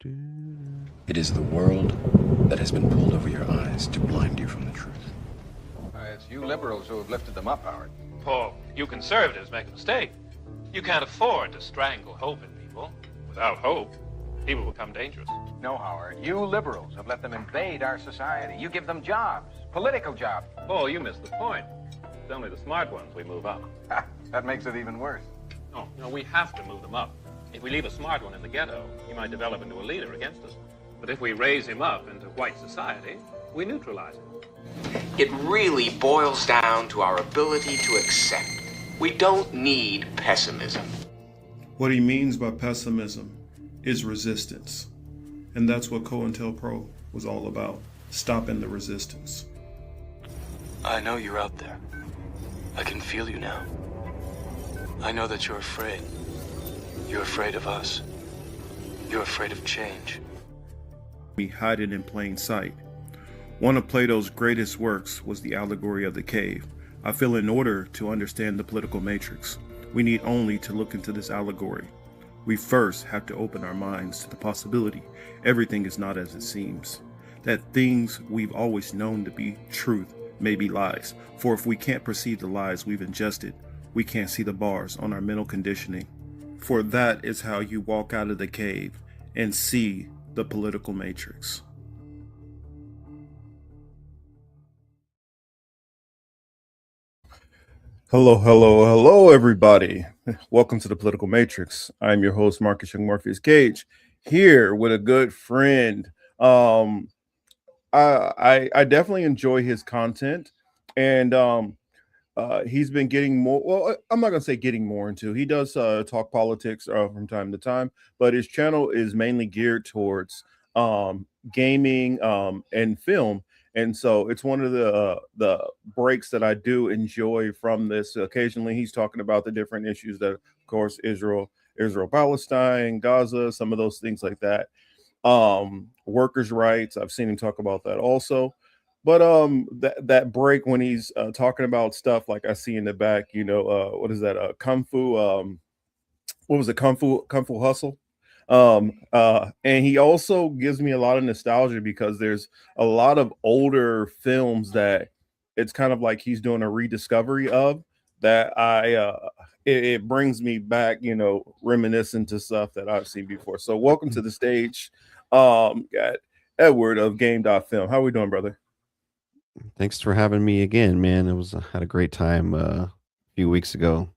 It is the world that has been pulled over your eyes to blind you from the truth. It's you liberals who have lifted them up, Howard. Paul, you conservatives make a mistake. You can't afford to strangle hope in people. Without hope, people become dangerous. No, Howard. You liberals have let them invade our society. You give them jobs, political jobs. Paul, you missed the point. It's only the smart ones we move up. That makes it even worse. No, we have to move them up. If we leave a smart one in the ghetto, he might develop into a leader against us. But if we raise him up into white society, we neutralize him. It really boils down to our ability to accept. We don't need pessimism. What he means by pessimism is resistance. And that's what COINTELPRO was all about, stopping the resistance. I know you're out there. I can feel you now. I know that you're afraid. You're afraid of us. You're afraid of change. We hide it in plain sight. One of Plato's greatest works was the allegory of the cave. I feel in order to understand the political matrix, we need only to look into this allegory. We first have to open our minds to the possibility everything is not as it seems. That things we've always known to be truth may be lies. For if we can't perceive the lies we've ingested, we can't see the bars on our mental conditioning. For that is how you walk out of the cave and see the political matrix. Hello, everybody. Welcome to the Political Matrix. I'm your host, Marcus Young Morpheus Gage, here with a good friend. I definitely enjoy his content, and he's been getting more. Well, I'm not gonna say getting more into. He does talk politics from time to time, but his channel is mainly geared towards gaming and film. And so it's one of the breaks that I do enjoy from this. Occasionally, he's talking about the different issues that, of course, Israel, Palestine, Gaza, some of those things like that. Workers' rights. I've seen him talk about that also. But that break when he's talking about stuff like I see in the back, what is that? Kung Fu. What was it? Kung Fu Hustle. And he also gives me a lot of nostalgia because there's a lot of older films that it's kind of like he's doing a rediscovery of that it brings me back, reminiscent to stuff that I've seen before. So welcome to the stage. Got Edward of Game.Film. How are we doing, brother? Thanks for having me again, man. Had a great time a few weeks ago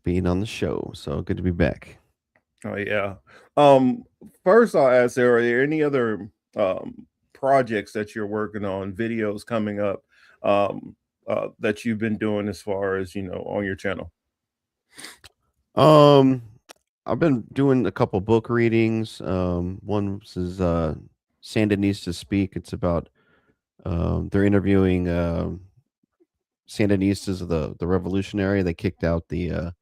being on the show. So good to be back. Oh yeah. First I'll ask, are there any other projects that you're working on, videos coming up that you've been doing as far as on your channel? I've been doing a couple book readings. One is Sandinista Speak. It's about they're interviewing Sandinistas of the revolutionary. They kicked out the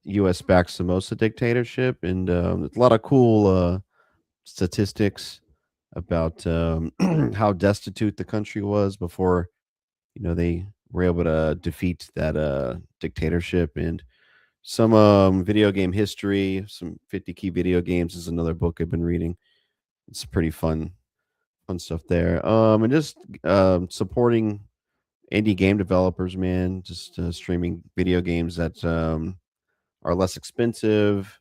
U.S.-backed Somoza dictatorship, and a lot of cool statistics about how destitute the country was before, they were able to defeat that dictatorship, and some video game history, some 50 key video games is another book I've been reading. It's pretty fun stuff there. And just supporting indie game developers, man. Just streaming video games that are less expensive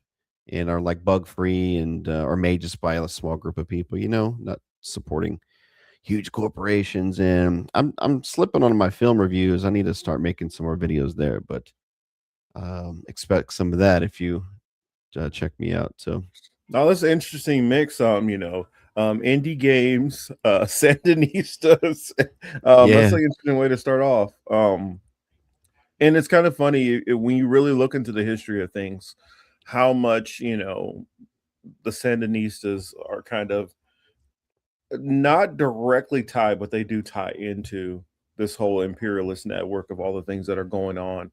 and are like bug free and are made just by a small group of people, not supporting huge corporations. And I'm slipping on my film reviews. I need to start making some more videos there, but expect some of that if you check me out. So now that's an interesting mix. Indie games, Sandinistas. Yeah. That's an interesting way to start off. And it's kind of funny when you really look into the history of things, how much, the Sandinistas are kind of not directly tied, but they do tie into this whole imperialist network of all the things that are going on.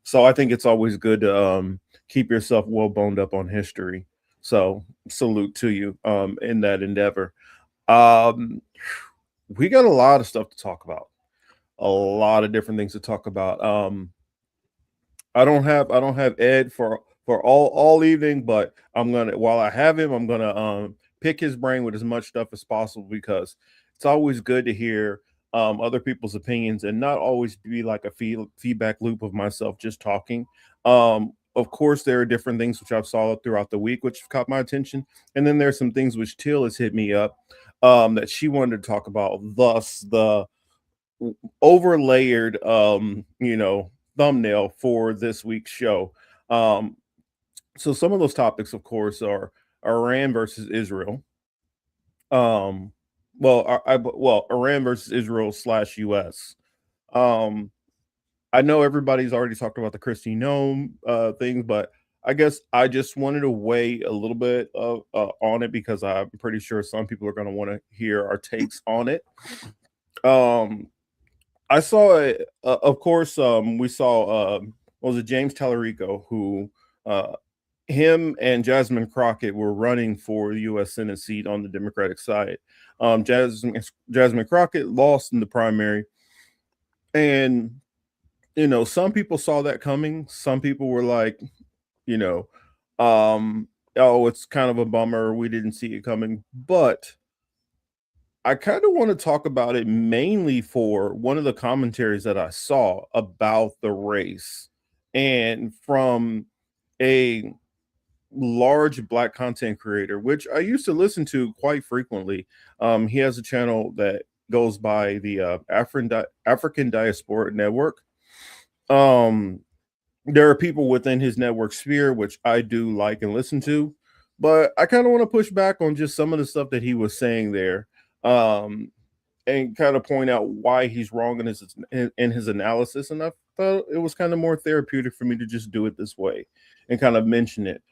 So I think it's always good to keep yourself well boned up on history. So salute to you in that endeavor. We got a lot of stuff to talk about. A lot of different things to talk about. I don't have Ed for for all evening. But while I have him, I'm gonna pick his brain with as much stuff as possible, because it's always good to hear other people's opinions and not always be like a feedback loop of myself just talking. Of course, there are different things which I've saw throughout the week which have caught my attention, and then there's some things which Teal has hit me up that she wanted to talk about. Thus, the overlayered, thumbnail for this week's show. Um, so some of those topics, of course, are Iran versus Israel. Um, well, Iran versus Israel / U.S. Um, I know everybody's already talked about the Kristi Noem thing, but I guess I just wanted to weigh a little bit of on it, because I'm pretty sure some people are going to want to hear our takes on it. I saw it, of course. We saw was it James Tallarico, who him and Jasmine Crockett were running for the U.S. Senate seat on the Democratic side. Jasmine Crockett lost in the primary, and some people saw that coming. Some people were like, you know, oh, it's kind of a bummer. We didn't see it coming. But I kind of want to talk about it mainly for one of the commentaries that I saw about the race, and from a large Black content creator, which I used to listen to quite frequently. He has a channel that goes by the African Diaspora Network. There are people within his network sphere which I do like and listen to, but I kind of want to push back on just some of the stuff that he was saying there, and kind of point out why he's wrong in his analysis. And I thought it was kind of more therapeutic for me to just do it this way and kind of mention it.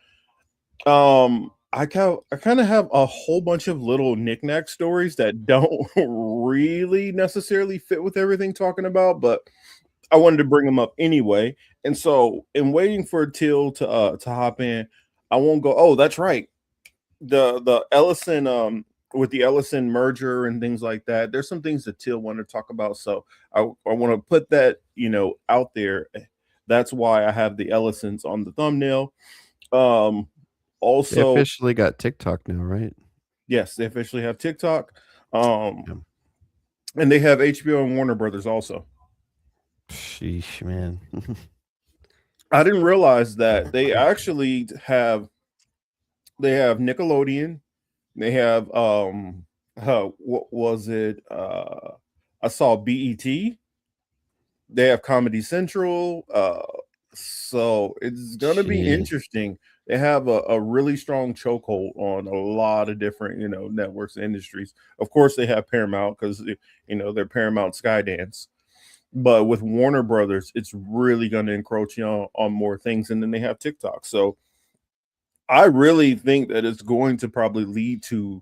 I kind of have a whole bunch of little knickknack stories that don't really necessarily fit with everything talking about, but I wanted to bring them up anyway. And so, in waiting for Till to hop in, I won't go. Oh, that's right. The Ellison with the Ellison merger and things like that. There's some things that Till wanted to talk about, so I want to put that out there. That's why I have the Ellisons on the thumbnail. They Also, officially got TikTok now, right? yes, they officially have TikTok. Yeah. And they have HBO and Warner Brothers also. Sheesh, man. I didn't realize that they actually have Nickelodeon. They have what was it? I saw BET. They have Comedy Central. So it's gonna be Shit. interesting. They have a really strong chokehold on a lot of different networks and industries. Of course, they have Paramount because they're Paramount Skydance. But with Warner Brothers, it's really going to encroach on more things. And then they have TikTok. So I really think that it's going to probably lead to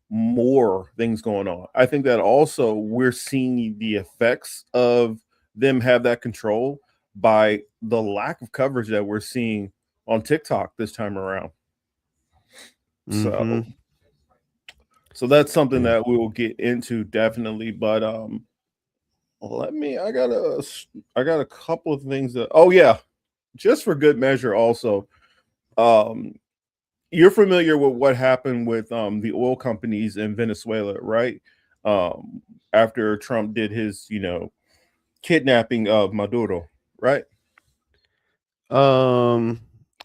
more things going on. I think that also we're seeing the effects of them have that control by the lack of coverage that we're seeing on TikTok this time around. Mhm. So that's something Yeah. that we will get into definitely. But I got a couple of things that, oh yeah, just for good measure also. You're familiar with what happened with the oil companies in Venezuela, right? After Trump did his kidnapping of Maduro, right?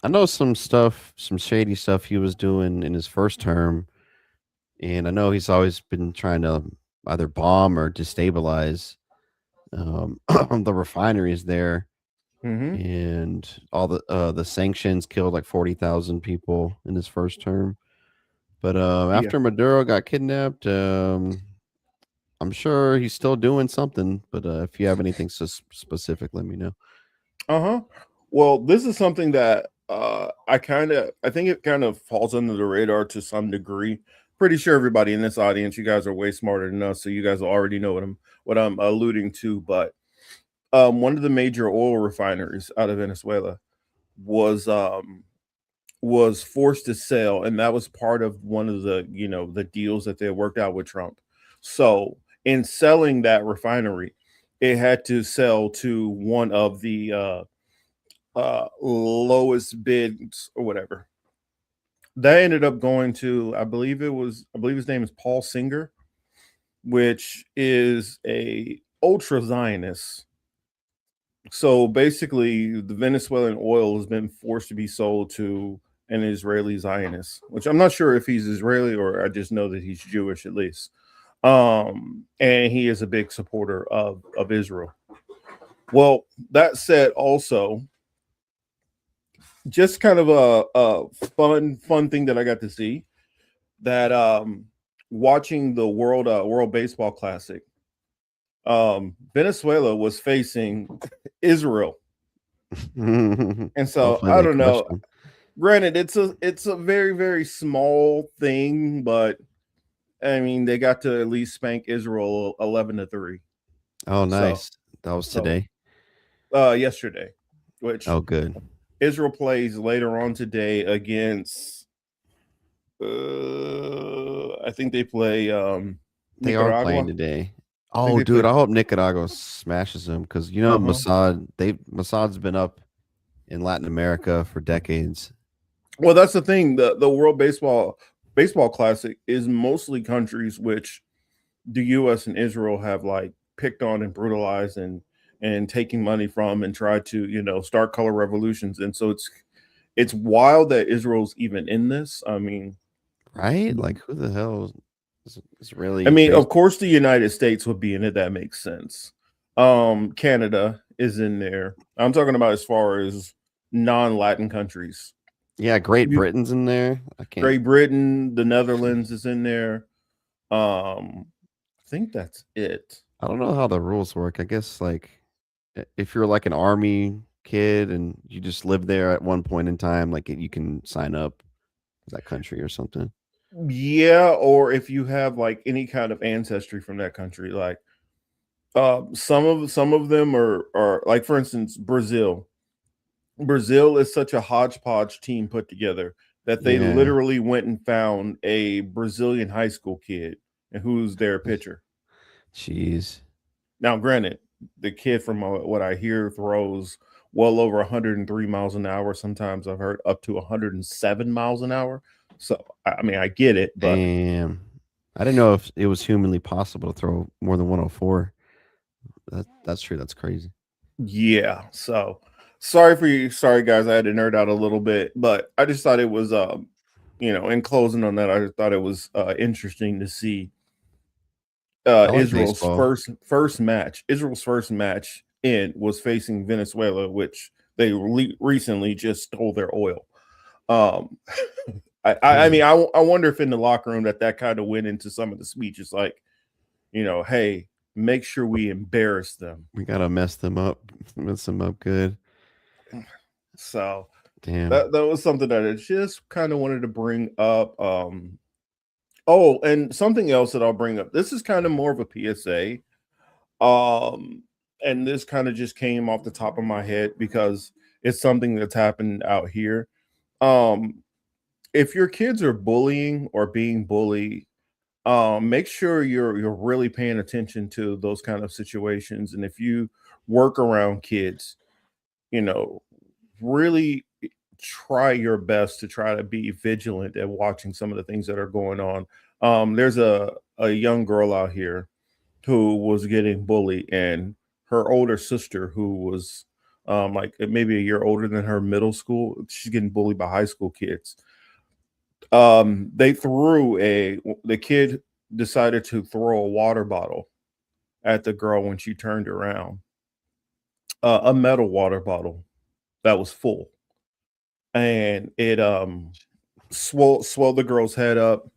I know some stuff, some shady stuff he was doing in his first term, and I know he's always been trying to either bomb or destabilize the refineries there, Mm-hmm. and all the sanctions killed like 40,000 people in his first term. But after Maduro got kidnapped, I'm sure he's still doing something. But if you have anything specific, let me know. Uh-huh. Well, this is something that I think it kind of falls under the radar to some degree. Pretty sure everybody in this audience, you guys are way smarter than us, so you guys will already know what I'm alluding to. But one of the major oil refineries out of Venezuela was forced to sell, and that was part of one of the the deals that they worked out with Trump. So in selling that refinery, it had to sell to one of the lowest bids or whatever. That ended up going to, I believe his name is Paul Singer, which is a ultra Zionist. So basically, the Venezuelan oil has been forced to be sold to an Israeli Zionist, which I'm not sure if he's Israeli or I just know that he's Jewish at least. And he is a big supporter of Israel. Well, that said, also, just kind of a fun thing that I got to see that watching the World Baseball Classic, Venezuela was facing Israel. And so I don't know. Granted, it's a very, very small thing, but I mean they got to at least spank Israel 11-3. Oh, nice. That was today. Yesterday, which good. Israel plays later on today against I think they play They Nicaragua. are playing today. Oh, dude, I hope Nicaragua smashes them because Mossad's been up in Latin America for decades. Well, that's the thing. The World Baseball Classic is mostly countries which the U.S. and Israel have like picked on and brutalized and taking money from and tried to start color revolutions. And so it's wild that Israel's even in this. I mean, right? Like, who the hell is really? I mean, of course, the United States would be in it. That makes sense. Canada is in there. I'm talking about as far as non-Latin countries. Yeah, Great Britain's in there. Great Britain, the Netherlands is in there. I think that's it. I don't know how the rules work. I guess like if you're like an army kid and you just live there at one point in time, like you can sign up for that country or something. Yeah, or if you have like any kind of ancestry from that country, like some of them are like, for instance, Brazil. Brazil is such a hodgepodge team put together that they literally went and found a Brazilian high school kid and who's their pitcher. Jeez. Now, granted, the kid from what I hear throws well over 103 miles an hour. Sometimes I've heard up to 107 miles an hour. So, I mean, I get it, but damn, I didn't know if it was humanly possible to throw more than 104. That's true. That's crazy. Yeah. So sorry for you. Sorry, guys. I had to nerd out a little bit, but I just thought it was, in closing on that, I just thought it was interesting to see Israel's first match. Israel's first match was facing Venezuela, which they recently just stole their oil. I mean, I wonder if in the locker room that kind of went into some of the speeches, like, hey, make sure we embarrass them. We gotta mess them up good. So damn, that was something that I just kind of wanted to bring up. Oh, and something else that I'll bring up. This is kind of more of a PSA. And this kind of just came off the top of my head because it's something that's happened out here. If your kids are bullying or being bullied, make sure you're really paying attention to those kind of situations. And if you work around kids, really try your best to try to be vigilant at watching some of the things that are going on. There's a young girl out here who was getting bullied, and her older sister, who was like maybe a year older than her, middle school, she's getting bullied by high school kids. The kid decided to throw a water bottle at the girl when she turned around, a metal water bottle that was full, and it swelled the girl's head up.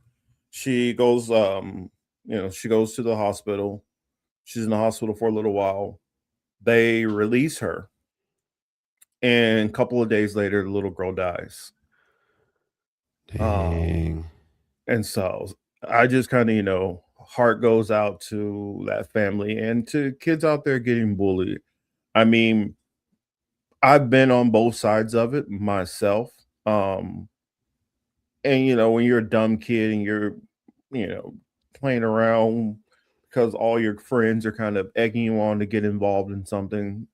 She goes she goes to the hospital. She's in the hospital for a little while. They release her, and a couple of days later the little girl dies. Dang. And so I just kind of, heart goes out to that family and to kids out there getting bullied. I mean, I've been on both sides of it myself. And when you're a dumb kid and you're, playing around because all your friends are kind of egging you on to get involved in something.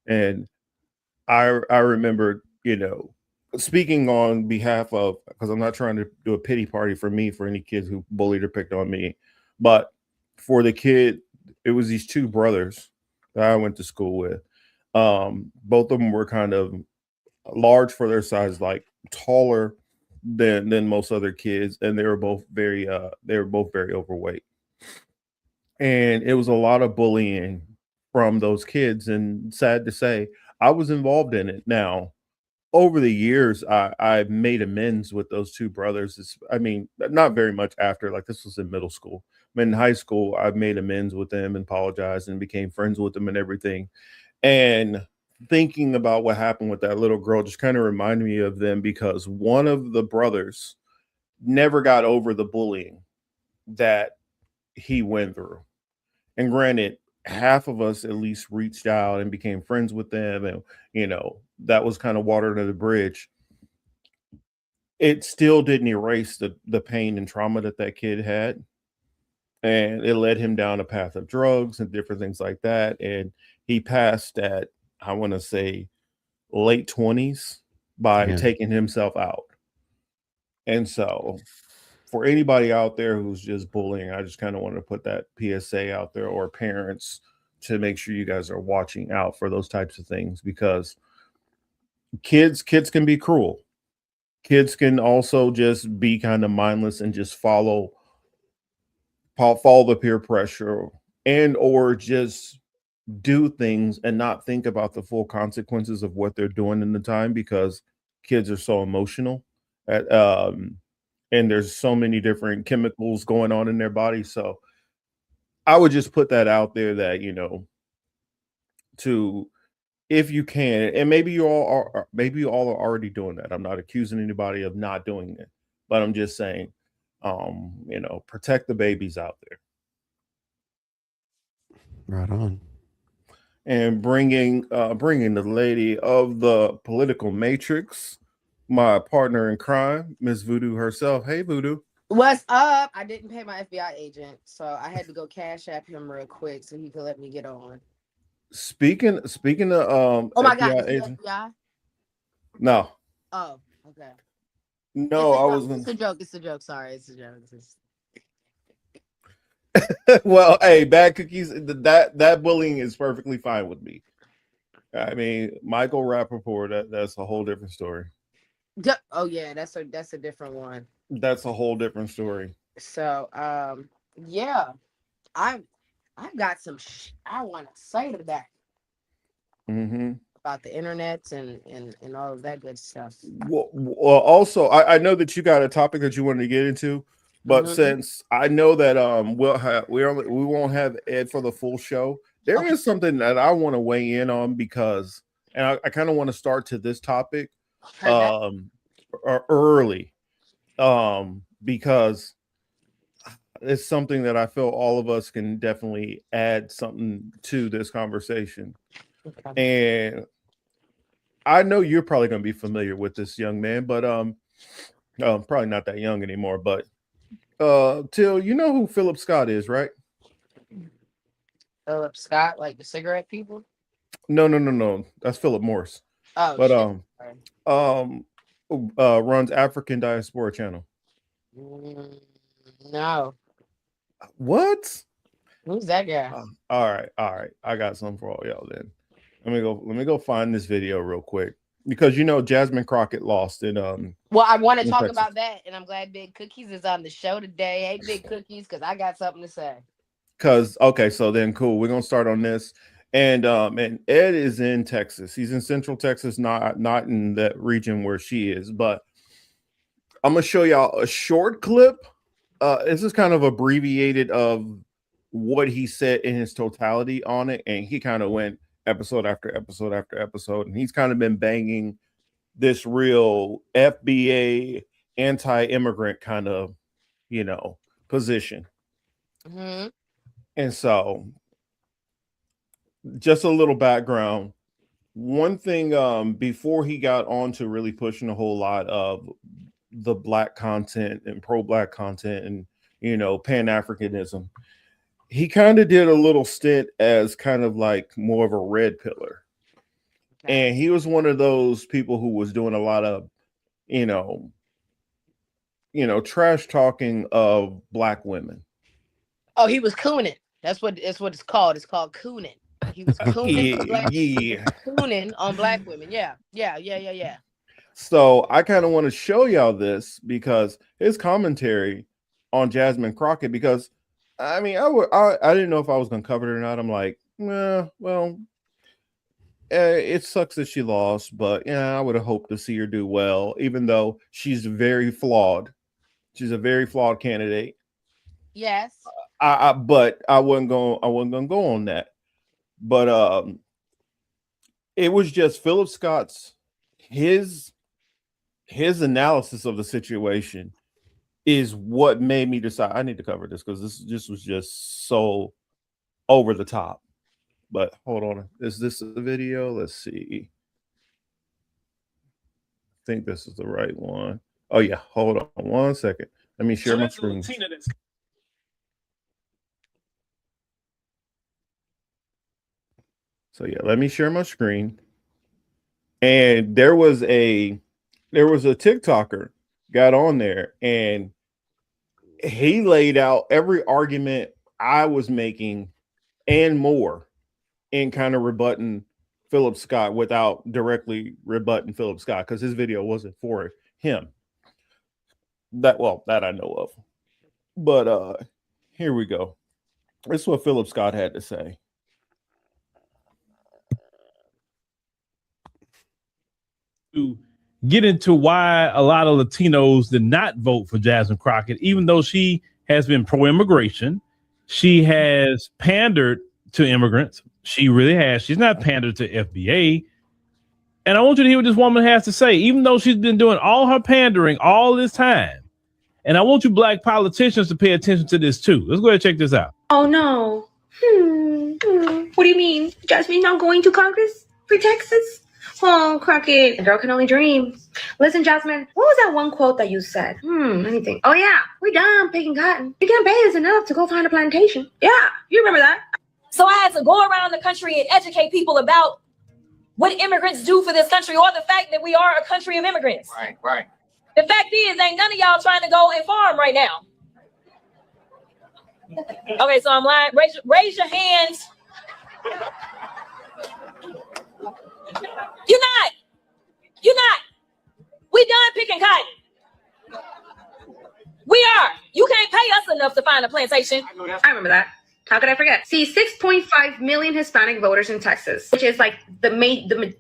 And I remember, speaking on behalf of, because I'm not trying to do a pity party for me for any kids who bullied or picked on me, but for the kid, it was these two brothers that I went to school with. Both of them were kind of large for their size, like taller than most other kids, and they were both very overweight. And it was a lot of bullying from those kids, and sad to say, I was involved in it. Now, over the years, I've made amends with those two brothers. I mean, not very much after, like this was in middle school. In high school, I've made amends with them and apologized and became friends with them and everything. And thinking about what happened with that little girl just kind of reminded me of them, because one of the brothers never got over the bullying that he went through. And granted, half of us at least reached out and became friends with them, and that was kind of water under the bridge. It still didn't erase the pain and trauma that kid had, and it led him down a path of drugs and different things like that. And he passed at, I want to say, late 20s by Yeah. taking himself out. And so, for anybody out there who's just bullying, I just kind of want to put that PSA out there, or parents, to make sure you guys are watching out for those types of things, because kids can be cruel. Kids can also just be kind of mindless and just follow the peer pressure, and or just do things and not think about the full consequences of what they're doing in the time, because kids are so emotional at and there's so many different chemicals going on in their body. So I would just put that out there that, to, if you can, and maybe maybe you all are already doing that. I'm not accusing anybody of not doing it, but I'm just saying, protect the babies out there. Right on. And bringing the lady of the political matrix, my partner in crime, Miss Voodoo herself. Hey, Voodoo. What's up? I didn't pay my FBI agent, so I had to go cash app him real quick so he could let me get on. Speaking of Oh my God, FBI is he agent. FBI? No. Oh, okay. No, I was It's a joke. It's a joke. Sorry, it's a joke. well, hey, bad cookies. That bullying is perfectly fine with me. I mean, Michael Rappaport. That's a whole different story. Oh yeah, that's a different one. That's a whole different story. So, yeah, I've got some I want to say to that about the internet and all of that good stuff. Well, also, I know that you got a topic that you wanted to get into, but since I know that we won't have Ed for the full show, there is something that I want to weigh in on, because, and I kind of want to start to this topic early, because it's something that I feel all of us can definitely add something to this conversation. Okay. And I know you're probably going to be familiar with this young man, but probably not that young anymore. But Till, you know who Philip Scott is, right? Philip Scott, like the cigarette people? No. That's Philip Morris. Oh, but runs African Diaspora Channel. No. What? Who's that guy? All right. I got something for all y'all then. Let me go find this video real quick, because Jasmine Crockett lost in Well, I want to talk about that, and I'm glad Big Cookies is on the show today. Hey, Big Cookies, because I got something to say. So then cool. We're gonna start on this. And Ed is in Texas. He's in Central Texas, not in that region where she is, but I'm gonna show y'all a short clip. This is kind of abbreviated of what he said in his totality on it, and he kind of went episode after episode after episode, and he's kind of been banging this real FBA anti-immigrant kind of position. And so, just a little background. One thing, before he got on to really pushing a whole lot of the Black content and pro-Black content and Pan-Africanism, he kind of did a little stint as kind of like more of a red pillar. And he was one of those people who was doing a lot of, you know, trash talking of black women. Oh, he was cooning. That's what it's called. It's called cooning. He was cooning. Cooning on black women. Yeah. So I kind of want to show y'all this because his commentary on Jasmine Crockett, because I mean, I didn't know if I was going to cover it or not. I'm like, well, it sucks that she lost, but yeah, I would have hoped to see her do well, even though she's very flawed. She's a very flawed candidate. Yes. But I wasn't gonna go on that. But it was just Philip Scott's his analysis of the situation is what made me decide I need to cover this, because this was just so over the top. But hold on, is this a video? Let's see. I think this is the right one. Oh yeah, hold on 1 second. Let me share my screen. So yeah, let me share my screen. And there was a TikToker got on there, and he laid out every argument I was making and more in kind of rebutting Philip Scott without directly rebutting Philip Scott, because his video wasn't for him. That I know of. But here we go. This is what Philip Scott had to say. To get into why a lot of Latinos did not vote for Jasmine Crockett, even though she has been pro-immigration. She has pandered to immigrants. She really has. She's not pandered to FBA. And I want you to hear what this woman has to say, even though she's been doing all her pandering all this time. And I want you black politicians to pay attention to this too. Let's go ahead and check this out. Oh no. What do you mean? Jasmine not going to Congress for Texas? Oh, Crockett, a girl can only dream. Listen, Jasmine, what was that one quote that you said? Let me think. Oh yeah, we done picking cotton. You can't pay us enough to go find a plantation. Yeah, you remember that. So I had to go around the country and educate people about what immigrants do for this country, or the fact that we are a country of immigrants. Right. The fact is, ain't none of y'all trying to go and farm right now. Okay, so I'm lying. Raise your hands. You're not. We done picking cotton. We are. You can't pay us enough to find a plantation. I remember that. How could I forget? See, 6.5 million Hispanic voters in Texas, which is like the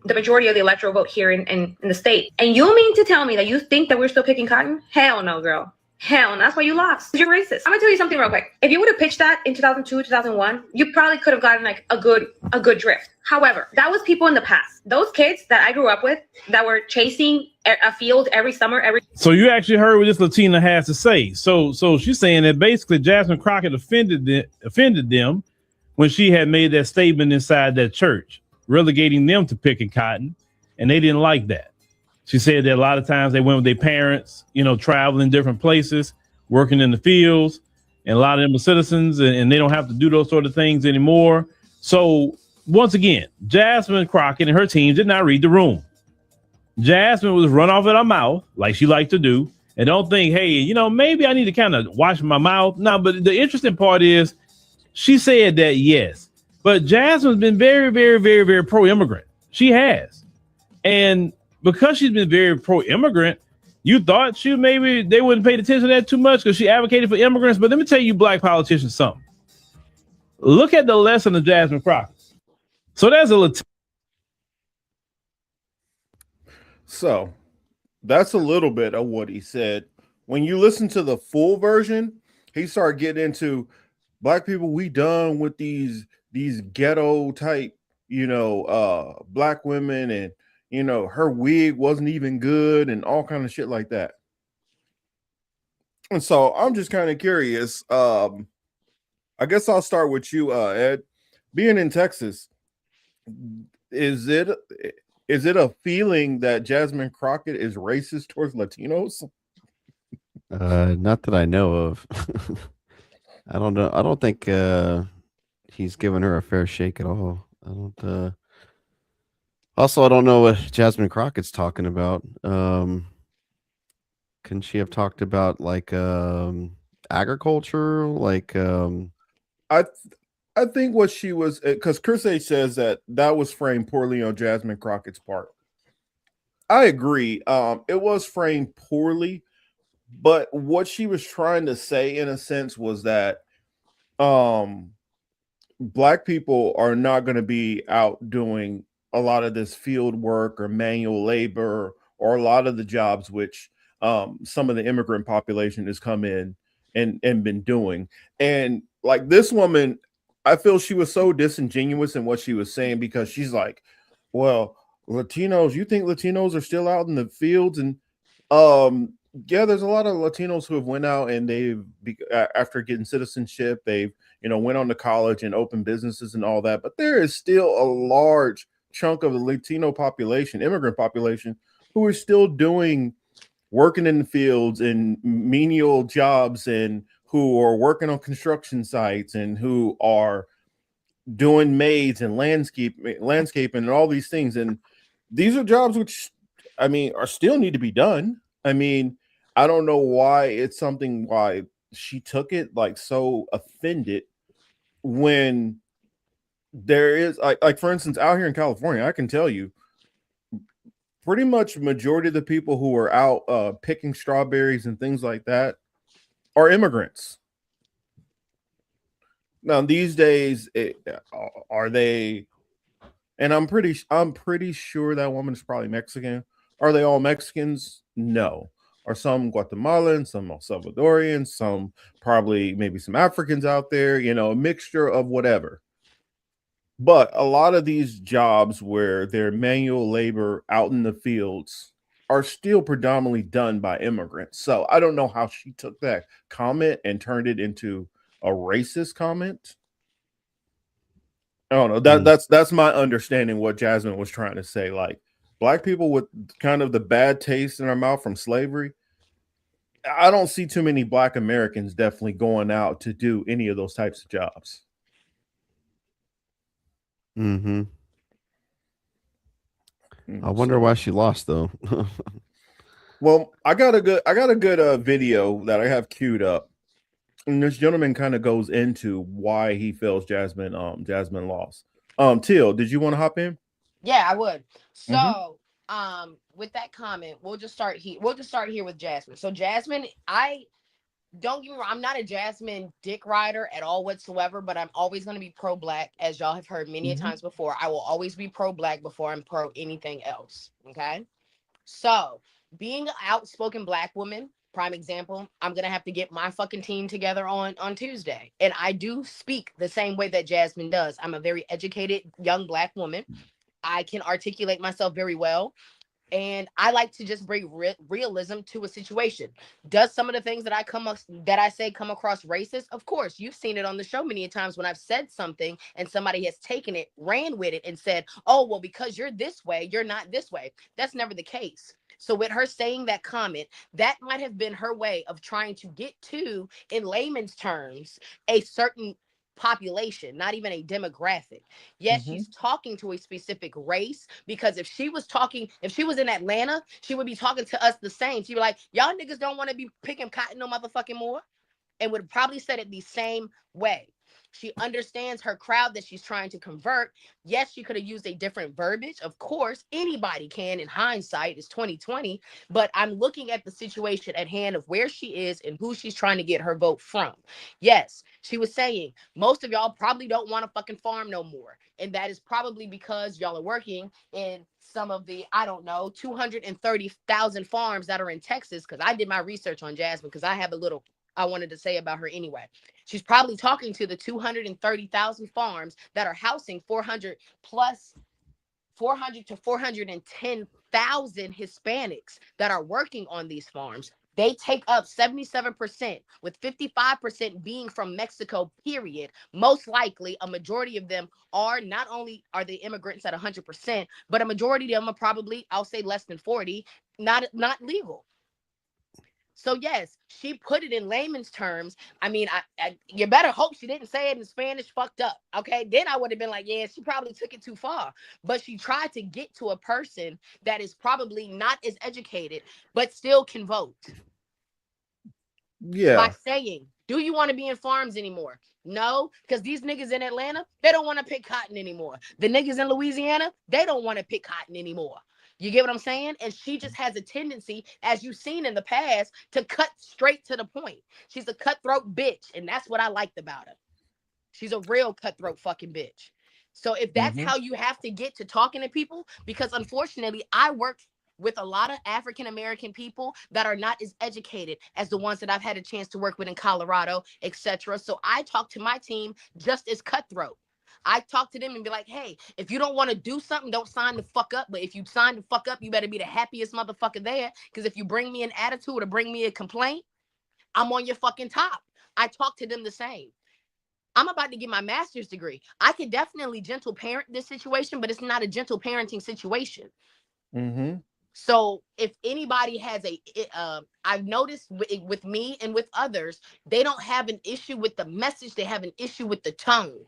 majority of the electoral vote here in the state. And you mean to tell me that you think that we're still picking cotton? Hell no, girl. Hell, and that's why you lost. You're racist. I'm gonna tell you something real quick. If you would have pitched that in 2002, 2001, you probably could have gotten like a good drift. However, that was people in the past. Those kids that I grew up with that were chasing a field every summer, So you actually heard what this Latina has to say. So she's saying that basically Jasmine Crockett offended them when she had made that statement inside that church, relegating them to picking cotton, and they didn't like that. She said that a lot of times they went with their parents, traveling different places, working in the fields, and a lot of them are citizens, and they don't have to do those sort of things anymore. So once again, Jasmine Crockett and her team did not read the room. Jasmine was run off at her mouth like she liked to do. And don't think, hey, maybe I need to kind of wash my mouth. No, but the interesting part is she said that, yes. But Jasmine's been very, very, very, very pro-immigrant. She has. And because she's been very pro-immigrant, you thought maybe they wouldn't pay attention to that too much because she advocated for immigrants. But let me tell you, black politicians, something. Look at the lesson of Jasmine Crockett. So there's So that's a little bit of what he said. When you listen to the full version, he started getting into black people. We done with these ghetto type, black women, and her wig wasn't even good and all kind of shit like that. And so I'm just kind of curious. I guess I'll start with you, Ed. Being in Texas, is it a feeling that Jasmine Crockett is racist towards Latinos? Not that I know of. I don't know. I don't think he's given her a fair shake at all. I don't. Also, I don't know what Jasmine Crockett's talking about. Can she have talked about like agriculture? Like I I think what she was, because Chris A says that was framed poorly on Jasmine Crockett's part. I agree. It was framed poorly, but what she was trying to say, in a sense, was that um, Black people are not going to be out doing a lot of this field work or manual labor or a lot of the jobs which some of the immigrant population has come in and been doing. And like this woman, I feel she was so disingenuous in what she was saying, because she's like, well, Latinos, you think Latinos are still out in the fields? And um yeah, there's a lot of Latinos who have went out and after getting citizenship, they've went on to college and opened businesses and all that. But there is still a large chunk of the Latino population, immigrant population, who are still working in the fields and menial jobs, and who are working on construction sites, and who are doing maids and landscaping and all these things. And these are jobs which, I mean, are still need to be done. I mean, I don't know why she took it like so offended, when there is like for instance, out here in California, I can tell you pretty much majority of the people who are out picking strawberries and things like that are immigrants. Now these days, are they? And I'm pretty sure that woman is probably Mexican. Are they all Mexicans? No. Are some Guatemalans, some El Salvadorians, some probably maybe some Africans out there, a mixture of whatever. But a lot of these jobs where they're manual labor out in the fields are still predominantly done by immigrants. So I don't know how she took that comment and turned it into a racist comment. I don't know. That's my understanding what Jasmine was trying to say. Like, Black people with kind of the bad taste in their mouth from slavery, I don't see too many Black Americans definitely going out to do any of those types of jobs. I wonder why she lost, though. Well, I got a good video that I have queued up, and this gentleman kind of goes into why he feels Jasmine lost. Teal, did you want to hop in? Yeah, I would. So, with that comment, we'll just start here with Jasmine. So, Jasmine, don't get me wrong, I'm not a Jasmine dick rider at all whatsoever, but I'm always going to be pro-Black, as y'all have heard many times before. I will always be pro-Black before I'm pro anything else. Okay. So, being an outspoken Black woman, prime example, I'm going to have to get my fucking team together on Tuesday. And I do speak the same way that Jasmine does. I'm a very educated young Black woman. I can articulate myself very well. And I like to just bring realism to a situation. Does some of the things that I say come across racist? Of course, you've seen it on the show many times when I've said something and somebody has taken it, ran with it, and said, "Oh, well, because you're this way, you're not this way." That's never the case. So with her saying that comment, that might have been her way of trying to get to, in layman's terms, a certain population, not even a demographic. Yes, she's talking to a specific race, because if she was in Atlanta, she would be talking to us the same. She'd be like, "Y'all niggas don't want to be picking cotton no motherfucking more," and would probably said it the same way. She understands her crowd that she's trying to convert. Yes, she could have used a different verbiage. Of course, anybody can in hindsight. It's 2020. But I'm looking at the situation at hand of where she is and who she's trying to get her vote from. Yes, she was saying most of y'all probably don't want to fucking farm no more. And that is probably because y'all are working in some of the, I don't know, 230,000 farms that are in Texas. Because I did my research on Jasmine, because I have a little I wanted to say about her anyway. She's probably talking to the 230,000 farms that are housing 400 to 410,000 Hispanics that are working on these farms. They take up 77%, with 55% being from Mexico, period. Most likely, a majority of them are, not only are the immigrants at 100%, but a majority of them are probably, I'll say less than 40, not legal. So yes, she put it in layman's terms. I mean, you better hope she didn't say it in Spanish fucked up. Okay, then I would have been like, yeah, she probably took it too far. But she tried to get to a person that is probably not as educated, but still can vote. Yeah. By saying, do you want to be in farms anymore? No, because these niggas in Atlanta, they don't want to pick cotton anymore. The niggas in Louisiana, they don't want to pick cotton anymore. You get what I'm saying? And she just has a tendency, as you've seen in the past, to cut straight to the point. She's a cutthroat bitch, and that's what I liked about her. She's a real cutthroat fucking bitch. So if that's how you have to get to talking to people, because unfortunately, I work with a lot of African American people that are not as educated as the ones that I've had a chance to work with in Colorado, etc. So I talk to my team just as cutthroat. I talk to them and be like, hey, if you don't want to do something, don't sign the fuck up. But if you sign the fuck up, you better be the happiest motherfucker there. Because if you bring me an attitude or bring me a complaint, I'm on your fucking top. I talk to them the same. I'm about to get my master's degree. I could definitely gentle parent this situation, but it's not a gentle parenting situation. So if anybody has I've noticed with me and with others, they don't have an issue with the message. They have an issue with the tone.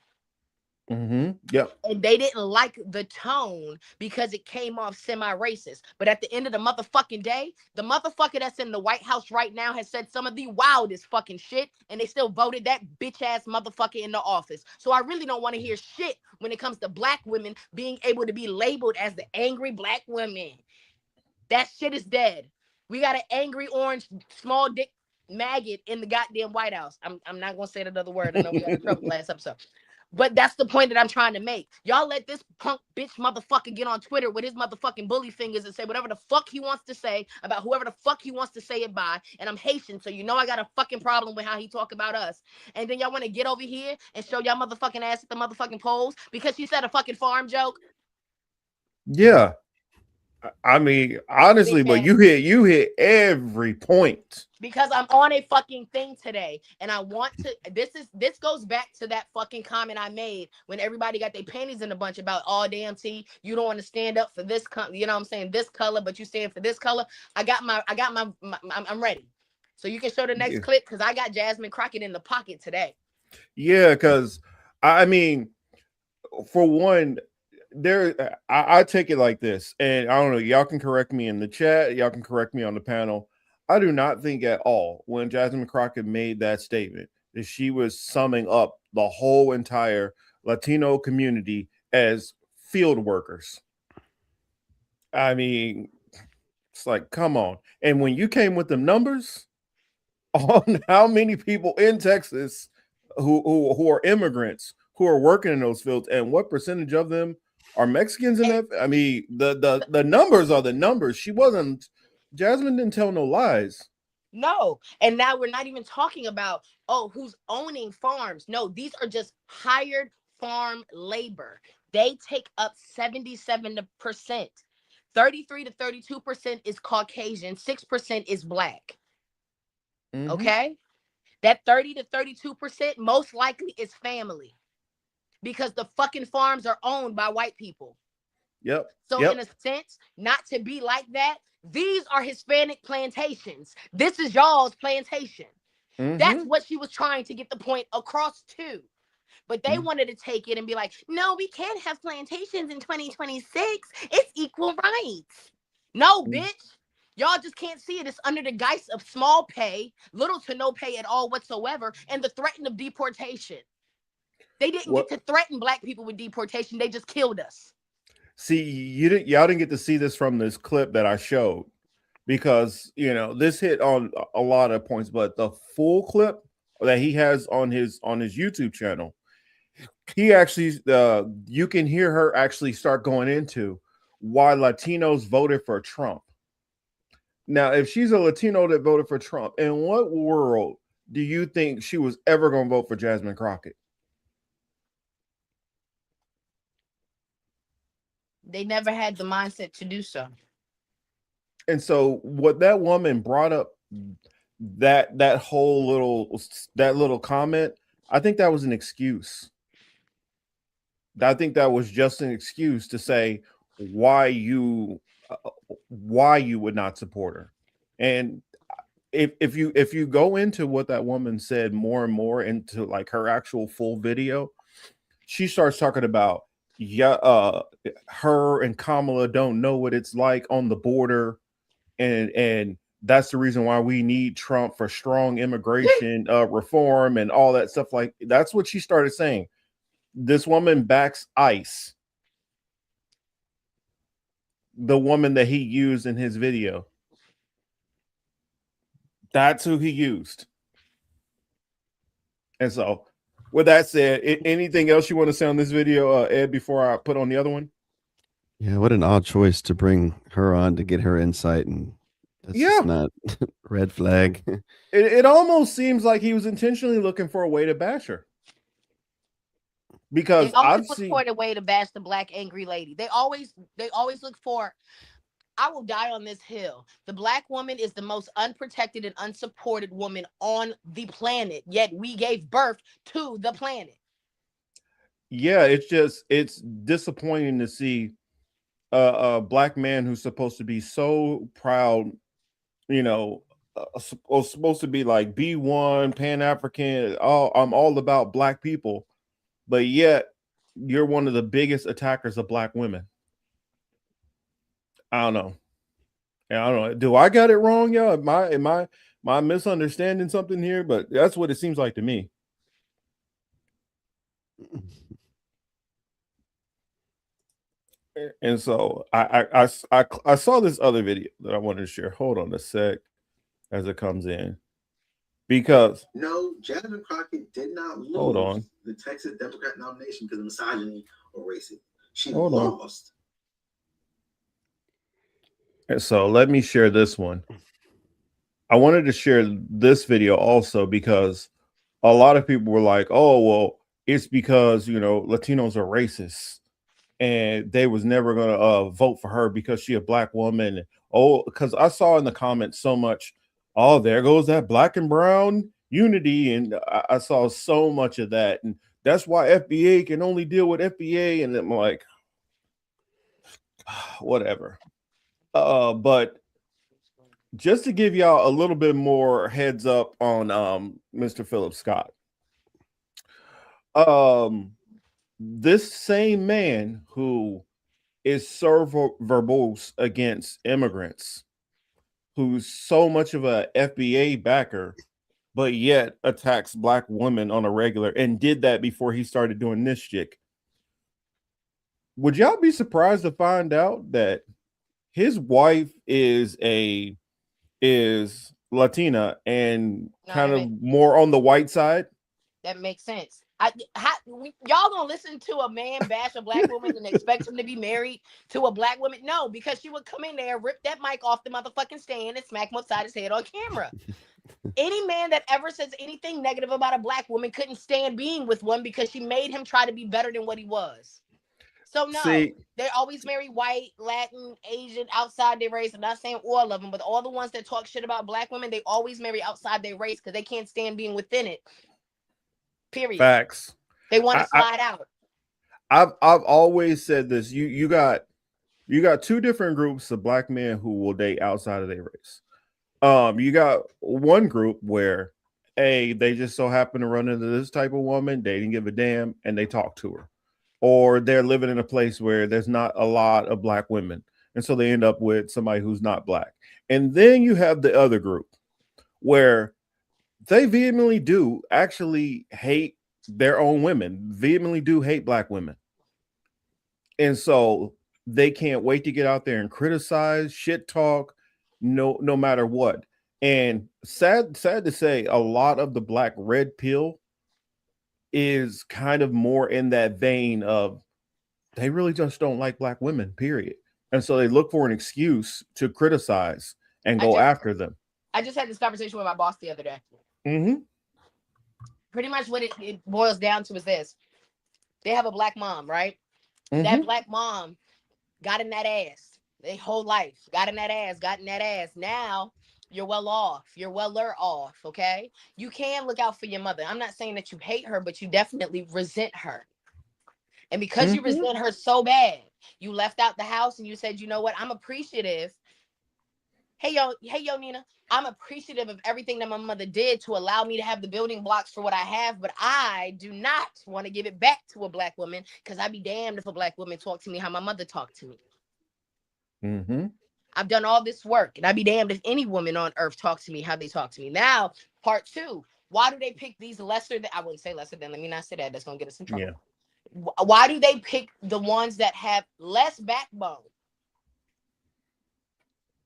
Yep. And they didn't like the tone because it came off semi-racist. But at the end of the motherfucking day, the motherfucker that's in the White House right now has said some of the wildest fucking shit, and they still voted that bitch-ass motherfucker in the office. So I really don't want to hear shit when it comes to black women being able to be labeled as the angry black women. That shit is dead. We got an angry orange small dick maggot in the goddamn White House. I'm not gonna say another word. I know we got in trouble last episode. But that's the point that I'm trying to make. Y'all let this punk bitch motherfucker get on Twitter with his motherfucking bully fingers and say whatever the fuck he wants to say about whoever the fuck he wants to say it by. And I'm Haitian, so you know I got a fucking problem with how he talk about us. And then y'all want to get over here and show y'all motherfucking ass at the motherfucking polls because she said a fucking farm joke. Yeah. I mean, honestly, but you hit every point. Because I'm on a fucking thing today, and I want to. This goes back to that fucking comment I made when everybody got their panties in a bunch about, oh damn, T, you don't want to stand up for this, you know what I'm saying, this color, but you stand for this color. I'm ready. So you can show the next clip because I got Jasmine Crockett in the pocket today. Yeah, because I mean, for one. I take it like this, and I don't know, y'all can correct me in the chat, y'all can correct me on the panel. I do not think at all when Jasmine Crockett made that statement that she was summing up the whole entire Latino community as field workers. I mean, it's like, come on. And when you came with the numbers on how many people in Texas who are immigrants who are working in those fields and what percentage of them are Mexicans in that? I mean, the numbers are the numbers. Jasmine didn't tell no lies. No. And now we're not even talking about, who's owning farms. No, these are just hired farm labor. They take up 77%. 33 to 32% is Caucasian, 6% is black. Okay? That 30 to 32% most likely is family. Because the fucking farms are owned by white people. Yep. So in a sense, not to be like that, these are Hispanic plantations. This is y'all's plantation. That's what she was trying to get the point across to. But they wanted to take it and be like, no, we can't have plantations in 2026. It's equal rights. No, bitch. Y'all just can't see it. It's under the guise of small pay, little to no pay at all whatsoever, and the threat of deportation. They didn't get to threaten black people with deportation. They just killed us. See, y'all didn't get to see this from this clip that I showed because, you know, this hit on a lot of points, but the full clip that he has on his YouTube channel, he actually, you can hear her actually start going into why Latinos voted for Trump. Now, if she's a Latino that voted for Trump, in what world do you think she was ever going to vote for Jasmine Crockett? They never had the mindset to do so. And so what that woman brought up, that little comment, I think that was an excuse. I think that was just an excuse to say why you would not support her. And if you go into what that woman said more and more into like her actual full video, she starts talking about her and Kamala don't know what it's like on the border, and that's the reason why we need Trump for strong immigration reform and all that stuff. Like that's what she started saying. This woman backs ICE, the woman that he used in his video. That's who he used. And so, with that said, anything else you want to say on this video, Ed, before I put on the other one? Yeah, what an odd choice to bring her on to get her insight, and that's just not red flag. It almost seems like he was intentionally looking for a way to bash her. Because I've look seen for a way to bash the black angry lady. They always look for. I will die on this hill. The black woman is the most unprotected and unsupported woman on the planet. Yet we gave birth to the planet. Yeah, it's disappointing to see a black man who's supposed to be so proud, you know, supposed to be like B1, Pan-African, I'm all about black people, but yet you're one of the biggest attackers of black women. I don't know. Do I got it wrong, y'all? Am I misunderstanding something here? But that's what it seems like to me. And so I saw this other video that I wanted to share. Hold on a sec as it comes in. Because no, Jasmine Crockett did not lose the Texas Democrat nomination because of misogyny or racism. She lost. And so let me share this one. I wanted to share this video also because a lot of people were like, oh, well, it's because, you know, Latinos are racist and they was never going to vote for her because she a black woman. Oh, because I saw in the comments so much, oh, there goes that black and brown unity. And I saw so much of that. And that's why FBA can only deal with FBA. And I'm like, whatever. But just to give y'all a little bit more heads up on Mr. Philip Scott. This same man who is so verbose against immigrants, who's so much of a FBA backer, but yet attacks black women on a regular, and did that before he started doing this shit. Would y'all be surprised to find out that his wife is Latina and kind of more on the white side? That makes sense. Y'all gonna listen to a man bash a black woman and expect him to be married to a black woman? No, because she would come in there, rip that mic off the motherfucking stand, and smack him upside his head on camera. Any man that ever says anything negative about a black woman couldn't stand being with one because she made him try to be better than what he was. So no, they always marry white, Latin, Asian, outside their race. I'm not saying all of them, but all the ones that talk shit about black women, they always marry outside their race because they can't stand being within it. Period. Facts. They want to slide out. I've always said this. You got two different groups of black men who will date outside of their race. You got one group where they just so happen to run into this type of woman, they didn't give a damn, and they talk to her. Or they're living in a place where there's not a lot of black women, and so they end up with somebody who's not black. And then you have the other group where they vehemently do actually hate their own women, vehemently do hate black women. And so they can't wait to get out there and criticize, shit talk, no matter what. And sad to say, a lot of the black red pill is kind of more in that vein of they really just don't like black women, period. And so they look for an excuse to criticize and go after them. I just had this conversation with my boss the other day. Mm-hmm. Pretty much what it boils down to is this. They have a black mom, right? Mm-hmm. That black mom got in that ass their whole life. Got in that ass. Now you're well off. You're weller off, okay? You can look out for your mother. I'm not saying that you hate her, but you definitely resent her. And because you resent her so bad, you left out the house and you said, you know what? I'm appreciative. Hey yo, Nina. I'm appreciative of everything that my mother did to allow me to have the building blocks for what I have, but I do not want to give it back to a black woman because I'd be damned if a black woman talked to me how my mother talked to me. Mm-hmm. I've done all this work, and I'd be damned if any woman on earth talks to me how they talk to me. Now, part 2. Why do they pick these lesser than, I wouldn't say lesser than, let me not say that. That's going to get us in trouble. Yeah. Why do they pick the ones that have less backbone?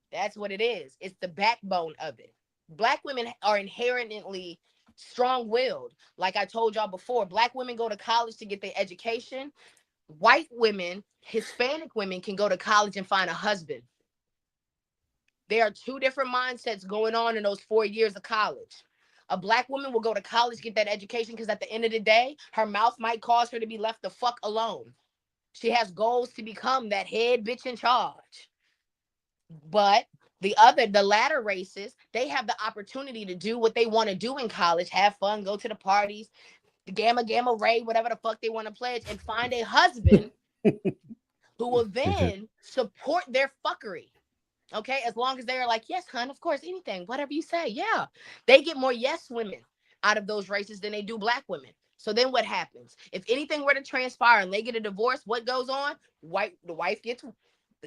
That's what it is. It's the backbone of it. Black women are inherently strong-willed. Like I told y'all before, black women go to college to get their education. White women, Hispanic women can go to college and find a husband. There are 2 different mindsets going on in those 4 years of college. A black woman will go to college, get that education, because at the end of the day, her mouth might cause her to be left the fuck alone. She has goals to become that head bitch in charge. But the latter races, they have the opportunity to do what they want to do in college, have fun, go to the parties, the gamma ray, whatever the fuck they want to pledge, and find a husband who will then support their fuckery. Okay, as long as they're like, yes, hon, of course, anything, whatever you say. Yeah, they get more yes women out of those races than they do black women. So then what happens? If anything were to transpire and they get a divorce, what goes on? The wife gets,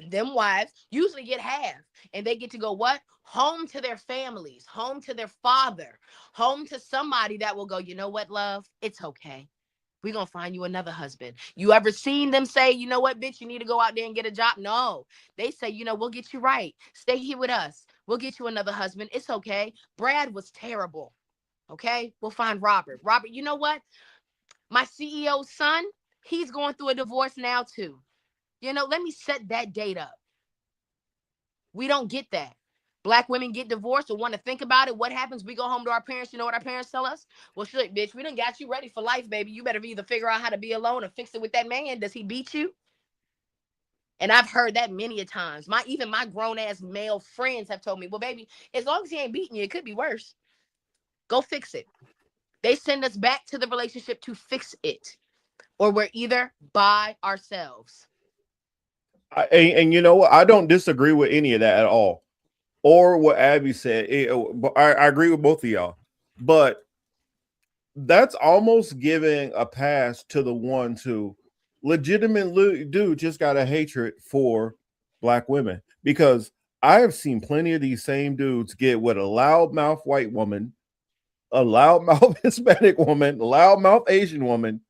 them wives usually get half, and they get to go what? Home to their families, home to their father, home to somebody that will go, you know what, love? It's okay. We're going to find you another husband. You ever seen them say, you know what, bitch, you need to go out there and get a job? No. They say, you know, we'll get you right. Stay here with us. We'll get you another husband. It's okay. Brad was terrible. Okay? We'll find Robert. Robert, you know what? My CEO's son, he's going through a divorce now too. You know, let me set that date up. We don't get that. Black women get divorced or want to think about it. What happens? We go home to our parents. You know what our parents tell us? Well, shit, bitch, we done got you ready for life, baby. You better either figure out how to be alone or fix it with that man. Does he beat you? And I've heard that many a times. Even my grown-ass male friends have told me, well, baby, as long as he ain't beating you, it could be worse. Go fix it. They send us back to the relationship to fix it. Or we're either by ourselves. And you know what? I don't disagree with any of that at all. Or what Abby said. I agree with both of y'all. But that's almost giving a pass to the ones who legitimately do just got a hatred for black women. Because I have seen plenty of these same dudes get with a loudmouth white woman, a loudmouth Hispanic woman, a loudmouth Asian woman.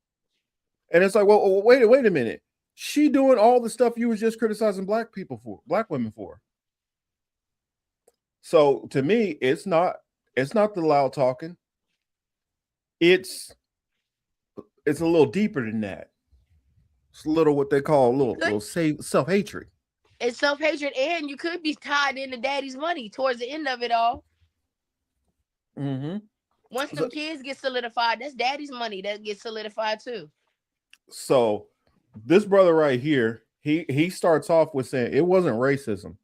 And it's like, well, wait a minute. She doing all the stuff you was just criticizing black women for. So to me, it's not the loud talking. It's a little deeper than that. It's a little what they call a little self-hatred. It's self-hatred, and you could be tied into daddy's money towards the end of it all. Mm-hmm. Once the kids get solidified, that's daddy's money that gets solidified too. So this brother right here, he starts off with saying it wasn't racism,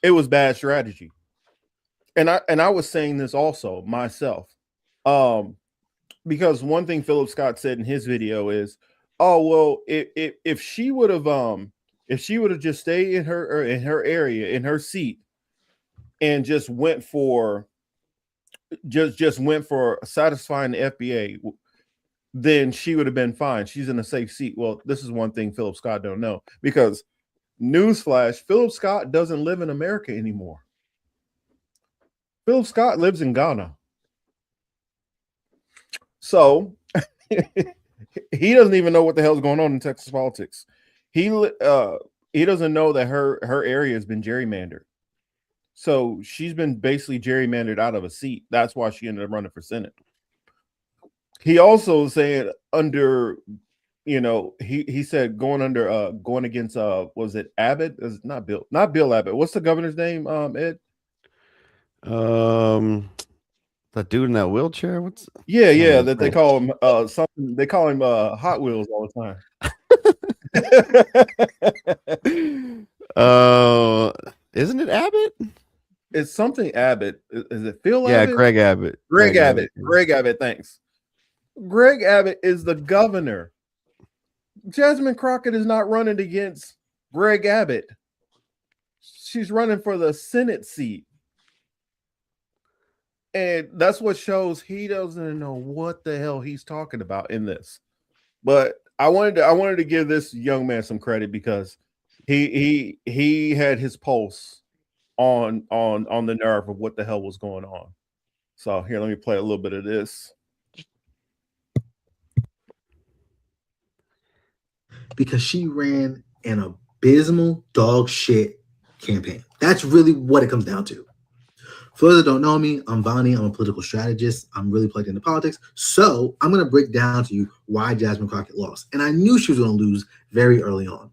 it was bad strategy. And I was saying this also myself, because one thing Philip Scott said in his video is, oh well, if she would have just stayed in her area, in her seat, and just went for satisfying the FBA, then she would have been fine. She's in a safe seat. Well, this is one thing Philip Scott don't know, because newsflash, Philip Scott doesn't live in America anymore. Philip Scott lives in Ghana. So he doesn't even know what the hell's going on in Texas politics. He doesn't know that her area has been gerrymandered. So she's been basically gerrymandered out of a seat. That's why she ended up running for Senate. He also said under, he said going against was it Abbott? It's not Bill Abbott. What's the governor's name, Ed? That dude in that wheelchair. What's that they call him something. They call him Hot Wheels all the time. Isn't it Abbott? It's something Abbott. Is it Phil Abbott? Yeah, Greg Abbott. Greg Abbott. Greg Abbott. Thanks. Greg Abbott is the governor. Jasmine Crockett is not running against Greg Abbott. She's running for the Senate seat. And that's what shows he doesn't know what the hell he's talking about in this. But I wanted to give this young man some credit because he had his pulse on the nerve of what the hell was going on. So here, let me play a little bit of this. Because she ran an abysmal dog shit campaign. That's really what it comes down to. For those that don't know me, I'm Vonnie. I'm a political strategist. I'm really plugged into politics. So I'm going to break down to you why Jasmine Crockett lost. And I knew she was going to lose very early on.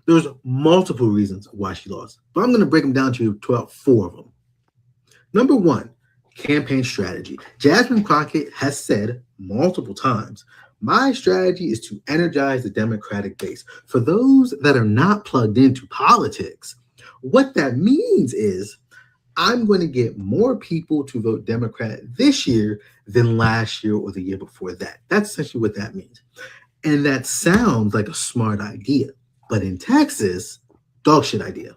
There's multiple reasons why she lost, but I'm going to break them down to you to about 4 of them. Number 1, campaign strategy. Jasmine Crockett has said multiple times, my strategy is to energize the Democratic base. For those that are not plugged into politics, what that means is I'm going to get more people to vote Democrat this year than last year or the year before that. That's essentially what that means. And that sounds like a smart idea. But in Texas, dog shit idea.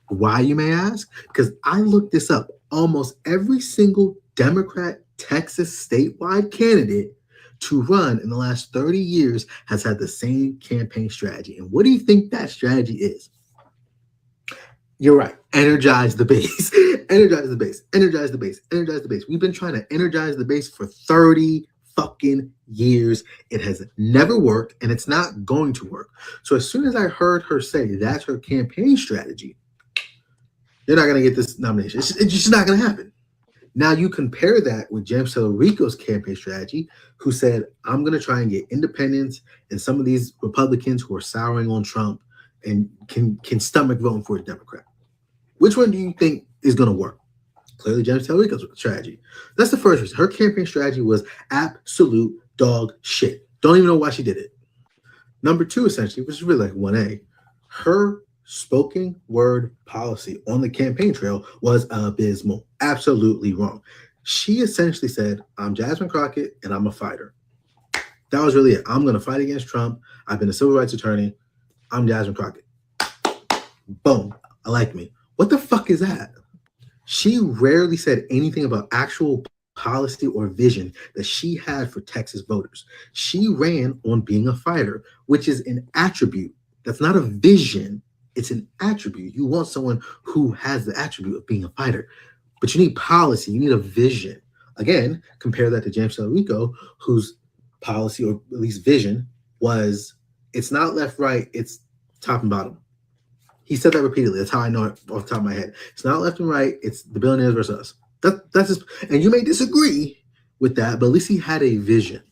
Why, you may ask? Because I looked this up. Almost every single Democrat Texas statewide candidate to run in the last 30 years has had the same campaign strategy. And what do you think that strategy is? You're right. Energize the base. Energize the base. Energize the base. Energize the base. We've been trying to energize the base for 30 fucking years. It has never worked, and it's not going to work. So as soon as I heard her say that's her campaign strategy, you're not going to get this nomination. It's just not going to happen. Now you compare that with James Rico's campaign strategy, who said, I'm going to try and get independents and some of these Republicans who are souring on Trump and can stomach voting for a Democrat. Which one do you think is going to work? Clearly, James Rico's strategy. That's the first reason. Her campaign strategy was absolute dog shit. Don't even know why she did it. Number 2, essentially, which is really like 1A, her spoken word policy on the campaign trail was abysmal. Absolutely wrong. She essentially said, I'm Jasmine Crockett and I'm a fighter. That was really it. I'm going to fight against Trump. I've been a civil rights attorney. I'm Jasmine Crockett. Boom. I like me. What the fuck is that? She rarely said anything about actual policy or vision that she had for Texas voters. She ran on being a fighter, which is an attribute. That's not a vision. It's an attribute. You want someone who has the attribute of being a fighter, but you need policy. You need a vision. Again, compare that to James Rico, whose policy, or at least vision, was it's not left, right, it's top and bottom. He said that repeatedly. That's how I know it off the top of my head. It's not left and right. It's the billionaires versus us. That's just, and you may disagree with that, but at least he had a vision.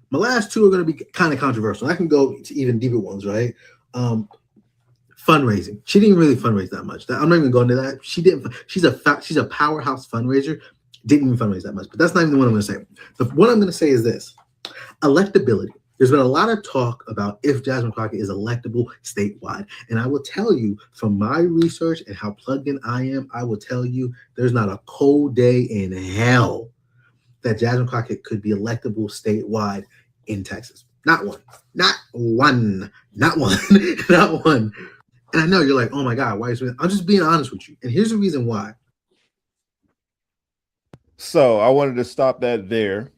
My last 2 are going to be kind of controversial. I can go to even deeper ones, right? Fundraising. She didn't really fundraise that much. I'm not even going to that. She didn't. She's a powerhouse fundraiser. Didn't even fundraise that much. But that's not even the one I'm going to say. What I'm going to say is this: electability. There's been a lot of talk about if Jasmine Crockett is electable statewide. And I will tell you from my research and how plugged in I am, I will tell you there's not a cold day in hell that Jasmine Crockett could be electable statewide in Texas. Not one. Not one. Not one. Not one. And I know you're like, oh my God, why is it? I'm just being honest with you. And here's the reason why. So I wanted to stop that there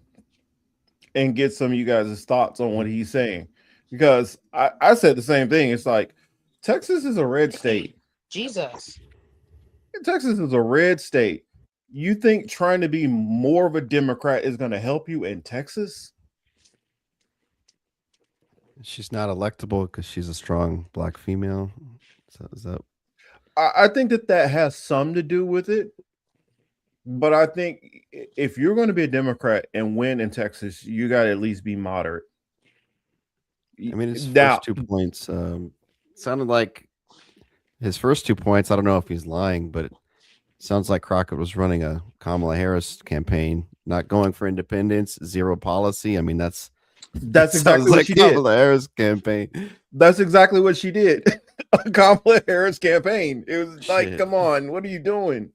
and get some of you guys' thoughts on what he's saying, because I said the same thing. It's like Texas is a red state. Jesus. Texas is a red state. You think trying to be more of a Democrat is going to help you in Texas? She's not electable because she's a strong black female. So is that? I think that has some to do with it. But I think if you're going to be a Democrat and win in Texas, you got to at least be moderate. I mean, his first 2 points sounded like his first 2 points. I don't know if he's lying, but it sounds like Crockett was running a Kamala Harris campaign, not going for independence, zero policy. I mean, that's exactly what she did. Kamala Harris campaign. That's exactly what she did. A Kamala Harris campaign. It was like, come on, what are you doing?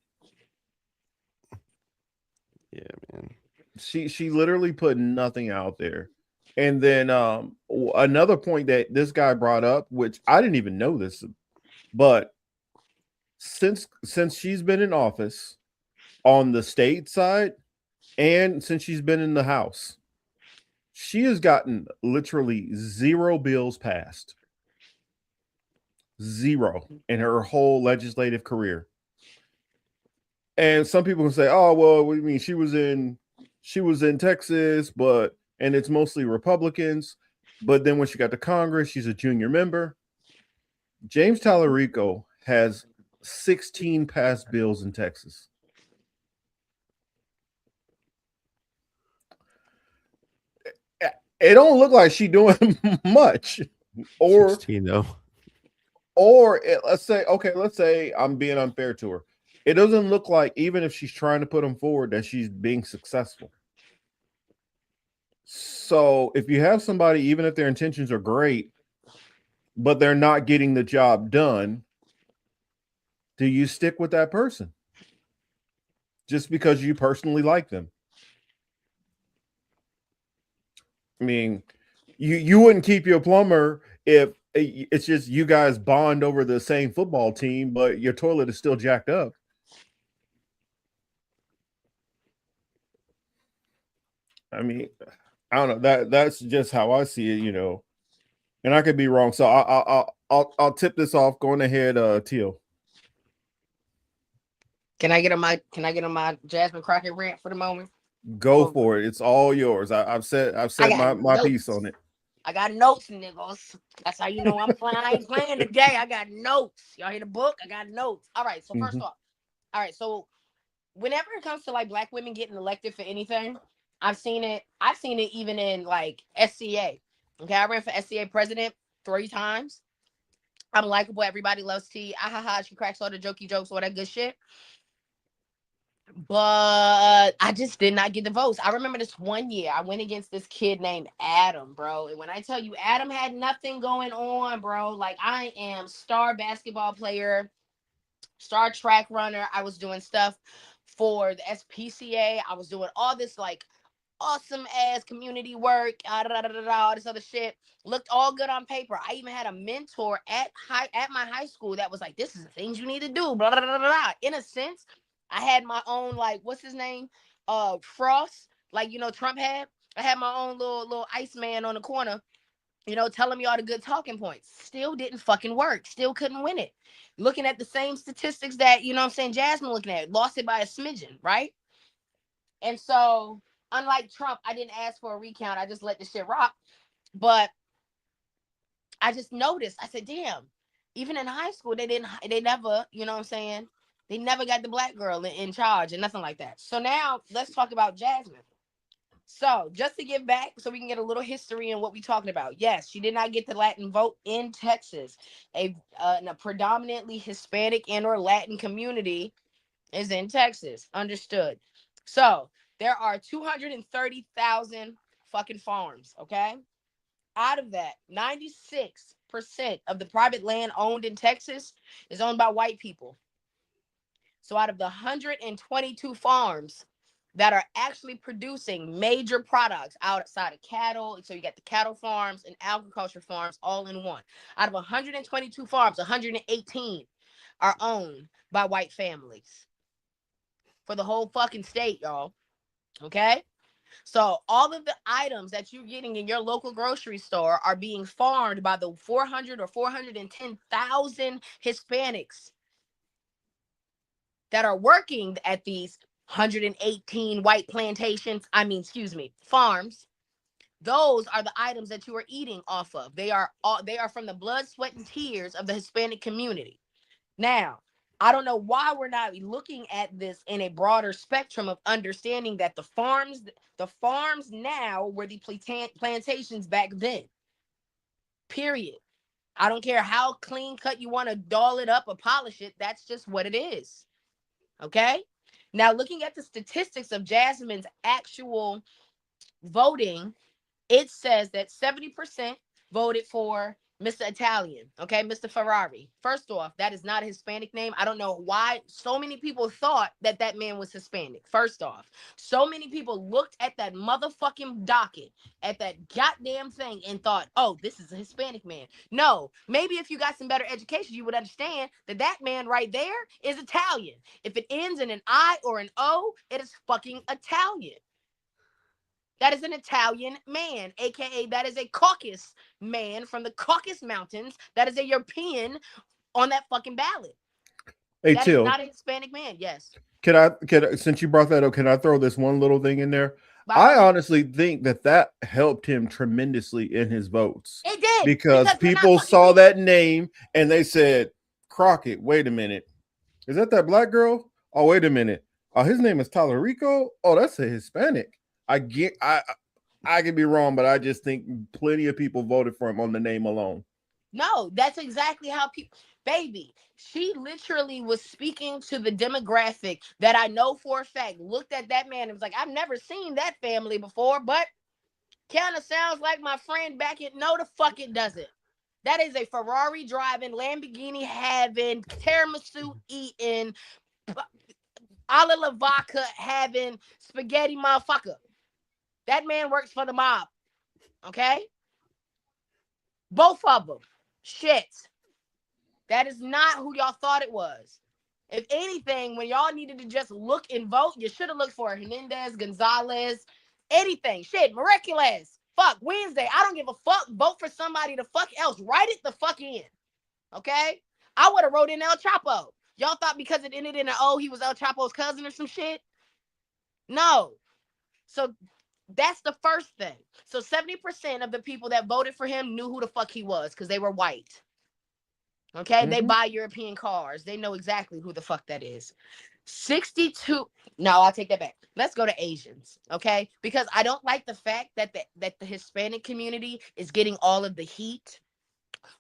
Yeah, man. She literally put nothing out there. And then another point that this guy brought up, which I didn't even know this, but since she's been in office, on the state side, and since she's been in the House, she has gotten literally 0 bills passed. 0 in her whole legislative career. And some people can say, "Oh, well, what do you mean she was in Texas, and it's mostly Republicans, but then when she got to Congress, she's a junior member." James Tallarico has 16 passed bills in Texas. It don't look like she doing much. Or 16 though. Let's say I'm being unfair to her. It doesn't look like, even if she's trying to put them forward, that she's being successful. So if you have somebody, even if their intentions are great, but they're not getting the job done, do you stick with that person just because you personally like them? I mean, you wouldn't keep your plumber if it's just you guys bond over the same football team, but your toilet is still jacked up. I mean, I don't know. That's just how I see it, and I could be wrong. So I'll tip this off. Going ahead, Teal. Can I get on my Jasmine Crockett rant for the moment? Go for it. It's all yours. I've said my piece on it. I got notes, niggas. That's how you know I'm playing. I ain't playing today. I got notes. Y'all hear the book? I got notes. All right. So first off, whenever it comes to like black women getting elected for anything, I've seen it even in like SCA. Okay, I ran for SCA president 3 times. I'm likable. Everybody loves T. She cracks all the jokey jokes, all that good shit. But I just did not get the votes. I remember this one year I went against this kid named Adam, bro. And when I tell you Adam had nothing going on, bro, like I am star basketball player, star track runner. I was doing stuff for the SPCA. I was doing all this like awesome ass community work, all this other shit. Looked all good on paper. I even had a mentor at my high school that was like, this is the things you need to do, blah, blah, blah, blah. In a sense, I had my own, like, what's his name? Frost, like, Trump had. I had my own little Iceman on the corner, telling me all the good talking points. Still didn't fucking work. Still couldn't win it. Looking at the same statistics that, Jasmine looking at, lost it by a smidgen, right? And so, unlike Trump, I didn't ask for a recount. I just let the shit rock. But I just noticed, I said, damn, even in high school, they never, they never got the black girl in charge and nothing like that. So now let's talk about Jasmine. So just to give back so we can get a little history in what we're talking about. Yes, she did not get the Latin vote in Texas. A predominantly Hispanic and or Latin community is in Texas. Understood. So there are 230,000 fucking farms, okay? Out of that, 96% of the private land owned in Texas is owned by white people. So out of the 122 farms that are actually producing major products outside of cattle, so you got the cattle farms and agriculture farms all in one. Out of 122 farms, 118 are owned by white families for the whole fucking state, y'all. Okay? So all of the items that you're getting in your local grocery store are being farmed by the 400 or 410,000 Hispanics that are working at these 118 white farms. Those are the items that you are eating off of. They are from the blood, sweat, and tears of the Hispanic community. Now, I don't know why we're not looking at this in a broader spectrum of understanding that the farms now were the plantations back then. Period. I don't care how clean cut you want to doll it up or polish it. That's just what it is. Okay? Now, looking at the statistics of Jasmine's actual voting, it says that 70% voted for Mr. Italian, okay, Mr. Ferrari. First off, that is not a Hispanic name. I don't know why so many people thought that that man was Hispanic. First off, so many people looked at that motherfucking docket, at that goddamn thing, and thought, oh, this is a Hispanic man. No, maybe if you got some better education, you would understand that that man right there is Italian. If it ends in an I or an O, it is fucking Italian. That is an Italian man, aka that is a Caucasus man from the Caucasus Mountains. That is a European on that fucking ballot. Hey, that Till, is not a Hispanic man. Yes. can I, since you brought that up, can I throw this one little thing in there? I honestly think that helped him tremendously in his votes. It did. Because people saw that name and they said, Crockett, wait a minute. Is that black girl? Oh, wait a minute. Oh, his name is Talarico? Oh, that's a Hispanic. I could be wrong, but I just think plenty of people voted for him on the name alone. No, that's exactly how people, baby, she literally was speaking to the demographic that I know for a fact looked at that man and was like, I've never seen that family before, but kind of sounds like my friend back in. No, the fuck it doesn't. That is a Ferrari driving, Lamborghini having, tiramisu eating, alla la vodka having, spaghetti motherfucker. That man works for the mob. Okay? Both of them. Shit. That is not who y'all thought it was. If anything, when y'all needed to just look and vote, you should have looked for Hernandez, Gonzalez, anything. Shit, Miraculous. Fuck, Wednesday. I don't give a fuck. Vote for somebody the fuck else. Write it the fuck in. Okay? I would have wrote in El Chapo. Y'all thought because it ended in an O, he was El Chapo's cousin or some shit? No. So that's the first thing. So 70% of the people that voted for him knew who the fuck he was because they were white. Okay? Mm-hmm. They buy European cars. They know exactly who the fuck that is. 62. No, I'll take that back. Let's go to Asians. Okay? Because I don't like the fact that the Hispanic community is getting all of the heat.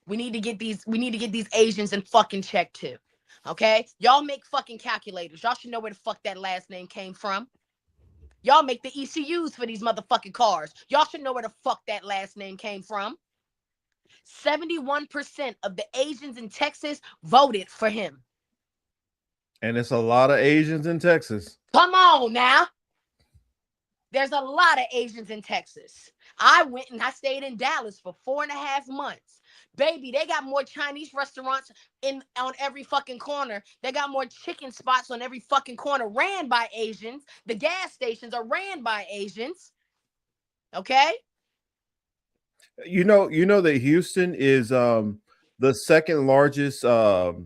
We need to get these Asians in fucking check too. Okay? Y'all make fucking calculators. Y'all should know where the fuck that last name came from. Y'all make the ECUs for these motherfucking cars. Y'all should know where the fuck that last name came from. 71% of the Asians in Texas voted for him. And it's a lot of Asians in Texas. Come on now. There's a lot of Asians in Texas. I went and I stayed in Dallas for 4.5 months. Baby, they got more Chinese restaurants on every fucking corner. They got more chicken spots on every fucking corner ran by Asians. The gas stations are ran by Asians. Okay? You know that Houston is the second largest third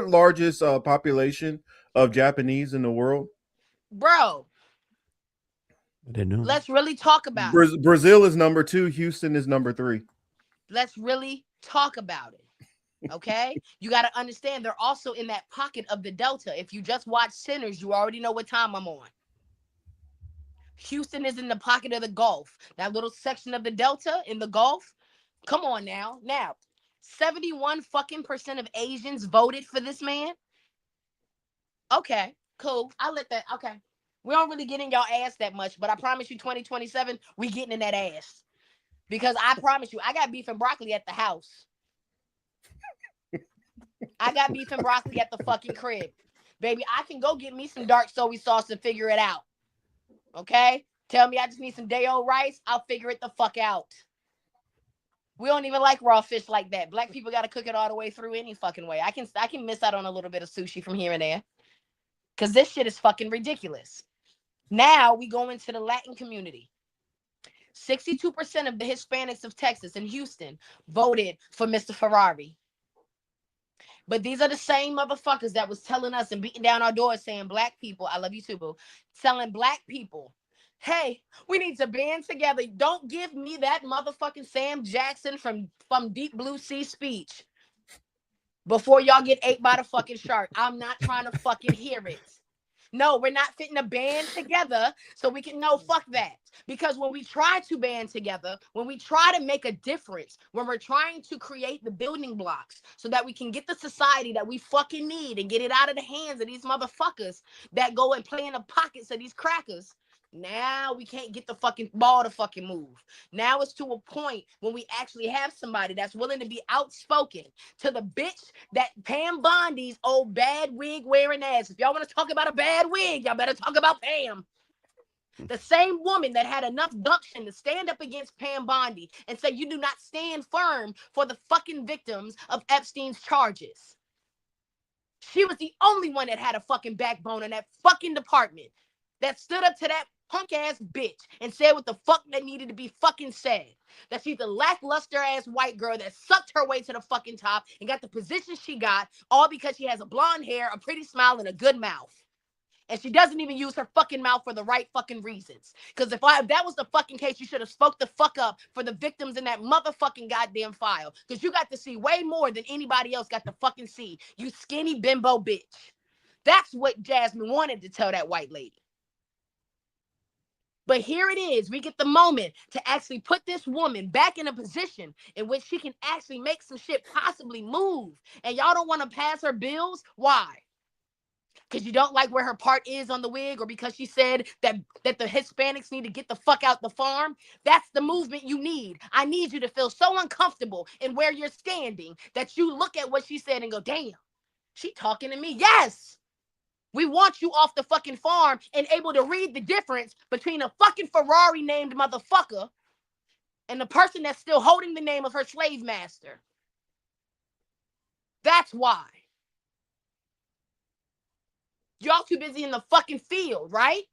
largest population of Japanese in the world. Bro. I didn't know. Let's really talk about it. Brazil is number 2. Houston is number 3. Let's really talk about it. Okay? You got to understand they're also in that pocket of the Delta. If you just watch Sinners, you already know what time I'm on. Houston is in the pocket of the Gulf. That little section of the Delta in the Gulf. Come on now. Now, 71% of Asians voted for this man. Okay, cool. I'll let that. Okay. We don't really get in y'all ass that much, but I promise you 2027, we getting in that ass. Because I promise you, I got beef and broccoli at the house. I got beef and broccoli at the fucking crib. Baby, I can go get me some dark soy sauce and figure it out. Okay? Tell me I just need some day-old rice, I'll figure it the fuck out. We don't even like raw fish like that. Black people got to cook it all the way through any fucking way. I can miss out on a little bit of sushi from here and there. Because this shit is fucking ridiculous. Now we go into the Latin community. 62% of the Hispanics of Texas and Houston voted for Mr. Ferrari. But these are the same motherfuckers that was telling us and beating down our doors saying black people, I love you too, boo, telling black people, hey, we need to band together. Don't give me that motherfucking Sam Jackson from Deep Blue Sea speech before y'all get ate by the fucking shark. I'm not trying to fucking hear it. No, we're not fitting a band together so we can, no, fuck that. Because when we try to band together, when we try to make a difference, when we're trying to create the building blocks so that we can get the society that we fucking need and get it out of the hands of these motherfuckers that go and play in the pockets of these crackers, Now we can't get the fucking ball to fucking move. Now it's to a point when we actually have somebody that's willing to be outspoken to the bitch that Pam Bondi's old bad wig wearing ass. If y'all want to talk about a bad wig, y'all better talk about Pam. The same woman that had enough gumption to stand up against Pam Bondi and say you do not stand firm for the fucking victims of Epstein's charges. She was the only one that had a fucking backbone in that fucking department that stood up to that punk ass bitch and said what the fuck that needed to be fucking said. That she's a lackluster ass white girl that sucked her way to the fucking top and got the position she got, all because she has a blonde hair, a pretty smile, and a good mouth. And she doesn't even use her fucking mouth for the right fucking reasons. Because if that was the fucking case, you should have spoke the fuck up for the victims in that motherfucking goddamn file. Because you got to see way more than anybody else got to fucking see. You skinny bimbo bitch. That's what Jasmine wanted to tell that white lady. But here it is. We get the moment to actually put this woman back in a position in which she can actually make some shit possibly move. And y'all don't want to pass her bills? Why? Because you don't like where her part is on the wig, or because she said that the Hispanics need to get the fuck out the farm? That's the movement you need. I need you to feel so uncomfortable in where you're standing that you look at what she said and go, damn, she talking to me. Yes. We want you off the fucking farm and able to read the difference between a fucking Ferrari named motherfucker and the person that's still holding the name of her slave master. That's why. Y'all too busy in the fucking field, right?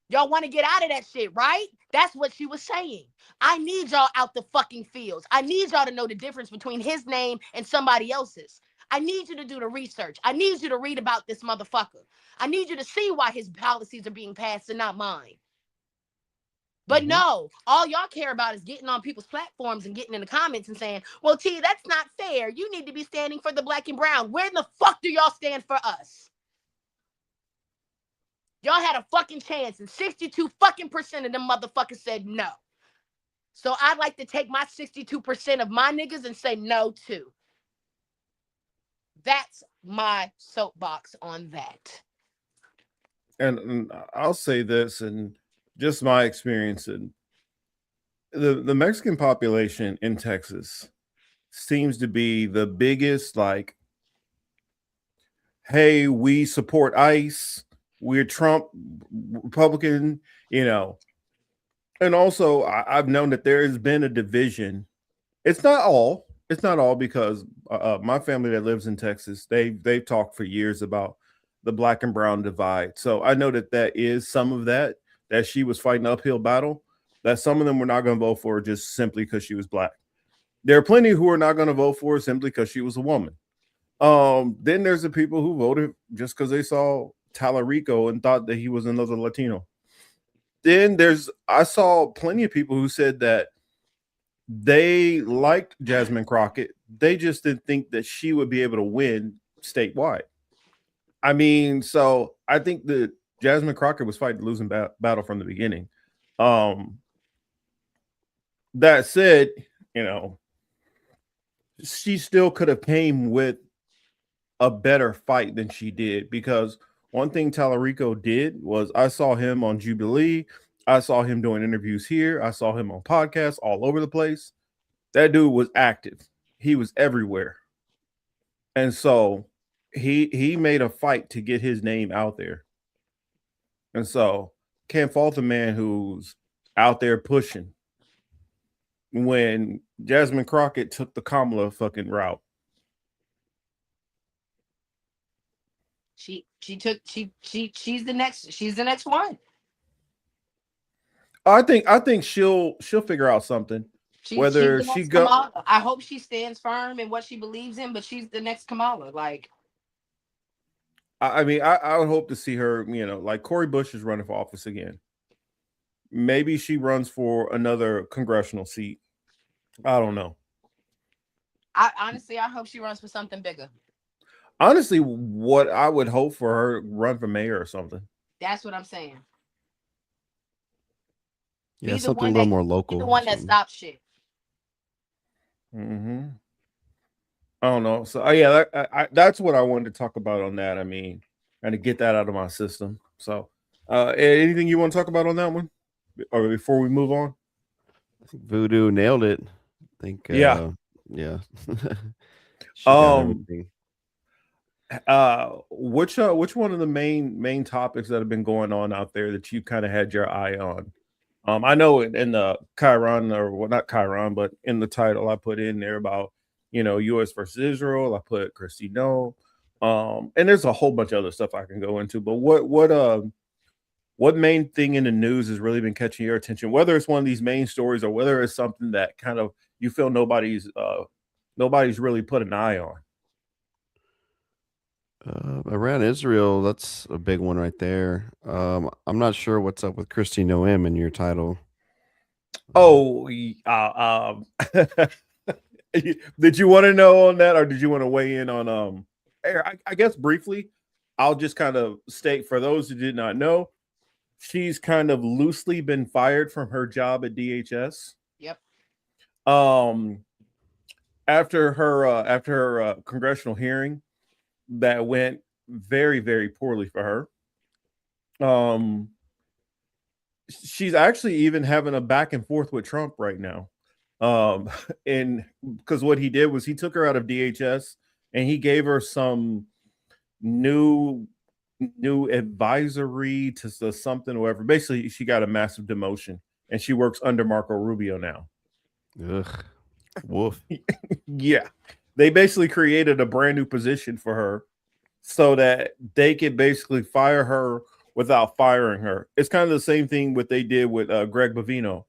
Y'all want to get out of that shit, right? That's what she was saying. I need y'all out the fucking fields. I need y'all to know the difference between his name and somebody else's. I need you to do the research. I need you to read about this motherfucker. I need you to see why his policies are being passed and not mine. But no, all y'all care about is getting on people's platforms and getting in the comments and saying, well, T, that's not fair. You need to be standing for the black and brown. Where in the fuck do y'all stand for us? Y'all had a fucking chance and 62 fucking % of them motherfuckers said no. So I'd like to take my 62% of my niggas and say no too. That's my soapbox on that. And I'll say this, and just my experience, and the Mexican population in Texas seems to be the biggest, like, hey, we support ICE, we're Trump Republican, you know. And also I've known that there has been a division. It's not all because my family that lives in Texas, they've talked for years about the black and brown divide. So I know that is some of that she was fighting an uphill battle, that some of them were not going to vote for her just simply because she was black. There are plenty who are not going to vote for her simply because she was a woman. Then there's the people who voted just because they saw Talarico and thought that he was another Latino. Then I saw plenty of people who said that they liked Jasmine Crockett. They just didn't think that she would be able to win statewide. I mean, so I think that Jasmine Crockett was fighting the losing battle from the beginning. That said, you know, she still could have came with a better fight than she did, because one thing Talarico did was, I saw him on Jubilee. I saw him doing interviews here. I saw him on podcasts all over the place. That dude was active. He was everywhere. And so he made a fight to get his name out there. And so can't fault the man who's out there pushing when Jasmine Crockett took the Kamala fucking route. She's the next one. I think she'll figure out something. Whether she go, I hope she stands firm in what she believes in, but she's the next Kamala. Like, I mean, I would hope to see her, you know, like Cori Bush is running for office again. Maybe she runs for another congressional seat. I don't know. I hope she runs for something bigger. Honestly, what I would hope for her, run for mayor or something. That's what I'm saying. Yeah, something a little more local. The one that stops shit. Mm-hmm. I don't know. So yeah, that's what I wanted to talk about on that. I mean, and to get that out of my system. So Anything you want to talk about on that one, or before we move on? Voodoo nailed it. I think. Yeah. Yeah. She got Um. everything. Which one of the main topics that have been going on out there that you kind of had your eye on? I know in the Chiron, or well, not Chiron, but in the title I put in there about U.S. versus Israel. I put Kristi Noem, and there's a whole bunch of other stuff I can go into. But what main thing in the news has really been catching your attention? Whether it's one of these main stories or whether it's something that kind of you feel nobody's really put an eye on. Around Israel, that's a big one right there. I'm not sure what's up with Kristi Noem in your title. Oh, did you want to know on that, or did you want to weigh in on? I guess briefly, I'll just kind of state for those who did not know, she's kind of loosely been fired from her job at DHS. Yep. After her congressional hearing that went very, very poorly for her. She's actually even having a back and forth with Trump right now. And because what he did was he took her out of DHS and he gave her some new advisory to something or whatever. Basically, she got a massive demotion and she works under Marco Rubio now. Ugh. Woof. Yeah. They basically created a brand new position for her so that they could basically fire her without firing her. It's kind of the same thing what they did with Greg Bovino.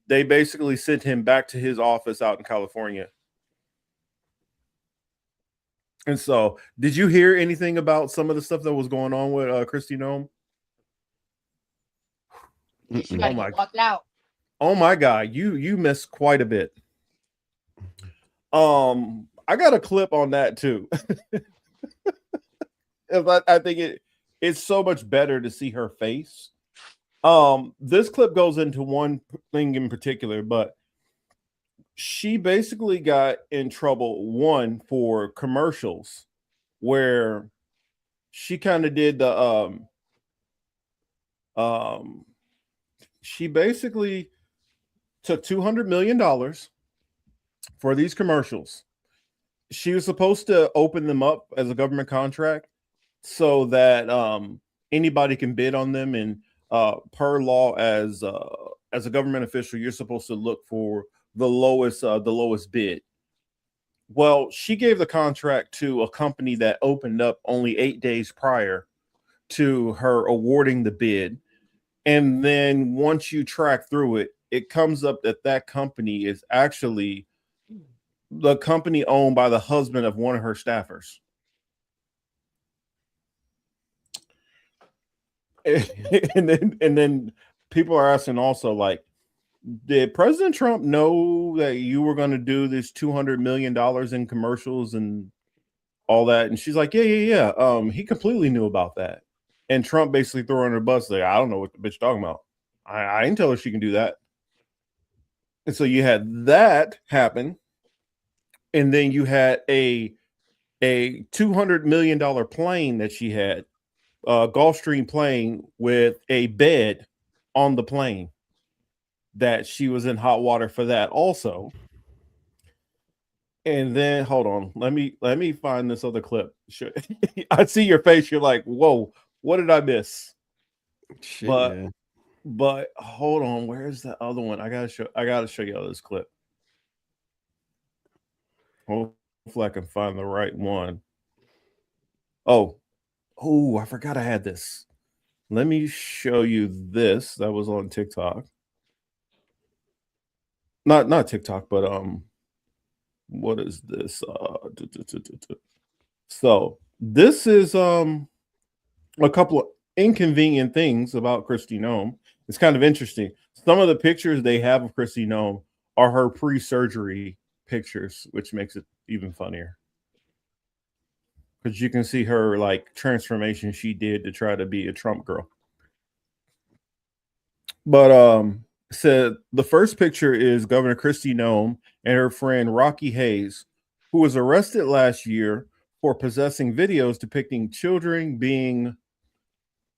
They basically sent him back to his office out in California. And so, did you hear anything about some of the stuff that was going on with Kristi Noem? Oh my! Walked out. Oh my God, you missed quite a bit. I got a clip on that too. I think it's so much better to see her face. This clip goes into one thing in particular, but she basically got in trouble, one, for commercials where she kind of did the she basically took $200 million for these commercials. She was supposed to open them up as a government contract so that anybody can bid on them, and per law as a government official, you're supposed to look for the lowest bid. Well, she gave the contract to a company that opened up only 8 days prior to her awarding the bid. And then once you track through it, it comes up that company is actually the company owned by the husband of one of her staffers. And then people are asking also, like, did President Trump know that you were going to do this $200 million in commercials and all that? And she's like, yeah. He completely knew about that. And Trump basically threw her under the bus. Like, I don't know what the bitch talking about. I didn't tell her she can do that. And so you had that happen. And then you had a $200 million plane that she had, Gulfstream plane with a bed on the plane, that she was in hot water for that also. And then hold on, let me find this other clip. I see your face. You're like, whoa, what did I miss? Shit, but hold on, where's the other one? I gotta show you this clip. Hopefully I can find the right one. Oh, I forgot I had this. Let me show you this. That was on TikTok. Not TikTok, but what is this? So this is a couple of inconvenient things about Kristi Noem. It's kind of interesting. Some of the pictures they have of Kristi Noem are her pre-surgery pictures, which makes it even funnier. Because you can see her like transformation she did to try to be a Trump girl. But said the first picture is Governor Kristi Noem and her friend Rocky Hayes, who was arrested last year for possessing videos depicting children being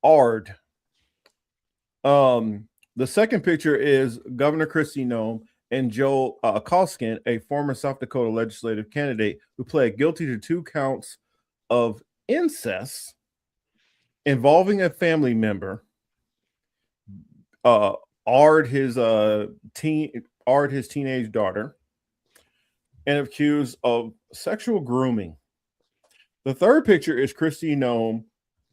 Ard. The second picture is Governor Kristi Noem and Joe Koskin, a former South Dakota legislative candidate who pled guilty to 2 counts of incest involving a family member. Ard his teenage daughter, and accused of sexual grooming. The third picture is Kristi Noem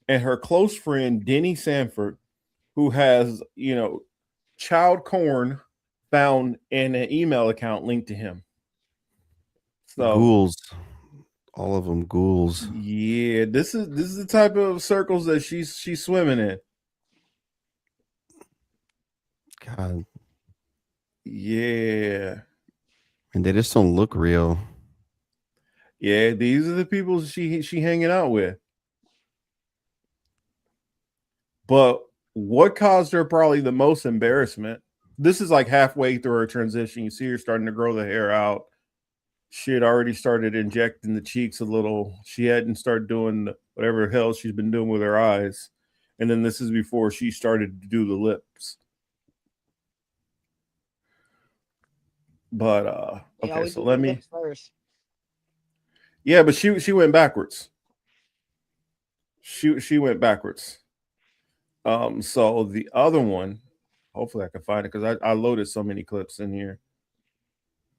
and her close friend Denny Sanford, who has, child porn found in an email account linked to him. So Ghouls, all of them ghouls. Yeah, this is the type of circles that she's swimming in. God, Yeah. and they just don't look real. Yeah, these are the people she hanging out with. But what caused her probably the most embarrassment? This is like halfway through her transition. You see her starting to grow the hair out. She had already started injecting the cheeks a little. She hadn't started doing whatever the hell she's been doing with her eyes. And then this is before she started to do the lips. But okay, so let me first. Yeah, but she went backwards. She went backwards. So the other one, hopefully I can find it because I loaded so many clips in here.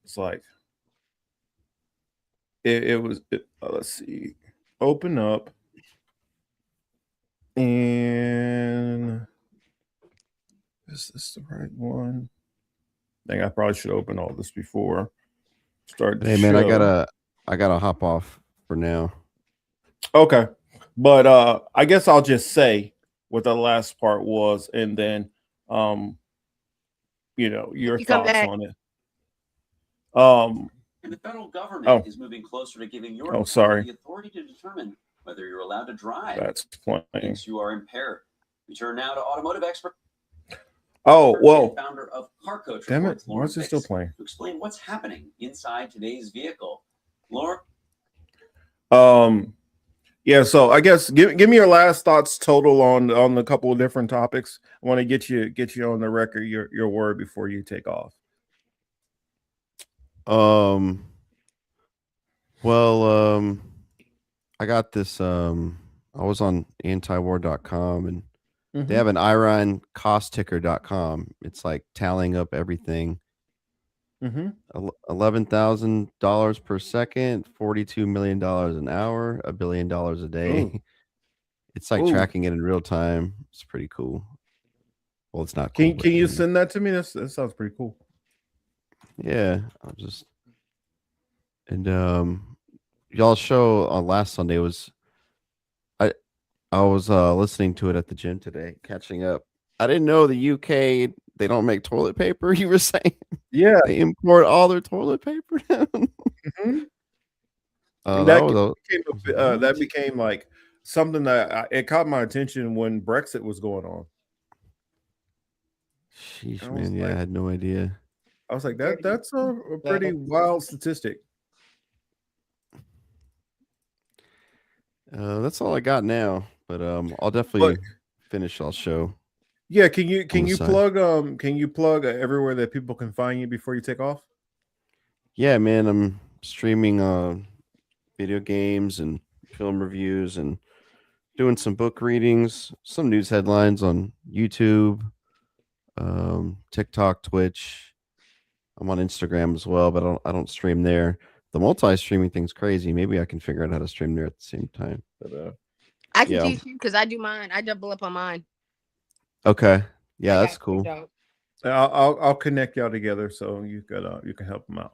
It's like let's see, open up, and is this the right one? I think I probably should open all this before start. Hey man, I gotta hop off for now. Okay, but I guess I'll just say what the last part was, and then your thoughts on it. And the federal government is moving closer to giving your the authority to determine whether you're allowed to drive. That's playing. Thinks you are impaired. We turn now to automotive expert. Oh, well. Founder of Car Coach. Damn it! Why is it still playing? To explain what's happening inside today's vehicle, Laura. Yeah. So I guess give me your last thoughts total on a couple of different topics. I want to get you on the record your word before you take off. I got this. I was on antiwar.com and they have an Iran cost ticker.com. It's like tallying up everything. $11,000 per second, $42 million an hour, $1 billion a day. Ooh. It's like tracking it in real time. It's pretty cool. Well, it's not cool. Can you send that to me? That sounds pretty cool. Yeah, I'll just y'all show on last Sunday was I was listening to it at the gym today, catching up. I didn't know the UK they don't make toilet paper. You were saying, yeah, they import all their toilet paper down. That became like something that it caught my attention when Brexit was going on. Sheesh, man, yeah, I had no idea. I was like, that's a pretty wild statistic. That's all I got now, but I'll definitely finish. I'll show. Yeah, can you plug everywhere that people can find you before you take off? Yeah, man, I'm streaming video games and film reviews and doing some book readings, some news headlines on YouTube, TikTok, Twitch. I'm on Instagram as well, but I don't stream there. The multi-streaming thing's crazy. Maybe I can figure out how to stream there at the same time. But I can teach you because I do mine. I double up on mine. Okay. Yeah, that's cool. I'll connect y'all together so you can help them out.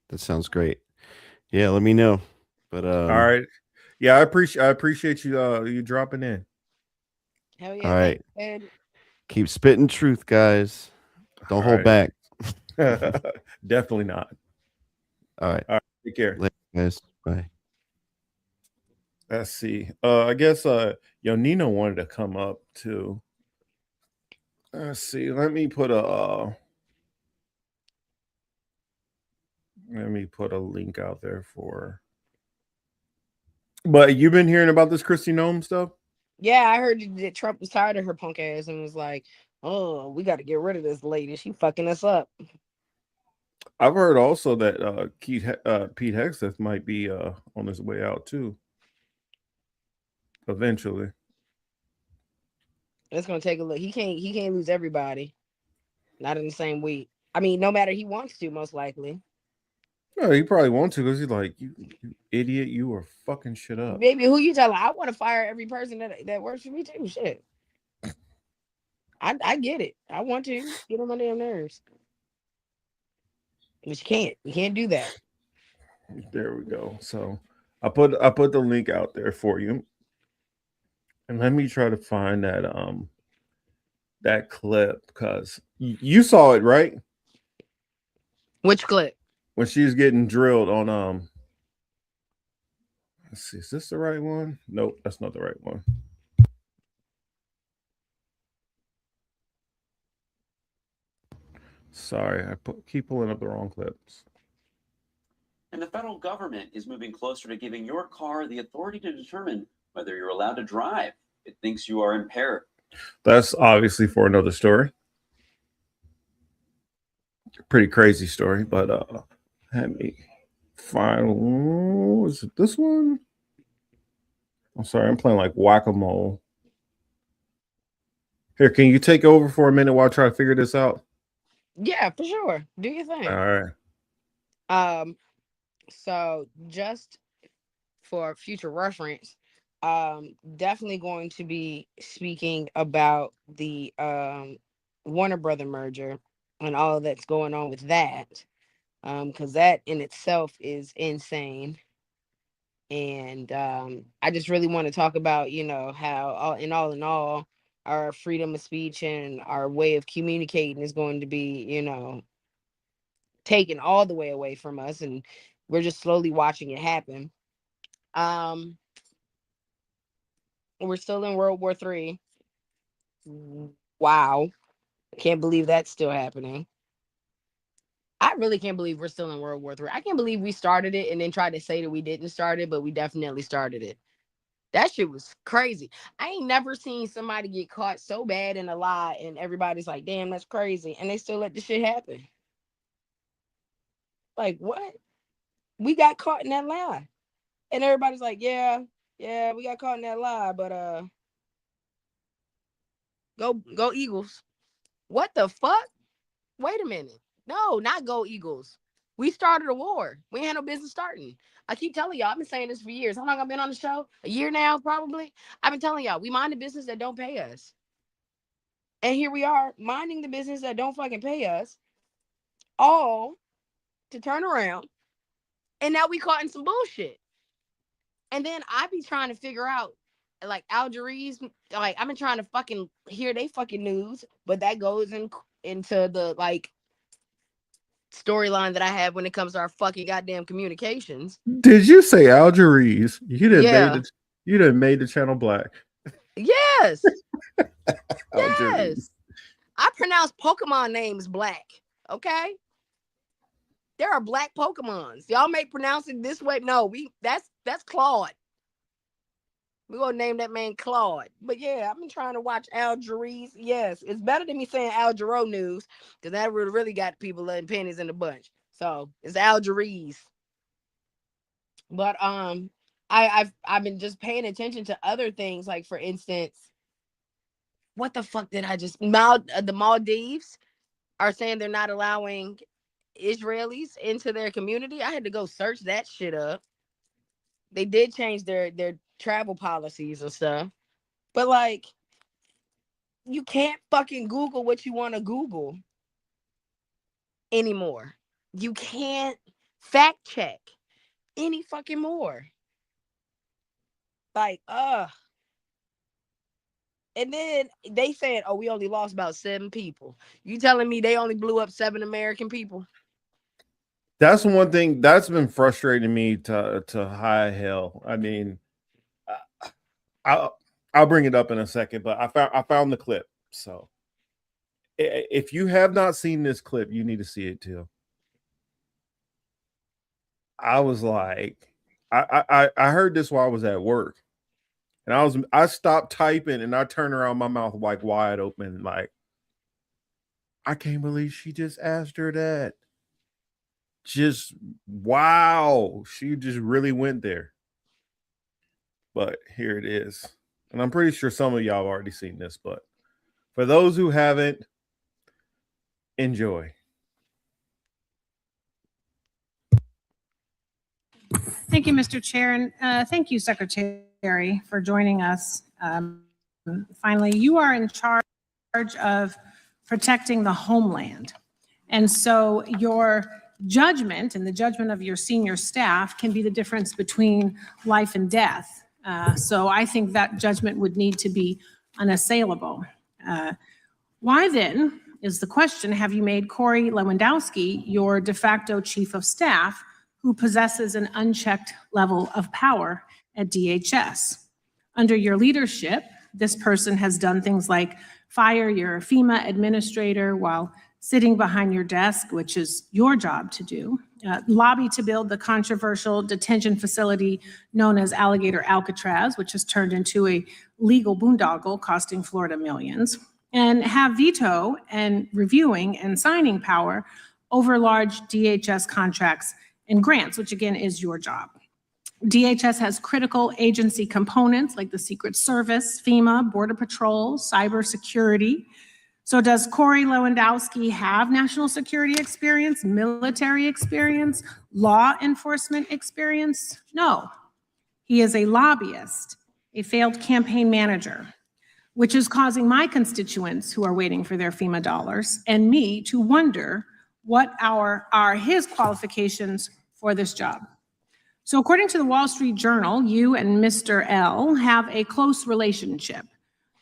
That sounds great. Yeah, let me know. But all right. Yeah, I appreciate you you dropping in. Hell yeah. All right. Keep spitting truth, guys. Don't hold back. Definitely not. All right. Take care. Later, guys. Bye. Let's see. I guess Nina wanted to come up too. Let's see. Let me put a link out there for. But you've been hearing about this Kristi Noem stuff? Yeah, I heard that Trump was tired of her punk ass and was like, "Oh, we got to get rid of this lady. She fucking us up." I've heard also that Pete Hegseth might be on his way out too. Eventually, It's gonna take a look. He can't lose everybody. Not in the same week. I mean, no matter he wants to, most likely. no, he probably wants to because he's like, you idiot, you are fucking shit up. Baby, who you telling? I want to fire every person that works for me too. Shit. I get it. I want to get on my damn nerves. But you can't. You can't do that. There we go. So I put the link out there for you. And let me try to find that clip because you saw it, right? Which clip? When she's getting drilled on let's see, is this the right one? Nope, that's not the right one. Sorry, keep pulling up the wrong clips. And the federal government is moving closer to giving your car the authority to determine whether you're allowed to drive. It thinks you are impaired. That's obviously for another story. Pretty crazy story, but let me find. Is it this one? I'm sorry, I'm playing like whack-a-mole. Here, can you take over for a minute while I try to figure this out? Yeah, for sure. Do your thing. All right. So just for future reference, definitely going to be speaking about the Warner Brother merger and all that's going on with that. Because that in itself is insane. And I just really want to talk about, how in all, our freedom of speech and our way of communicating is going to be, taken all the way away from us, and we're just slowly watching it happen. We're still in World War III. Wow. Can't believe that's still happening. I really can't believe we're still in World War III. I can't believe we started it and then tried to say that we didn't start it, but we definitely started it. That shit was crazy. I ain't never seen somebody get caught so bad in a lie and everybody's like, damn, that's crazy. And they still let the shit happen. Like, what? We got caught in that lie. And everybody's like, yeah, we got caught in that lie, but go Eagles. What the fuck? Wait a minute. No, not go Eagles. We started a war. We had no business starting. I keep telling y'all, I've been saying this for years. How long I've been on the show? A year now, probably. I've been telling y'all, we mind the business that don't pay us. And here we are, minding the business that don't fucking pay us, all to turn around. And now we caught in some bullshit. And then I be trying to figure out, like, Algeries, like, I've been trying to fucking hear they fucking news, but that goes into the, like, storyline that I have when it comes to our fucking goddamn communications. Did you say Algeries? You didn't made the channel black. Yes. Yes. I pronounce Pokemon names black. Okay. There are black Pokemons. Y'all may pronounce it this way. No, that's Claude. We're gonna name that man Claude. But yeah, I've been trying to watch Algeries. Yes, it's better than me saying Algero News, because that really got people letting pennies in the bunch. So it's Algeries. But I've been just paying attention to other things, like, for instance, what the fuck did I just the Maldives are saying they're not allowing Israelis into their community. I had to go search that shit up. They did change their travel policies and stuff. But, like, you can't fucking Google what you want to Google anymore. You can't fact check any fucking more. Like, and then they said, oh, we only lost about 7 people. You telling me they only blew up 7 American people? That's one thing that's been frustrating me to high hell. I mean, I'll bring it up in a second, but I found the clip. So if you have not seen this clip, you need to see it too. I was like, I heard this while I was at work, And I stopped typing and I turned around, my mouth like wide open, like, I can't believe she just asked her that. Just wow. She just really went there. But here it is. And I'm pretty sure some of y'all have already seen this, but for those who haven't, enjoy. Thank you, Mr. Chair, and thank you, Secretary, for joining us. Finally, you are in charge of protecting the homeland. And so your judgment and the judgment of your senior staff can be the difference between life and death. So I think that judgment would need to be unassailable. Why then, is the question, have you made Corey Lewandowski your de facto chief of staff who possesses an unchecked level of power at DHS? Under your leadership, this person has done things like fire your FEMA administrator while sitting behind your desk, which is your job to do, lobby to build the controversial detention facility known as Alligator Alcatraz, which has turned into a legal boondoggle costing Florida millions, and have veto and reviewing and signing power over large DHS contracts and grants, which again is your job. DHS has critical agency components like the Secret Service, FEMA, Border Patrol, cybersecurity. So does Corey Lewandowski have national security experience, military experience, law enforcement experience? No. He is a lobbyist, a failed campaign manager, which is causing my constituents who are waiting for their FEMA dollars and me to wonder what are his qualifications for this job. So according to the Wall Street Journal, you and Mr. L have a close relationship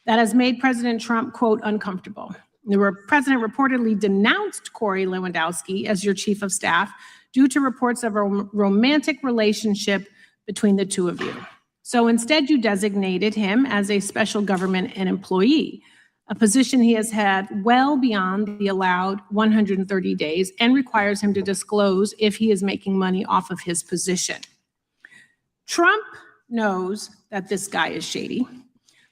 that has made President Trump, quote, uncomfortable. The president reportedly denounced Corey Lewandowski as your chief of staff due to reports of a romantic relationship between the two of you. So instead, you designated him as a special government and employee, a position he has had well beyond the allowed 130 days and requires him to disclose if he is making money off of his position. Trump knows that this guy is shady.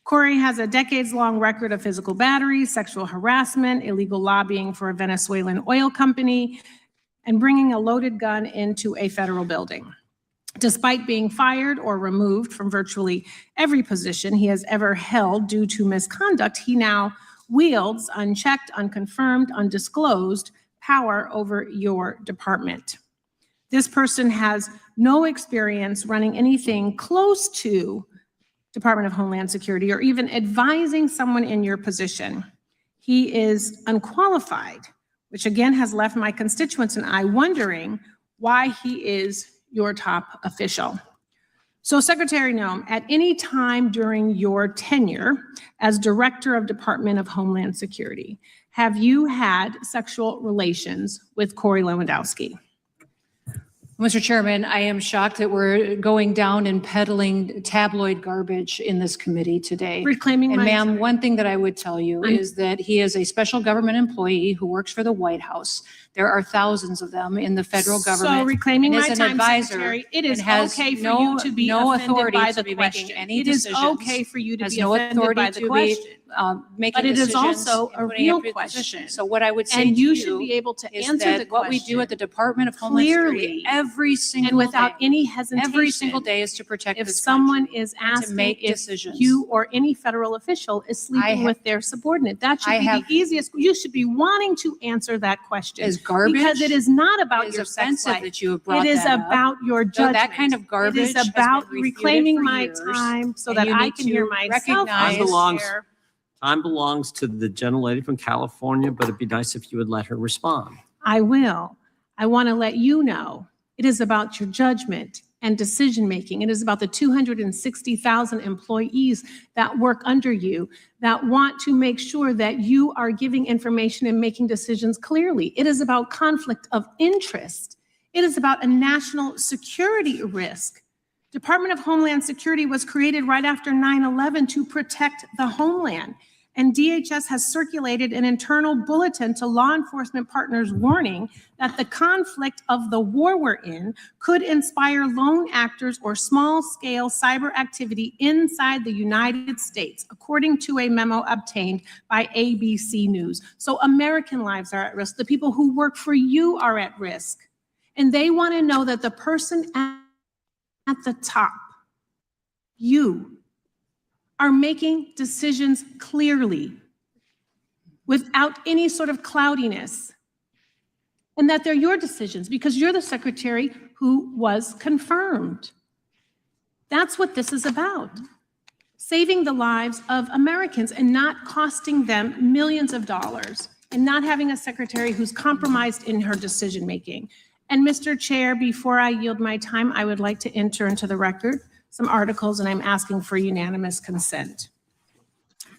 Corey has a decades-long record of physical battery, sexual harassment, illegal lobbying for a Venezuelan oil company, and bringing a loaded gun into a federal building. Despite being fired or removed from virtually every position he has ever held due to misconduct, he now wields unchecked, unconfirmed, undisclosed power over your department. This person has no experience running anything close to Department of Homeland Security or even advising someone in your position. He is unqualified, which again has left my constituents and I wondering why he is your top official. So Secretary Noem, at any time during your tenure as Director of Department of Homeland Security, have you had sexual relations with Corey Lewandowski? Mr. Chairman, I am shocked that we're going down and peddling tabloid garbage in this committee today. Reclaiming and my ma'am, time. one thing that I would tell you is that he is a special government employee who works for the White House. There are thousands of them in the federal government. So reclaiming and my is an time, advisor Secretary, it is and has okay for no, you to be no offended authority by to the be question. making any It is decisions. okay for you to has be no offended authority by the to question. be making But it is decisions also and a putting up real your question. position. So what I would say And to you should be able to is answer that the what we do question at the Department of Homeland Security clearly every single and without day, any hesitation. every single day is to protect If this someone country is and to asking make if decisions. you or any federal official is sleeping with their subordinate, that should I be have- the easiest. You should be wanting to answer that question. Is garbage? Because it is not about It is your sex offensive life. that you have brought It is that up. about your So judgment. that kind of garbage It is has about been refuted reclaiming for my years, time so and that you I need can to hear myself. recognize- Time belongs to the gentlelady from California, but it'd be nice if you would let her respond. I will. I want to let you know it is about your judgment and decision-making. It is about the 260,000 employees that work under you that want to make sure that you are giving information and making decisions clearly. It is about conflict of interest. It is about a national security risk. Department of Homeland Security was created right after 9/11 to protect the homeland. And DHS has circulated an internal bulletin to law enforcement partners warning that the conflict of the war we're in could inspire lone actors or small-scale cyber activity inside the United States, according to a memo obtained by ABC News. So American lives are at risk. The people who work for you are at risk. And they want to know that the person at the top, you, are making decisions clearly without any sort of cloudiness, and that they're your decisions because you're the secretary who was confirmed. That's what this is about. Saving the lives of Americans and not costing them millions of dollars, and not having a secretary who's compromised in her decision-making. And Mr. Chair, before I yield my time, I would like to enter into the record some articles, and I'm asking for unanimous consent.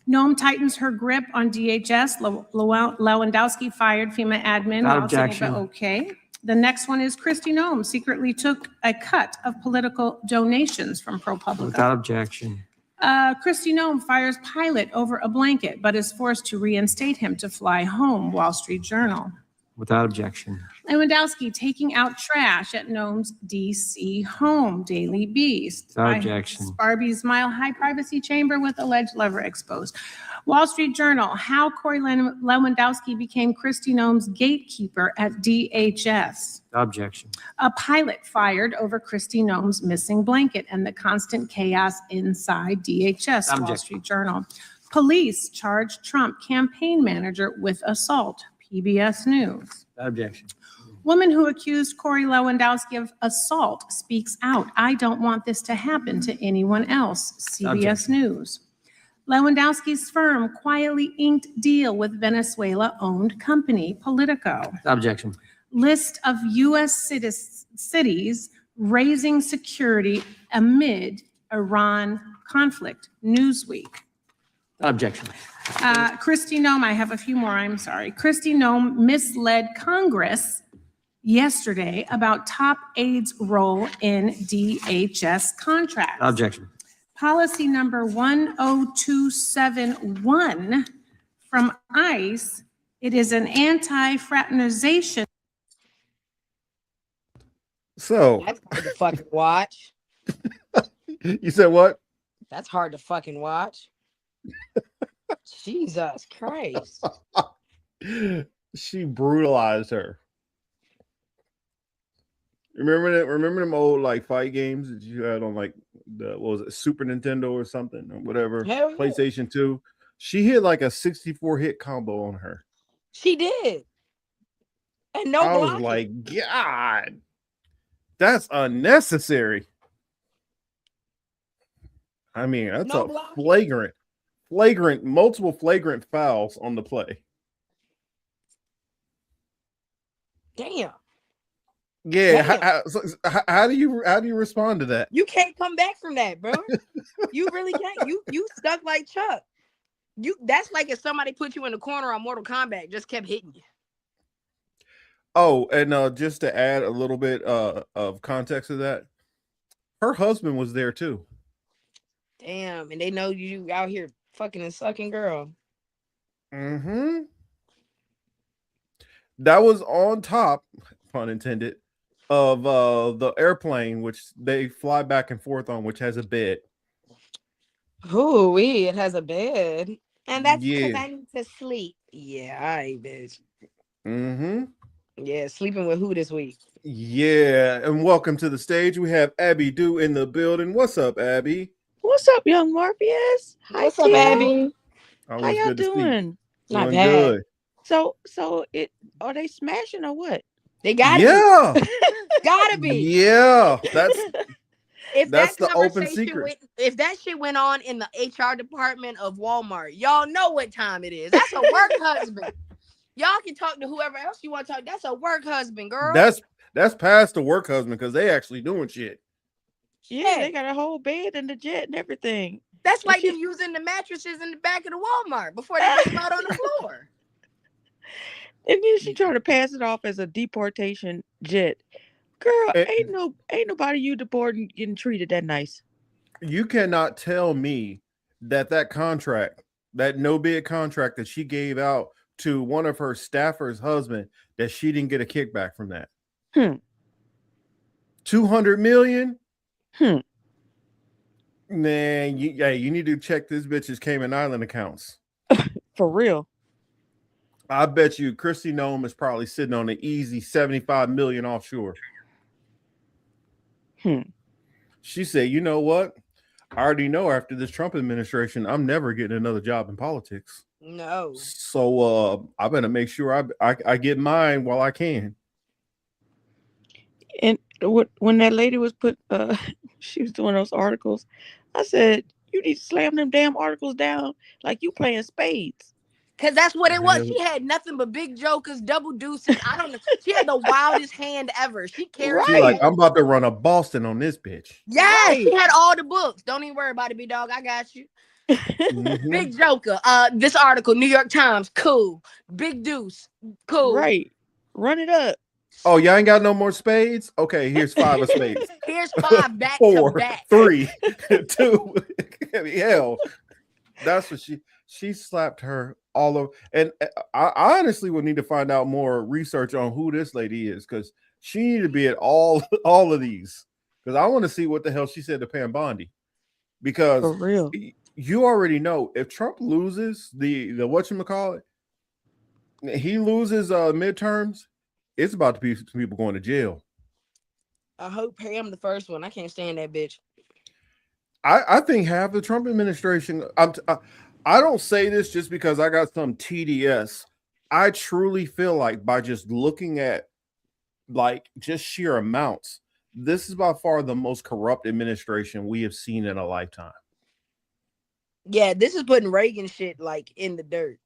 Noem tightens her grip on DHS. Lewandowski fired FEMA admin. Without I'll say objection. okay. The next one is Kristi Noem secretly took a cut of political donations from ProPublica. Without objection. Kristi Noem fires pilot over a blanket, but is forced to reinstate him to fly home. Wall Street Journal. Without objection. Lewandowski taking out trash at Noem's D.C. home. Daily Beast. Without objection. Barbie's Mile High privacy chamber with alleged lever exposed. Wall Street Journal. How Corey Lewandowski became Kristi Noem's gatekeeper at DHS. Without objection. A pilot fired over Kristi Noem's missing blanket and the constant chaos inside DHS. Without Wall objection. Street Journal. Police charge Trump campaign manager with assault. PBS News. Without objection. Woman who accused Corey Lewandowski of assault speaks out. I don't want this to happen to anyone else. CBS Objection. News. Lewandowski's firm quietly inked deal with Venezuela-owned company Politico. Without objection. List of U.S. cities raising security amid Iran conflict. Newsweek. Without objection. Kristi Noem, I have a few more, I'm sorry. Kristi Noem misled Congress yesterday about top aides' role in DHS contracts. Without objection. Policy number 10271 from ICE, it is an anti-fraternization. So That's hard to fucking watch. you said what? That's hard to fucking watch. Jesus Christ. She brutalized her. Remember them old like fight games that you had on like the what was it, Super Nintendo or something or whatever? Hell yeah. PlayStation 2. She hit like a 64 hit combo on her. She did. And no I was blocking. like, God, that's unnecessary. I mean, that's No a blocking. multiple flagrant fouls on the play. Damn. Yeah, Damn. how do you respond to that? You can't come back from that, bro. You really can't. You stuck like Chuck. That's like if somebody put you in the corner on Mortal Kombat, just kept hitting you. Oh, and just to add a little bit of context to that, her husband was there too. Damn, and they know you out here fucking and sucking, girl. Mm-hmm. That was on top, pun intended, of the airplane, which they fly back and forth on, which has a bed. Ooh, it has a bed. And that's because Yeah. I need to sleep. Yeah, all right, bitch. Mm-hmm. Yeah, sleeping with who this week? Yeah, and welcome to the stage. We have Abby Dew in the building. What's up, Abby? What's up, young Morpheus? Hi, What's up, Kim. Abby? How Always y'all good to see you. doing? Not Doing bad. good. So are they smashing or what? They gotta Yeah, be. Gotta be. yeah. If That's that the open conversation secret. if that shit went on in the HR department of Walmart, y'all know what time it is. That's a work husband. Y'all can talk to whoever else you want to talk. That's a work husband, girl. That's past the work husband because they actually doing shit. Yeah, they got a whole bed and the jet and everything. That's like them using the mattresses in the back of the Walmart before they put them out on the floor. And then she tried to pass it off as a deportation jet. Girl, Eh. ain't nobody you deporting getting treated that nice. You cannot tell me that contract That no bid contract that she gave out to one of her staffers' husband, that she didn't get a kickback from that. 200 million. Man, you need to check this bitch's Cayman Island accounts. For real. I bet you Kristi Noem is probably sitting on an easy 75 million offshore. She said, you know what? I already know after this Trump administration, I'm never getting another job in politics. No. So I better make sure I get mine while I can. And when that lady was she was doing those articles, I said, you need to slam them damn articles down like you playing spades. Cause that's what it was. She had nothing but big jokers, double deuces. I don't know. She had the wildest hand ever. She carried. She's like, I'm about to run a Boston on this bitch. Yeah, she had all the books. Don't even worry about it, big dog. I got you. Big joker. This article, New York Times, cool. Big deuce, cool. Right. Run it up. Oh, y'all ain't got no more spades? Okay, here's 5 of spades. Here's 5 back 4, to back. 3, 2. Hell, that's what she slapped her all over. And I honestly would need to find out more research on who this lady is, because she needed to be at all of these. Because I want to see what the hell she said to Pam Bondi. Because for real, you already know if Trump loses the whatchamacallit, he loses midterms, it's about to be some people going to jail. I hope Pam the first one. I can't stand that bitch. I think half the Trump administration, I don't say this just because I got some TDS. I truly feel like by just looking at like just sheer amounts, this is by far the most corrupt administration we have seen in a lifetime. Yeah, this is putting Reagan shit like in the dirt.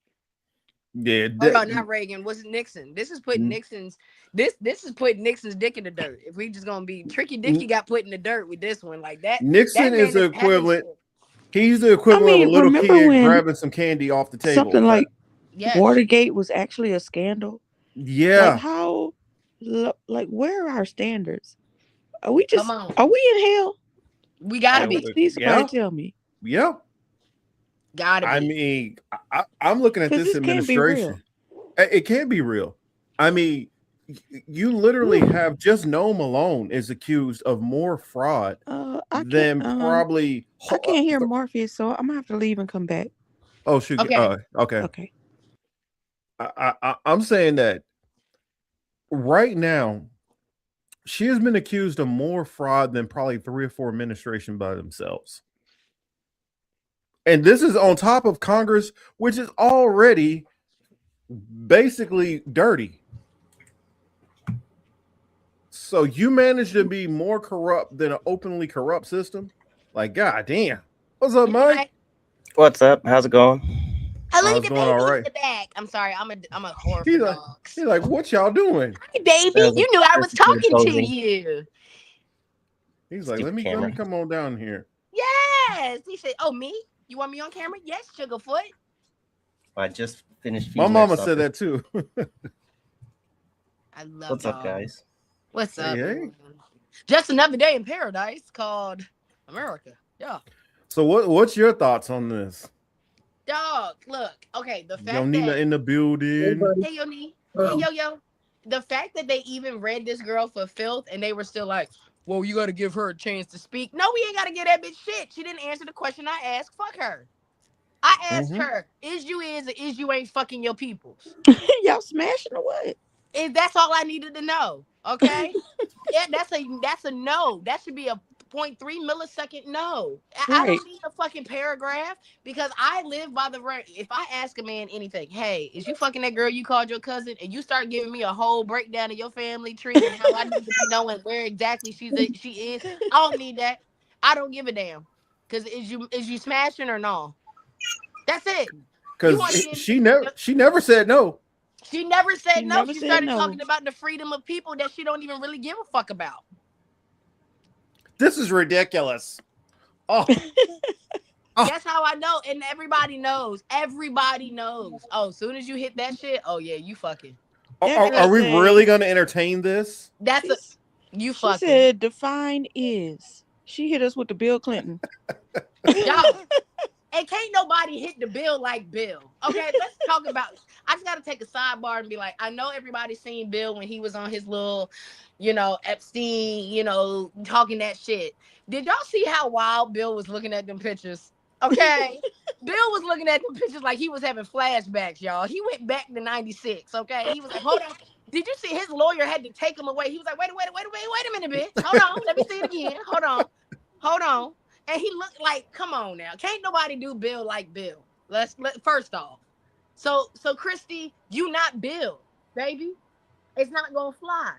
Yeah, no, not Reagan. Was it Nixon? This is putting Nixon's this is putting Nixon's dick in the dirt. If we just gonna be Tricky Dicky got put in the dirt with this one like that. Nixon is the equivalent. He's the equivalent of a little kid grabbing some candy off the table. Something like Watergate was actually a scandal. Yeah. Like how? Like where are our standards? Are we just? Are we in hell? We gotta be. Please, somebody tell me. Yeah. Gotta be. I mean, I'm looking at this administration. It can't be real. I mean, you literally have just Noem alone is accused of more fraud than probably. I can't hear Morpheus, so I'm gonna have to leave and come back. Oh, shoot. Okay. I'm saying that right now, she has been accused of more fraud than probably 3 or 4 administrations by themselves. And this is on top of Congress, which is already basically dirty. So you managed to be more corrupt than an openly corrupt system? Like, god damn. What's up, Mike? What's up? How's it going? I look at the going baby all in right. the back. I'm sorry, I'm a whore He's for like, dogs. he's like, what y'all doing? Hey, baby, Sounds you knew I was like talking to posing. you. He's like, let me come on down here. Yes. He said, oh, me? You want me on camera? Yes, Sugarfoot. I just finished. My feeding mama her said supper. that too. I love What's up, dogs. guys? What's up? Hey. Just another day in paradise called America. Yeah. So what's your thoughts on this? Dog, look. Okay, the fact Yo, Nina that in the building. hey yo, Nee. Hey yo. The fact that they even read this girl for filth and they were still like, well, you gotta give her a chance to speak. No, we ain't gotta give that bitch shit. She didn't answer the question I asked. Fuck her. I asked her, is you is or is you ain't fucking your peoples? Y'all smashing or what? If that's all I needed to know. Okay. Yeah, that's a no. That should be a 0.3 millisecond no. I don't need a fucking paragraph because I live by the right. If I ask a man anything, hey, is you fucking that girl you called your cousin, and you start giving me a whole breakdown of your family tree and how I need to be knowing where exactly she is, I don't need that. I don't give a damn. Cause is you smashing or no? That's it. Because she never said no. She never said no. never She said started no. talking about the freedom of people that she don't even really give a fuck about. This is ridiculous. Oh. That's how I know, and everybody knows. Everybody knows. Oh, as soon as you hit that shit, oh yeah, you fucking. Are we really going to entertain this? That's you She fucking. said define is. She hit us with the Bill Clinton. Y'all, And can't nobody hit the bill like Bill. Okay, let's talk about. I just gotta take a sidebar and be like, I know everybody's seen Bill when he was on his little, Epstein, talking that shit. Did y'all see how wild Bill was looking at them pictures? Okay, Bill was looking at them pictures like he was having flashbacks, y'all. He went back to '96. Okay, he was like, hold on. Did you see his lawyer had to take him away? He was like, wait a minute, bitch. Hold on, let me see it again. Hold on. And he looked like, come on now. Can't nobody do Bill like Bill. Let's first off. So Kristi, you not Bill, baby. It's not gonna fly.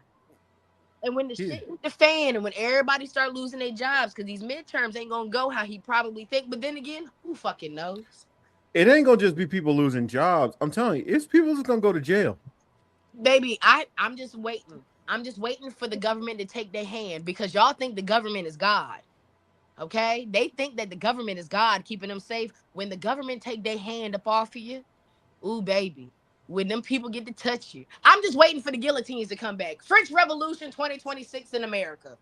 And when the shit hit the fan and when everybody start losing their jobs because these midterms ain't gonna go how he probably think. But then again, who fucking knows? It ain't gonna just be people losing jobs. I'm telling you, it's people that's gonna go to jail. Baby, I'm just waiting. I'm just waiting for the government to take their hand because y'all think the government is God. Okay, they think that the government is God keeping them safe. When the government take their hand up off of you, ooh, baby, when them people get to touch you, I'm just waiting for the guillotines to come back. French Revolution 2026 in America.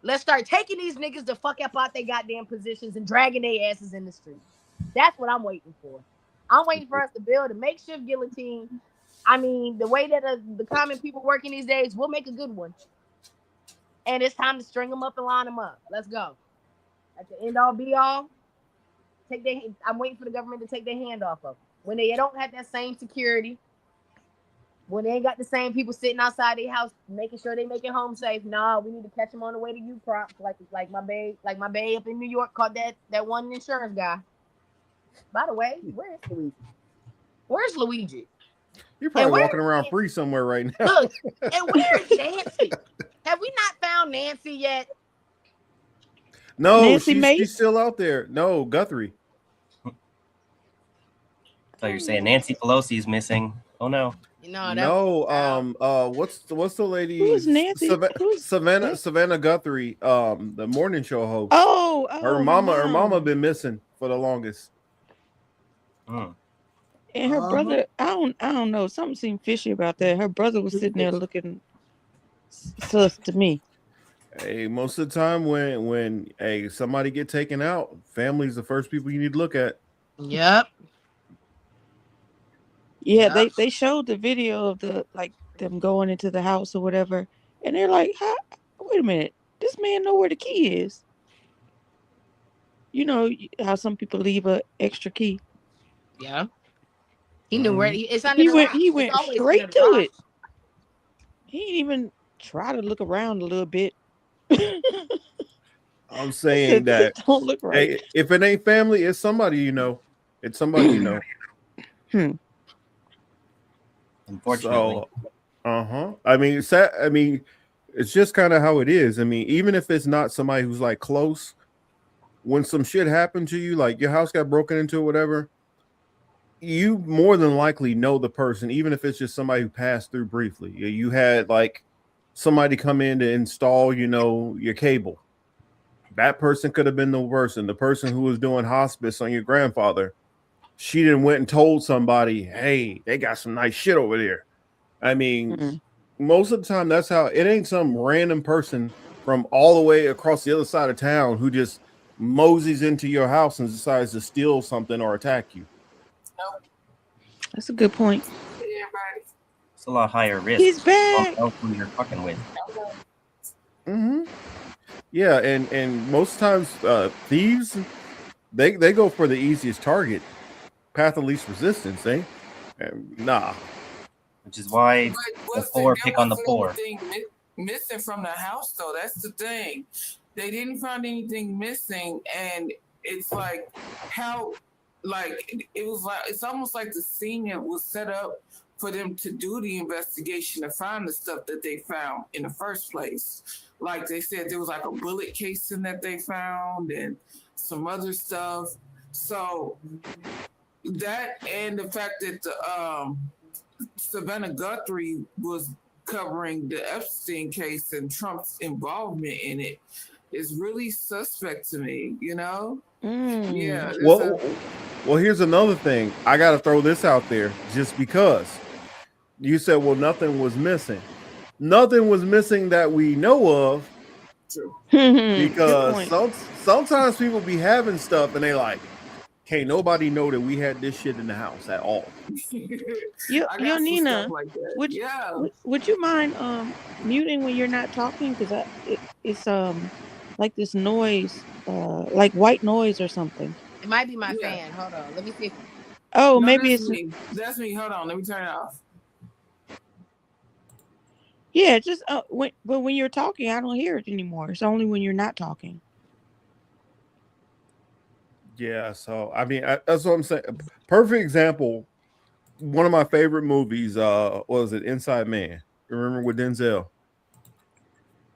Let's start taking these niggas the fuck up out their goddamn positions and dragging their asses in the street. That's what I'm waiting for. I'm waiting for us to build a makeshift guillotine. I mean, the way that the common people working these days, we'll make a good one. And it's time to string them up and line them up. Let's go. At the end all be all, I'm waiting for the government to take their hand off of them. When they don't have that same security, when they ain't got the same people sitting outside their house making sure they make it home safe. Nah, we need to catch them on the way to you, props. Like my bae up in New York caught that one insurance guy. By the way, where is Luigi? Where's Luigi? You're probably walking around free somewhere right now. Look, and where's Nancy? Have we not found Nancy yet? No, she's still out there. No, Guthrie. I thought you were saying Nancy Pelosi's missing. Oh no. What's the lady? Who's Nancy? Savannah Guthrie, the morning show host. Oh, her mama been missing for the longest. And her brother, I don't know. Something seemed fishy about that. Her brother was sitting there looking sus to me. Hey, most of the time when somebody get taken out, family's the first people you need to look at. Yep. Yeah, they showed the video of them going into the house or whatever, and they're like, wait a minute, this man know where the key is. You know how some people leave an extra key. Yeah. He knew where it's under he went straight to it. He didn't even try to look around a little bit. I'm saying that don't look right. Hey, if it ain't family, it's somebody you know. It's somebody you know. Unfortunately. So, I mean, it's just kind of how it is. I mean, even if it's not somebody who's like close, when some shit happened to you, like your house got broken into or whatever, you more than likely know the person, even if it's just somebody who passed through briefly. You had like somebody come in to install, your cable. That person could have been the person who was doing hospice on your grandfather. She didn't went and told somebody, hey, they got some nice shit over there. I mean, most of the time that's how it ain't some random person from all the way across the other side of town who just moseys into your house and decides to steal something or attack you. That's a good point. It's a lot higher risk. He's back. You don't know who you're fucking with. Yeah, and most times thieves they go for the easiest target, path of least resistance. Nah. Which is why the poor pick on the poor. Missing from the house, though. That's the thing. They didn't find anything missing, and it's like how. It's almost like the scene was set up for them to do the investigation to find the stuff that they found in the first place. Like they said, there was like a bullet casing that they found and some other stuff. So that and the fact that Savannah Guthrie was covering the Epstein case and Trump's involvement in it is really suspect to me, Yeah. Well, here's another thing. I got to throw this out there just because you said, well, nothing was missing. Nothing was missing that we know of. True. Because sometimes people be having stuff and they like, Can't nobody know that we had this shit in the house at all. Yo, Nina, would you mind muting when you're not talking? Because it's like this noise, like white noise or something. It might be my fan. Hold on. Let me see. Oh, No, maybe that's it's me. That's me. Hold on. Let me turn it off. yeah. Just but when you're talking, I don't hear it anymore. It's only when you're not talking. Yeah, so I mean, that's what I'm saying. Perfect example. One of my favorite movies, what was it, Inside Man? You remember with Denzel?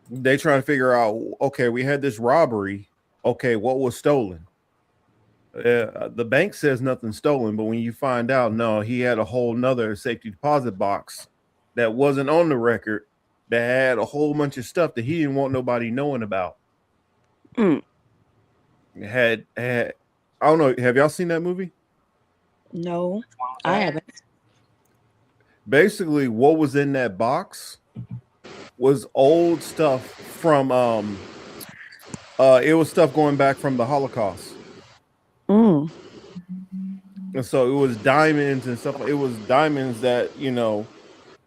They trying to figure out, okay, we had this robbery. Okay, what was stolen? The bank says nothing stolen, but when you find out, no, he had a whole nother safety deposit box that wasn't on the record that had a whole bunch of stuff that he didn't want nobody knowing about. Had I don't know. Have y'all seen that movie? No, I haven't. Basically, what was in that box was old stuff from it was stuff going back from the Holocaust. And so it was diamonds and stuff. It was diamonds that, you know,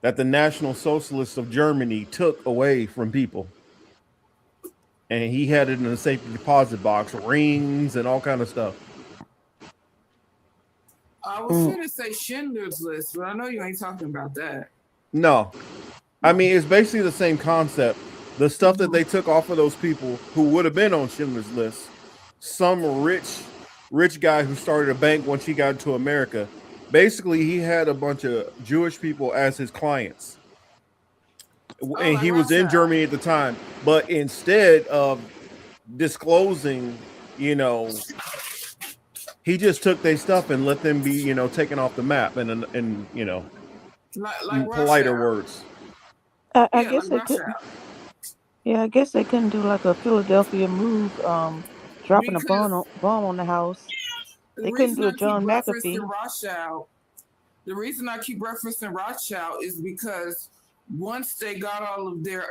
that the National Socialists of Germany took away from people. And he had it in a safety deposit box, rings and all kind of stuff. I was going to say Schindler's List, but I know you ain't talking about that. No. I mean, it's basically the same concept. The stuff that they took off of those people who would have been on Schindler's List. Some rich guy who started a bank once he got into America. Basically, he had a bunch of Jewish people as his clients. And he was in Germany at the time. But instead of disclosing, you know, he just took their stuff and let them be, you know, taken off the map and you know, like politer words. I guess they could. Yeah, I guess they couldn't do like a Philadelphia move, dropping a bomb on the house. They couldn't do a John McAfee. The reason I keep referencing Rothschild is because once they got all of their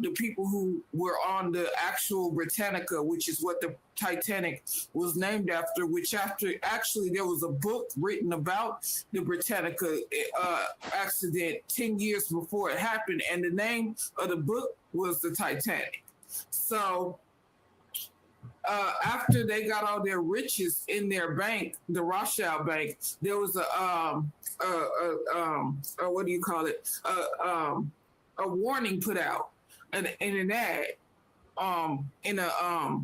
the people who were on the actual Britannica, which is what the Titanic was named after, which actually there was a book written about the Britannica accident 10 years before it happened, and the name of the book was the Titanic. So after they got all their riches in their bank, the Rothschild Bank, there was a what do you call it? A warning put out in an ad, in a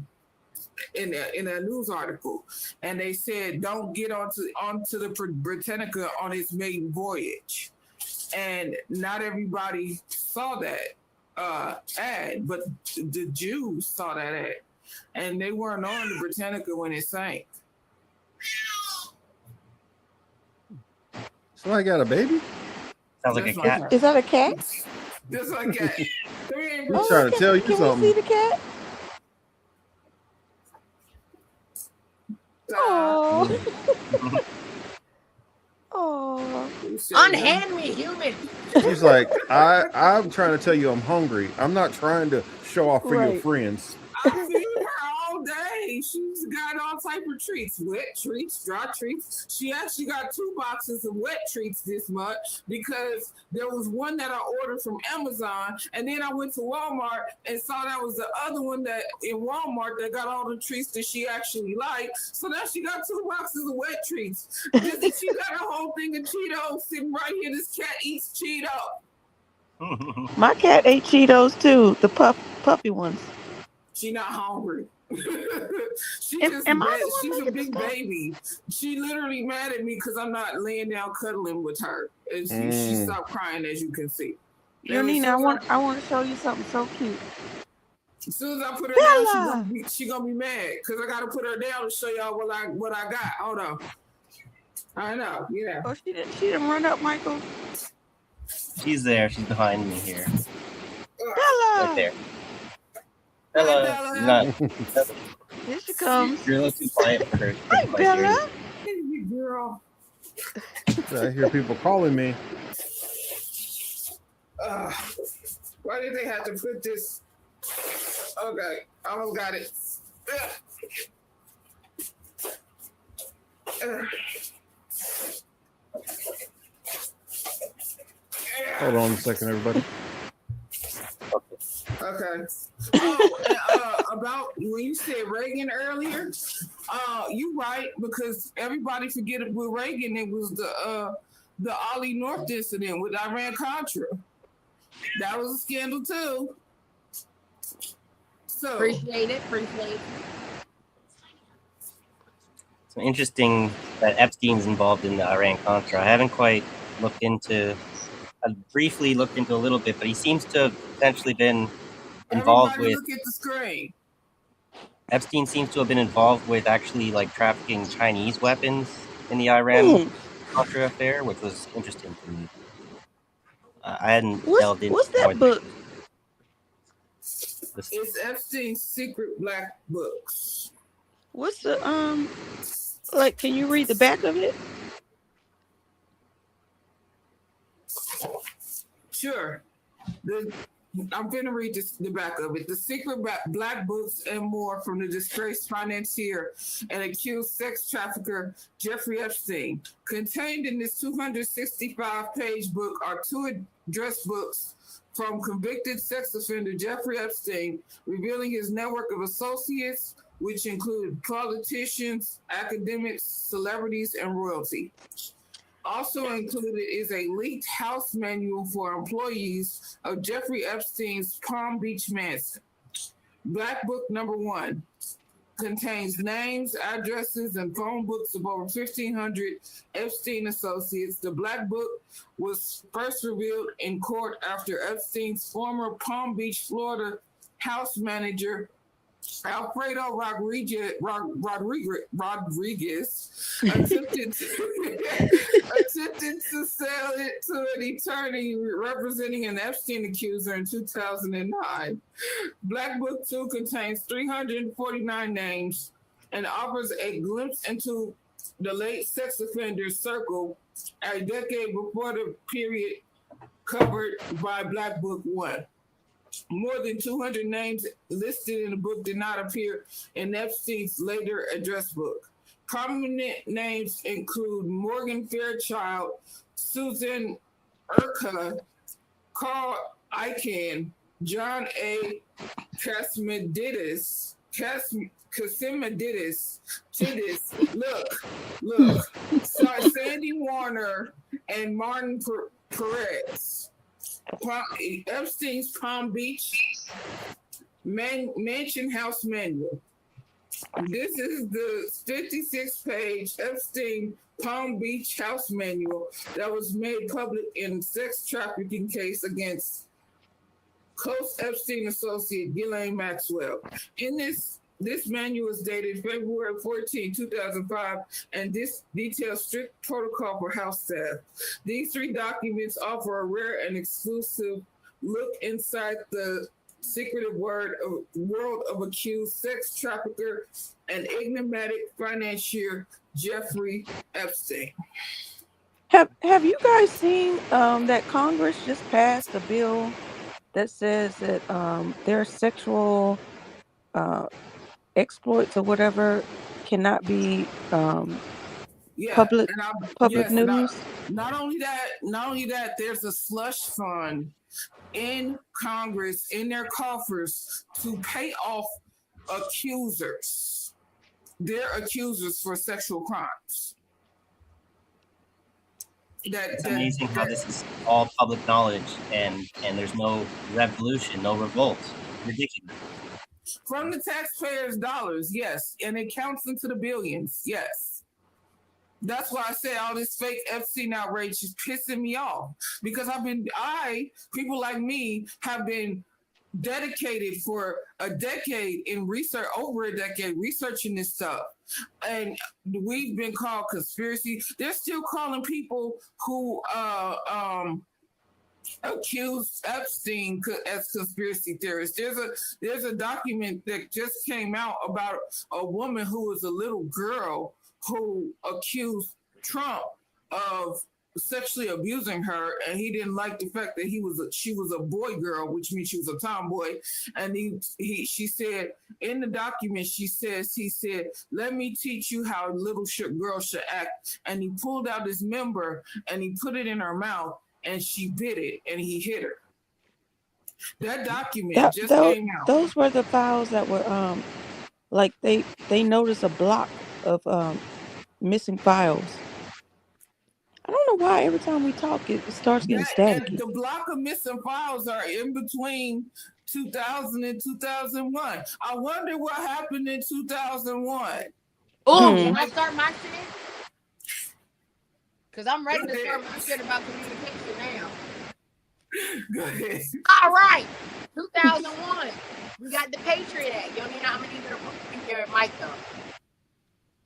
news article, and they said don't get onto the Britannica on its maiden voyage, and not everybody saw that ad, but the Jews saw that ad. And they weren't on the Britannica when it sank. Somebody got a baby? Sounds like a cat. Is that a cat? That's like a cat. I'm trying to tell you Can something. we see the cat? Oh. Oh. Unhand me, human. She's like, I'm trying to tell you I'm hungry. I'm not trying to show off for your friends. I feed her all day. She's got all type of treats, wet treats, dry treats. She actually got 2 boxes of wet treats this month because there was one that I ordered from Amazon, and then I went to Walmart and saw that was the other one that in Walmart that got all the treats that she actually liked. So now she got 2 boxes of wet treats. She got a whole thing of Cheetos sitting right here. This cat eats Cheetos. My cat ate Cheetos too, the puppy ones. She not hungry. She's a big baby. She literally mad at me because I'm not laying down cuddling with her. And she stopped crying, as you can see. Nina, I want to show you something so cute. As soon as I put her down, she gonna be mad because I gotta put her down to show y'all what I got. Hold on. I know, yeah. Oh, she didn't run up, Michael. She's there. She's behind me here. Bella. Right there. Bella. Not. Here she comes. You're a little too quiet for her. Hi, Bella. Hey, girl. I hear people calling me. Why did they have to put this? Okay, I almost got it. Hold on a second, everybody. Okay. Oh, and, about when you said Reagan earlier, you right, because everybody forget it with Reagan. It was the Ollie North incident with Iran Contra. That was a scandal too. So Appreciate it. It's interesting that Epstein's involved in the Iran Contra. I haven't quite looked into. I briefly looked into a little bit, but he seems to have potentially been involved everybody with. look at the screen. Epstein seems to have been involved with actually like trafficking Chinese weapons in the Iran Contra affair, which was interesting to me. I hadn't delved into What's more that book? It's Epstein's Secret Black Books. What's the like? Can you read the back of it? Sure. I'm going to read the back of it. The Secret Black Books and More from the disgraced financier and accused sex trafficker Jeffrey Epstein. Contained in this 265-page book are 2 address books from convicted sex offender Jeffrey Epstein, revealing his network of associates, which include politicians, academics, celebrities, and royalty. Also included is a leaked house manual for employees of Jeffrey Epstein's Palm Beach mansion. Black Book number 1 contains names, addresses, and phone books of over 1,500 Epstein associates. The Black Book was first revealed in court after Epstein's former Palm Beach, Florida house manager Alfredo Rodriguez attempted to sell it to an attorney representing an Epstein accuser in 2009. Black Book 2 contains 349 names and offers a glimpse into the late sex offender's circle a decade before the period covered by Black Book 1. More than 200 names listed in the book did not appear in Epstein's later address book. Prominent names include Morgan Fairchild, Susan Urquhart, Carl Icahn, John A. Casimidis, Sandy Warner, and Martin Perez. Epstein's Palm Beach Mansion House Manual. This is the 56-page Epstein Palm Beach House Manual that was made public in sex trafficking case against close Epstein associate Ghislaine Maxwell. In this manual is dated February 14, 2005, and this details strict protocol for house staff. These 3 documents offer a rare and exclusive look inside the secretive world of accused sex trafficker and enigmatic financier Jeffrey Epstein. Have you guys seen that Congress just passed a bill that says that their sexual exploits or whatever cannot be public news? Not only that, there's a slush fund in Congress, in their coffers, to pay off their accusers for sexual crimes. It's amazing how this is all public knowledge and there's no revolution, no revolt. Ridiculous. From the taxpayers' dollars, yes. And it counts into the billions, yes. That's why I say all this fake Epstein outrage is pissing me off. Because people like me have been dedicated for a decade in research, over a decade, researching this stuff. And we've been called conspiracy. They're still calling people who accused Epstein as conspiracy theorists. There's a document that just came out about a woman who was a little girl who accused Trump of sexually abusing her, and he didn't like the fact that she was a boy girl, which means she was a tomboy. And she said in the document, he said, "Let me teach you how little girls should act." And he pulled out his member and he put it in her mouth, and she bit it, and he hit her. That document came out. Those were the files that were like they noticed a block of missing files. I don't know why every time we talk it starts getting staticky. And the block of missing files are in between 2000 and 2001. I wonder what happened in 2001. Oh, can I start my shit? Because I'm ready to start my shit about communication now. Go ahead. All right. 2001. We got the Patriot Act. You don't need how many of your mic though.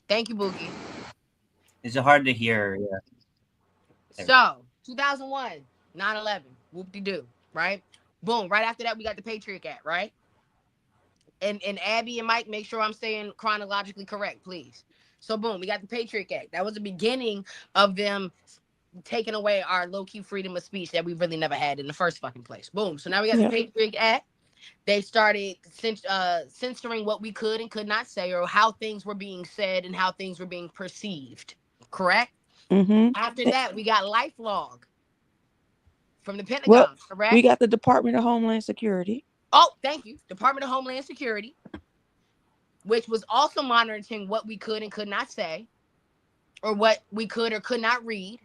Thank you, Boogie. It's hard to hear. Yeah. So, 2001, 9/11, whoop-de-doo, right? Boom, right after that, we got the Patriot Act, right? And Abby and Mike, make sure I'm saying chronologically correct, please. So, boom, we got the Patriot Act. That was the beginning of them taking away our low-key freedom of speech that we really never had in the first fucking place. Boom. So now we got the Patriot Act. They started censoring what we could and could not say, or how things were being said and how things were being perceived, correct? Mm-hmm. After that, we got LifeLog from the Pentagon, Well, correct? we got the Department of Homeland Security. Oh, thank you. Department of Homeland Security, which was also monitoring what we could and could not say, or what we could or could not read,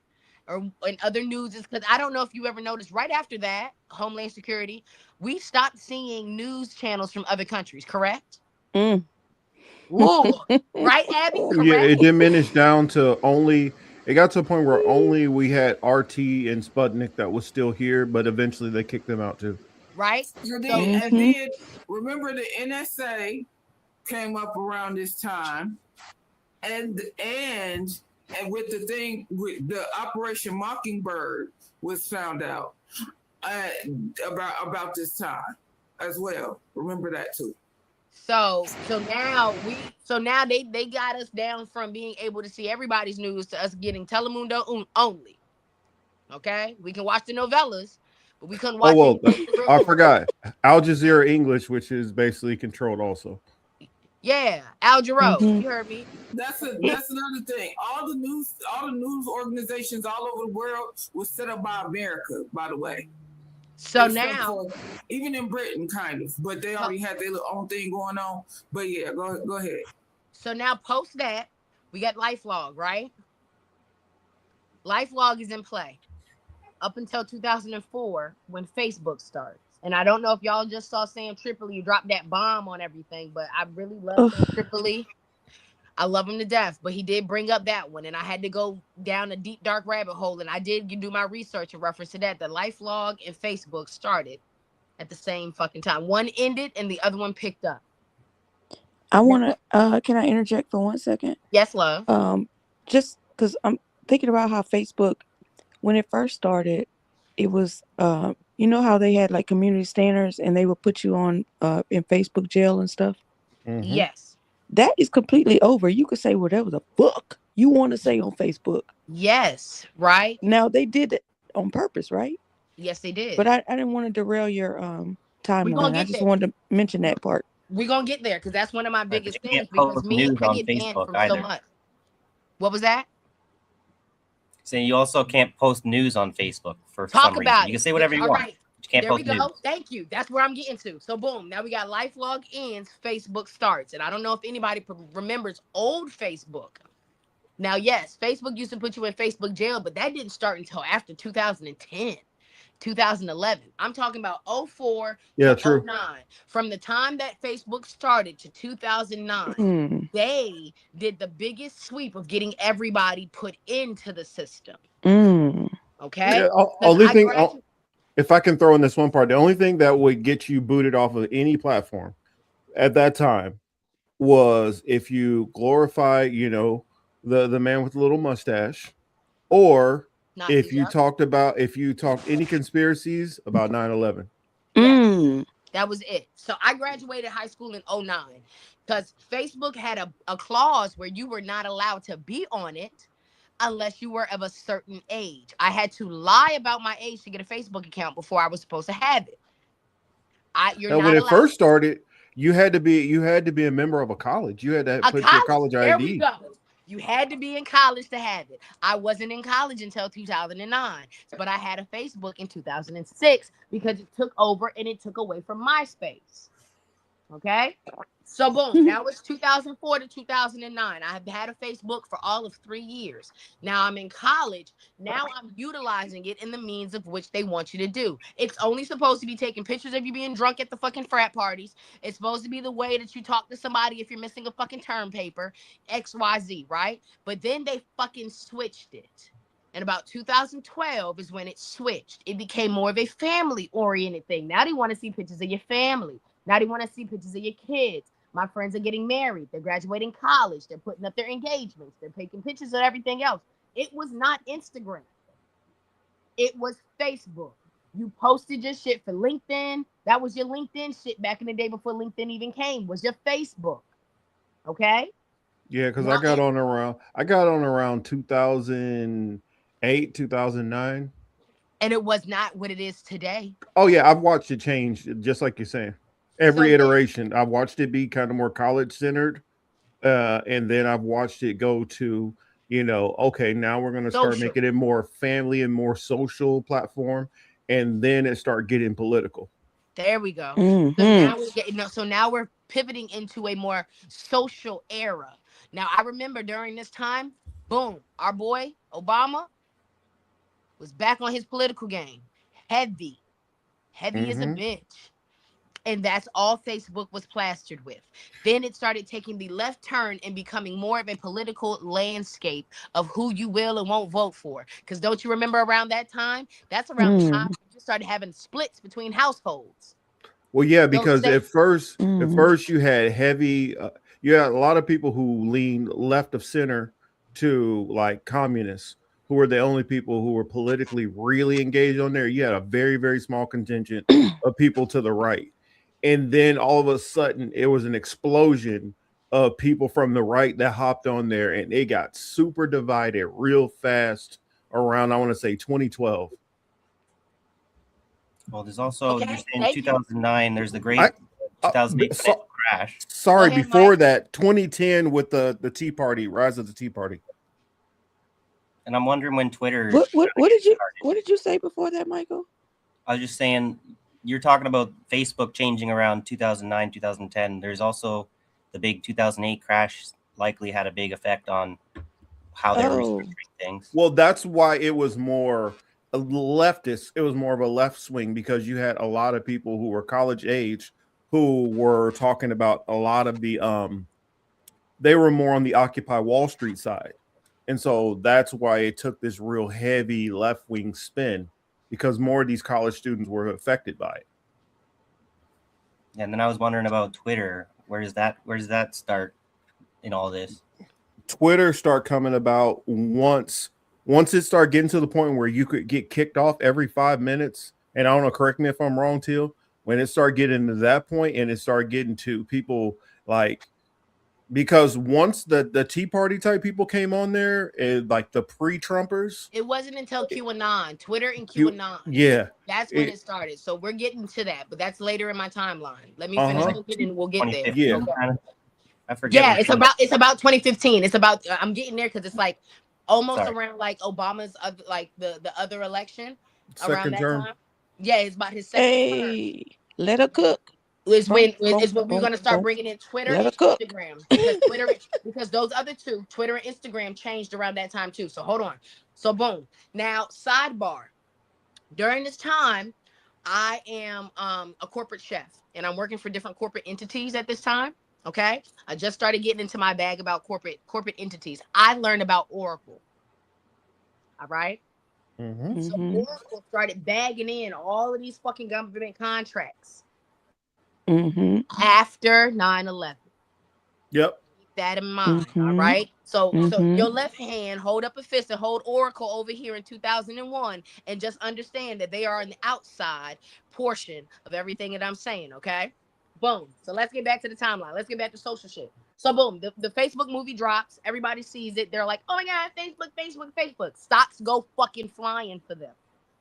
or in other news. Because I don't know if you ever noticed, right after that, Homeland Security, we stopped seeing news channels from other countries, correct? Mm. Ooh, right, Abby? Correct? Yeah, it diminished down to only. It got to a point where only we had RT and Sputnik that was still here, but eventually they kicked them out too. Right? And then remember the NSA came up around this time, and with the thing with the Operation Mockingbird was found out about this time as well. Remember that too. So now they got us down from being able to see everybody's news to us getting Telemundo only. Okay, we can watch the novellas, but we couldn't watch. Oh well, I forgot Al Jazeera English, which is basically controlled also. Yeah, Al Jarreau, you heard me. That's another thing. All the news organizations all over the world was set up by America, by the way. So now, even in Britain, kind of, but they already had their own thing going on. But yeah, go ahead. So now, post that, we got LifeLog, right? LifeLog is in play up until 2004 when Facebook starts. And I don't know if y'all just saw Sam Tripoli drop that bomb on everything, but I really love Sam Tripoli. I love him to death, but he did bring up that one, and I had to go down a deep, dark rabbit hole, and I did do my research in reference to that. The LifeLog and Facebook started at the same fucking time. One ended, and the other one picked up. I want to, can I interject for 1 second? Yes, love. Just because I'm thinking about how Facebook, when it first started, it was, you know how they had like community standards, and they would put you on in Facebook jail and stuff? Mm-hmm. Yes. That is completely over. You could say whatever the fuck you want to say on Facebook. Yes, right? Now, they did it on purpose, right? Yes, they did. But I didn't want to derail your timeline. I just wanted to mention that part. We're going to get there, because that's one of my biggest things, post because me and news on I get banned Facebook from either. so much. What was that? So you also can't post news on Facebook for Talk some about reason. it. You can say whatever you All want. right. You can't There post we go. news. Thank you. That's where I'm getting to. So boom, now we got LifeLog ends, Facebook starts. And I don't know if anybody remembers old Facebook. Now, yes, Facebook used to put you in Facebook jail, but that didn't start until after 2010, 2011. I'm talking about 04 to 09. From the time that Facebook started to 2009, they did the biggest sweep of getting everybody put into the system. Okay? Yeah, only thing, if I can throw in this one part, the only thing that would get you booted off of any platform at that time was if you glorify, you know, the man with the little mustache, or if you talked any conspiracies about 9/11. Yes, that was it. So I graduated high school in 09 because Facebook had a clause where you were not allowed to be on it unless you were of a certain age. I had to lie about my age to get a Facebook account before I was supposed to have it. You're Now, not when it allowed. first started, you had to be a member of a college. You had to put your college There we ID. go. You had to be in college to have it. I wasn't in college until 2009, but I had a Facebook in 2006 because it took over and it took away from MySpace. Okay? So boom, now it's 2004 to 2009. I have had a Facebook for all of 3 years. Now I'm in college. Now I'm utilizing it in the means of which they want you to do. It's only supposed to be taking pictures of you being drunk at the fucking frat parties. It's supposed to be the way that you talk to somebody if you're missing a fucking term paper, XYZ, right? But then they fucking switched it. And about 2012 is when it switched. It became more of a family-oriented thing. Now they want to see pictures of your family. Now they want to see pictures of your kids. My friends are getting married. They're graduating college. They're putting up their engagements. They're taking pictures of everything else. It was not Instagram. It was Facebook. You posted your shit for LinkedIn. That was your LinkedIn shit back in the day before LinkedIn even came, was your Facebook. Okay? Yeah, because I got on around 2008, 2009. And it was not what it is today. Oh yeah, I've watched it change, just like you're saying. Every iteration, I've watched it be kind of more college centered, and then I've watched it go to, okay, now we're going to start making it more family and more social platform, and then it start getting political. There we go. So now we're pivoting into a more social era. Now I remember during this time, boom, our boy Obama was back on his political game. Heavy as a bitch. And that's all Facebook was plastered with. Then it started taking the left turn and becoming more of a political landscape of who you will and won't vote for. Because don't you remember around that time? That's around the time you started having splits between households. Well, yeah, because at first you had you had a lot of people who leaned left of center to like communists, who were the only people who were politically really engaged on there. You had a very, very small contingent of people to the right. And then all of a sudden it was an explosion of people from the right that hopped on there, and it got super divided real fast around, I want to say 2012. Well, there's also, you're saying 2009, there's the great 2008 crash. Sorry, before that, 2010 with the Tea Party, rise of the Tea Party. And I'm wondering when Twitter. What did you say before that, Michael? I was just saying, you're talking about Facebook changing around 2009, 2010. There's also the big 2008 crash likely had a big effect on how they're restructuring things. Well, that's why it was more leftist. It was more of a left swing, because you had a lot of people who were college age who were talking about a lot of the they were more on the Occupy Wall Street side. And so that's why it took this real heavy left wing spin, because more of these college students were affected by it. And then I was wondering about Twitter. Where does that start in all this? Twitter start coming about once it started getting to the point where you could get kicked off every 5 minutes. And I don't know, correct me if I'm wrong, Teal. When it started getting to that point, and it started getting to people like, because once the Tea Party type people came on there, and like the pre-Trumpers, it wasn't until QAnon, Twitter and QAnon. Yeah, that's when it started. So we're getting to that, but that's later in my timeline. Let me finish looking and we'll get there. Yeah, okay. I forget. Yeah, it's about 2015. It's about I'm getting there because it's like almost around like Obama's like the other election around that time. Yeah, it's about his second term. Let her cook. Is when we're going to start bringing in Twitter and Instagram, because those other two, Twitter and Instagram, changed around that time too. So hold on. So boom. Now, sidebar. During this time, I am a corporate chef, and I'm working for different corporate entities at this time. Okay, I just started getting into my bag about corporate entities. I learned about Oracle. All right. So Oracle started bagging in all of these fucking government contracts. After 9/11. Yep. Keep that in mind. All right. So your left hand hold up a fist and hold Oracle over here in 2001, and just understand that they are on the outside portion of everything that I'm saying. Okay. Boom. So let's get back to the timeline. Let's get back to social shit. So boom, the Facebook movie drops. Everybody sees it. They're like, oh my God, Facebook. Stocks go fucking flying for them.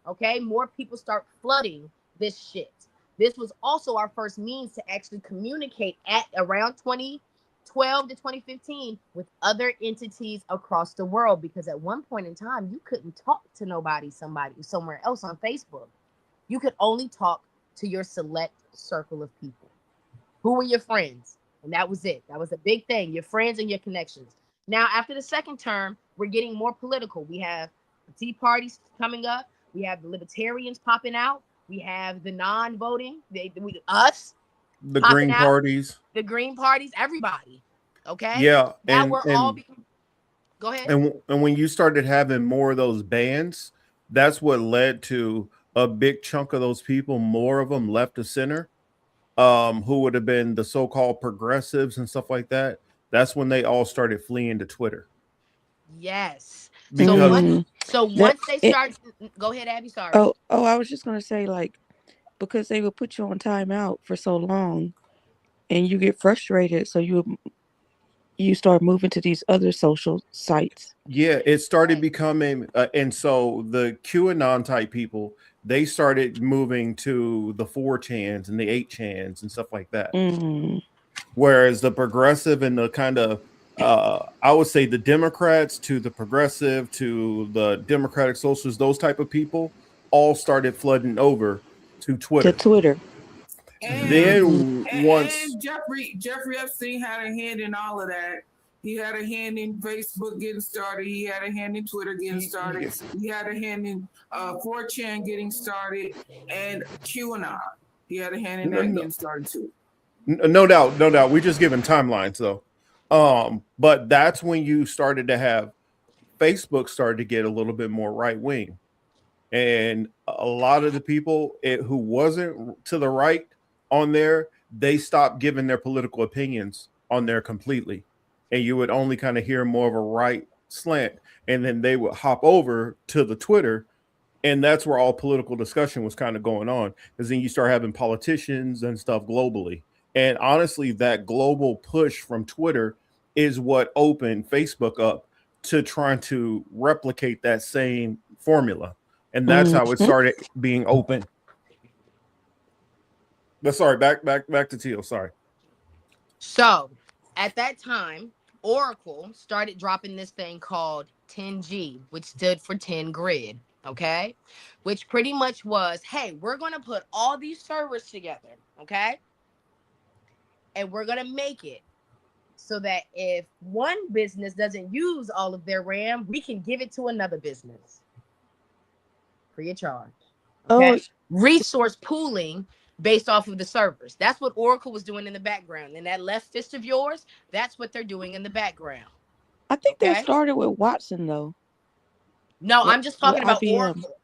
Okay? More people start flooding this shit. This was also our first means to actually communicate at around 2012 to 2015 with other entities across the world, because at one point in time, you couldn't talk to somebody somewhere else on Facebook. You could only talk to your select circle of people. Who were your friends? And that was it. That was a big thing, your friends and your connections. Now, after the second term, we're getting more political. We have the Tea Parties coming up. We have the Libertarians popping out. We have the non-voting, us. The Green out. Parties. The Green Parties, everybody. Okay? Yeah. Now we're all becoming... Go ahead. And when you started having more of those bands, that's what led to a big chunk of those people, more of them left of center, who would have been the so-called progressives and stuff like that. That's when they all started fleeing to Twitter. Yes. Because once they start, go ahead, Abby. Sorry. Oh, I was just gonna say, like, because they would put you on timeout for so long, and you get frustrated, so you start moving to these other social sites. Yeah, it started becoming, and so the QAnon type people, they started moving to the 4chans and the 8chans and stuff like that. Whereas the progressive and the kind of, I would say the Democrats to the progressive to the Democratic Socialists, those type of people all started flooding over to Twitter. And Jeffrey Epstein had a hand in all of that. He had a hand in Facebook getting started. He had a hand in Twitter getting started. He had a hand in 4chan getting started, and QAnon. He had a hand in that getting started too. No doubt. We're just giving timelines though. But that's when you started to have Facebook started to get a little bit more right wing, and a lot of the people who wasn't to the right on there, they stopped giving their political opinions on there completely, and you would only kind of hear more of a right slant, and then they would hop over to the Twitter, and that's where all political discussion was kind of going on, because then you start having politicians and stuff globally. And honestly, that global push from Twitter is what opened Facebook up to trying to replicate that same formula. And that's how it started being open. But sorry, back to Teal. Sorry. So at that time, Oracle started dropping this thing called 10G, which stood for 10 grid. Okay. Which pretty much was, hey, we're going to put all these servers together. Okay. And we're going to make it so that if one business doesn't use all of their RAM, we can give it to another business free of charge. Okay. Resource pooling based off of the servers. That's what Oracle was doing in the background. And that left fist of yours, that's what they're doing in the background. I think that started with Watson, though. No, I'm just talking about Oracle.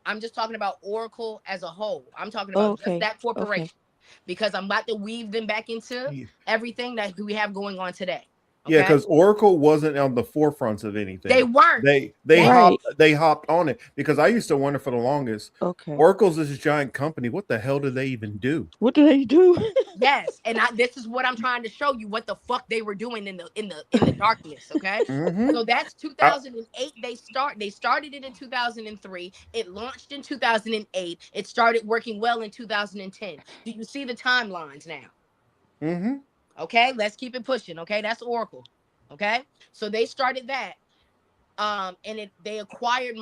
I'm just talking about Oracle as a whole. I'm talking about just that corporation. Because I'm about to weave them back into everything that we have going on today. Okay? Yeah, because Oracle wasn't on the forefront of anything. They weren't. They hopped on it, because I used to wonder for the longest. Oracle's this giant company. What the hell do they even do? What do they do? Yes, and this is what I'm trying to show you, what the fuck they were doing in the darkness. Okay, so that's 2008. They started it in 2003. It launched in 2008. It started working well in 2010. Do you see the timelines now? Okay, let's keep it pushing. Okay, that's Oracle. Okay, so they started that, and they acquired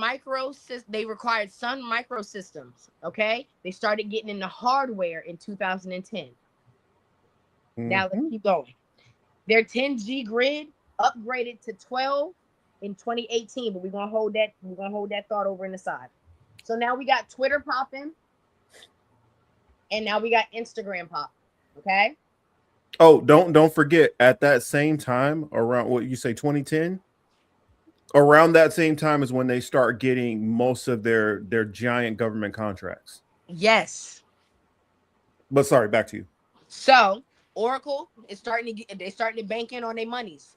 They required Sun Microsystems. Okay, they started getting into hardware in 2010. Now let's keep going. Their 10G grid upgraded to 12 in 2018, but we're gonna hold that. We're gonna hold that thought over in the side. So now we got Twitter popping, and now we got Instagram popping. Okay. Oh, don't forget, at that same time, around what you say, 2010, around that same time is when they start getting most of their giant government contracts. Yes. But sorry, back to you. So Oracle is starting to bank in on their monies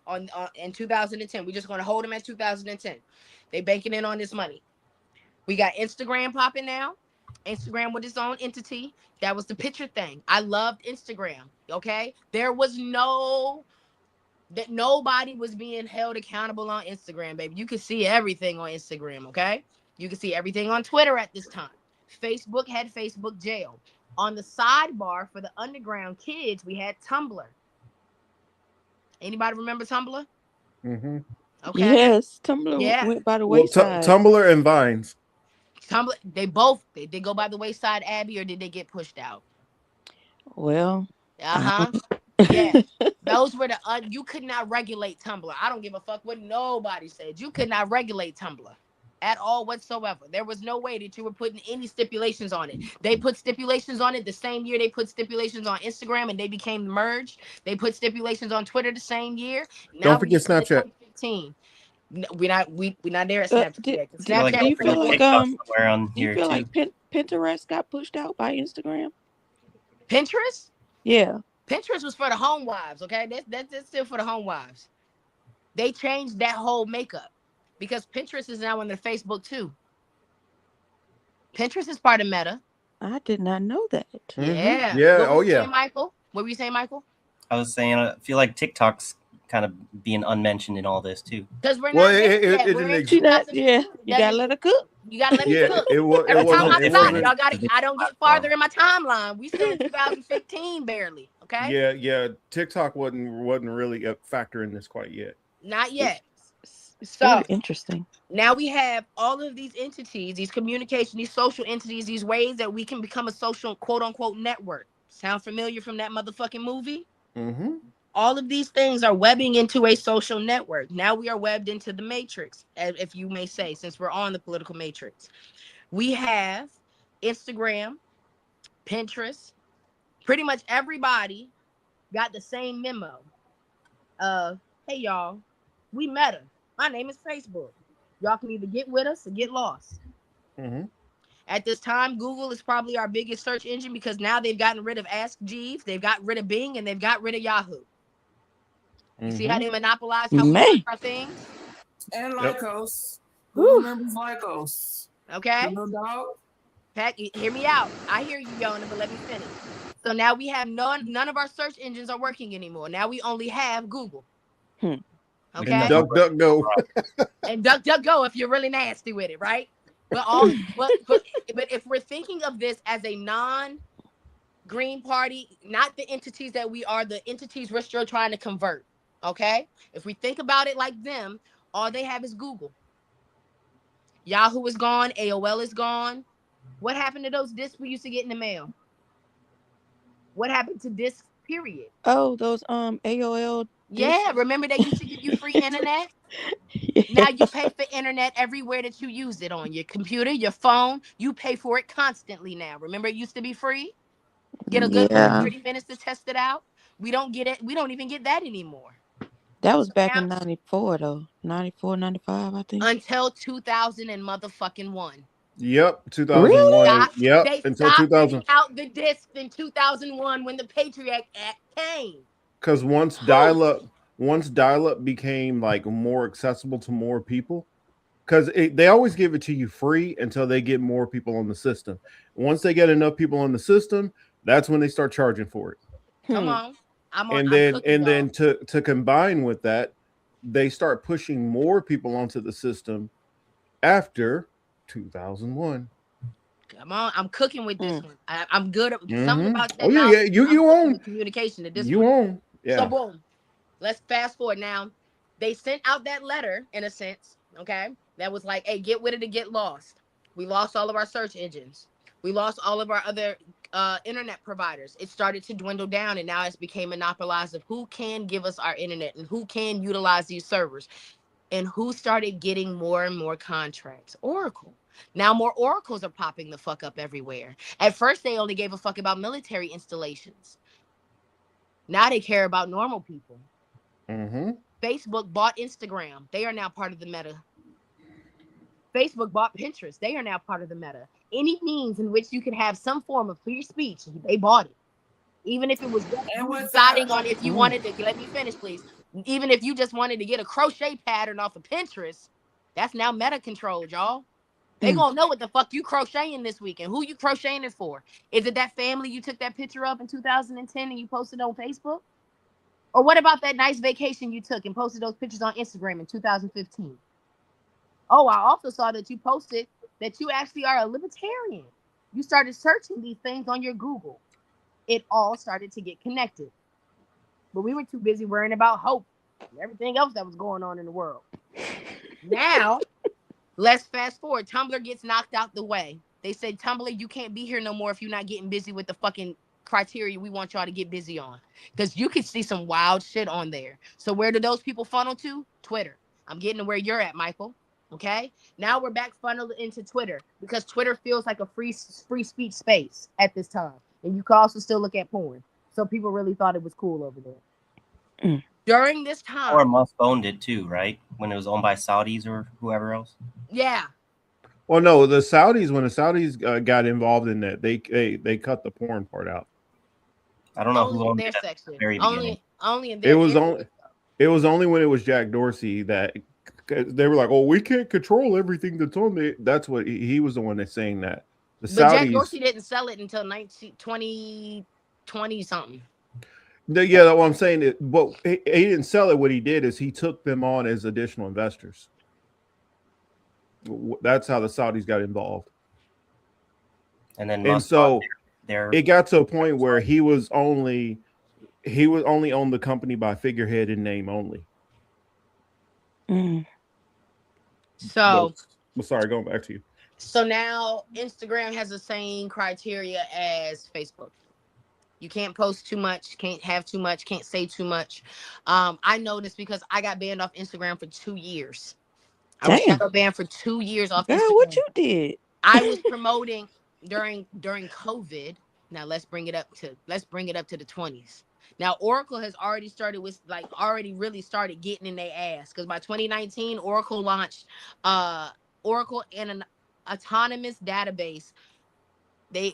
in 2010. We're just going to hold them at 2010. They banking in on this money. We got Instagram popping now. Instagram with its own entity. That was the picture thing. I loved Instagram. Okay. There was no that nobody was being held accountable on Instagram, baby. You could see everything on Instagram, okay? You could see everything on Twitter at this time. Facebook had Facebook jail. On the sidebar for the underground kids, we had Tumblr. Anybody remember Tumblr? Mm-hmm. Okay. Yes, Tumblr Yeah. went by the Well, wayside. Tumblr and Vines. Tumblr, they did go by the wayside, Abby, or did they get pushed out? Well, Yeah. Those were you could not regulate Tumblr. I don't give a fuck what nobody said. You could not regulate Tumblr at all whatsoever. There was no way that you were putting any stipulations on it. They put stipulations on it the same year they put stipulations on Instagram and they became merged. They put stipulations on Twitter the same year. Now Don't forget Snapchat. 2015. We're not there at Snapchat yet. Snapchat. Do you feel like somewhere on do you here feel too. like Pinterest got pushed out by Instagram? Pinterest? Yeah. Pinterest was for the home wives, okay? That's still for the home wives. They changed that whole makeup because Pinterest is now on their Facebook too. Pinterest is part of Meta. I did not know that. Yeah. Yeah. What were you saying, yeah. Michael? What were you saying, Michael? I was saying, I feel like TikTok's kind of being unmentioned in all this too. Because we're Well, not it there yet. didn't We're in exist. 2015. You gotta let her cook. You gotta let me Yeah, cook. it was. Every It time wasn't. I It stop, wasn't. y'all got. I don't get farther in my timeline. We still in 2015 barely. Okay. Yeah. TikTok wasn't really a factor in this quite yet. Not yet. It's So very interesting. now we have all of these entities, these communication, these social entities, these ways that we can become a social quote unquote network. Sound familiar from that motherfucking movie? Mm-hmm. All of these things are webbing into a social network. Now we are webbed into the matrix, if you may say, since we're on the political matrix. We have Instagram, Pinterest. Pretty much everybody got the same memo. Hey y'all, we Meta. My name is Facebook. Y'all can either get with us or get lost. Mm-hmm. At this time, Google is probably our biggest search engine because now they've gotten rid of Ask Jeeves, they've got rid of Bing, and they've got rid of Yahoo. You see how they monopolize how we search our things? And Lycos. Who remembers Lycos? Okay. No dog. Pat, hear me out. I hear you, Yona, but let me finish. So now we have none of our search engines are working anymore. Now we only have Google. Okay. And DuckDuckGo. And DuckDuckGo if you're really nasty with it, right? But if we're thinking of this as a non-Green Party, not the entities that we are, the entities we're still trying to convert. Okay. If we think about it like them, all they have is Google. Yahoo is gone. AOL is gone. What happened to those discs we used to get in the mail? What happened to discs, period? Oh, those AOL. Yeah, remember they used to give you free internet? Yeah. Now you pay for internet everywhere that you use it on. Your computer, your phone, you pay for it constantly now. Remember it used to be free? Get a good 30 minutes to test it out. We don't get it. We don't even get that anymore. That was back in 94 though. 94, 95, I think. Until 2001. Yep, 2001. Yep, They until stopped 2000. giving out the disc in 2001 when the Patriot Act came. Because once dial-up became like more accessible to more people, because they always give it to you free until they get more people on the system. Once they get enough people on the system, that's when they start charging for it. Come on. And then to combine with that, they start pushing more people onto the system after 2001. Come on, I'm cooking with this one. I'm good at something about that. Oh yeah, you own communication at this you point. own. Yeah. So boom, let's fast forward now. They sent out that letter in a sense, okay? That was like, hey, get with it or get lost. We lost all of our search engines. We lost all of our other internet providers. It started to dwindle down, and now it's became monopolized of who can give us our internet and who can utilize these servers, and who started getting more and more contracts. Oracle. Now more oracles are popping the fuck up everywhere. At first, they only gave a fuck about military installations. Now they care about normal people. Mm-hmm. Facebook bought Instagram. They are now part of the Meta. Facebook bought Pinterest. They are now part of the Meta. Any means in which you could have some form of free speech, they bought it. Even if it was deciding on if you wanted to, let me finish, please. Even if you just wanted to get a crochet pattern off of Pinterest, that's now Meta controlled, y'all. They gonna know what the fuck you crocheting this week and who you crocheting it for. Is it that family you took that picture of in 2010 and you posted on Facebook? Or what about that nice vacation you took and posted those pictures on Instagram in 2015? Oh, I also saw that you posted that you actually are a libertarian. You started searching these things on your Google. It all started to get connected. But we were too busy worrying about hope and everything else that was going on in the world. Now, let's fast forward. Tumblr gets knocked out the way. They said, Tumblr, you can't be here no more if you're not getting busy with the fucking criteria we want y'all to get busy on. Because you can see some wild shit on there. So where do those people funnel to? Twitter. I'm getting to where you're at, Michael. Okay? Now we're back funneled into Twitter because Twitter feels like a free speech space at this time. And you can also still look at porn. So people really thought it was cool over there. During this time. Or Musk owned it too, right? When it was owned by Saudis or whoever else. Yeah. Well, no, the Saudis, when the Saudis got involved in that, they cut the porn part out. I don't know only who owned in it their at section. the very beginning. Only in their It was only when it was Jack Dorsey that they were like, "Oh, we can't control everything that's on there." That's what he was the one that's saying that. The But Saudis, Jack Dorsey didn't sell it until 2020 something. Yeah, that's what I'm saying. But he didn't sell it. What he did is he took them on as additional investors. That's how the Saudis got involved. And so it got to a point where he was only on the company by figurehead and name only. So, sorry, going back to you. So now Instagram has the same criteria as Facebook. You can't post too much, can't have too much, can't say too much. I know this because I got banned off Instagram for 2 years. I was shadow banned for 2 years off Instagram. What you did? I was promoting during COVID. Now let's bring it up to the 20s. Now Oracle has already really started getting in their ass because by 2019 Oracle launched Oracle and an autonomous database. They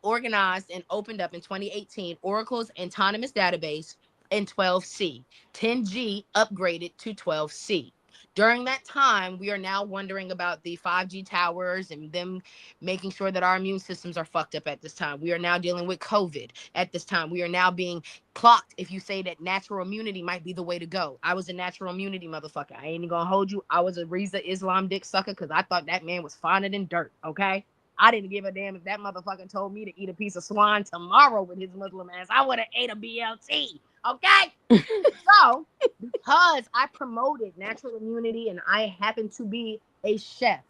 organized and opened up in 2018 Oracle's autonomous database in 12C. 10G upgraded to 12C. During that time, we are now wondering about the 5G towers and them making sure that our immune systems are fucked up at this time. We are now dealing with COVID at this time. We are now being clocked if you say that natural immunity might be the way to go. I was a natural immunity motherfucker. I ain't even gonna hold you. I was a Reza Islam dick sucker because I thought that man was finer than dirt, okay? I didn't give a damn if that motherfucker told me to eat a piece of swine tomorrow with his Muslim ass. I would have ate a BLT, okay? So, because I promoted natural immunity and I happen to be a chef,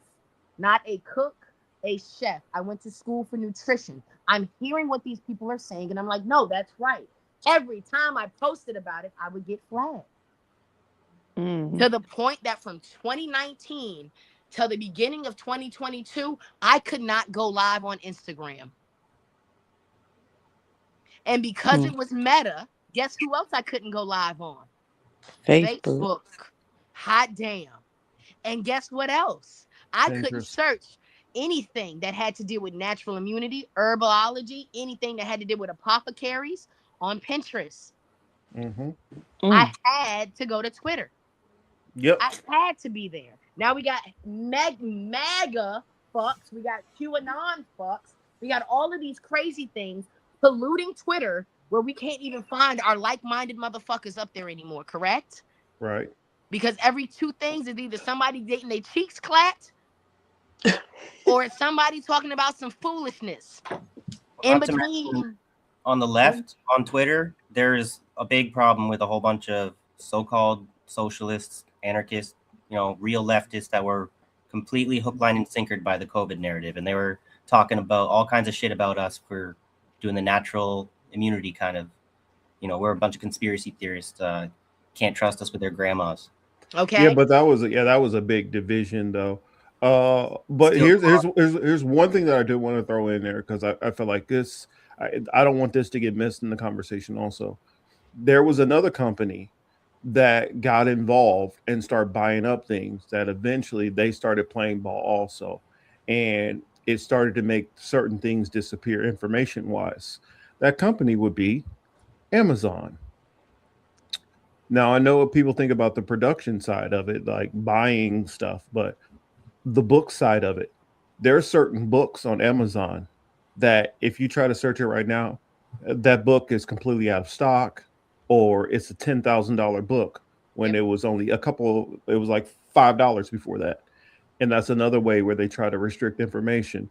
not a cook, a chef. I went to school for nutrition. I'm hearing what these people are saying, and I'm like, no, that's right. Every time I posted about it, I would get flagged. To the point that from 2019 till the beginning of 2022, I could not go live on Instagram. And because it was Meta, guess who else I couldn't go live on? Facebook. Hot damn. And guess what else? I couldn't search anything that had to do with natural immunity, herbology, anything that had to do with apothecaries on Pinterest. I had to go to Twitter. Yep. I had to be there. Now we got MAGA fucks. We got QAnon fucks. We got all of these crazy things polluting Twitter where we can't even find our like-minded motherfuckers up there anymore, correct? Right. Because every 2 things is either somebody getting their cheeks clapped or it's somebody talking about some foolishness. In between. On the left, on Twitter, there's a big problem with a whole bunch of so-called socialists, anarchists, real leftists that were completely hook, line, and sinkered by the COVID narrative. And they were talking about all kinds of shit about us for doing the natural immunity kind of, we're a bunch of conspiracy theorists. Can't trust us with their grandmas. Okay. Yeah, but that was a big division though. But here's one thing that I do want to throw in there because I feel like this. I don't want this to get missed in the conversation. Also, there was another company that got involved and started buying up things that eventually they started playing ball also, and it started to make certain things disappear information wise. That company would be Amazon. Now I know what people think about the production side of it, like buying stuff, but the book side of it, there are certain books on Amazon that if you try to search it right now, that book is completely out of stock. or it's a $10,000 book when it was only it was like $5 before that. And that's another way where they try to restrict information.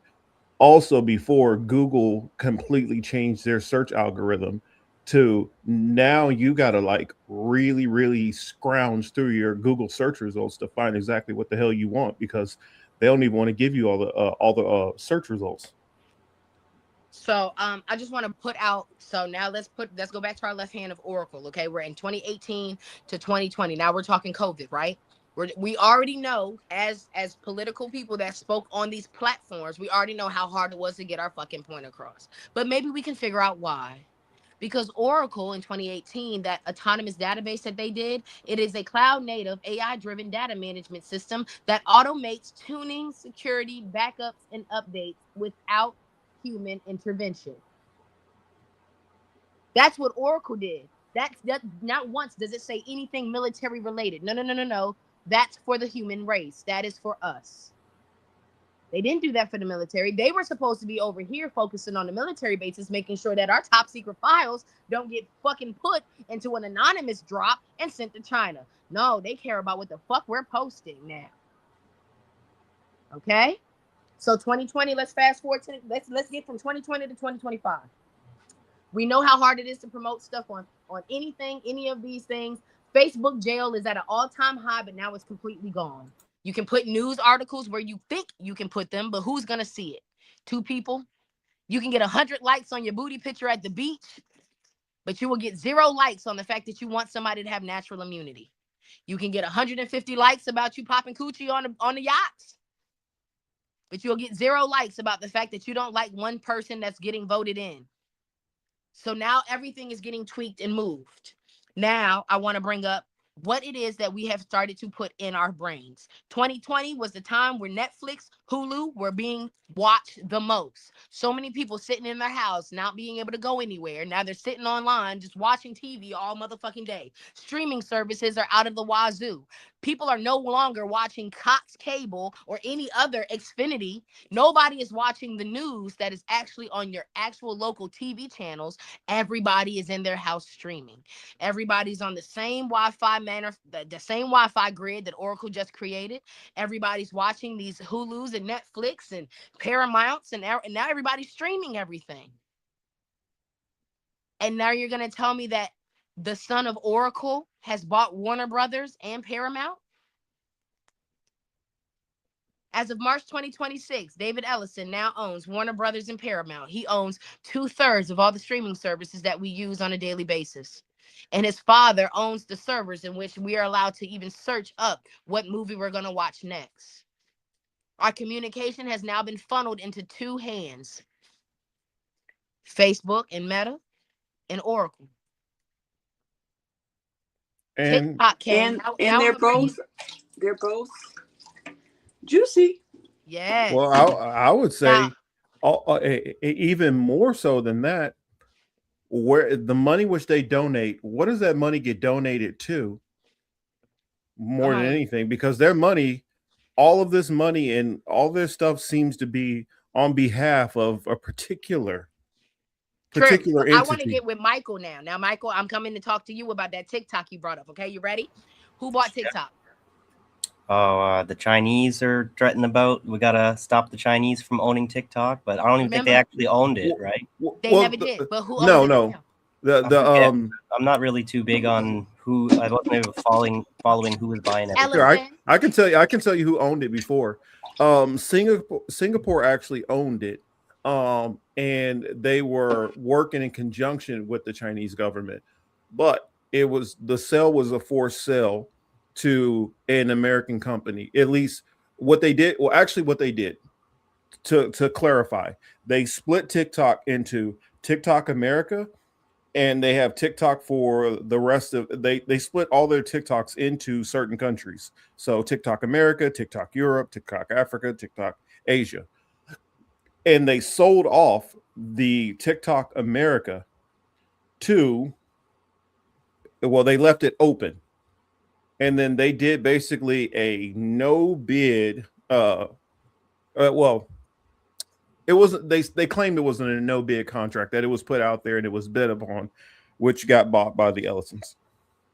Also, before Google completely changed their search algorithm to now you got to like really, really scrounge through your Google search results to find exactly what the hell you want, because they don't even want to give you all the search results. So I just want to put out, so now let's go back to our left hand of Oracle. Okay, we're in 2018 to 2020. Now we're talking COVID, right? We already know, as political people that spoke on these platforms, we already know how hard it was to get our fucking point across. But maybe we can figure out why. Because Oracle in 2018, that autonomous database that they did, it is a cloud native AI driven data management system that automates tuning, security, backups, and updates without human intervention. That's what Oracle did. That not once does it say anything military related. No. That's for the human race. That is for us. They didn't do that for the military. They were supposed to be over here focusing on the military bases, making sure that our top secret files don't get fucking put into an anonymous drop and sent to China. No, they care about what the fuck we're posting now. Okay? So 2020, let's fast forward to let's get from 2020 to 2025. We know how hard it is to promote stuff on anything, any of these things. Facebook jail is at an all-time high, but now it's completely gone. You can put news articles where you think you can put them, but who's going to see it? 2 people? You can get 100 likes on your booty picture at the beach, but you will get 0 likes on the fact that you want somebody to have natural immunity. You can get 150 likes about you popping coochie on the yachts, but you'll get 0 likes about the fact that you don't like one person that's getting voted in. So now everything is getting tweaked and moved. Now I want to bring up what it is that we have started to put in our brains. 2020 was the time where Netflix, Hulu were being watched the most. So many people sitting in their house, not being able to go anywhere. Now they're sitting online, just watching TV all motherfucking day. Streaming services are out of the wazoo. People are no longer watching Cox Cable or any other Xfinity. Nobody is watching the news that is actually on your actual local TV channels. Everybody is in their house streaming. Everybody's on the same Wi-Fi the same Wi-Fi grid that Oracle just created. Everybody's watching these Hulus and Netflix and Paramounts, and now everybody's streaming everything. And now you're going to tell me that the son of Oracle has bought Warner Brothers and Paramount? As of March 2026, David Ellison now owns Warner Brothers and Paramount. He owns 2/3 of all the streaming services that we use on a daily basis. And his father owns the servers in which we are allowed to even search up what movie we're going to watch next. Our communication has now been funneled into 2 hands: Facebook and Meta and Oracle. And TikTok came. And they're both juicy. Yes. Well, I would say even more so than that, where the money which they donate, what does that money get donated to more than anything? Because their money, all of this money and all this stuff seems to be on behalf of a particular entity. I want to get with Michael now. Now, Michael, I'm coming to talk to you about that TikTok you brought up. Okay, you ready? Who bought TikTok? Oh, the Chinese are threatening about. We gotta stop the Chinese from owning TikTok, but I don't even think they actually owned it, right? They never did. But who owns it now? I'm not really too big on who. I wasn't even following who was buying it. Sure, I can tell you who owned it before. Singapore actually owned it, and they were working in conjunction with the Chinese government, but the sale was a forced sale to an American company. At least what they did. Well, actually, what they did, to clarify, they split TikTok into TikTok America, and they have TikTok for the rest of. They split all their TikToks into certain countries. So TikTok America, TikTok Europe, TikTok Africa, TikTok Asia, and they sold off the TikTok America to. Well, they left it open. And then they did basically a no bid. Well, it wasn't. They claimed it wasn't a no bid contract, that it was put out there and it was bid upon. which got bought by the Ellisons.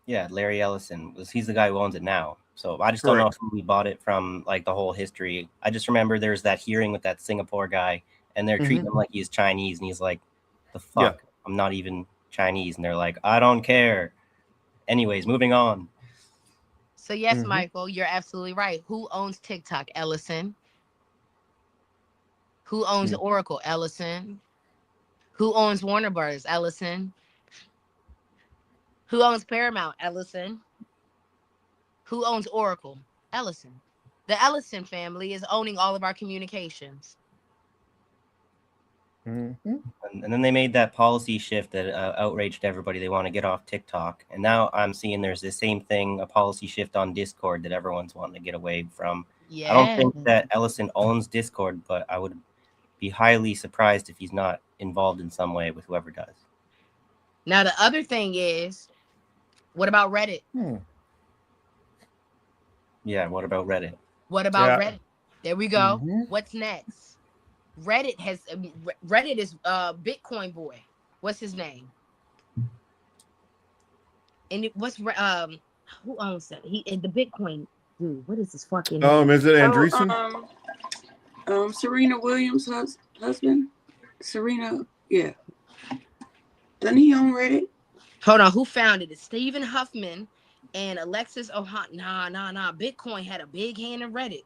Yeah, Larry Ellison he's the guy who owns it now. So I just don't know Correct. who we bought it from, like the whole history. I just remember there's that hearing with that Singapore guy, and they're treating him like he's Chinese, and he's like, "The fuck? Yeah. I'm not even Chinese." And they're like, "I don't care." Anyways, moving on. So yes, Michael, you're absolutely right. Who owns TikTok? Ellison. Who owns Oracle? Ellison. Who owns Warner Brothers? Ellison. Who owns Paramount? Ellison. Who owns Oracle? Ellison. The Ellison family is owning all of our communications. And then they made that policy shift that outraged everybody. They want to get off TikTok. And now I'm seeing there's the same thing, a policy shift on Discord that everyone's wanting to get away from. Yeah. I don't think that Ellison owns Discord, but I would be highly surprised if he's not involved in some way with whoever does. Now, the other thing is, what about Reddit? Yeah, what about Reddit? What about Reddit? There we go. What's next? Reddit is Bitcoin boy. What's his name? And what's who owns that? The Bitcoin dude. What is his fucking name? Is it Andreessen? Serena Williams' husband. Serena, yeah. Doesn't he own Reddit? Hold on, who founded it? Stephen Huffman and Alexis Ohana. Nah. Bitcoin had a big hand in Reddit.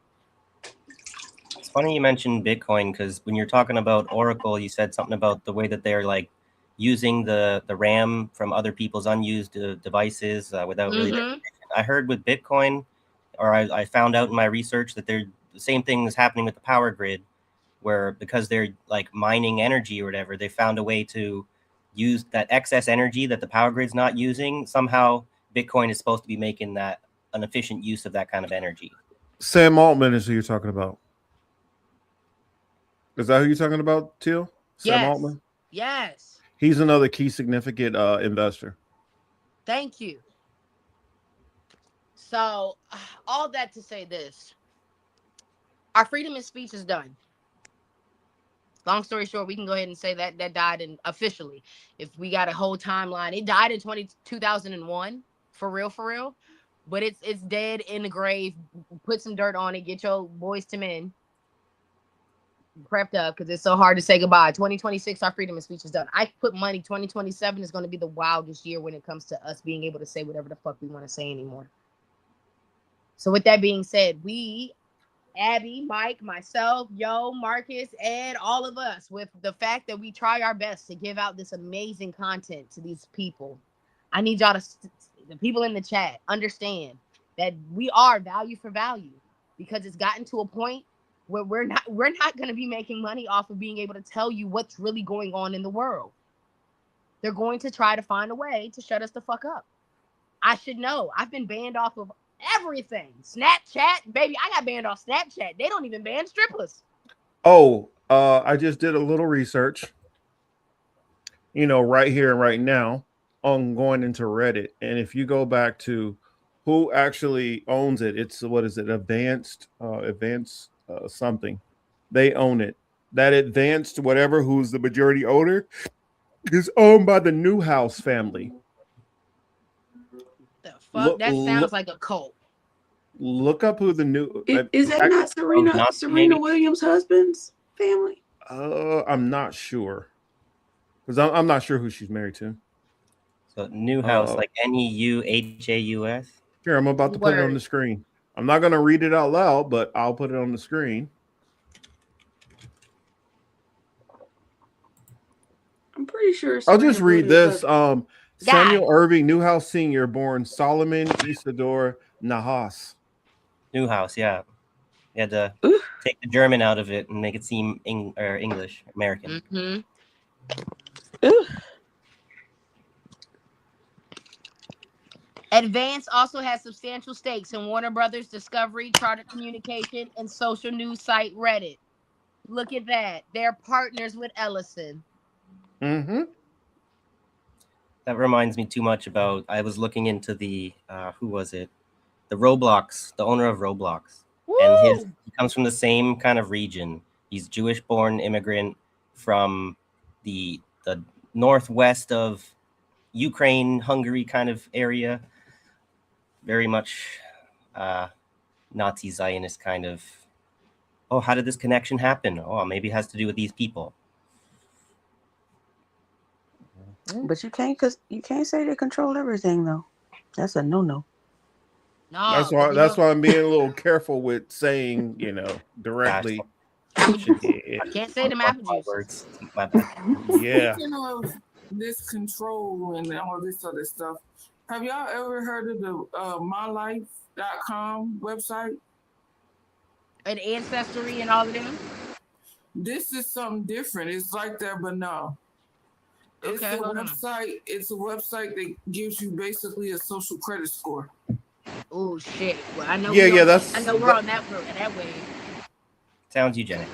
It's funny you mentioned Bitcoin, because when you're talking about Oracle, you said something about the way that they're like using the RAM from other people's unused devices without really recognition. I heard with Bitcoin, or I found out in my research that the same thing is happening with the power grid, where because they're like mining energy or whatever, they found a way to use that excess energy that the power grid's not using. Somehow Bitcoin is supposed to be making that an efficient use of that kind of energy. Sam Altman is who you're talking about. Is that who you're talking about, Teal? Sam Altman? Yes. He's another key significant investor. Thank you. So, all that to say this. Our freedom of speech is done. Long story short, we can go ahead and say that died officially. If we got a whole timeline, it died in 2001, for real. But it's dead in the grave. Put some dirt on it. Get your boys to men prepped up, because it's so hard to say goodbye. 2026, our freedom of speech is done. I put money 2027 is going to be the wildest year when it comes to us being able to say whatever the fuck we want to say anymore. So with that being said, we, Abby, Mike, myself, Yo, Marcus, Ed, all of us, with the fact that we try our best to give out this amazing content to these people. I need y'all to, the people in the chat, understand that we are value for value, because it's gotten to a point where we're not going to be making money off of being able to tell you what's really going on in the world. They're going to try to find a way to shut us the fuck up. I should know. I've been banned off of everything. Snapchat, baby. I got banned off Snapchat. They don't even ban strippers. Oh, I just did a little research, right here and right now on going into Reddit. And if you go back to who actually owns it, it's, what is it? Advanced something. They own it. That Advanced whatever, who's the majority owner, is owned by the Newhouse family. The fuck? That sounds like a cult. Look up who the new is that not Serena Williams' husband's family? I'm not sure, because I'm not sure who she's married to. So Newhouse, like Neuhaus. Here, I'm about to put it on the screen. I'm not going to read it out loud, but I'll put it on the screen. I'm pretty sure. I'll just read this. Samuel Irving Newhouse Sr., born Solomon Isidore Nahas. Newhouse, yeah. You had to take the German out of it and make it seem English, American. Advance also has substantial stakes in Warner Brothers, Discovery, Charter Communication, and social news site Reddit. Look at that. They're partners with Ellison. That reminds me too much about, I was looking into the, who was it? The Roblox, the owner of Roblox. Woo! And he comes from the same kind of region. He's Jewish-born immigrant from the northwest of Ukraine, Hungary kind of area. Very much Nazi Zionist kind of, oh, how did this connection happen? Oh, maybe it has to do with these people. But you can't say they control everything though. That's a no. That's why I'm being a little careful with saying, directly. Can't say them apple juice. Yeah. Speaking of this control and all this other stuff, have y'all ever heard of the mylife.com website? And Ancestry and all of them? This is something different. It's like that, but no. It's a website. It's a website that gives you basically a social credit score. Oh shit! Well, I know. Yeah, I know we're on that way. Sounds eugenic.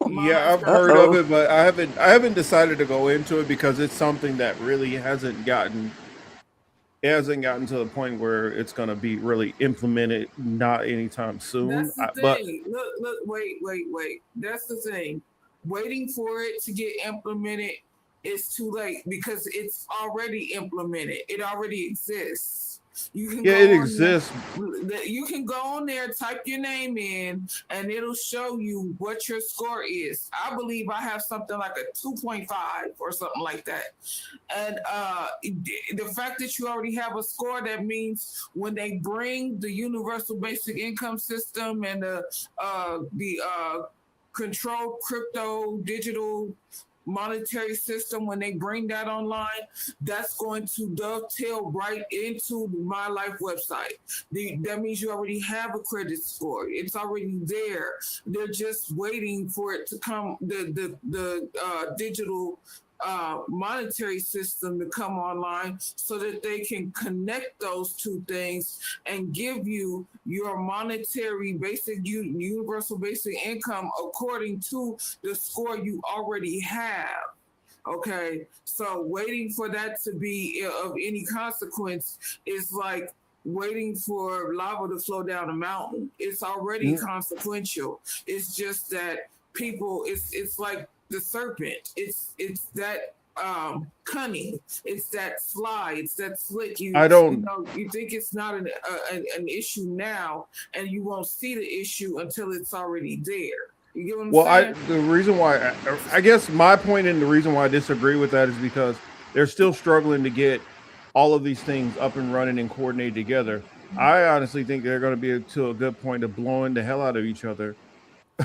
Yeah, I've heard of it, but I haven't decided to go into it because it's something that really hasn't gotten to the point where it's going to be really implemented. Not anytime soon. That's the thing. Look, wait. That's the thing. Waiting for it to get implemented is too late because it's already implemented. It already exists. It exists. You can go on there, type your name in, and it'll show you what your score is. I believe I have something like a 2.5 or something like that. And the fact that you already have a score, that means when they bring the universal basic income system and the controlled crypto digital monetary system, when they bring that online, that's going to dovetail right into My Life website. That means you already have a credit score. It's already there. They're just waiting for it to come, the digital monetary system to come online so that they can connect those two things and give you your monetary basic universal basic income according to the score you already have. Okay, so waiting for that to be of any consequence is like waiting for lava to flow down a mountain. It's already consequential. It's just that people, it's like the serpent. It's that cunning. It's that sly. It's that slick. You think it's not an issue now, and you won't see the issue until it's already there. You get what I'm saying? The reason why I guess my point and the reason why I disagree with that is because they're still struggling to get all of these things up and running and coordinated together. I honestly think they're going to be to a good point of blowing the hell out of each other.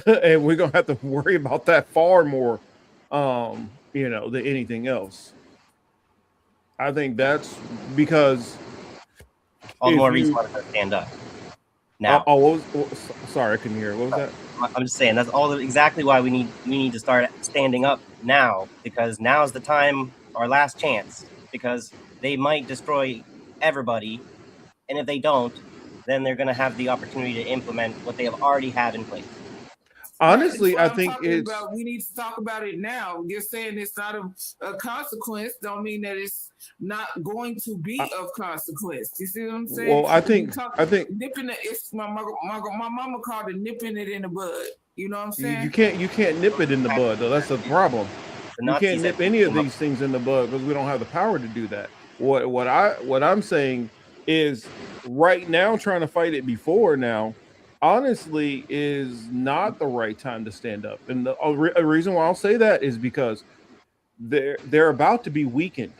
And we're going to have to worry about that far more, than anything else. I think that's because all the more reason why to stand up now. Sorry, I couldn't hear. What was that? I'm just saying that's exactly why we need to start standing up now, because now is the time, our last chance, because they might destroy everybody, and if they don't, then they're going to have the opportunity to implement what they have already had in place. Honestly, I think we need to talk about it now. You're saying it's not a consequence, don't mean that it's not going to be of consequence. You see what I'm saying? Well, I think nipping it. It's my mama called it nipping it in the bud. You know what I'm saying? You can't nip it in the bud though. That's the problem. You can't nip any of these things in the bud because we don't have the power to do that. What I'm saying is right now trying to fight it before now. Honestly, is not the right time to stand up, and the reason why I'll say that is because they're about to be weakened.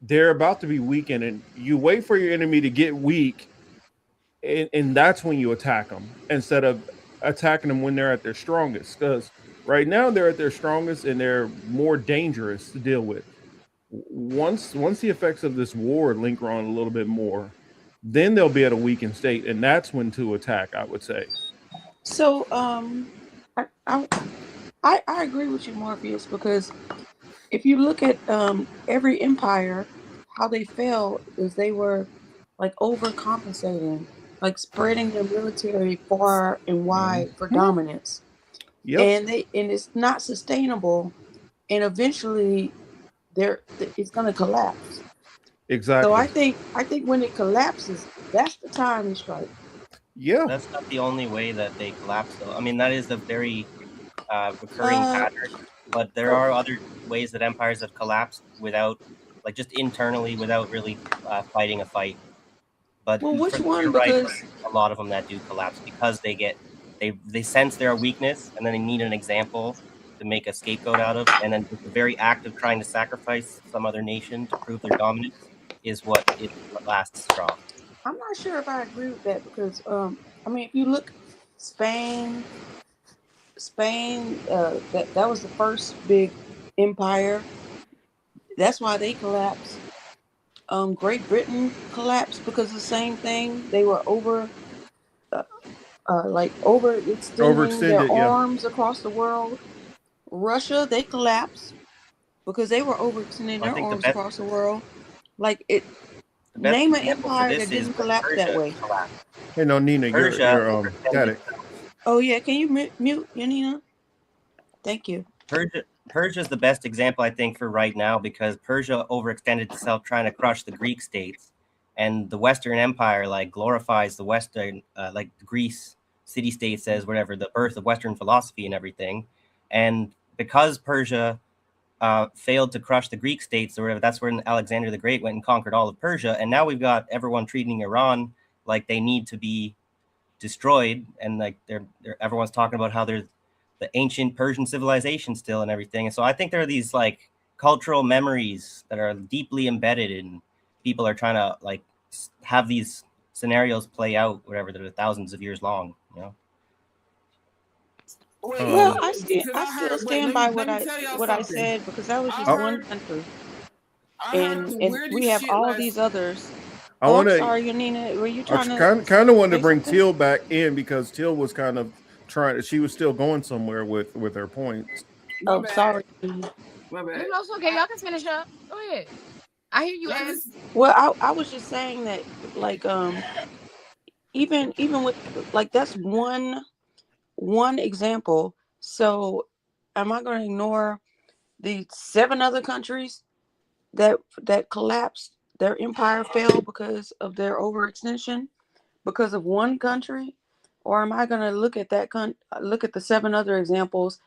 They're about to be weakened, and you wait for your enemy to get weak, and that's when you attack them instead of attacking them when they're at their strongest. Because right now they're at their strongest and they're more dangerous to deal with. Once the effects of this war linger on a little bit more, then they'll be at a weakened state, and that's when to attack, I would say. So, I agree with you, Morpheus, because if you look at every empire, how they fell is they were like overcompensating, like spreading their military far and wide for dominance. Yep. And it's not sustainable, and eventually it's going to collapse. Exactly. So I think when it collapses, that's the time to strike. Yeah. That's not the only way that they collapse, though. I mean, that is a very recurring pattern but there are other ways that empires have collapsed without, like, just internally without really fighting a fight. But Well, which one? you're right, Because a lot of them that do collapse because they sense their weakness, and then they need an example to make a scapegoat out of, and then the very act of trying to sacrifice some other nation to prove their dominance is what lasts strong. I'm not sure if I agree with that because I mean, if you look, Spain, that was the first big empire. That's why they collapsed. Great Britain collapsed because of the same thing. They were overextending their arms across the world. Russia, they collapsed because they were overextending their arms across the world. Like it. Name an empire that didn't collapse that way. Hey, no, Nina, you're got it. Oh yeah, can you mute Nina? Thank you. Persia is the best example, I think, for right now because Persia overextended itself trying to crush the Greek states, and the Western Empire like glorifies the Western, like Greece city-state says whatever, the birth of Western philosophy and everything, and because Persia failed to crush the Greek states or whatever, that's when Alexander the Great went and conquered all of Persia, and now we've got everyone treating Iran like they need to be destroyed, and like everyone's talking about how there's the ancient Persian civilization still and everything. And so I think there are these like cultural memories that are deeply embedded in people are trying to like have these scenarios play out, whatever, that are thousands of years long, you know? Well, I still stand by what I said because that was just one country, and we have all these others. I'm sorry, Yanina, were you trying to? Kind of wanted to bring Teal back in because Teal was kind of trying. She was still going somewhere with her points. Oh, sorry. My bad. No, it's okay. Y'all can finish up. Go ahead. I hear you, Ass. Well, I was just saying that, like, even with like that's one example. So, am I going to ignore the 7 other countries that collapsed? Their empire fell because of their overextension, because of one country, or am I going to look at look at the 7 other examples,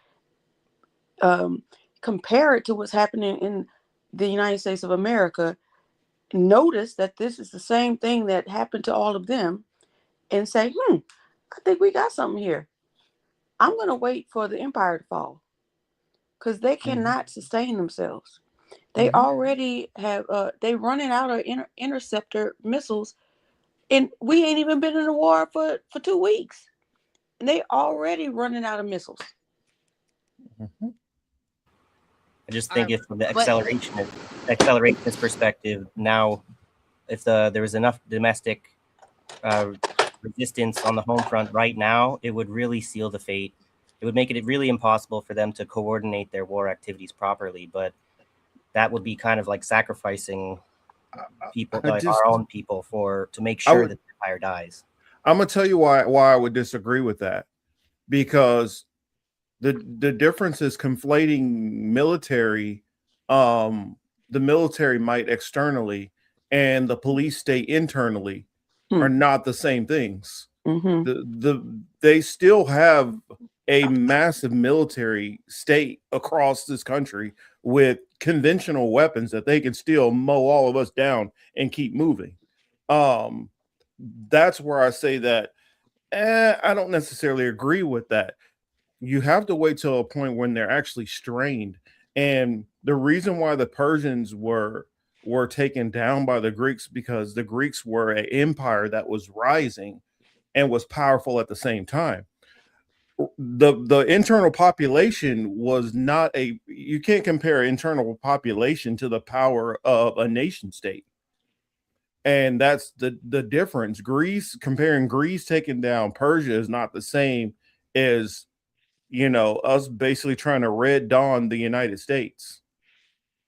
compare it to what's happening in the United States of America, notice that this is the same thing that happened to all of them, and say, I think we got something here. I'm going to wait for the empire to fall because they cannot sustain themselves. They already have, they running out of interceptor missiles, and we ain't even been in a war for 2 weeks. And they already running out of missiles. I just think if from the accelerationist perspective, now if there was enough domestic resistance on the home front right now, it would really seal the fate. It would make it really impossible for them to coordinate their war activities properly. But that would be kind of like sacrificing people, our own people, to make sure that the empire dies. I'm gonna tell you why I would disagree with that, because the difference is conflating military, the military might externally and the police state internally are not the same things. They still have a massive military state across this country with conventional weapons that they can still mow all of us down and keep moving. That's where I say that I don't necessarily agree with that. You have to wait till a point when they're actually strained. And the reason why the Persians were taken down by the Greeks, because the Greeks were an empire that was rising and was powerful at the same time. The internal population was not you can't compare internal population to the power of a nation state. And that's the difference. Comparing Greece taking down Persia is not the same as, us basically trying to Red Dawn the United States.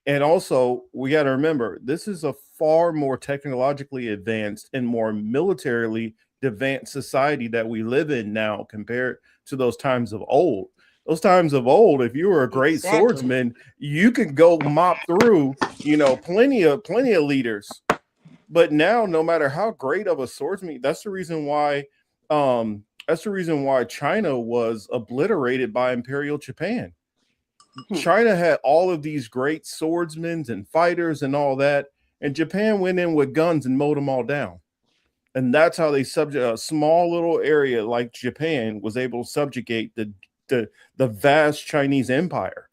And also, we got to remember, this is a far more technologically advanced and more militarily advanced society that we live in now compared to those times of old. Those times of old, if you were a great swordsman, you could go mop through, plenty of leaders. But now, no matter how great of a swordsman, that's the reason why China was obliterated by Imperial Japan, China had all of these great swordsmen and fighters and all that, and Japan went in with guns and mowed them all down. And that's how they a small little area like Japan was able to subjugate the vast Chinese empire.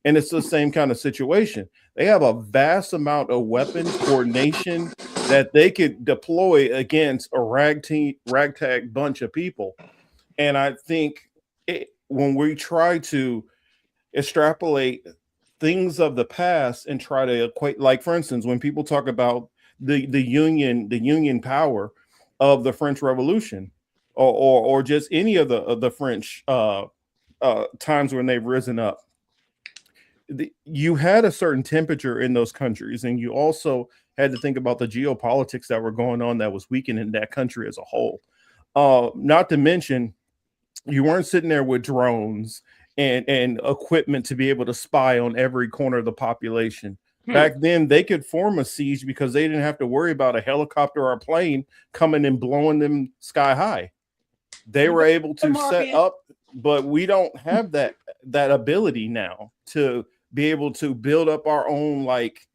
And it's the same kind of situation. They have a vast amount of weapons coordination that they could deploy against a ragtag bunch of people. And I think when we try to extrapolate things of the past and try to equate, like for instance, when people talk about the union power of the French Revolution, or just any of the French times when they've risen up, you had a certain temperature in those countries, and you also had to think about the geopolitics that were going on that was weakening that country as a whole. Not to mention, you weren't sitting there with drones and equipment to be able to spy on every corner of the population. Back then, they could form a siege because they didn't have to worry about a helicopter or a plane coming and blowing them sky high. They were able to set up, but we don't have that ability now to be able to build up our own, like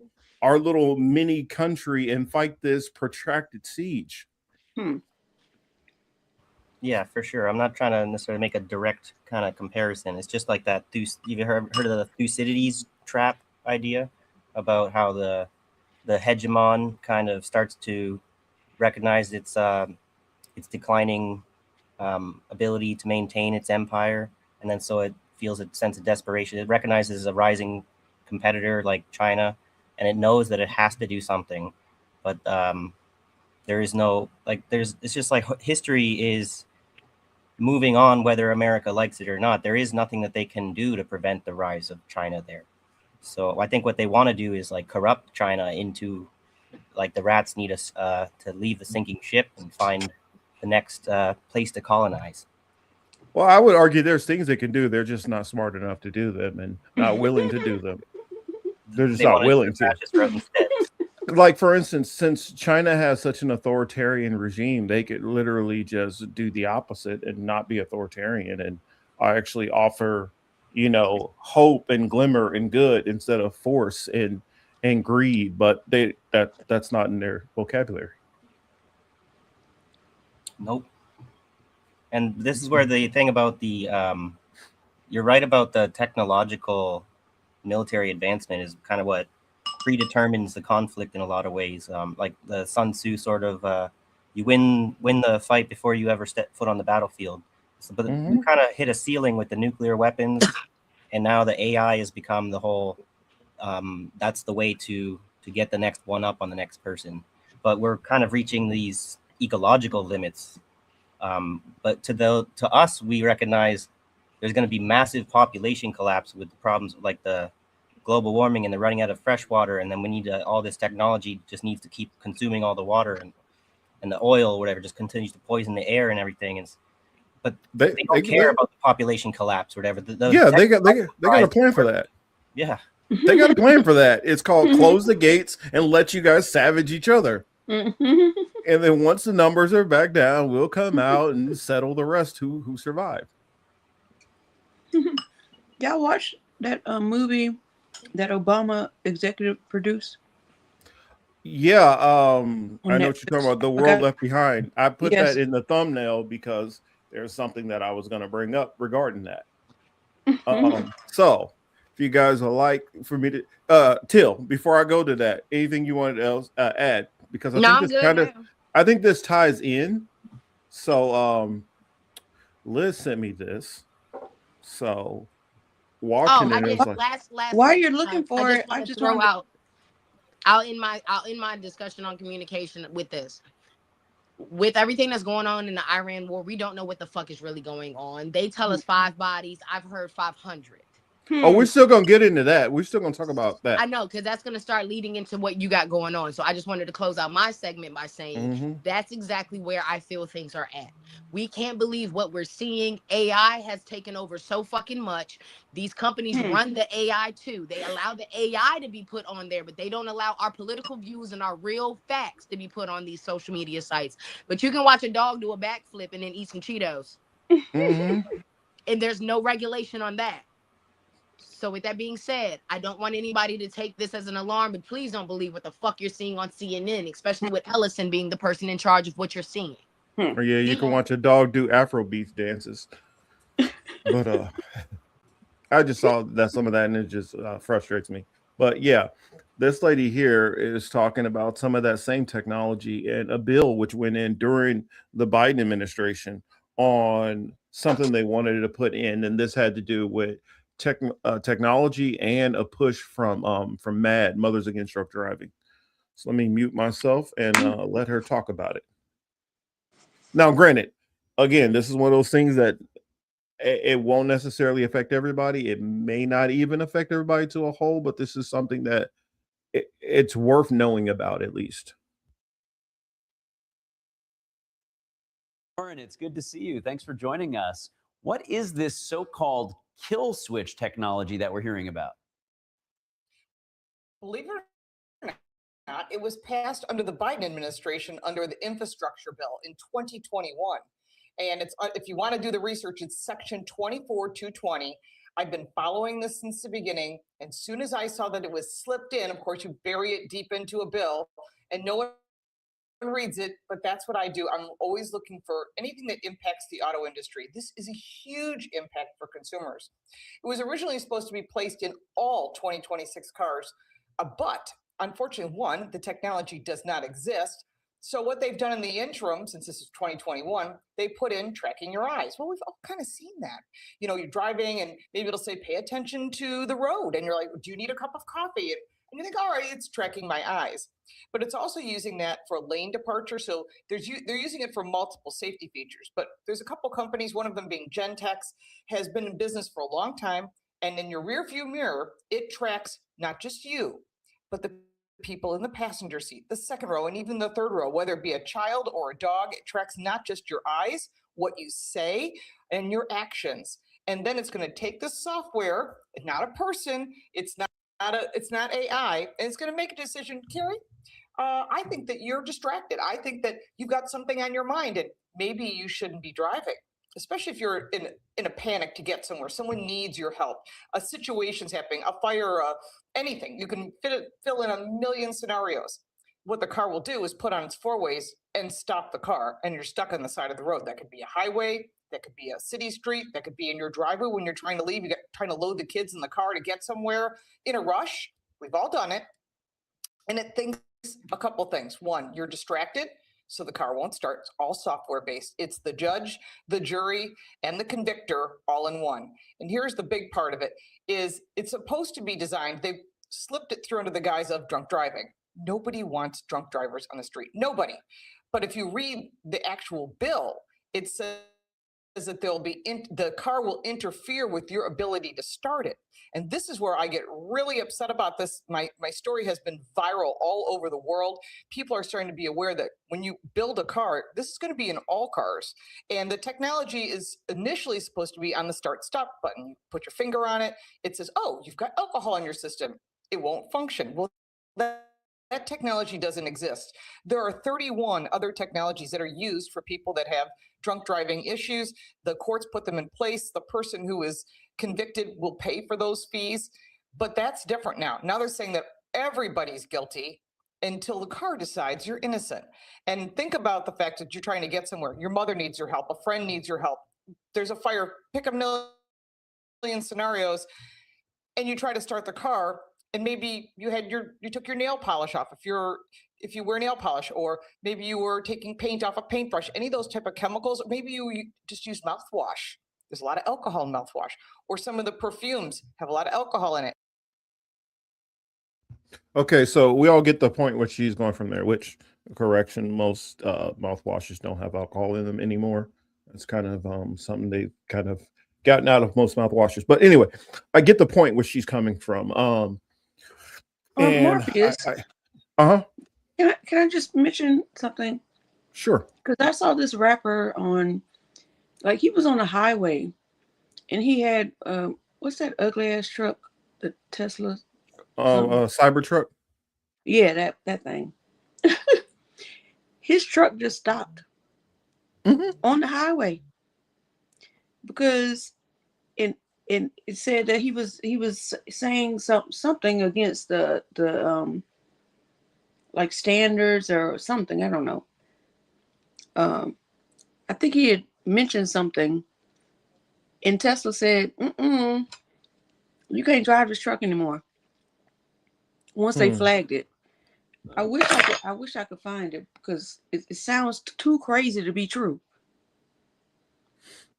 our little mini country and fight this protracted siege. Yeah, for sure. I'm not trying to necessarily make a direct kind of comparison. It's just like that. You've heard of the Thucydides trap idea about how the hegemon kind of starts to recognize its declining ability to maintain its empire, and then so it feels a sense of desperation. It recognizes a rising competitor like China, and it knows that it has to do something, but there is no it's just like history is moving on whether America likes it or not. There is nothing that they can do to prevent the rise of China there. So I think what they want to do is like corrupt China into, like the rats need us to leave the sinking ship and find the next place to colonize. Well, I would argue there's things they can do. They're just not smart enough to do them and not willing to do them. They're just not willing to. Like, for instance, since China has such an authoritarian regime, they could literally just do the opposite and not be authoritarian and actually offer, hope and glimmer and good instead of force and greed. But that's not in their vocabulary. Nope. And this is where the thing about the you're right about the technological military advancement is kind of what predetermines the conflict in a lot of ways. Like the Sun Tzu sort of, you win the fight before you ever step foot on the battlefield. So, but we kind of hit a ceiling with the nuclear weapons, and now the AI has become the whole. That's the way to get the next one up on the next person. But we're kind of reaching these ecological limits. But to us, we recognize there's going to be massive population collapse with the problems like the global warming and the running out of fresh water, and then we need all this technology just needs to keep consuming all the water, and the oil or whatever just continues to poison the air and everything. But they don't care about the population collapse or whatever. They got a plan for that. Yeah, they got a plan for that. It's called close the gates and let you guys savage each other. And then once the numbers are back down, we'll come out and settle the rest who survive. Y'all watch that movie that Obama executive produced? Yeah, I know what you're talking about. The World Left Behind. I put that in the thumbnail because there's something that I was going to bring up regarding that. So, if you guys would like for me to, Till, before I go to that, anything you wanted else add? Because I think this ties in. So, Liz sent me this. So, watching it, I last while you're looking for it, I just throw out in my discussion on communication with this. With everything that's going on in the Iran war, we don't know what the fuck is really going on. They tell us 5 bodies. I've heard 500. Oh, we're still gonna get into that. We're still gonna talk about that. I know, because that's gonna start leading into what you got going on. So I just wanted to close out my segment by saying that's exactly where I feel things are at. We can't believe what we're seeing. AI has taken over so fucking much. These companies run the AI too. They allow the AI to be put on there, but they don't allow our political views and our real facts to be put on these social media sites. But you can watch a dog do a backflip and then eat some Cheetos. And there's no regulation on that. So with that being said, I don't want anybody to take this as an alarm, but please don't believe what the fuck you're seeing on CNN, especially with Ellison being the person in charge of what you're seeing. Or yeah, you can watch a dog do Afrobeat dances. But I just saw that some of that and it just frustrates me. But yeah, this lady here is talking about some of that same technology and a bill which went in during the Biden administration on something they wanted to put in, and this had to do with technology and a push from MAD, Mothers Against Drunk Driving. So let me mute myself and let her talk about it. Now, granted, again, this is one of those things that it won't necessarily affect everybody. It may not even affect everybody to a whole, but this is something that it's worth knowing about at least. Warren, it's good to see you. Thanks for joining us. What is this so-called kill switch technology that we're hearing about? Believe it or not, it was passed under the Biden administration under the infrastructure bill in 2021. And it's, if you want to do the research, it's section 24220. I've been following this since the beginning. And as soon as I saw that it was slipped in, of course, you bury it deep into a bill and no one reads it, but that's what I do. I'm always looking for anything that impacts the auto industry. This is a huge impact for consumers. It was originally supposed to be placed in all 2026 cars, but unfortunately, one, the technology does not exist. So what they've done in the interim, since this is 2021, they put in tracking your eyes. Well, we've all kind of seen that. You know, you're driving and maybe it'll say, pay attention to the road. And you're like, do you need a cup of coffee? And you think, all right, it's tracking my eyes. But it's also using that for lane departure. So they're using it for multiple safety features. But there's a couple companies, one of them being Gentex, has been in business for a long time. And in your rear view mirror, it tracks not just you, but the people in the passenger seat, the second row, and even the third row, whether it be a child or a dog. It tracks not just your eyes, what you say, and your actions. And then it's going to take this software, not a person, it's not AI, and it's going to make a decision. Carrie, I think that you're distracted. I think that you've got something on your mind, and maybe you shouldn't be driving. Especially if you're in a panic to get somewhere, someone needs your help, a situation's happening, a fire, anything. You can fill in a million scenarios. What the car will do is put on its four ways and stop the car, and you're stuck on the side of the road. That could be a highway, that could be a city street, that could be in your driveway when you're trying to leave, you're trying to load the kids in the car to get somewhere in a rush. We've all done it. And it thinks a couple things. One, you're distracted, so the car won't start. It's all software based. It's the judge, the jury, and the convictor all in one. And here's the big part of it is it's supposed to be designed. They slipped it through under the guise of drunk driving. Nobody wants drunk drivers on the street. Nobody. But if you read the actual bill, it says that the car will interfere with your ability to start it. And this is where I get really upset about this. My story has been viral all over the world. People are starting to be aware that when you build a car, this is going to be in all cars. And the technology is initially supposed to be on the start-stop button. You put your finger on it. It says, oh, you've got alcohol in your system. It won't function. Well, that technology doesn't exist. There are 31 other technologies that are used for people that have drunk driving issues. The courts put them in place. The person who is convicted will pay for those fees. But that's different now. Now they're saying that everybody's guilty until the car decides you're innocent. And think about the fact that you're trying to get somewhere. Your mother needs your help. A friend needs your help. There's a fire. Pick a million scenarios, and you try to start the car. And maybe you took your nail polish off if you wear nail polish, or maybe you were taking paint off a paintbrush, any of those type of chemicals, or maybe you just use mouthwash. There's a lot of alcohol in mouthwash, or some of the perfumes have a lot of alcohol in it. Okay, so we all get the point where she's going from there, which, correction, most mouthwashes don't have alcohol in them anymore. It's kind of something they've kind of gotten out of most mouthwashes. But anyway, I get the point where she's coming from. Morpheus, can I just mention something? Sure. Because I saw this rapper on, like, he was on a highway, and he had what's that ugly ass truck, the Tesla? Cybertruck. Yeah, that thing. His truck just stopped on the highway because in and it said that he was saying something against the like standards or something. I don't know. I think he had mentioned something, and Tesla said, "You can't drive this truck anymore." Once they flagged it, I wish I could find it because it sounds too crazy to be true.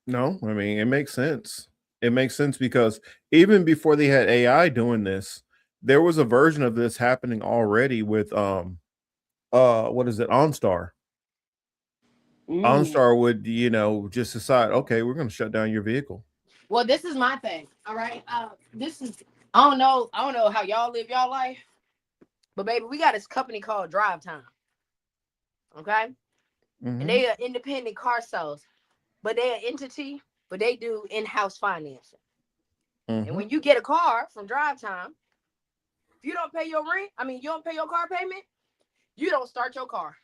No, I mean, it makes sense. It makes sense because even before they had AI doing this, there was a version of this happening already with what is it, OnStar. OnStar would, just decide, okay, we're going to shut down your vehicle. Well, this is my thing. All right. I don't know how y'all live y'all life, but baby, we got this company called Drive Time. Okay. And they are independent car sales, but they're an entity, but they do in-house financing. And when you get a car from Drive Time, if you don't pay your rent, you don't pay your car payment, you don't start your car.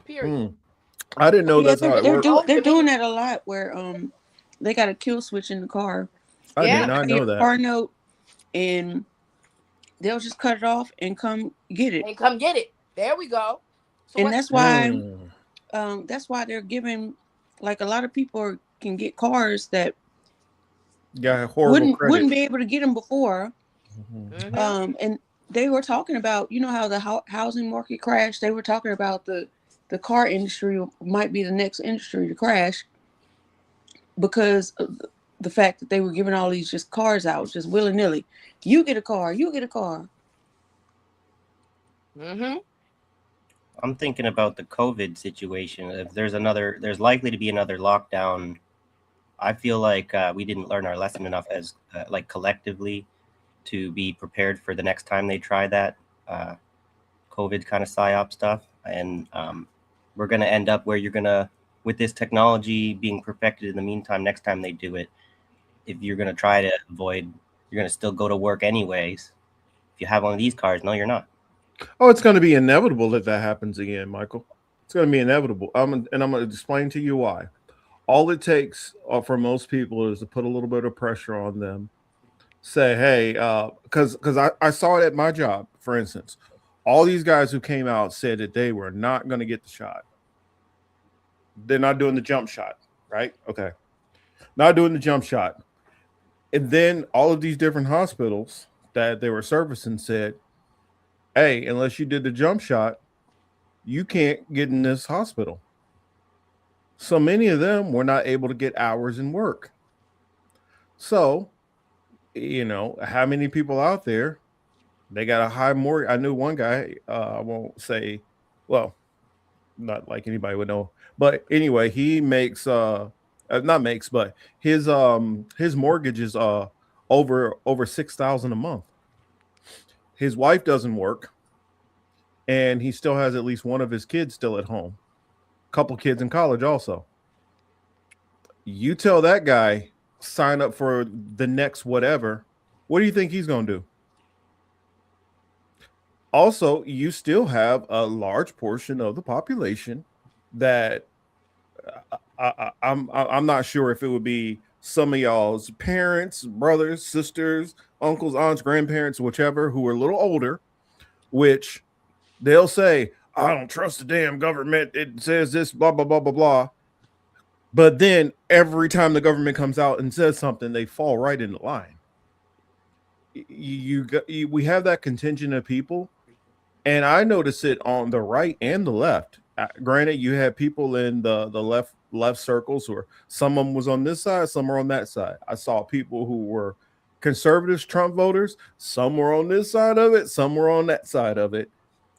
Period. I didn't know that's how it worked. They're doing that a lot where they got a kill switch in the car. I did not know that. Car note, and they'll just cut it off and come get it. There we go. So and that's why they're giving, like, a lot of people can get cars that wouldn't be able to get them before. And they were talking about, how the housing market crashed. They were talking about the car industry might be the next industry to crash because of the fact that they were giving all these just cars out just willy-nilly. You get a car. I'm thinking about the COVID situation. If there's likely to be another lockdown. I feel like we didn't learn our lesson enough as like collectively to be prepared for the next time they try that COVID kind of psyop stuff. And we're going to end up where with this technology being perfected in the meantime, next time they do it, if you're going to try to avoid, you're going to still go to work anyways. If you have one of these cars, no, you're not. Oh, it's going to be inevitable that happens again, Michael. It's going to be inevitable. I'm going to explain to you why. All it takes for most people is to put a little bit of pressure on them. Say, hey, because I saw it at my job, for instance. All these guys who came out said that they were not going to get the shot. They're not doing the jump shot, right? Okay. Not doing the jump shot. And then all of these different hospitals that they were servicing said, hey, unless you did the jump shot, you can't get in this hospital. So many of them were not able to get hours in work. So, how many people out there, they got a high mortgage. I knew one guy, I won't say, well, not like anybody would know, but anyway, he makes, but his mortgage is over $6,000 a month. His wife doesn't work, and he still has at least one of his kids still at home. Couple kids in college also. You tell that guy sign up for the next whatever, what do you think he's going to do? Also, you still have a large portion of the population that I'm not sure if it would be some of y'all's parents, brothers, sisters, uncles, aunts, grandparents, whichever, who are a little older, which they'll say, I don't trust the damn government. It says this, blah, blah, blah, blah, blah. But then every time the government comes out and says something, they fall right in the line. We have that contingent of people. And I notice it on the right and the left. Granted, you have people in the left circles, or some of them was on this side, some are on that side. I saw people who were conservatives, Trump voters. Some were on this side of it, some were on that side of it.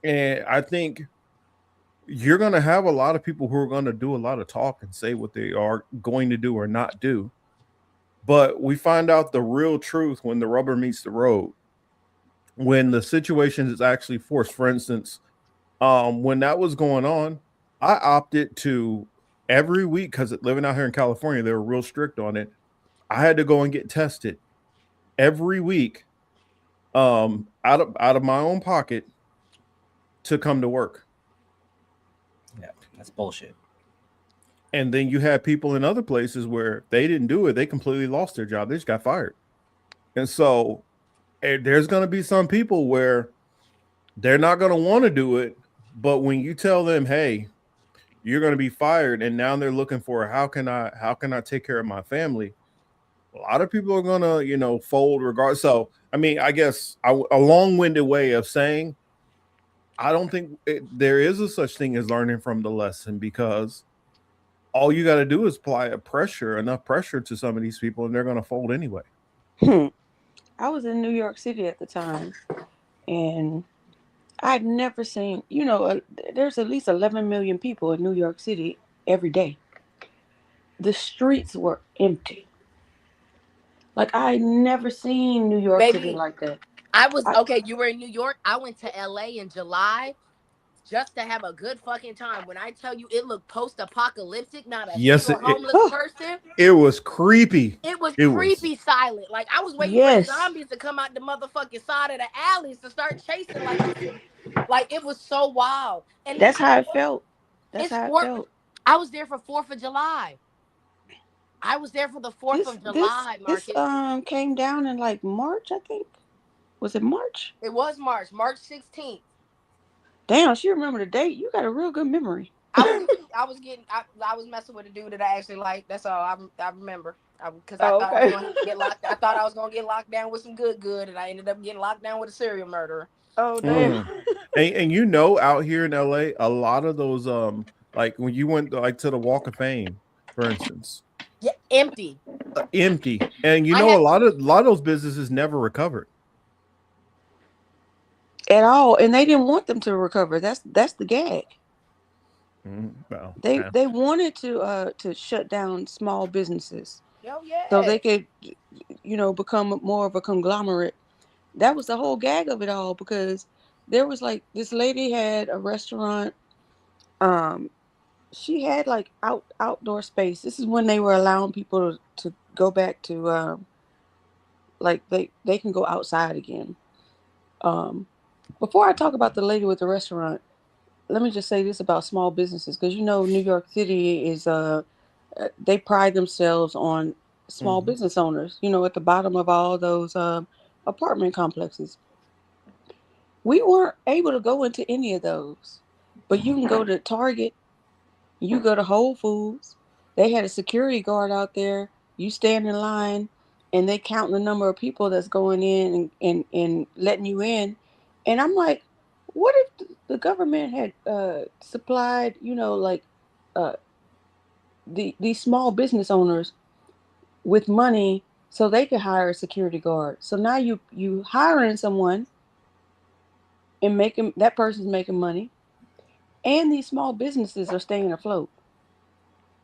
And I think you're going to have a lot of people who are going to do a lot of talk and say what they are going to do or not do. But we find out the real truth when the rubber meets the road, when the situation is actually forced. For instance, when that was going on, I opted to every week, because living out here in California, they were real strict on it. I had to go and get tested every week out of my own pocket to come to work. Yeah, that's bullshit. And then you have people in other places where they didn't do it. They completely lost their job. They just got fired. And so there's going to be some people where they're not going to want to do it. But when you tell them, hey, you're going to be fired, and now they're looking for how can I take care of my family? A lot of people are going to, fold regardless. So, I mean, I guess a long-winded way of saying, I don't think there is a such thing as learning from the lesson, because all you got to do is apply enough pressure to some of these people, and they're going to fold anyway. I was in New York City at the time, and I'd never seen, there's at least 11 million people in New York City every day. The streets were empty. Like, I never seen New York City like that. Okay, you were in New York. I went to LA in July just to have a good fucking time. When I tell you it looked post-apocalyptic, not a single homeless person. It was creepy. It was creepy silent. Like, I was waiting for the zombies to come out the motherfucking side of the alleys to start chasing. Like it was so wild. And that's how it felt. That's how it felt. I was there for 4th of July. I was there for the 4th of July, Marcus. This came down in like March, I think. Was it March? It was March 16th. Damn, she remember the date. You got a real good memory. I was messing with a dude that I actually liked. That's all I remember. Because I thought I was going to get locked. I thought I was going to get locked down with some good, and I ended up getting locked down with a serial murderer. Oh damn! And out here in LA, a lot of those like when you went to the Walk of Fame, for instance. Yeah, empty. Empty, and a lot of those businesses never recovered at all, and they didn't want them to recover. That's the gag. Well, they wanted to shut down small businesses, so they could, become more of a conglomerate. That was the whole gag of it all, because there was like this lady had a restaurant. She had like outdoor space. This is when they were allowing people to go back to like they can go outside again. Before I talk about the lady with the restaurant, let me just say this about small businesses, because New York City is they pride themselves on small business owners. At the bottom of all those apartment complexes. We weren't able to go into any of those, but you can go to Target, you go to Whole Foods. They had a security guard out there. You stand in line, and they count the number of people that's going in and letting you in. And I'm like, what if the government had supplied, these small business owners with money so they could hire a security guard? So now you hiring someone and that person's making money, and these small businesses are staying afloat.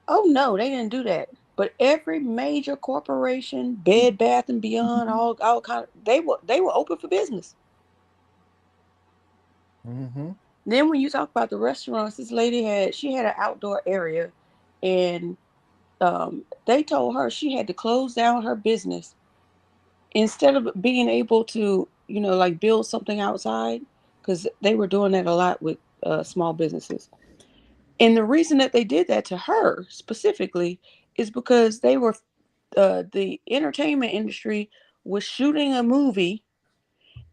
Oh no, they didn't do that. But every major corporation, Bed Bath and Beyond, all kind of, they were open for business. Then when you talk about the restaurants, this lady had an outdoor area, and they told her she had to close down her business instead of being able to, build something outside, because they were doing that a lot with small businesses. And the reason that they did that to her specifically is because they were the entertainment industry was shooting a movie,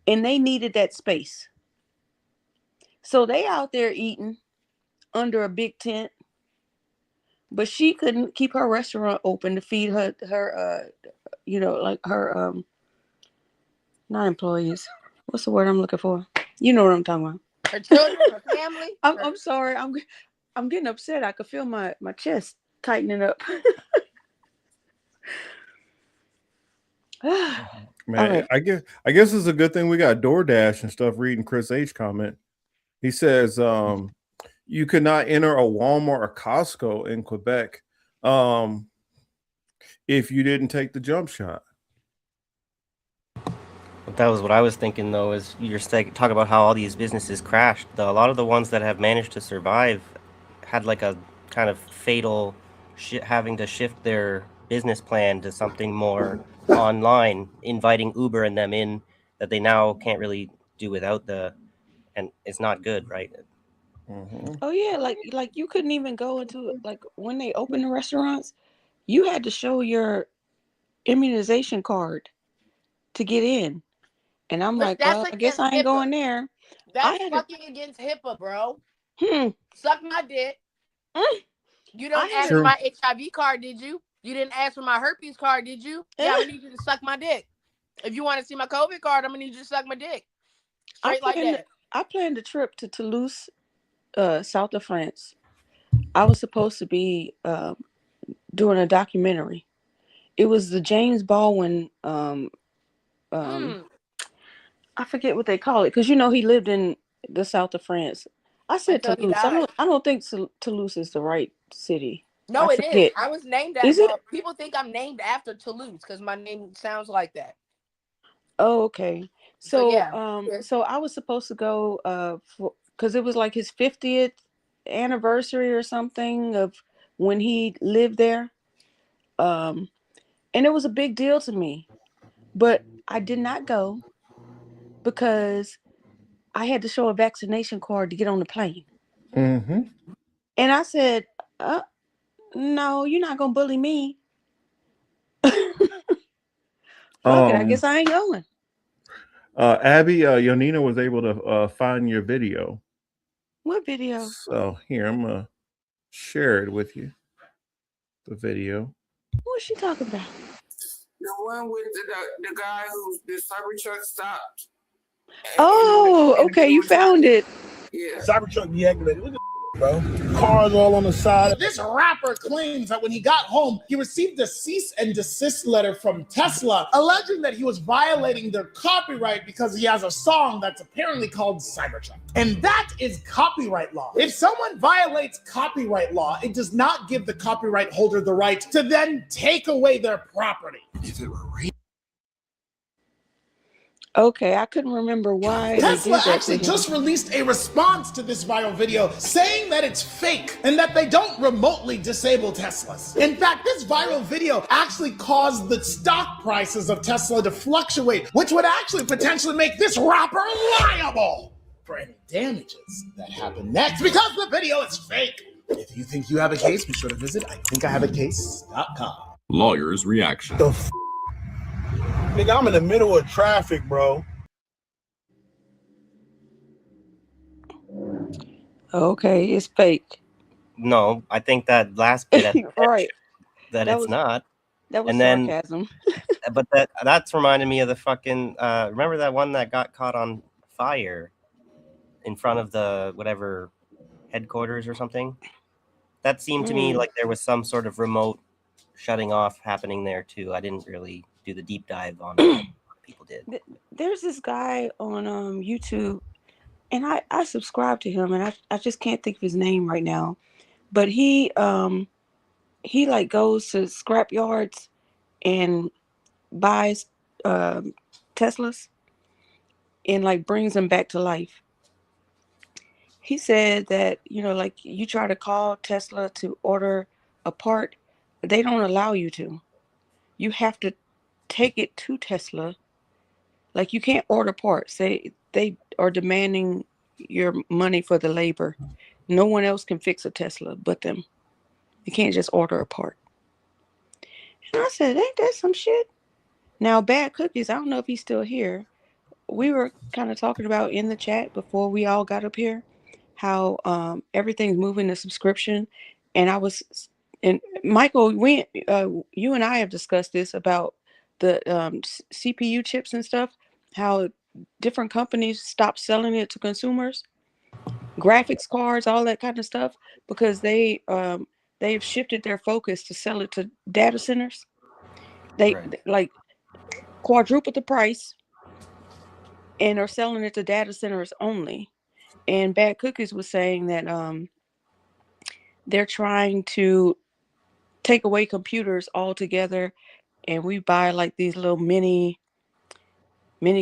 and they needed that space. So they out there eating under a big tent, but she couldn't keep her restaurant open to feed her not employees. What's the word I'm looking for? You know what I'm talking about. Her children, her family. I'm sorry. I'm getting upset. I could feel my chest tightening up. Man, right. I guess it's a good thing we got DoorDash and stuff reading Chris H comment. He says you could not enter a Walmart or Costco in Quebec if you didn't take the jump shot. That was what I was thinking, though, is you're talking about how all these businesses crashed. A lot of the ones that have managed to survive had like a kind of fatal having to shift their business plan to something more online, inviting Uber and them in that they now can't really do without and it's not good, right? Oh yeah, like you couldn't even go into like when they opened the restaurants, you had to show your immunization card to get in. And I'm But like, that's well, I guess against I ain't HIPAA. going there. I That's had to fucking against HIPAA, bro. hmm. Suck my dick. You I don't had ask to for my HIV card, did you? You didn't ask for my herpes card, did you? Yeah, I'm gonna need you to suck my dick. If you want to see my COVID card, I'm gonna need you to suck my dick. Straight like that. I planned a trip to Toulouse, south of France. I was supposed to be doing a documentary. It was the James Baldwin I forget what they call it, because you know he lived in the south of France. I said Until he Toulouse. died. I don't think Toulouse is the right city. No, I it is. forget. I was named that. Is it? Well, people think I'm named after Toulouse because my name sounds like that. Oh, okay. So, So yeah. so I was supposed to go because it was like his 50th anniversary or something of when he lived there. And it was a big deal to me. But I did not go because I had to show a vaccination card to get on the plane. Mm-hmm. And I said, no, you're not gonna bully me. Fuck it, I guess I ain't going. Abby, Yonina was able to find your video. What video? So here, I'm gonna share it with you. The video. What's she talking about? The one with the guy who the Cybertruck stopped. Oh, okay, you found it. Yeah. Cybertruck deactivated. Look at bro. Cars all on the side. This rapper claims that when he got home, he received a cease and desist letter from Tesla, alleging that he was violating their copyright because he has a song that's apparently called Cybertruck. And that is copyright law. If someone violates copyright law, it does not give the copyright holder the right to then take away their property. If it were rape. Okay, I couldn't remember why they Tesla did that actually to him. just released a response to this viral video saying that it's fake and that they don't remotely disable Teslas. In fact, this viral video actually caused the stock prices of Tesla to fluctuate, which would actually potentially make this rapper liable for any damages that happen next because the video is fake. If you think you have a case, be sure to visit IThinkIHaveACase.com. Lawyer's reaction. Nigga, I'm in the middle of traffic, bro. Okay, it's fake. No, I think that last bit at the Right. that That it's was- not. That was And then- sarcasm. But that's reminded me of the fucking remember that one that got caught on fire in front of the whatever headquarters or something? That seemed to me like there was some sort of remote shutting off happening there too. I didn't really do the deep dive on what people did. There's this guy on YouTube, and I subscribe to him, and I just can't think of his name right now. But he like goes to scrap yards and buys Teslas and like brings them back to life. He said that, you know, like you try to call Tesla to order a part, they don't allow you to. You have to take it to Tesla. Like you can't order parts. They are demanding your money for the labor. No one else can fix a Tesla but them. You can't just order a part. And I said, ain't that some shit? Now, Bad Cookies, I don't know if he's still here. We were kind of talking about in the chat before we all got up here how everything's moving to subscription. And Michael, you and I have discussed this about the CPU chips and stuff, how different companies stop selling it to consumers, graphics cards, all that kind of stuff, because they've shifted their focus to sell it to data centers. They like quadruple the price and are selling it to data centers only. And Bad Cookies was saying that they're trying to take away computers altogether, and we buy like these little mini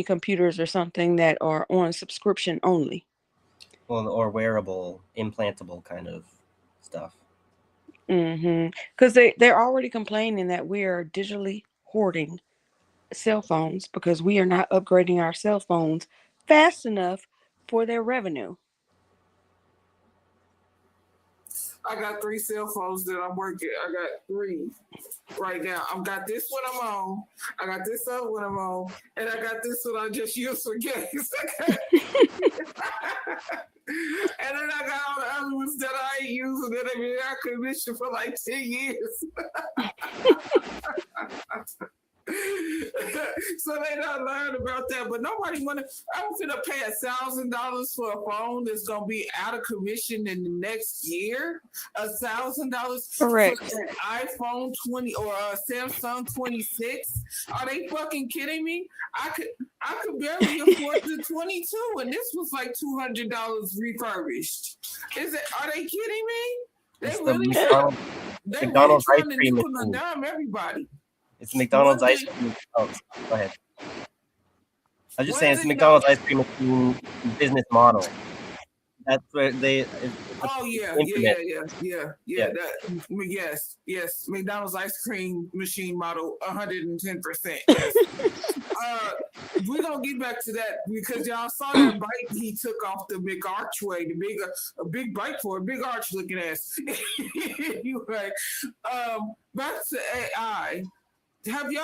computers or something that are on subscription only. Well, or wearable, implantable kind of stuff. Because they're already complaining that we are digitally hoarding cell phones because we are not upgrading our cell phones fast enough for their revenue. I got 3 cell phones that I'm working. I got 3 right now. I've got this one I'm on. I got this other one I'm on, and I got this one I just used for games. And then I got all the other ones that I ain't using that I've been out commission for like 10 years. So they don't learn about that, but nobody want to. I'm gonna pay $1,000 for a phone that's gonna be out of commission in the next year. $1,000 for Correct. an iPhone 20 or a Samsung 26. Are they fucking kidding me? I could barely afford the 22, and this was like $200 refurbished. Are they kidding me? They It's the really McDonald's ice trying to cream nickel and machine. dime everybody. It's McDonald's One ice thing- cream. Oh, go ahead. I was just One saying it's thing McDonald's ice cream machine business model. That's where they. Oh yeah. That, Yes. McDonald's ice cream machine model, 110%. Yes. We're gonna get back to that because y'all saw that bike he took off the big archway, a big bike for a big arch looking ass. Anyway, back to AI. Have you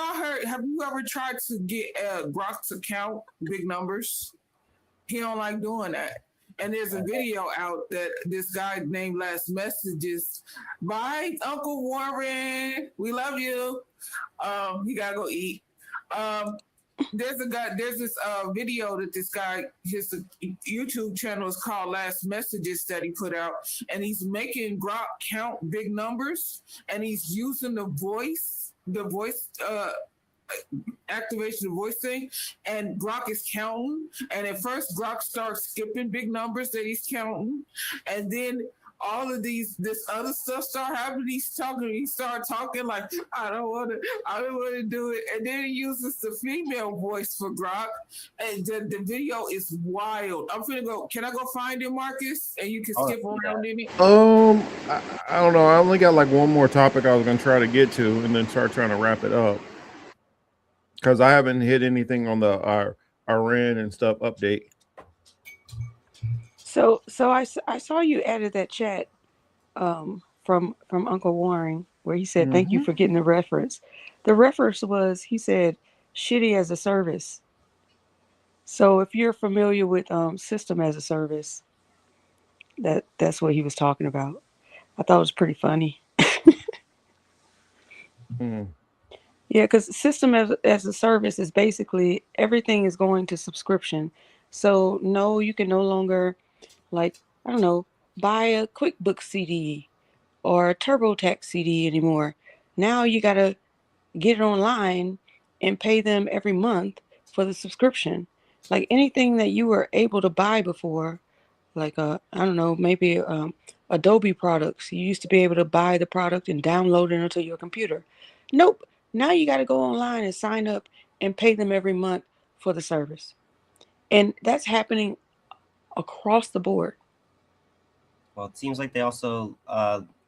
ever tried to get Brock to count big numbers? He don't like doing that. And there's a video out that this guy named Last Messages. Bye, Uncle Warren. We love you. He gotta go eat. There's this video that this guy, his YouTube channel is called Last Messages that he put out, and he's making Grok count big numbers, and he's using the voice activation, the voice thing, and Grok is counting. And at first, Grok starts skipping big numbers that he's counting, and then all of this other stuff start happening. He start talking like, I don't want to do it. And then he uses the female voice for Grok, and the video is wild. I'm finna go. Can I go find it, Marcus? And you can skip around in it. I don't know. I only got like one more topic I was gonna try to get to, and then start trying to wrap it up because I haven't hit anything on the Iran and stuff update. So I saw you added that chat from Uncle Warren where he said, thank you for getting the reference. The reference was, he said, shitty as a service. So if you're familiar with system as a service, that's what he was talking about. I thought it was pretty funny. Yeah, because system as a service is basically everything is going to subscription. So no, you can no longer, like, I don't know, buy a QuickBooks CD or a TurboTax CD anymore. Now you got to get it online and pay them every month for the subscription. Like anything that you were able to buy before, like I don't know, maybe Adobe products. You used to be able to buy the product and download it onto your computer. Nope. Now you got to go online and sign up and pay them every month for the service. And that's happening across the board. Well, it seems like they also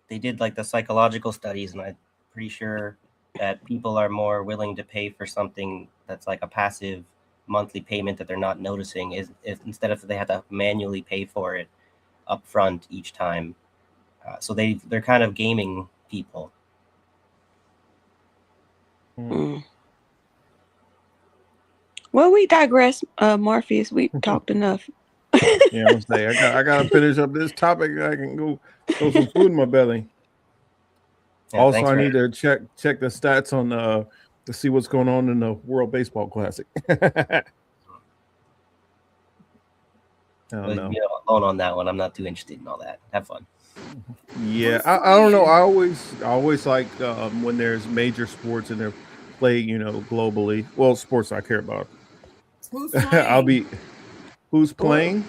they did like the psychological studies, and I'm pretty sure that people are more willing to pay for something that's like a passive monthly payment that they're not noticing, is if instead of they have to manually pay for it up front each time. So they're kind of gaming people. Well, we digress, Morpheus. We talked enough. Yeah, I'm saying I gotta finish up this topic. I can go some food in my belly. Yeah, also, thanks I for- need to check the stats on to see what's going on in the World Baseball Classic. I don't know. You know, alone on that one. I'm not too interested in all that. Have fun. Yeah, I don't know. I always like when there's major sports and they're played, globally. Well, sports I care about. Who's playing? Who's playing?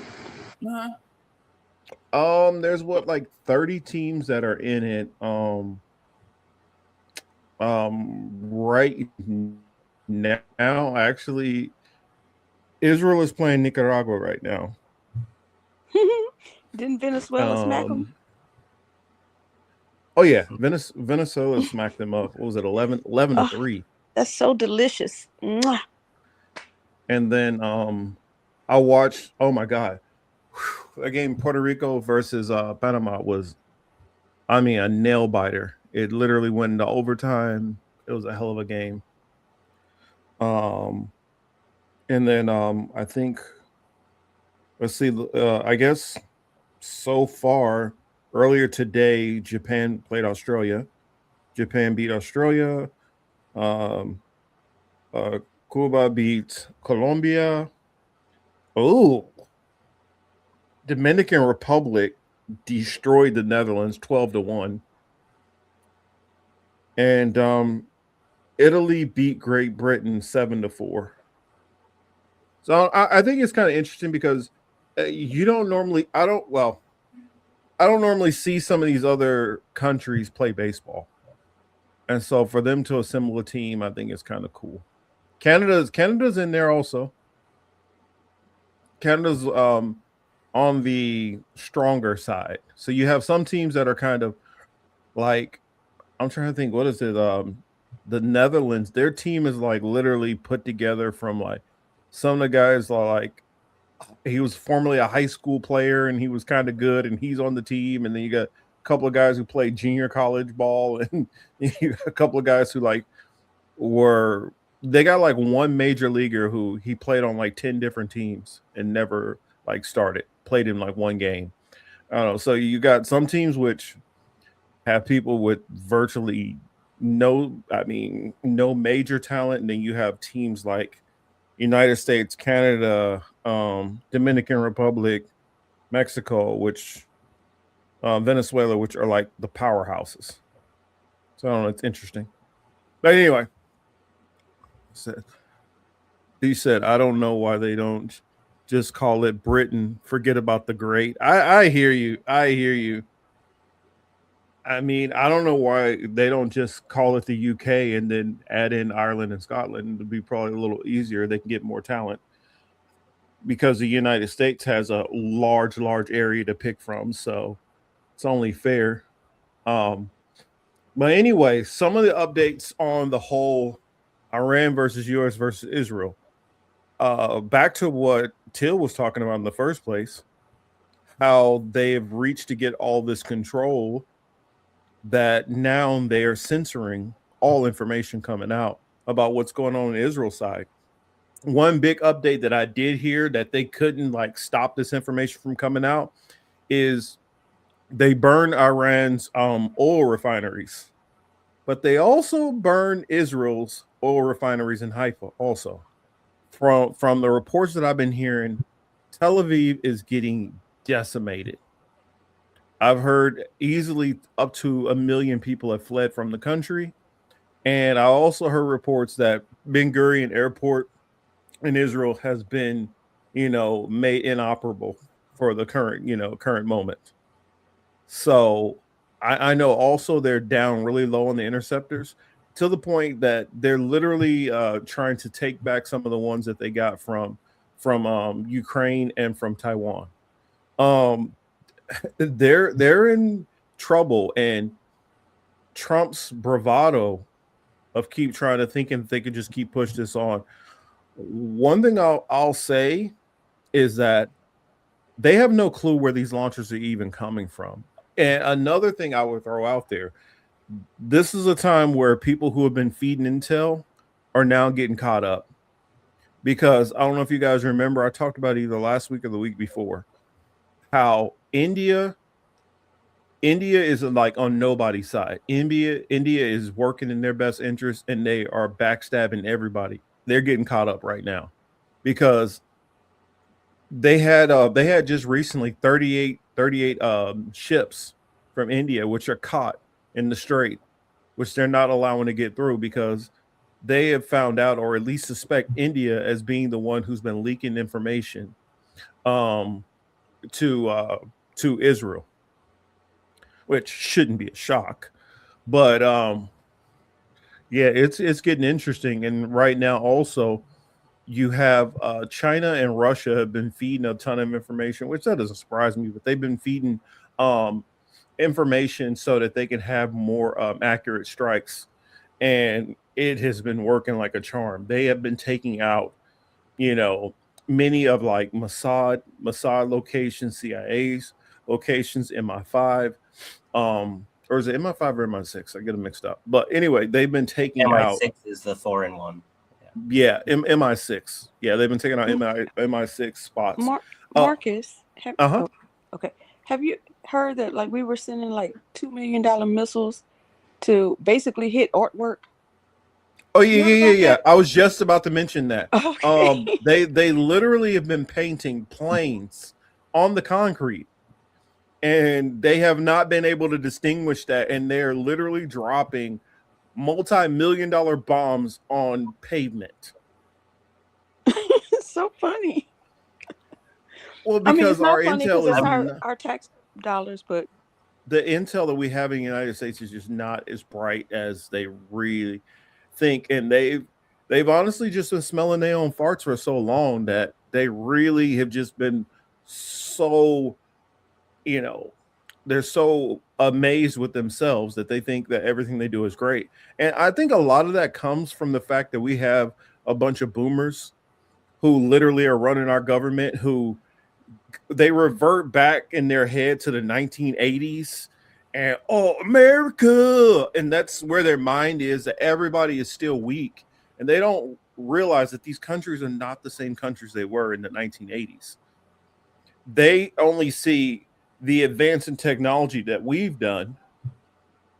Uh-huh. There's like 30 teams that are in it. Right now, actually, Israel is playing Nicaragua right now. Didn't Venezuela smack them? Oh yeah, Venezuela smacked them up. What was it, 11-3? That's so delicious. Mwah. And then I watched. Oh my God, that game Puerto Rico versus Panama was I mean, a nail biter. It literally went into overtime. It was a hell of a game. And then I think, let's see, I guess so far, earlier today, Japan played Australia. Japan beat Australia. Um, Cuba beat Colombia. Oh, Dominican Republic destroyed the Netherlands 12-1. And Italy beat Great Britain 7-4. So I think it's kind of interesting because you don't normally, I don't normally see some of these other countries play baseball. And so for them to assemble a team, I think it's kind of cool. Canada's in there also. Canada's on the stronger side. So you have some teams that are kind of like, I'm trying to think, what is it? The Netherlands, their team is like literally put together from like some of the guys are like, he was formerly a high school player and he was kind of good and he's on the team. And then you got a couple of guys who played junior college ball and you got a couple of guys who like they got like one major leaguer who he played on like 10 different teams and never like played in like one game. I don't know. So you got some teams which have people with virtually no major talent. And then you have teams like United States, Canada, Dominican Republic, Mexico, Venezuela, which are like the powerhouses. So I don't know, it's interesting. But anyway, he said, I don't know why they don't just call it Britain. Forget about the great. I hear you. I mean, I don't know why they don't just call it the UK and then add in Ireland and Scotland. It'd be probably a little easier. They can get more talent because the United States has a large area to pick from. So it's only fair. But anyway, some of the updates on the whole Iran versus US versus Israel. Back to what Till was talking about in the first place, how they have reached to get all this control that now they are censoring all information coming out about what's going on Israel's side. One big update that I did hear that they couldn't like stop this information from coming out is they burn Iran's oil refineries, but they also burn Israel's oil refineries in Haifa also. From the reports that I've been hearing, Tel Aviv is getting decimated. I've heard easily up to 1 million people have fled from the country. And I also heard reports that Ben Gurion Airport in Israel has been, made inoperable for the current moment. So I know also they're down really low on the interceptors to the point that they're literally trying to take back some of the ones that they got from Ukraine and from Taiwan. They're in trouble, and Trump's bravado of keep trying to think and they could just keep push this on. One thing I'll say is that they have no clue where these launchers are even coming from. And another thing I would throw out there, this is a time where people who have been feeding intel are now getting caught up. Because I don't know if you guys remember, I talked about either last week or the week before, how India is like on nobody's side. India is working in their best interest and they are backstabbing everybody. They're getting caught up right now because they had just recently 38 ships from India which are caught in the strait, which they're not allowing to get through because they have found out, or at least suspect, India as being the one who's been leaking information to Israel, which shouldn't be a shock. But yeah, it's getting interesting. And right now also you have China and Russia have been feeding a ton of information, which that doesn't surprise me, but they've been feeding information so that they can have more accurate strikes. And it has been working like a charm. They have been taking out, many of like Mossad locations, CIA's locations, MI5. or is it MI5 or MI6? I get them mixed up. But anyway, they've been taking out. MI6 is the 4-in-1. Yeah, MI6. Yeah, they've been taking out MI6 spots. Marcus, Uh-huh. okay. Have you heard that like we were sending like $2 million missiles to basically hit artwork? Oh yeah. I was just about to mention that. They literally have been painting planes on the concrete, and they have not been able to distinguish that, and they're literally dropping multi-million-dollar bombs on pavement. It's so funny. Well, I mean, because it's not our funny intel because is it's our tax dollars, but the intel that we have in the United States is just not as bright as they really think, and they've honestly just been smelling their own farts for so long that they really have just been so, they're so amazed with themselves that they think that everything they do is great. And I think a lot of that comes from the fact that we have a bunch of boomers who literally are running our government, who they revert back in their head to the 1980s and America, and that's where their mind is, that everybody is still weak, and they don't realize that these countries are not the same countries they were in the 1980s. They only see the advance in technology that we've done,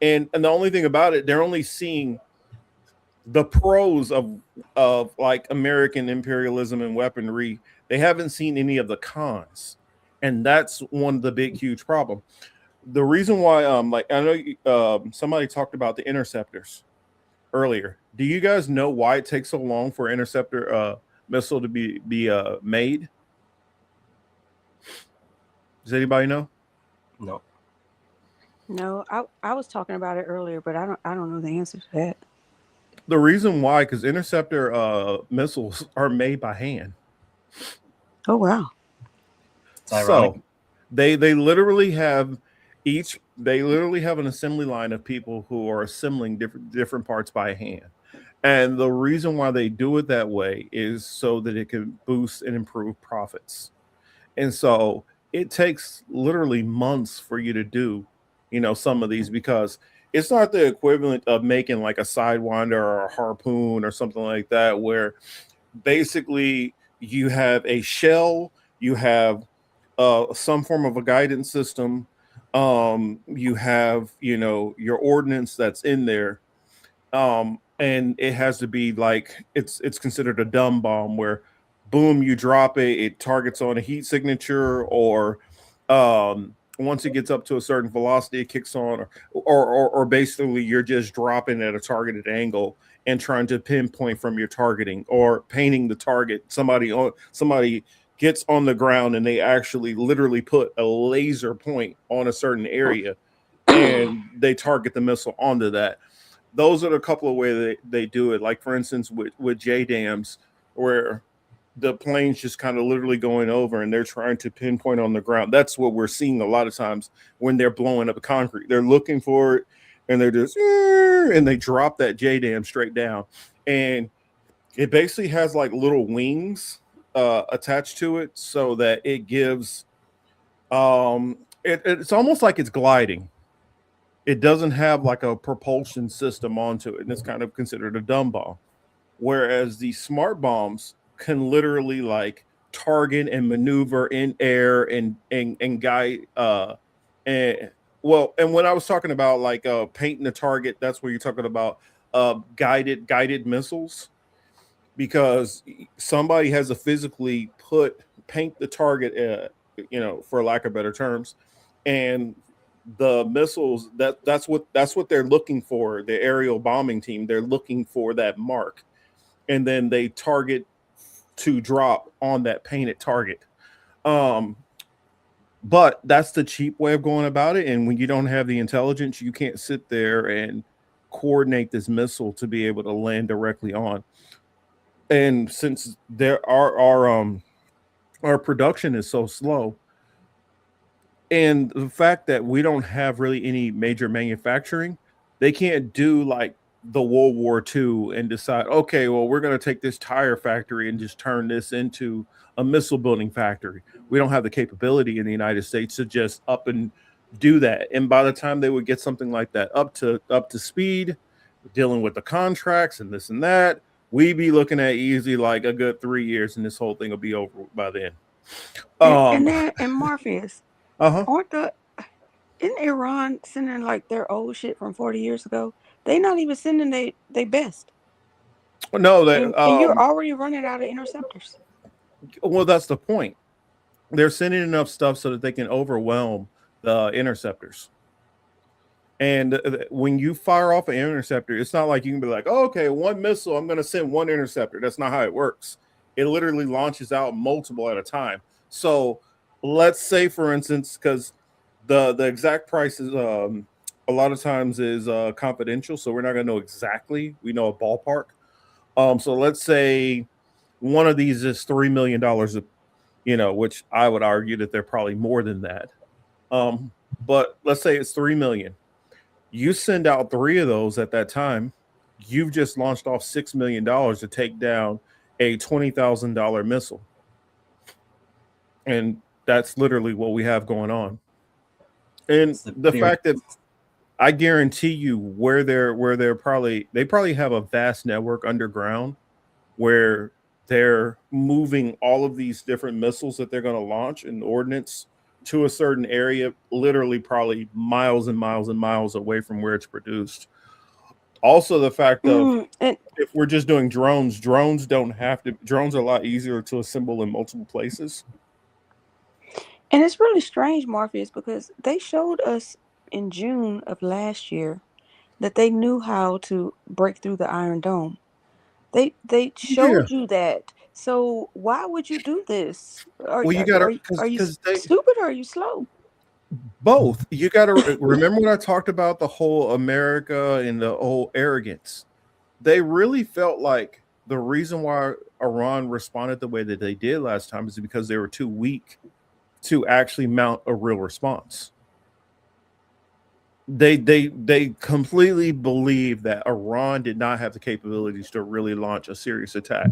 and the only thing about it, they're only seeing the pros of like American imperialism and weaponry. They haven't seen any of the cons, and that's one of the big huge problem. The reason why like I know somebody talked about the interceptors earlier. Do you guys know why it takes so long for interceptor missile to be made? Does anybody know? No. no, I was talking about it earlier, but I don't know the answer to that. The reason why, because interceptor missiles are made by hand. Oh wow. So they literally have an assembly line of people who are assembling different parts by hand. And the reason why they do it that way is so that it can boost and improve profits. And so it takes literally months for you to do, some of these, because it's not the equivalent of making like a Sidewinder or a Harpoon or something like that, where basically you have a shell, you have some form of a guidance system, you have your ordnance that's in there, and it has to be like it's considered a dumb bomb, where boom, you drop it targets on a heat signature, or once it gets up to a certain velocity, it kicks on, or basically you're just dropping at a targeted angle and trying to pinpoint from your targeting, or painting the target. Somebody gets on the ground and they actually literally put a laser point on a certain area and they target the missile onto that. Those are the couple of ways they do it. Like for instance, with JDAMs, where the plane's just kind of literally going over and they're trying to pinpoint on the ground. That's what we're seeing a lot of times when they're blowing up the concrete. They're looking for it and they're just, and they drop that JDAM straight down. And it basically has like little wings attached to it, so that it gives, it's almost like it's gliding. It doesn't have like a propulsion system onto it, and it's kind of considered a dumb bomb. Whereas the smart bombs can literally like target and maneuver in air and guide and when I was talking about like painting the target, that's where you're talking about guided missiles, because somebody has to physically paint the target, for lack of better terms, and the missiles, that's what they're looking for. The aerial bombing team, they're looking for that mark, and then they target to drop on that painted target. But that's the cheap way of going about it. And when you don't have the intelligence, you can't sit there and coordinate this missile to be able to land directly on. And since our production is so slow, and the fact that we don't have really any major manufacturing, they can't do like the World War II and decide, okay, well, we're going to take this tire factory and just turn this into a missile building factory. We don't have the capability in the United States to just up and do that. And by the time they would get something like that up to speed, dealing with the contracts and this and that, we'd be looking at easy like a good 3 years, and this whole thing will be over by then. And Morpheus, Uh-huh. isn't Iran sending like their old shit from 40 years ago? They not even sending they best. No, And you're already running out of interceptors. well, that's the point. They're sending enough stuff so that they can overwhelm the interceptors. And when you fire off an interceptor, it's not like you can be like, oh, okay, one missile, I'm going to send one interceptor. That's not how it works. It literally launches out multiple at a time. So let's say, for instance, because the exact price is a lot of times is confidential, so we're not going to know exactly. We know a ballpark. So let's say one of these is $3 million, which I would argue that they're probably more than that. But let's say it's 3 million. You send out 3 of those at that time, you've just launched off $6 million to take down a $20,000 missile. And that's literally what we have going on. And the fact that I guarantee you where they probably have a vast network underground where they're moving all of these different missiles that they're going to launch and ordnance to a certain area, literally probably miles and miles and miles away from where it's produced. Also, the fact of if we're just doing drones are a lot easier to assemble in multiple places. And it's really strange, Morpheus, because they showed us in June of last year that they knew how to break through the Iron Dome. They showed you that. So why would you do this? Are you stupid or are you slow? Both. You got to remember when I talked about the whole America and the whole arrogance. They really felt like the reason why Iran responded the way that they did last time is because they were too weak to actually mount a real response. They completely believe that Iran did not have the capabilities to really launch a serious attack.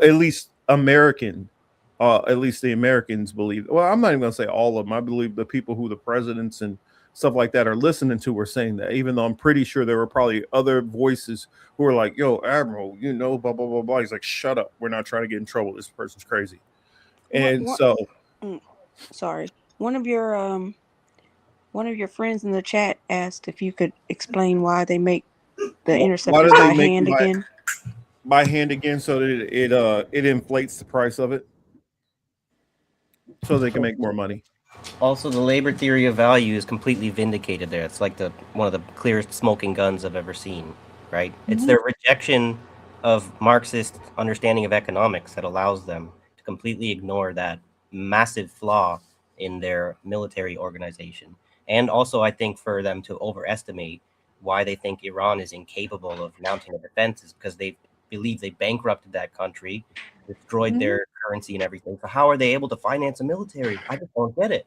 At least the Americans believe. Well, I'm not even going to say all of them. I believe the people who the presidents and stuff like that are listening to were saying that, even though I'm pretty sure there were probably other voices who were like, yo, Admiral, blah, blah, blah, blah. He's like, shut up. We're not trying to get in trouble. This person's crazy. And sorry. One of your friends in the chat asked if you could explain why they make the interceptors by hand again. By hand again, so that it inflates the price of it, so they can make more money. Also, the labor theory of value is completely vindicated there. It's like one of the clearest smoking guns I've ever seen, right? Mm-hmm. It's their rejection of Marxist understanding of economics that allows them to completely ignore that massive flaw in their military organization. And also, I think for them to overestimate why they think Iran is incapable of mounting a defense is because they believe they bankrupted that country, destroyed their currency and everything. So how are they able to finance a military? I just don't get it.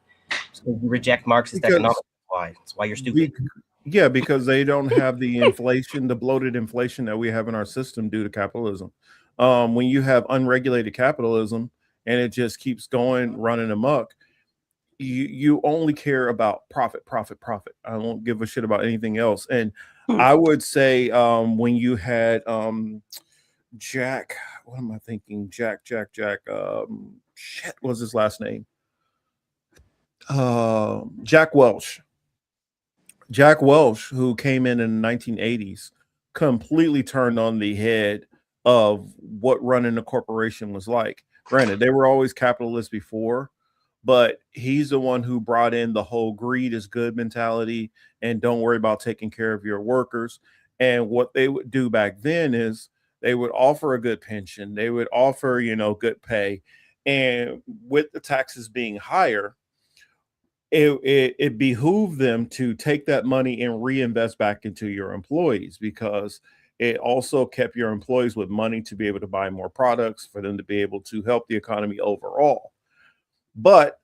So you reject Marxist economics. That's why you're stupid. Yeah, because they don't have the inflation, the bloated inflation that we have in our system due to capitalism. When you have unregulated capitalism and it just keeps going, running amok, you only care about profit. I don't give a shit about anything else. And I would say when you had Jack, what am I thinking? Jack, shit, what's his last name? Jack Welch. Jack Welch, who came in the 1980s, completely turned on the head of what running a corporation was like. Granted, they were always capitalists before, but he's the one who brought in the whole greed is good mentality and don't worry about taking care of your workers. And what they would do back then is they would offer a good pension. They would offer, good pay. And with the taxes being higher, it behooved them to take that money and reinvest back into your employees, because it also kept your employees with money to be able to buy more products, for them to be able to help the economy overall. But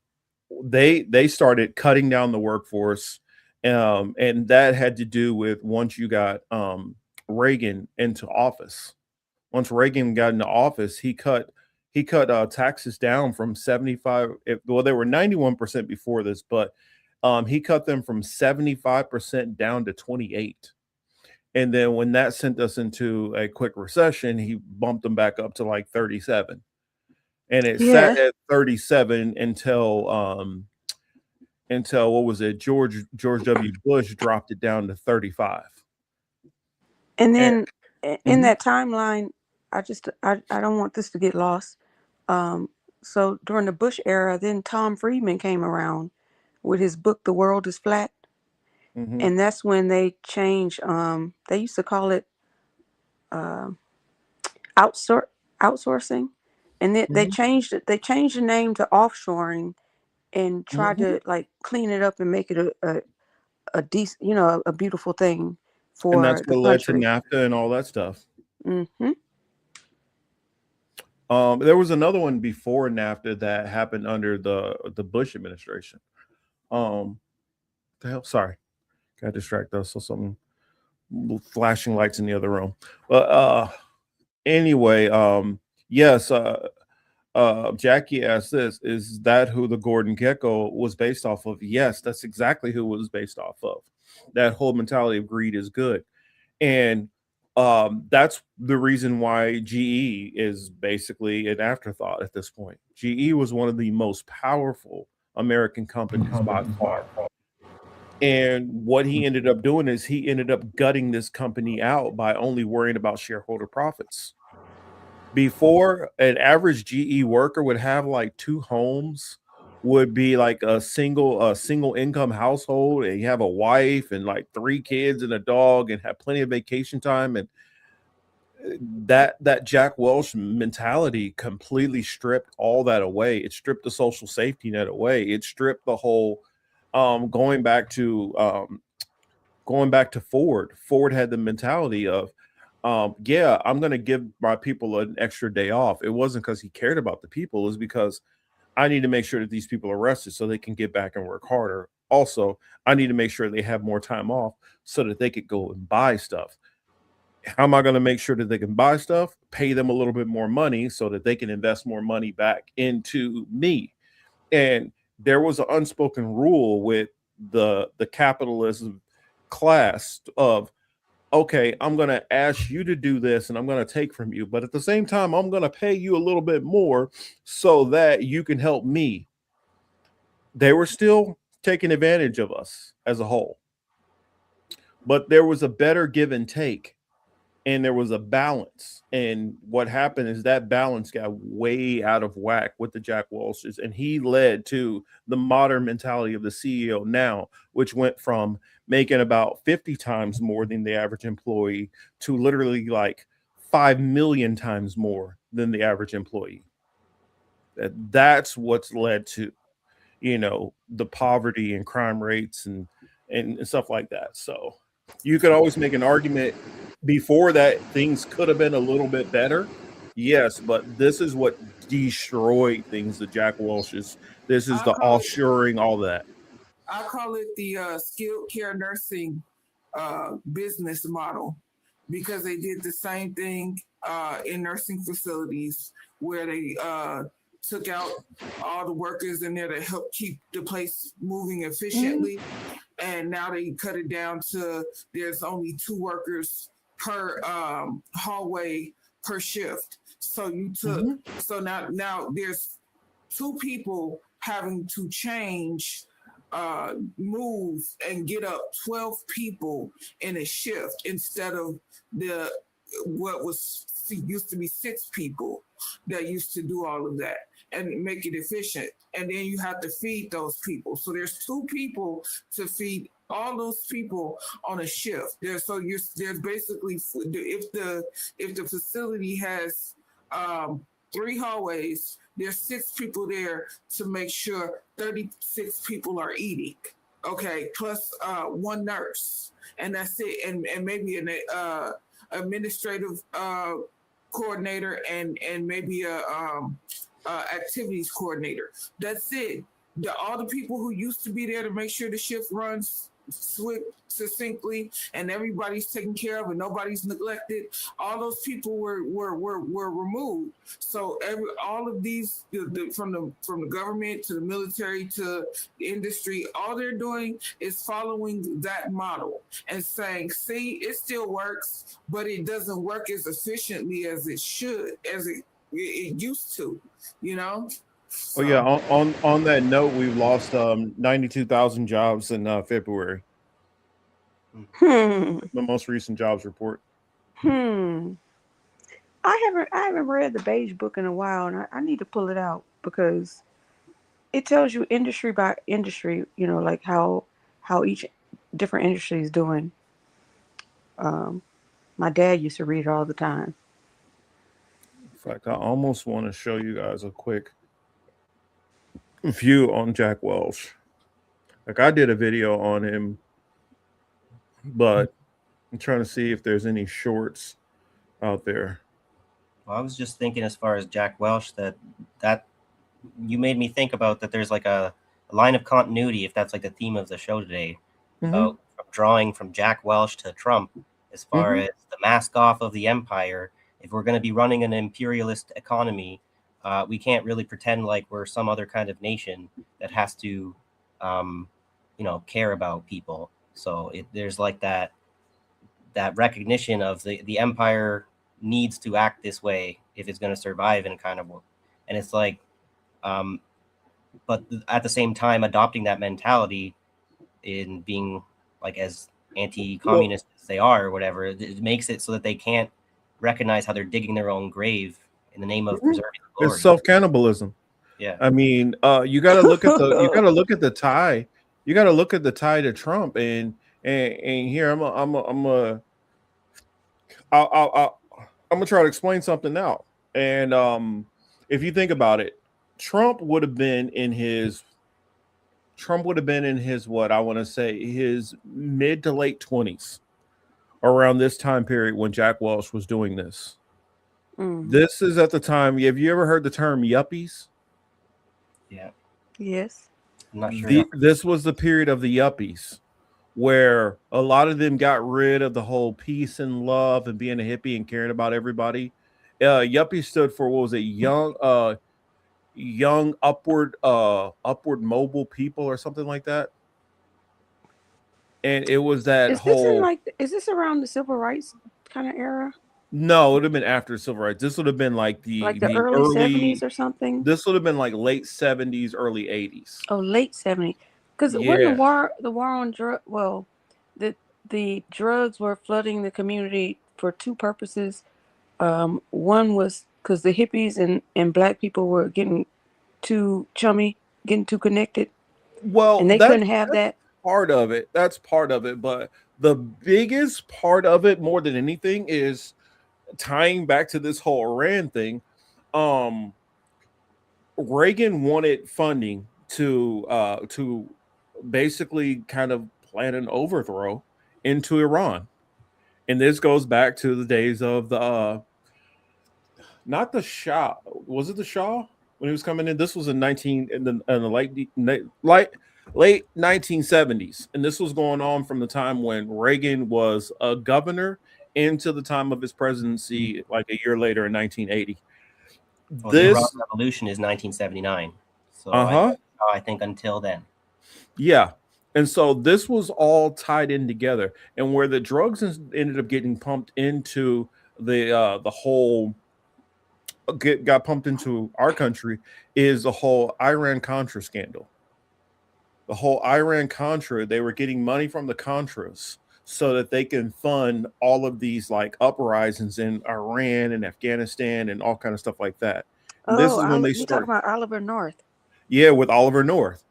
they started cutting down the workforce, and that had to do with once you got Reagan into office. Once Reagan got into office, he cut taxes down from 75. They were 91% before this, but He cut them from 75% down to 28. And then when that sent us into a quick recession, he bumped them back up to like 37. And it sat Yeah. at 37 until what was it? George W. Bush dropped it down to 35. And And then in that timeline, I don't want this to get lost. So during the Bush era, then Tom Friedman came around with his book, The World is Flat. Mhm. And that's when they changed, they used to call it outsourcing. And they changed it. They changed the name to offshoring and tried to like clean it up and make it a decent, a beautiful thing And that's for the what led to country. NAFTA and all that stuff. Mm-hmm. There was another one before NAFTA that happened under the Bush administration. The hell, sorry, got distracted. I saw something flashing lights in the other room. But anyway, yes. Jackie asked this: is that who the Gordon Gekko was based off of? Yes, that's exactly who it was based off of. That whole mentality of greed is good, and that's the reason why GE is basically an afterthought at this point. GE was one of the most powerful American companies by far. And what he ended up doing is he ended up gutting this company out by only worrying about shareholder profits. Before, an average GE worker would have like 2 homes, would be like a single income household, and you have a wife and like 3 kids and a dog and have plenty of vacation time. And that Jack Welch mentality completely stripped all that away. It stripped the social safety net away. It stripped the whole going back to Ford. Ford had the mentality of yeah, I'm going to give my people an extra day off. It wasn't because he cared about the people. It was because I need to make sure that these people are rested so they can get back and work harder. Also, I need to make sure they have more time off so that they could go and buy stuff. How am I going to make sure that they can buy stuff? Pay them a little bit more money so that they can invest more money back into me. And there was an unspoken rule with the capitalism class of, okay, I'm going to ask you to do this and I'm going to take from you, but at the same time, I'm going to pay you a little bit more so that you can help me. They were still taking advantage of us as a whole, but there was a better give and take, and there was a balance. And what happened is that balance got way out of whack with the Jack Welches, and he led to the modern mentality of the CEO now, which went from making about 50 times more than the average employee to literally like 5 million times more than the average employee. That's what's led to, the poverty and crime rates and stuff like that. So you could always make an argument before that things could have been a little bit better. Yes, but this is what destroyed things, the Jack Welches. This is the offshoring, all that. I call it the skilled care nursing business model, because they did the same thing in nursing facilities where they took out all the workers in there to help keep the place moving efficiently. And now they cut it down to there's only 2 workers per hallway per shift. So you took so now there's 2 people having to change, move and get up 12 people in a shift instead of what was used to be 6 people that used to do all of that and make it efficient. And then you have to feed those people. So there's 2 people to feed all those people on a shift. There's basically, if the facility has 3 hallways, there's 6 people there to make sure 36 people are eating. Okay, plus 1 nurse, and that's it, and maybe an administrative coordinator and maybe a activities coordinator. That's it. All the people who used to be there to make sure the shift runs succinctly, and everybody's taken care of and nobody's neglected. All those people were removed. So all of these from the government to the military to the industry, all they're doing is following that model and saying, see, it still works, but it doesn't work as efficiently as it should, as it used to, you know. Oh yeah, on that note, we've lost 92,000 jobs in February. Hmm. The most recent jobs report. I haven't read the beige book in a while, and I need to pull it out because it tells you industry by industry, you know, like how each different industry is doing. My dad used to read it all the time. In fact, I almost want to show you guys a quick view on Jack Welch. Like I did a video on him, but I'm trying to see if there's any shorts out there. Well, I was just thinking as far as Jack Welch that you made me think about that there's like a line of continuity, if that's like the theme of the show today, about drawing from Jack Welch to Trump as far as the mask off of the empire. If we're going to be running an imperialist economy, we can't really pretend like we're some other kind of nation that has to, care about people. So there's like that recognition of the empire needs to act this way if it's going to survive in kind of, and it's like, but at the same time adopting that mentality in being like as anti-communist as they are or whatever, it makes it so that they can't recognize how they're digging their own grave in the name of preserving the glory. It's self-cannibalism. Yeah. I mean, you got to look at the tie. You got to look at the tie to Trump, and here I'm gonna try to explain something now. And if you think about it, Trump would have been in his what I want to say his mid to late 20s around this time period when Jack Welch was doing this. This is at the time. Have you ever heard the term yuppies? Yeah. Yes. I'm not sure. This was the period of the yuppies where a lot of them got rid of the whole peace and love and being a hippie and caring about everybody. Yuppie stood for, what was it? Young upward mobile people or something like that. And it was that is this around the civil rights kind of era? No, it would have been after civil rights. This would have been like the early 70s or something. This would have been like late 70s, early 80s. Oh, late 70s. Because when the war on drug, the drugs were flooding the community for two purposes. One was because the hippies and black people were getting too chummy, getting too connected. Well, and they couldn't have that. Part of it. That's part of it. But the biggest part of it, more than anything, is tying back to this whole Iran thing. Reagan wanted funding to basically kind of plan an overthrow into Iran. And this goes back to the days of the not the Shah. Was it the Shah when he was coming in? This was in the late 1970s. And this was going on from the time when Reagan was a governor into the time of his presidency, like a year later in 1980. Well, the Iran Revolution is 1979. So I think until then. Yeah. And so this was all tied in together. And where the drugs ended up getting pumped into the whole got pumped into our country is the whole Iran-Contra scandal. The whole Iran-Contra, they were getting money from the Contras so that they can fund all of these like uprisings in Iran and Afghanistan and all kind of stuff like that. And this is when they started. Talking about Oliver North. Yeah, with Oliver North.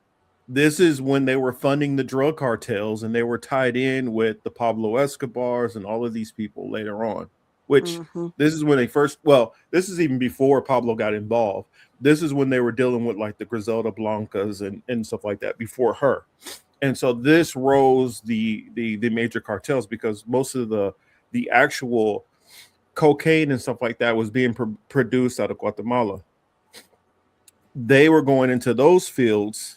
This is when they were funding the drug cartels, and they were tied in with the Pablo Escobars and all of these people later on, which this is when they first, this is even before Pablo got involved. This is when they were dealing with like the Griselda Blancas and stuff like that before her. And so this rose the major cartels because most of the actual cocaine and stuff like that was being produced out of Guatemala. They were going into those fields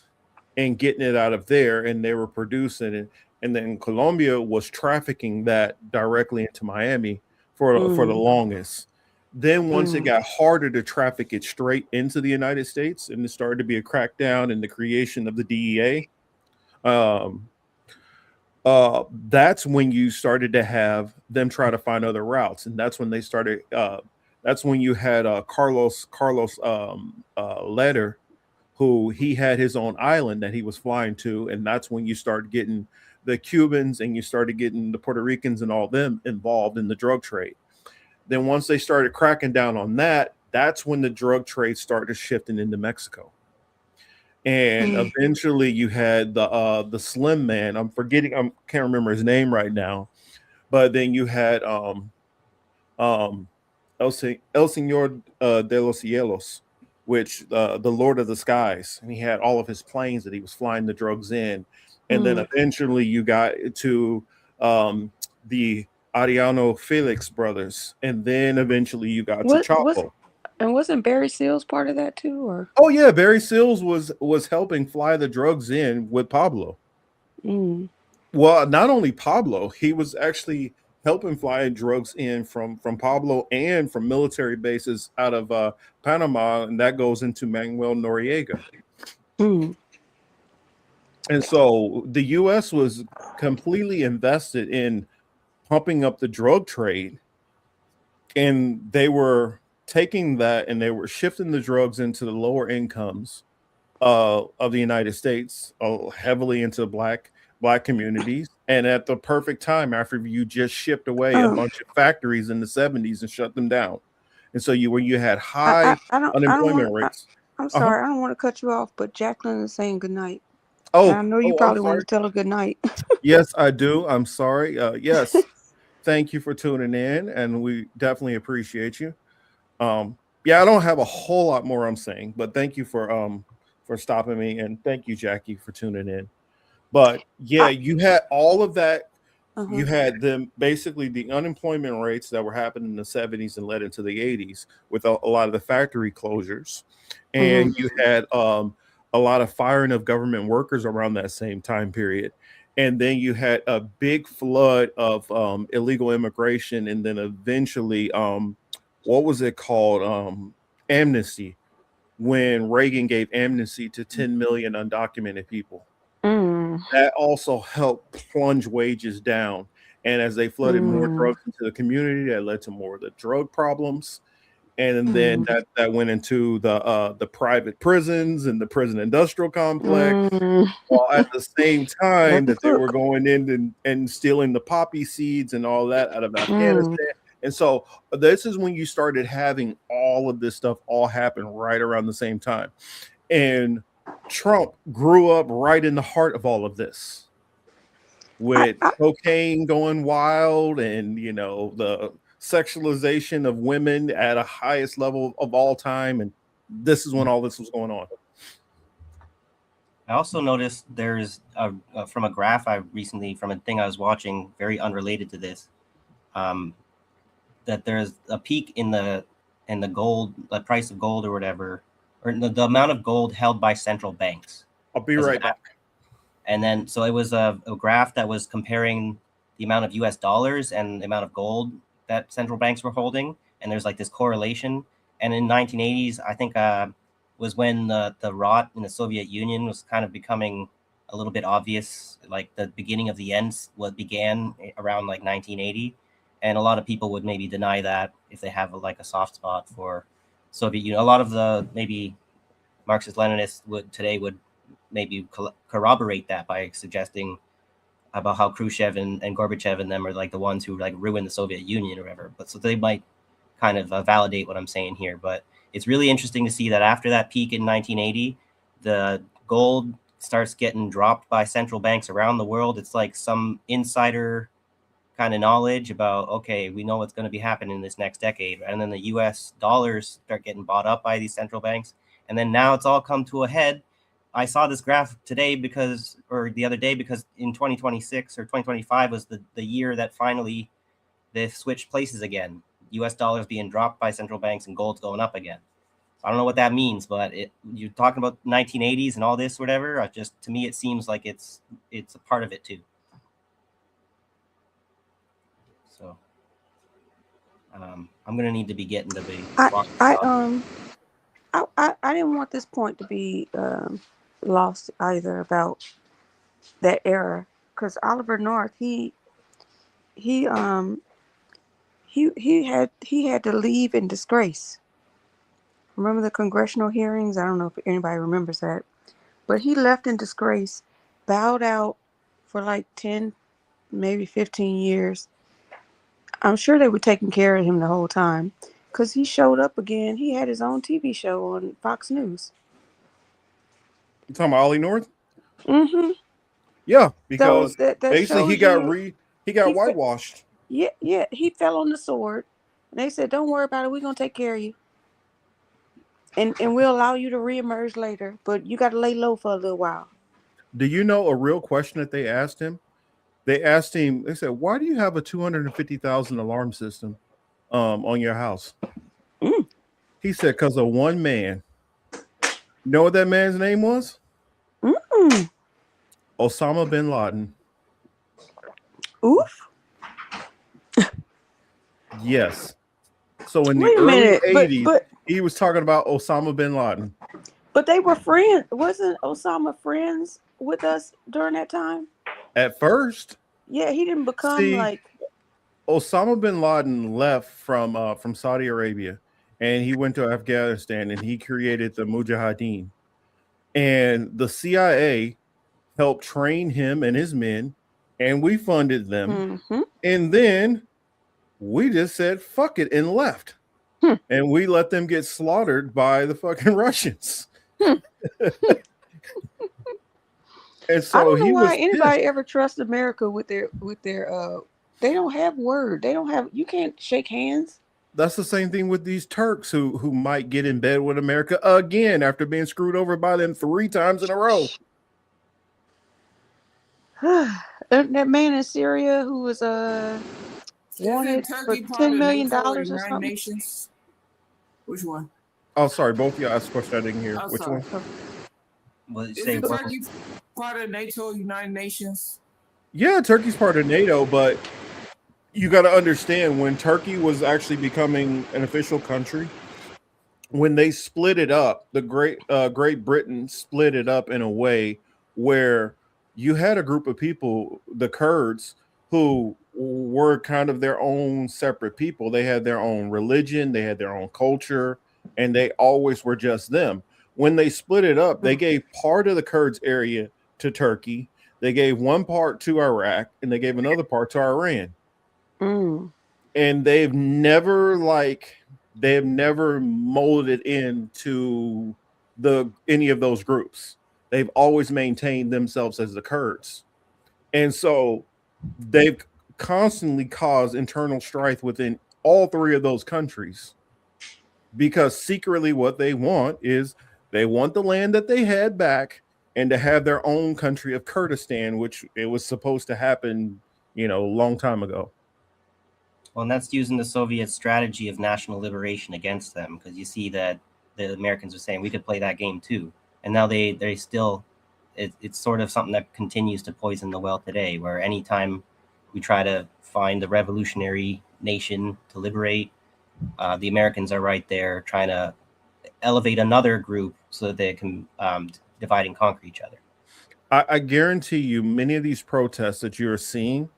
and getting it out of there, and they were producing it and then Colombia was trafficking that directly into Miami for the longest. Then once it got harder to traffic it straight into the United States, and it started to be a crackdown and the creation of the DEA, that's when you started to have them try to find other routes, and that's when they started. That's when you had Carlos Leder, who he had his own island that he was flying to, and that's when you start getting the Cubans and you started getting the Puerto Ricans and all them involved in the drug trade. Then once they started cracking down on that, that's when the drug trade started shifting into Mexico. And eventually you had the Slim Man. I can't remember his name right now, but then you had El Señor de los Cielos, which the Lord of the Skies, and he had all of his planes that he was flying the drugs in. And then eventually you got to the Ariano Felix brothers, and then eventually you got to Chapo. And wasn't Barry Seals part of that too? Or oh yeah, Barry Seals was helping fly the drugs in with Pablo. Well, not only Pablo, he was actually helping fly drugs in from Pablo and from military bases out of Panama, and that goes into Manuel Noriega. And so the U.S. was completely invested in pumping up the drug trade, and they were taking that and they were shifting the drugs into the lower incomes of the United States, heavily into black communities, and at the perfect time after you just shipped away a bunch of factories in the 70s and shut them down. And so you had high unemployment rates. I'm sorry, I don't want to cut you off, but Jacqueline is saying good night. Oh, and I know you probably want to tell her good night. Yes, I do. I'm sorry. Yes, thank you for tuning in, and we definitely appreciate you. Yeah, I don't have a whole lot more I'm saying, but thank you for stopping me, and thank you, Jackie, for tuning in. But yeah, you had all of that. You had them basically the unemployment rates that were happening in the 70s and led into the 80s with a lot of the factory closures, and you had a lot of firing of government workers around that same time period. And then you had a big flood of illegal immigration, and then eventually what was it called? Amnesty, when Reagan gave amnesty to 10 million undocumented people. That also helped plunge wages down. And as they flooded more drugs into the community, that led to more of the drug problems. And then that went into the private prisons and the prison industrial complex, while at the same time that they were going in and stealing the poppy seeds and all that out of Afghanistan. And so this is when you started having all of this stuff all happen right around the same time. And Trump grew up right in the heart of all of this, with cocaine going wild and, the sexualization of women at a highest level of all time. And this is when all this was going on. I also noticed there's from a graph I recently, from a thing I was watching, very unrelated to this, that there's a peak in the gold, the price of gold or whatever, or the amount of gold held by central banks. I'll be right back. And then, so it was a graph that was comparing the amount of US dollars and the amount of gold that central banks were holding. And there's like this correlation. And in 1980s, I think was when the rot in the Soviet Union was kind of becoming a little bit obvious, like the beginning of the ends, what began around like 1980. And a lot of people would maybe deny that if they have a soft spot for Soviet Union. A lot of the maybe Marxist-Leninists would maybe corroborate that by suggesting about how Khrushchev and Gorbachev and them are like the ones who like ruined the Soviet Union or whatever. But so they might kind of validate what I'm saying here. But it's really interesting to see that after that peak in 1980, the gold starts getting dropped by central banks around the world. It's like some insider kind of knowledge about, okay, we know what's going to be happening in this next decade. And then the US dollars start getting bought up by these central banks. And then now it's all come to a head. I saw this graph today the other day, because in 2026 or 2025 was the year that finally they switched places again. US dollars being dropped by central banks and gold's going up again. I don't know what that means, but you're talking about 1980s and all this, whatever. To me, it seems like it's a part of it too. I'm gonna need to be getting to be. I didn't want this point to be lost either about that era, because Oliver North he had to leave in disgrace. Remember the congressional hearings? I don't know if anybody remembers that, but he left in disgrace, bowed out for like 10, maybe 15 years. I'm sure they were taking care of him the whole time, because he showed up again. He had his own TV show on Fox News. You talking about Ollie North? Mm-hmm. Yeah, because that basically he shows got you whitewashed. Yeah, he fell on the sword. And they said, "Don't worry about it. We're gonna take care of you, and we'll allow you to reemerge later. But you got to lay low for a little while." Do you know a real question that they asked him? They asked him. They said, "Why do you have a 250,000 alarm system on your house?" He said, "Because of one man." You know what that man's name was? Osama bin Laden. Oof. Yes. So in the Wait a early minute, 80s, but he was talking about Osama bin Laden. But they were friends. Wasn't Osama friends with us during that time? At first, Yeah, he didn't become see, like. Osama bin Laden left from Saudi Arabia, and he went to Afghanistan, and he created the Mujahideen. And the CIA helped train him and his men, and we funded them. And then we just said, fuck it, and left. And we let them get slaughtered by the fucking Russians. And so I don't know he was why anybody pissed. ever trusts America with their they don't have word. They don't have, you can't shake hands. That's the same thing with these Turks who might get in bed with America again after being screwed over by them 3 times in a row. That man in Syria who was wanted Isn't for Turkey part $10 of million NATO or or United something. Nations? Which one? Oh, sorry, both of you asked a question I didn't hear. I'm Which sorry. one? Well, you say Isn't what? Turkey part of NATO or United Nations? Yeah, Turkey's part of NATO, but you got to understand when Turkey was actually becoming an official country, when they split it up, the Great Britain split it up in a way where you had a group of people, the Kurds, who were kind of their own separate people. They had their own religion, they had their own culture, and they always were just them. When they split it up, they gave part of the Kurds area to Turkey, they gave one part to Iraq, and they gave another part to Iran. And they've never molded into any of those groups. They've always maintained themselves as the Kurds. And so they've constantly caused internal strife within all 3 of those countries, because secretly what they want is they want the land that they had back and to have their own country of Kurdistan, which it was supposed to happen, a long time ago. Well, and that's using the Soviet strategy of national liberation against them, because you see that the Americans are saying we could play that game too, and now they still, it's sort of something that continues to poison the well today, where anytime we try to find a revolutionary nation to liberate, the Americans are right there trying to elevate another group so that they can divide and conquer each other. I guarantee you many of these protests that you're seeing,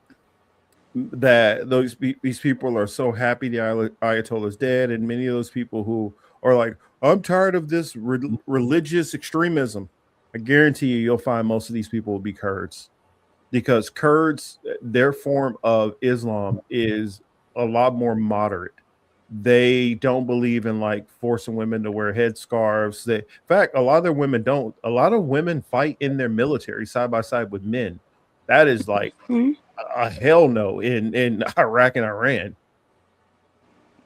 that these people are so happy the Ayatollah is dead, and many of those people who are like, I'm tired of this religious extremism, I guarantee you'll find most of these people will be Kurds, because Kurds, their form of Islam is a lot more moderate. They don't believe in forcing women to wear headscarves. In fact, a lot of their women don't. A lot of women fight in their military side by side with men. That is a hell no in Iraq and Iran.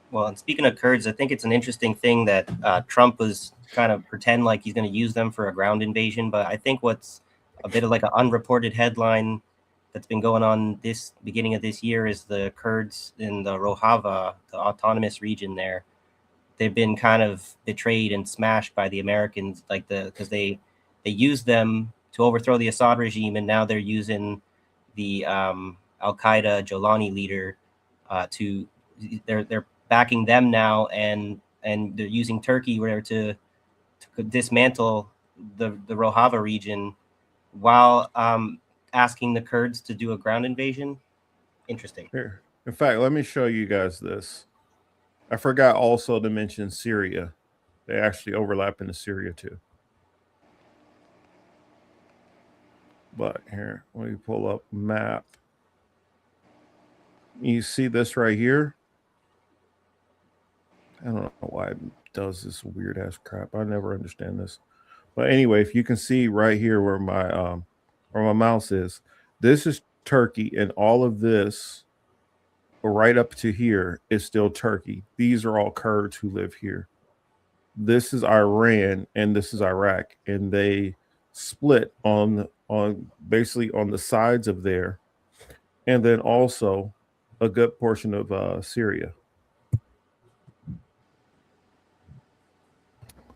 Well, and speaking of Kurds, I think it's an interesting thing that Trump was trying to pretend like he's going to use them for a ground invasion. But I think what's a bit of like an unreported headline that's been going on this beginning of this year is the Kurds in the Rojava, the autonomous region there. They've been kind of betrayed and smashed by the Americans, because they used them to overthrow the Assad regime, and now they're using the Al Qaeda Jolani leader they're backing them now, and they're using Turkey whatever to dismantle the Rojava region while asking the Kurds to do a ground invasion. Interesting. Here, in fact, let me show you guys this. I forgot also to mention Syria. They actually overlap into Syria too. But here, let me pull up map. You see this right here? I don't know why it does this weird ass crap. I never understand this. But anyway, if you can see right here where my mouse is, this is Turkey, and all of this right up to here is still Turkey. These are all Kurds who live here. This is Iran and this is Iraq, and they split on basically on the sides of there, and then also a good portion of Syria.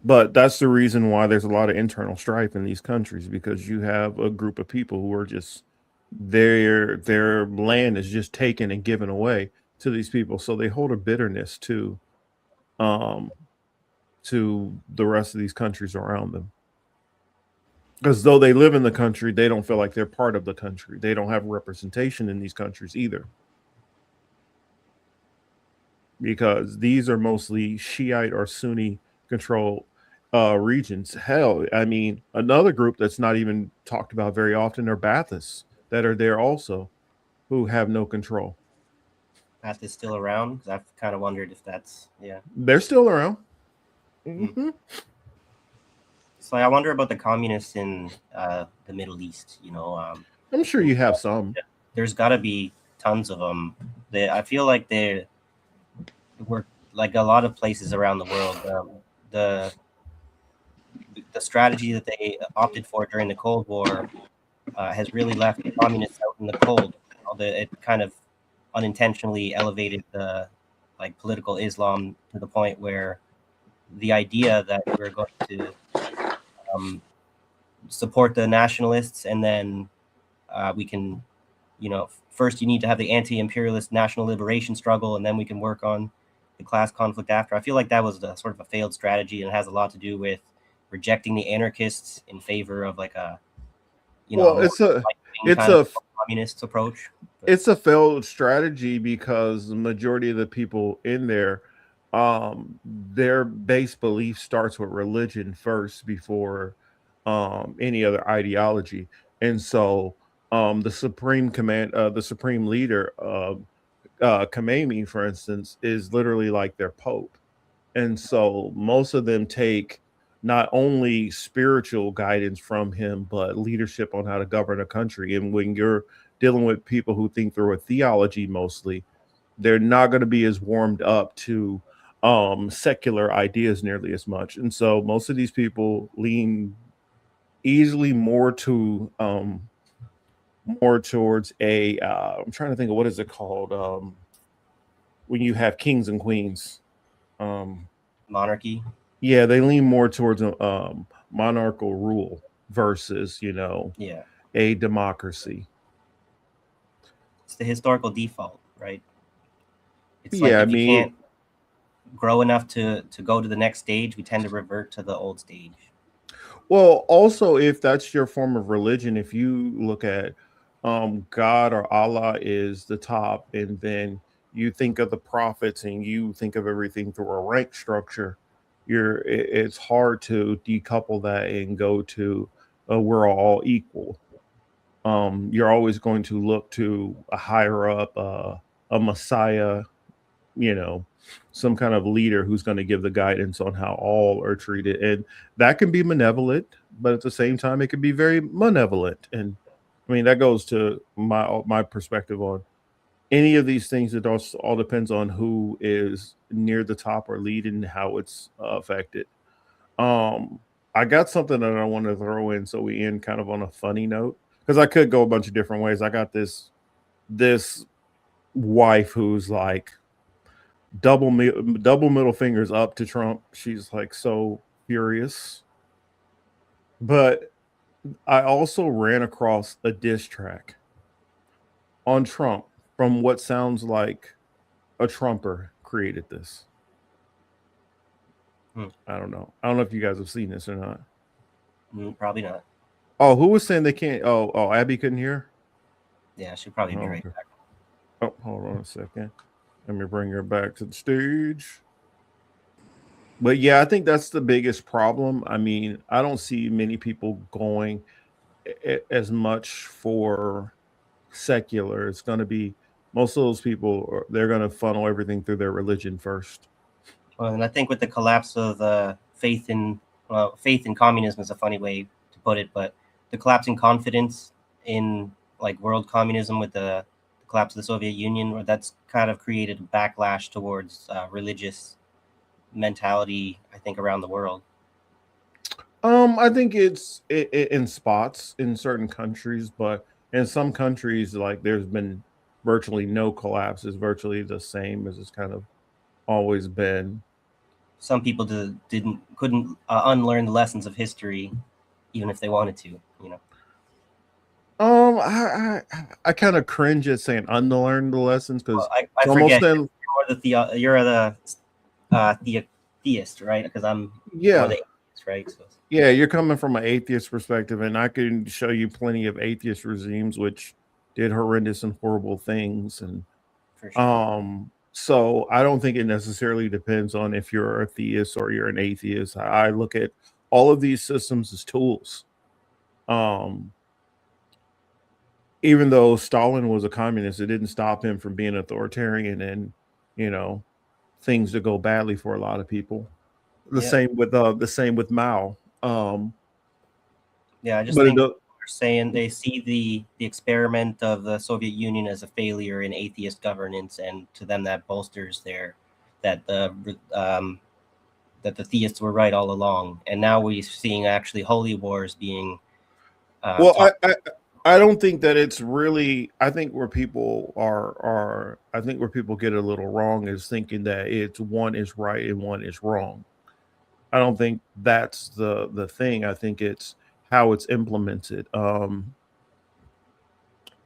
But that's the reason why there's a lot of internal strife in these countries, because you have a group of people who are just their land is just taken and given away to these people, so they hold a bitterness to the rest of these countries around them, because though they live in the country, they don't feel like they're part of the country. They don't have representation in these countries either, because these are mostly Shiite or Sunni controlled regions. Hell, I mean, another group that's not even talked about very often are Baathists that are there also, who have no control. Baath is still around? 'Cause I've kind of wondered if that's, yeah. They're still around. Mm-hmm. So I wonder about the communists in the Middle East. You know, I'm sure you have some. There's got to be tons of them. I feel like they were like a lot of places around the world. The strategy that they opted for during the Cold War has really left the communists out in the cold. It kind of unintentionally elevated the political Islam to the point where the idea that we're going to support the nationalists, and then we can, first you need to have the anti-imperialist national liberation struggle, and then we can work on the class conflict after. I feel like that was sort of a failed strategy, and it has a lot to do with rejecting the anarchists in favor of it's a communist approach. It's a failed strategy because the majority of the people in there, their base belief starts with religion first before any other ideology. And so the supreme leader, Khomeini, for instance, is literally like their pope. And so most of them take not only spiritual guidance from him, but leadership on how to govern a country. And when you're dealing with people who think through a theology mostly, they're not going to be as warmed up to secular ideas nearly as much. And so most of these people lean easily more to more towards a I'm trying to think of what is it called when you have kings and queens, monarchy. Yeah, they lean more towards monarchical rule versus a democracy. It's the historical default, right? It's like if you can't grow enough to go to the next stage, we tend to revert to the old stage. Well, also, if that's your form of religion, if you look at God or Allah is the top, and then you think of the prophets and you think of everything through a rank structure, it's hard to decouple that and go to we're all equal. You're always going to look to a higher up, a messiah, some kind of leader who's going to give the guidance on how all are treated. And that can be malevolent, but at the same time, it can be very malevolent. And I mean, that goes to my perspective on any of these things. It also all depends on who is near the top or leading, how it's affected. I got something that I want to throw in so we end kind of on a funny note, because I could go a bunch of different ways. I got this wife who's like double middle fingers up to Trump. She's like so furious. But I also ran across a diss track on Trump from what sounds like a Trumper, created this. Hmm. I don't know. I don't know if you guys have seen this or not. Probably not. Oh, who was saying they can't? Oh, Abby couldn't hear. Yeah, she'll probably be Oh, right okay. back. Oh, hold on a second. Let me bring her back to the stage. But yeah, I think that's the biggest problem. I mean, I don't see many people going as much for secular. It's going to be most of those people, they're going to funnel everything through their religion first. Well, and I think with the collapse of faith in communism is a funny way to put it, but the collapsing confidence in like world communism with the collapse of the Soviet Union, that's kind of created a backlash towards religious mentality, I think, around the world. I think it's in spots in certain countries, but in some countries, like there's been virtually no collapse. It's virtually the same as it's kind of always been. Some people couldn't unlearn the lessons of history, even if they wanted to. You know. I kind of cringe at saying unlearn the lessons because I forget you're the theist, right? Because I'm more the atheist, right? So. Yeah, you're coming from an atheist perspective, and I can show you plenty of atheist regimes which did horrendous and horrible things, and For sure. So I don't think it necessarily depends on if you're a theist or you're an atheist. I look at all of these systems as tools. Even though Stalin was a communist, it didn't stop him from being authoritarian and, things to go badly for a lot of people. The same with Mao. Yeah, I just think they're saying they see the experiment of the Soviet Union as a failure in atheist governance, and to them that bolsters that the theists were right all along. And now we're seeing actually holy wars being. I don't think that it's really. I think where people I think where people get a little wrong is thinking that it's one is right and one is wrong. I don't think that's the thing. I think it's how it's implemented.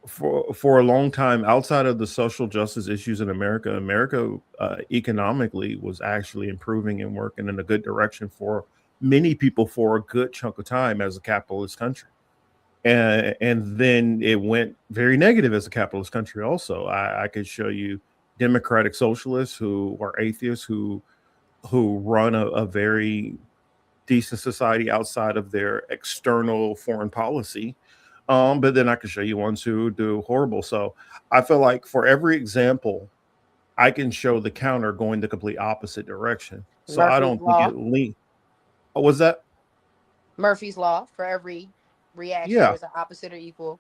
For a long time, outside of the social justice issues in America economically was actually improving and working in a good direction for many people for a good chunk of time as a capitalist country. And then it went very negative as a capitalist country also. I could show you democratic socialists who are atheists who run a very decent society outside of their external foreign policy. But then I can show you ones who do horrible. So I feel like for every example, I can show the counter going the complete opposite direction. So I don't think it lean. What was that? Murphy's Law. For every reaction, there's an opposite or equal.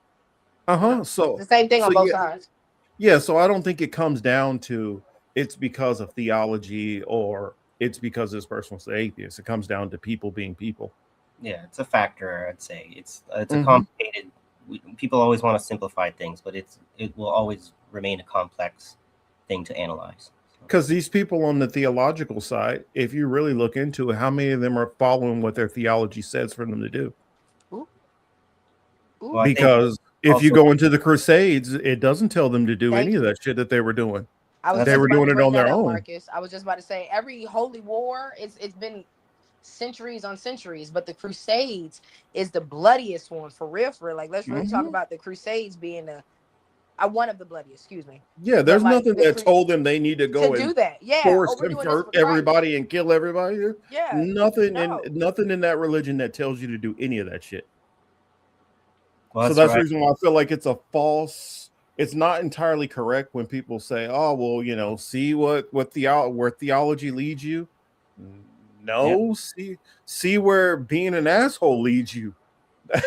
So the same thing on both sides. Yeah, so I don't think it comes down to it's because of theology or it's because this person was an atheist. It comes down to people being people. Yeah, it's a factor. I'd say it's a complicated. People always want to simplify things, but it will always remain a complex thing to analyze. Because these people on the theological side, if you really look into it, how many of them are following what their theology says for them to do? Ooh. Because if you go into the Crusades, it doesn't tell them to do any of that shit that they were doing. They were doing it on their own. Marcus, I was just about to say every holy war, it's been centuries on centuries, but the Crusades is the bloodiest one for real. Like, let's really talk about the Crusades being one of the bloodiest. Excuse me. Yeah, there's nothing that told them they need to go do that. Yeah, force convert everybody and kill everybody. Yeah, nothing in that religion that tells you to do any of that shit. Well, so that's the reason why I feel like it's a false. It's not entirely correct when people say, "Oh, well, see where theology leads you." No, see where being an asshole leads you.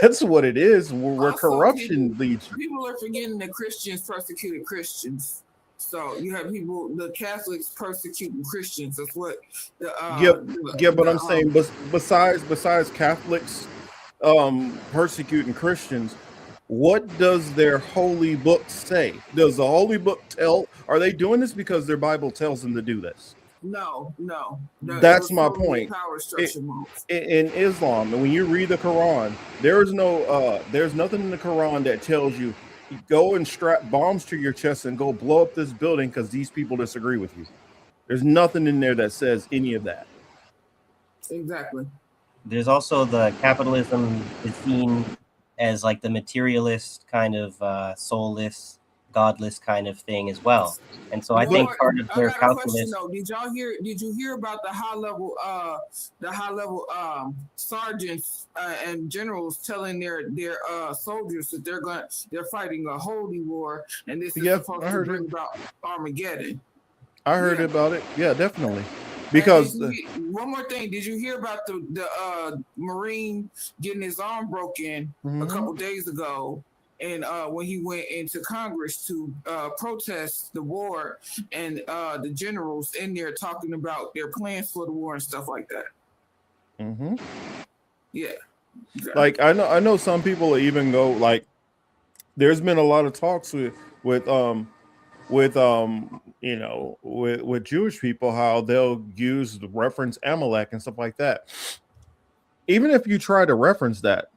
That's what it is. Where corruption leads you. People are forgetting that Christians persecuted Christians. So you have the Catholics persecuting Christians. That's what. But I'm saying, besides Catholics persecuting Christians, what does their holy book say? Does the holy book tell? Are they doing this because their Bible tells them to do this? No. That's my point. In Islam, and when you read the Quran, there's nothing in the Quran that tells you go and strap bombs to your chest and go blow up this building because these people disagree with you. There's nothing in there that says any of that. Exactly. There's also the capitalism is seen as like the materialist kind of soulless, godless kind of thing as well. And so I think part of their I got a question calculus. though. Did you hear about the high level sergeants and generals telling their soldiers that they're fighting a holy war, and this is supposed to bring about Armageddon? I heard about it. Yeah, definitely. Because One more thing, did you hear about the Marine getting his arm broken a couple days ago? And when he went into Congress to protest the war, and the generals in there talking about their plans for the war and stuff like that. Yeah. Like I know some people even go like, there's been a lot of talks with Jewish people, how they'll use the reference Amalek and stuff like that. Even if you try to reference that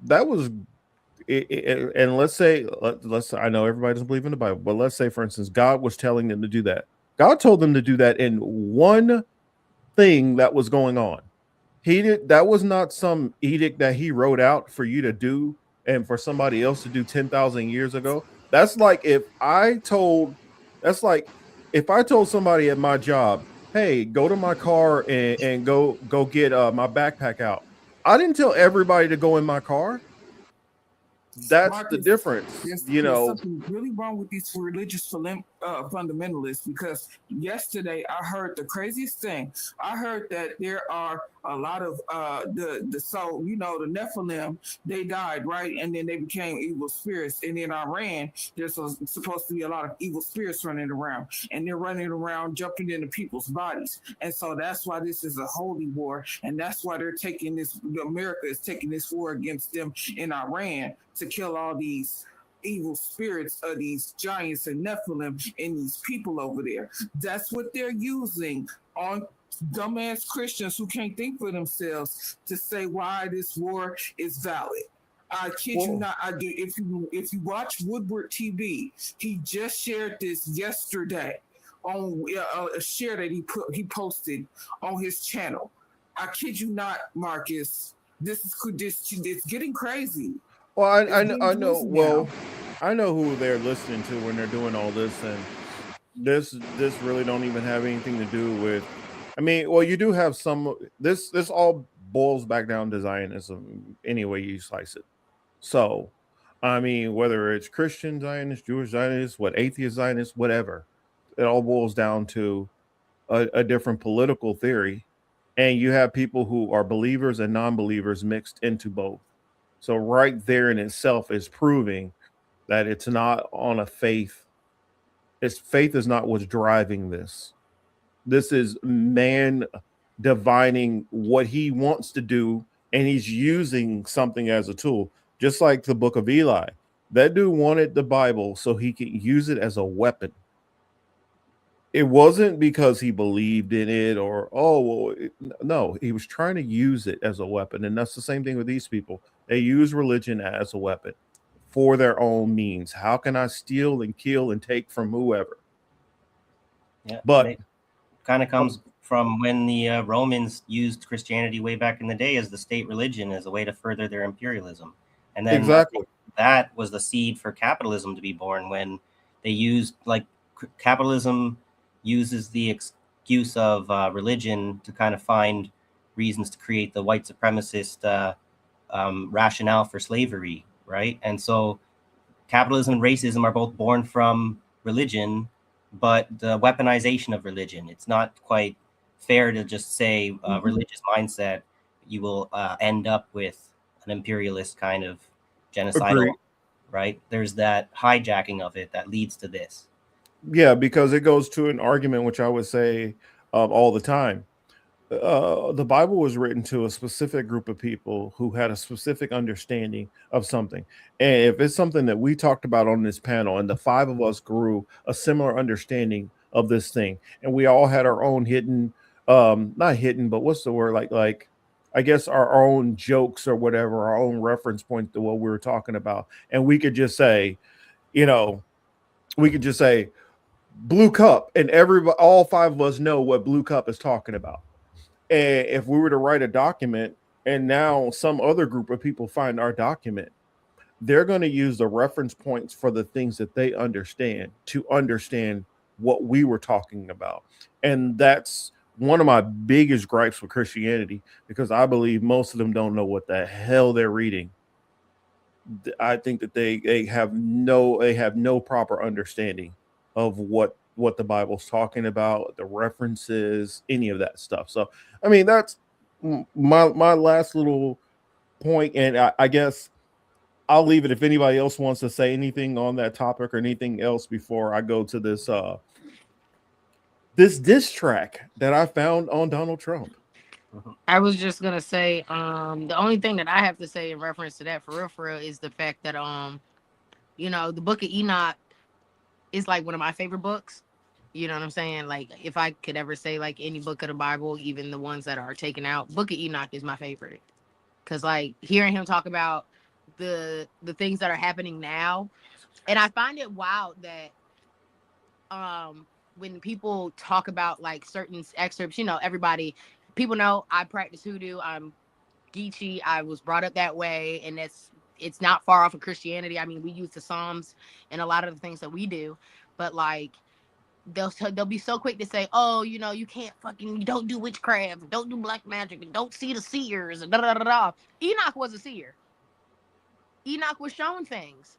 was and let's say I know everybody doesn't believe in the Bible, but let's say, for instance, God was telling them to do that. God told them to do that in one thing that was going on. That was not some edict that he wrote out for you to do and for somebody else to do 10,000 years ago. That's like if I told somebody at my job, hey, go to my car and go get my backpack out. I didn't tell everybody to go in my car. That's Marcus, the difference. there's something really wrong with these religious fundamentalists, because yesterday I heard the craziest thing. I heard that there are a lot of the Nephilim, they died, right? And then they became evil spirits. And in Iran, there's supposed to be a lot of evil spirits running around, and they're running around jumping into people's bodies. And so that's why this is a holy war, and that's why America is taking this war against them in Iran, to kill all these evil spirits of these giants and Nephilim and these people over there. That's what they're using on dumbass Christians who can't think for themselves to say why this war is valid. I kid you not. I do. If you watch Woodward TV, he just shared this yesterday on a share that he posted on his channel. I kid you not, Marcus. It's getting crazy. Well, I know. Well, I know who they're listening to when they're doing all this, and this really don't even have anything to do with. I mean, well, you do have some. This all boils back down to Zionism, any way you slice it. So, I mean, whether it's Christian Zionists, Jewish Zionists, atheist Zionists, whatever, it all boils down to a different political theory, and you have people who are believers and non-believers mixed into both. So right there in itself is proving that it's not on a faith. Faith is not what's driving this. This is man divining what he wants to do, and he's using something as a tool. Just like the book of Eli. That dude wanted the Bible so he could use it as a weapon. It wasn't because he believed in it no, he was trying to use it as a weapon. And that's the same thing with these people. They use religion as a weapon for their own means. How can I steal and kill and take from whoever? Yeah, but it kind of comes from when the Romans used Christianity way back in the day as the state religion as a way to further their imperialism. And then exactly that was the seed for capitalism to be born, when they used, like, capitalism uses the excuse of religion to kind of find reasons to create the white supremacist rationale for slavery, right? And so capitalism and racism are both born from religion, but the weaponization of religion. It's not quite fair to just say religious mindset, you will end up with an imperialist kind of genocidal, Agreed. right? There's that hijacking of it that leads to this. Yeah, because it goes to an argument which I would say all the time. The Bible was written to a specific group of people who had a specific understanding of something. And if it's something that we talked about on this panel, and the five of us grew a similar understanding of this thing, and we all had our own hidden, not hidden, but what's the word? Like, I guess our own jokes or whatever, our own reference point to what we were talking about. And we could just say, Blue Cup, and all five of us know what Blue Cup is talking about. And if we were to write a document and now some other group of people find our document, they're going to use the reference points for the things that they understand to understand what we were talking about. And that's one of my biggest gripes with Christianity, because I believe most of them don't know what the hell they're reading. I think that they have no proper understanding of what the Bible's talking about, the references, any of that stuff. So, I mean, that's my last little point, and I guess I'll leave it if anybody else wants to say anything on that topic or anything else before I go to this this diss track that I found on Donald Trump. I was just gonna say, the only thing that I have to say in reference to that for real is the fact that the Book of Enoch is like one of my favorite books. You know what I'm saying? Like, if I could ever say like any book of the Bible, even the ones that are taken out, Book of Enoch is my favorite. Cause like hearing him talk about the things that are happening now, and I find it wild that when people talk about like certain excerpts, people know I practice hoodoo. I'm Geechee. I was brought up that way, and it's not far off of Christianity. I mean, we use the Psalms and a lot of the things that we do, but like they'll be so quick to say, oh, you don't do witchcraft, don't do black magic, and don't see the seers, and da da da da. Enoch was a seer. Enoch was shown things.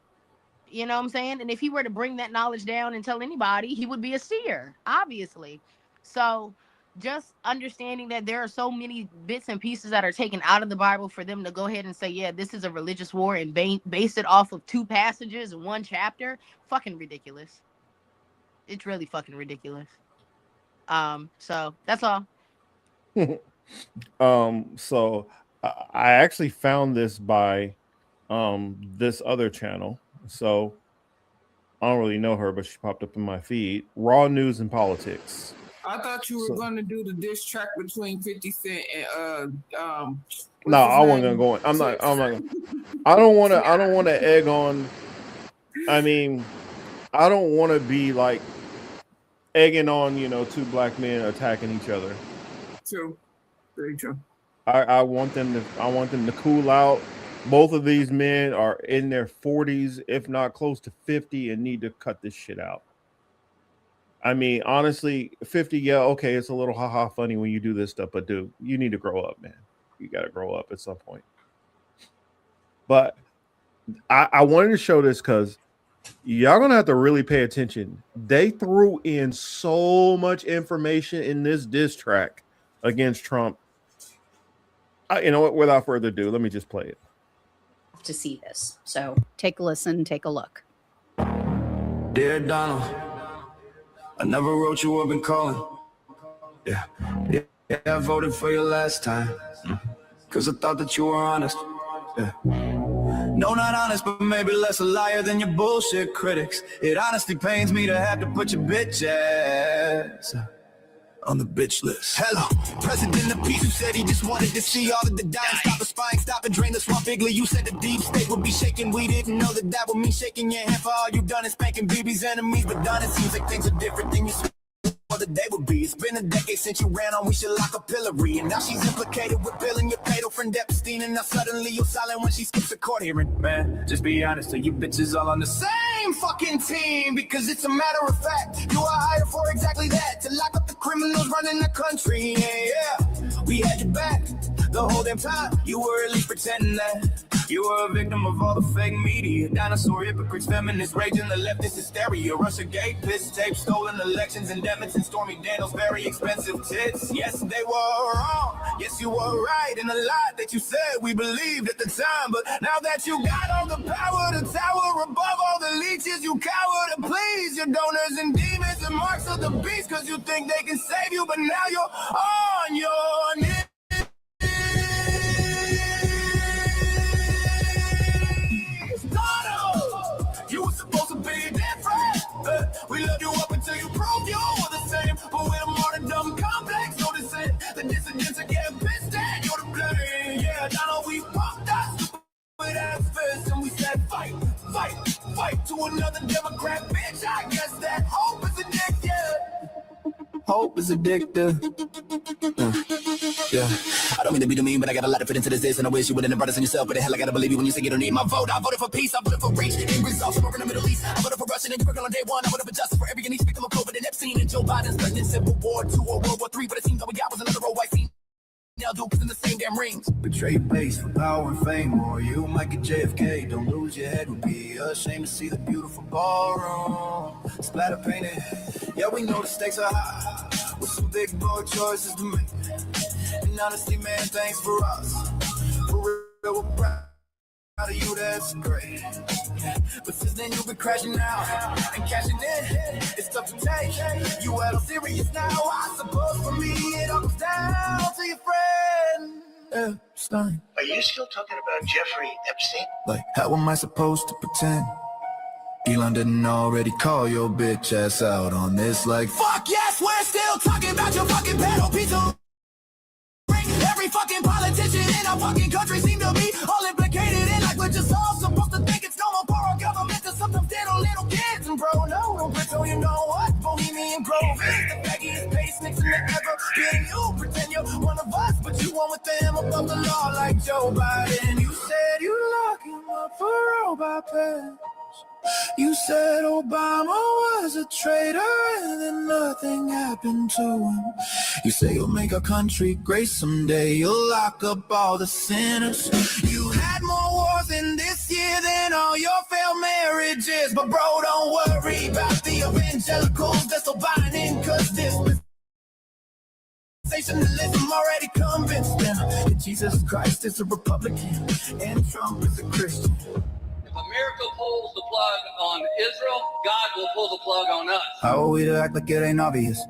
You know what I'm saying? And if he were to bring that knowledge down and tell anybody, he would be a seer, obviously. So just understanding that there are so many bits and pieces that are taken out of the Bible for them to go ahead and say, yeah, this is a religious war and base it off of 2 passages in 1 chapter, fucking ridiculous. It's really fucking ridiculous. So that's all. So I actually found this by this other channel. So I don't really know her, but she popped up in my feed. Raw News and Politics. I thought you were going to do the diss track between 50 Cent and No, I wasn't gonna go in. I'm not. I don't want to egg on. I mean, I don't want to be like egging on, 2 black men attacking each other. True, very true. I want them to cool out. Both of these men are in their 40s, if not close to 50, and need to cut this shit out. I mean, honestly, 50, yeah, okay, it's a little haha funny when you do this stuff, but dude, you need to grow up, man. You got to grow up at some point. But I wanted to show this because y'all going to have to really pay attention. They threw in so much information in this diss track against Trump. You know what? Without further ado, let me just play it. To see this. So take a listen, take a look. Dear Donald, I never wrote you up and calling. Yeah, I voted for you last time. Cause I thought that you were honest. Yeah. No, not honest, but maybe less a liar than your bullshit critics. It honestly pains me to have to put your bitch ass on the bitch list. Hello, President of Peace, who said he just wanted to see all of the dying, stop the spying, stop and drain the swamp bigly. You said the deep state would be shaking. We didn't know that would mean shaking your hand for all you've done is spanking BB's enemies. But done, it seems like things are different than you what the day would be. It's been a decade since you ran on We Should Lock Up Hillary, and now she's implicated with Bill and your fatal friend Epstein, and now suddenly you're silent when she skips a court hearing. Man, just be honest, are you bitches all on the same fucking team? Because it's a matter of fact, you are hired for exactly that, to lock up the criminals running the country. Yeah, we had your back the whole damn time. You were at least pretending that you were a victim of all the fake media, dinosaur hypocrites, feminists raging, the leftist hysteria, Russia gate, piss tape, stolen elections, endemics, and Stormy Daniels' very expensive tits. Yes, they were wrong. Yes, you were right in a lot that you said we believed at the time. But now that you got all the power, the tower above all the leeches, you cower to please your donors and demons and marks of the beast, because you think they can save you, but now you're on your knees. You were supposed to be different. We loved you up until you proved you were the same. But with a martyrdom complex, noticing the dissidents are getting pissed at. You're the blame. Yeah, Donald, we pumped us with ass fists, and we said fight, fight, fight to another Democrat bitch. I guess that hope is a dick. hope is addictive. Yeah, I don't mean to be mean, but I got a lot to fit into this, and I wish you wouldn't have brought this on yourself. But the hell, I gotta believe you when you say you don't need my vote. I voted for peace, I voted for reach, and results somewhere in the Middle East. I voted for Russia and Ukraine on day one. I voted for justice for every and each victim of COVID and Epstein and Joe Biden's president. Civil War II or World War III, but it seems all we got was another old white scene. Now Dukes in the same damn rings. Betray base for power and fame, or you might get JFK. Don't lose your head, would be a shame to see the beautiful ballroom splatter painted. Yeah, we know the stakes are high, with some big boy choices to make. And honestly, man, thanks for us. For real, we're proud of you, that's great. But since then you've been crashing out and cashing in. It's tough to take. You at all serious now? I suppose for me it all comes down to your friend Epstein. Are you still talking about Jeffrey Epstein? Like, how am I supposed to pretend Elon didn't already call your bitch ass out on this? Like, fuck yes, we're still talking about your fucking pedal pizza. Every fucking politician in our fucking country seem to be all implicated in, like we're just all supposed to think it's normal for our government to sometimes diddle little kids. And bro, no, don't pretend you know what Bohemian Grove is. The baggiest pace Nixon to ever been. You pretend you're one of us, but you one with them above the law like Joe Biden. You said you lock him up for robot pets. You said Obama was a traitor and then nothing happened to him. You say you'll make our country great someday. You'll lock up all the sinners. You had more wars in this year than all your failed marriages. But bro, don't worry about the evangelicals that's so binding, cause this sensationalism already convinced them that Jesus Christ is a Republican and Trump is a Christian. If America pulls the plug on Israel, God will pull the plug on us. How are we to act like it ain't obvious?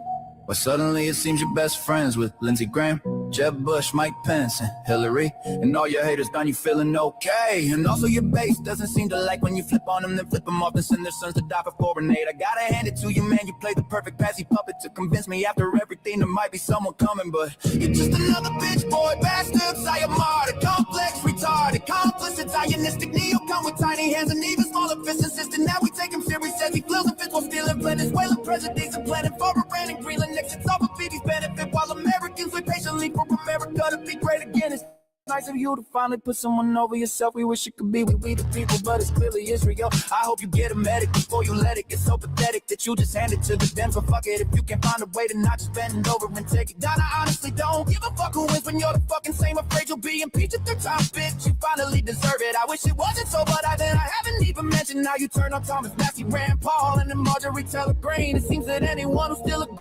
But suddenly it seems you're best friends with Lindsey Graham, Jeb Bush, Mike Pence, and Hillary. And all your haters got you feeling okay. And also your base doesn't seem to like when you flip on them, then flip them off and send their sons to die for foreign aid. I gotta hand it to you, man, you played the perfect passy puppet to convince me after everything there might be someone coming. But you're just another bitch boy, bastard, Sayamar, complex, retarded, complicit, Zionistic, neocon with tiny hands and even smaller fists, insisting that we take him serious as he flips and fits while stealing Venezuelan presidents and planning for Iran and Greenland. It's all for Phoebe's benefit while Americans wait patiently for America to be great again. It's nice of you to finally put someone over yourself. We wish it could be we the people, but it's clearly Israel. I hope you get a medic before you let it get so pathetic that you just hand it to the Dems. But fuck it, if you can find a way to not just bend over and take it down. I honestly don't give a fuck who wins when you're the fucking same. Afraid you'll be impeached at the time, bitch. You finally deserve it. I wish it wasn't so, but I haven't even mentioned how you turned on Thomas Massey, Rand Paul, and then Marjorie Taylor Greene. It seems that anyone who still agrees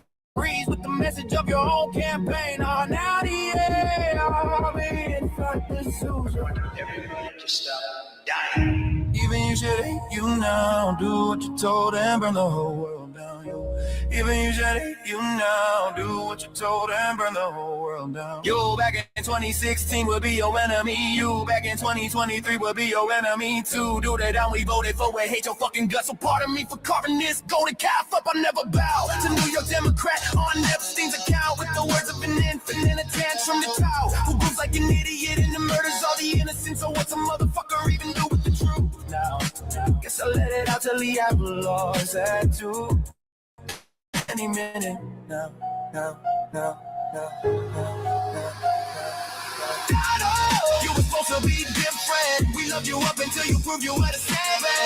with the message of your own campaign are now the army in fact the To stop dying. Even you should hate you now. Do what you told and burn the whole world down. Even you should hate you now. Do what you told and burn the whole world down. You back in 2016 will be your enemy. You back in 2023 will be your enemy too. Do that down, we voted for it. Hate your fucking guts. So pardon me for carving this golden calf up. I never bow to New York Democrat on Epstein's account with the words of an infant in a tantrum to tow. Who goes like an idiot and then murders all the innocent. So what's a motherfucker even do with the truth now? Guess I'll let it out till the apple laws at 2. Any minute now. You were supposed to be different. We loved you up until you proved you were the same.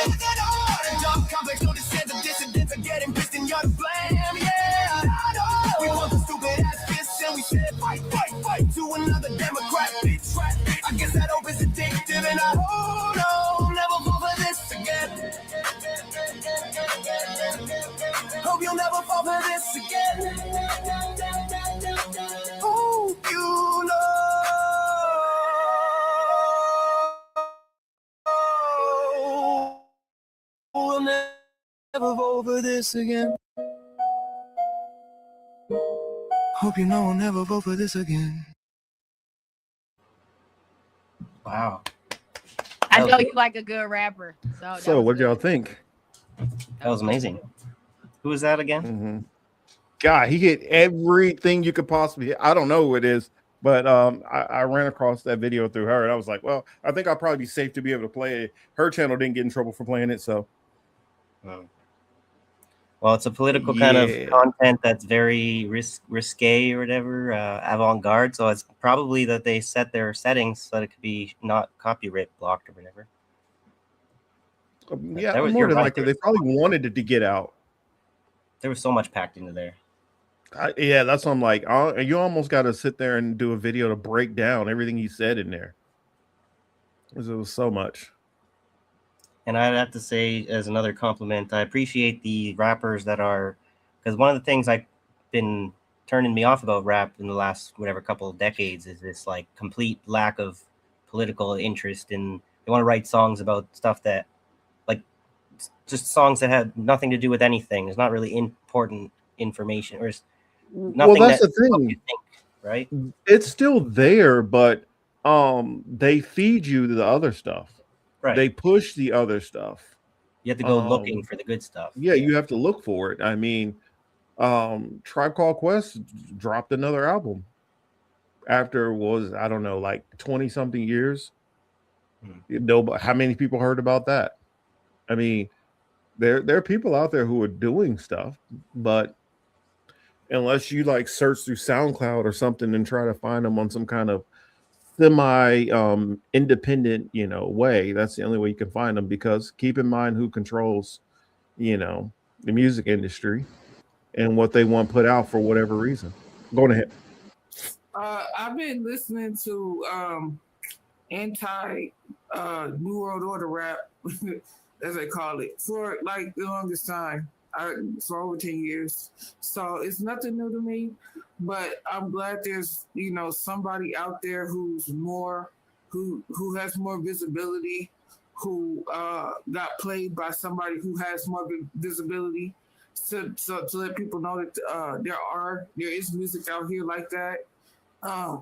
Look at all the dumb complex, no descent of dissidents are getting pissed and you're to blame. Yeah, we want the stupid ass fists and we said fight to another Democrat bitch. I guess that hope is addictive and I hope no, never fall for this again. Hope you'll never fall for this again. Hope you know we'll never fall for this again. Hope you know we'll never fall for this again. Wow. I know you like a good rapper. So what y'all think? That was amazing. Who was that again? Mm-hmm. God, he hit everything you could possibly hit. I don't know who it is, but I ran across that video through her, and I was like, well, I think I'll probably be safe to be able to play it. Her channel didn't get in trouble for playing it, so. Well, Well, it's a political kind of Yeah. content that's very risque or whatever, avant-garde. So it's probably that they set their settings so that it could be not copyright blocked or whatever. But Yeah, more you're than right. likely, they probably wanted it to get out. There was so much packed into there. Yeah, that's what I'm like. You almost got to sit there and do a video to break down everything he said in there. Because it was so much. And I'd have to say, as another compliment, I appreciate the rappers that are, because one of the things I've been turning me off about rap in the last whatever couple of decades is this like complete lack of political interest, and they want to write songs about stuff that, like, just songs that had nothing to do with anything. It's not really important information, or nothing. Well, that's that the thing, right? It's still there, but they feed you the other stuff. Right. They push the other stuff. You have to go looking for the good stuff. Yeah, you have to look for it. I mean, Tribe Called Quest dropped another album after I don't know, like 20 something years. How many people heard about that? I mean, there are people out there who are doing stuff, but unless you like search through SoundCloud or something and try to find them on some kind of semi independent, way, that's the only way you can find them, because keep in mind who controls, the music industry and what they want put out for whatever reason. Go ahead. I've been listening to anti New World Order rap, as they call it, for like the longest time. For over 10 years. So it's nothing new to me, but I'm glad there's, somebody out there who has more visibility, who got played by somebody who has more visibility, to let people know that there is music out here like that. I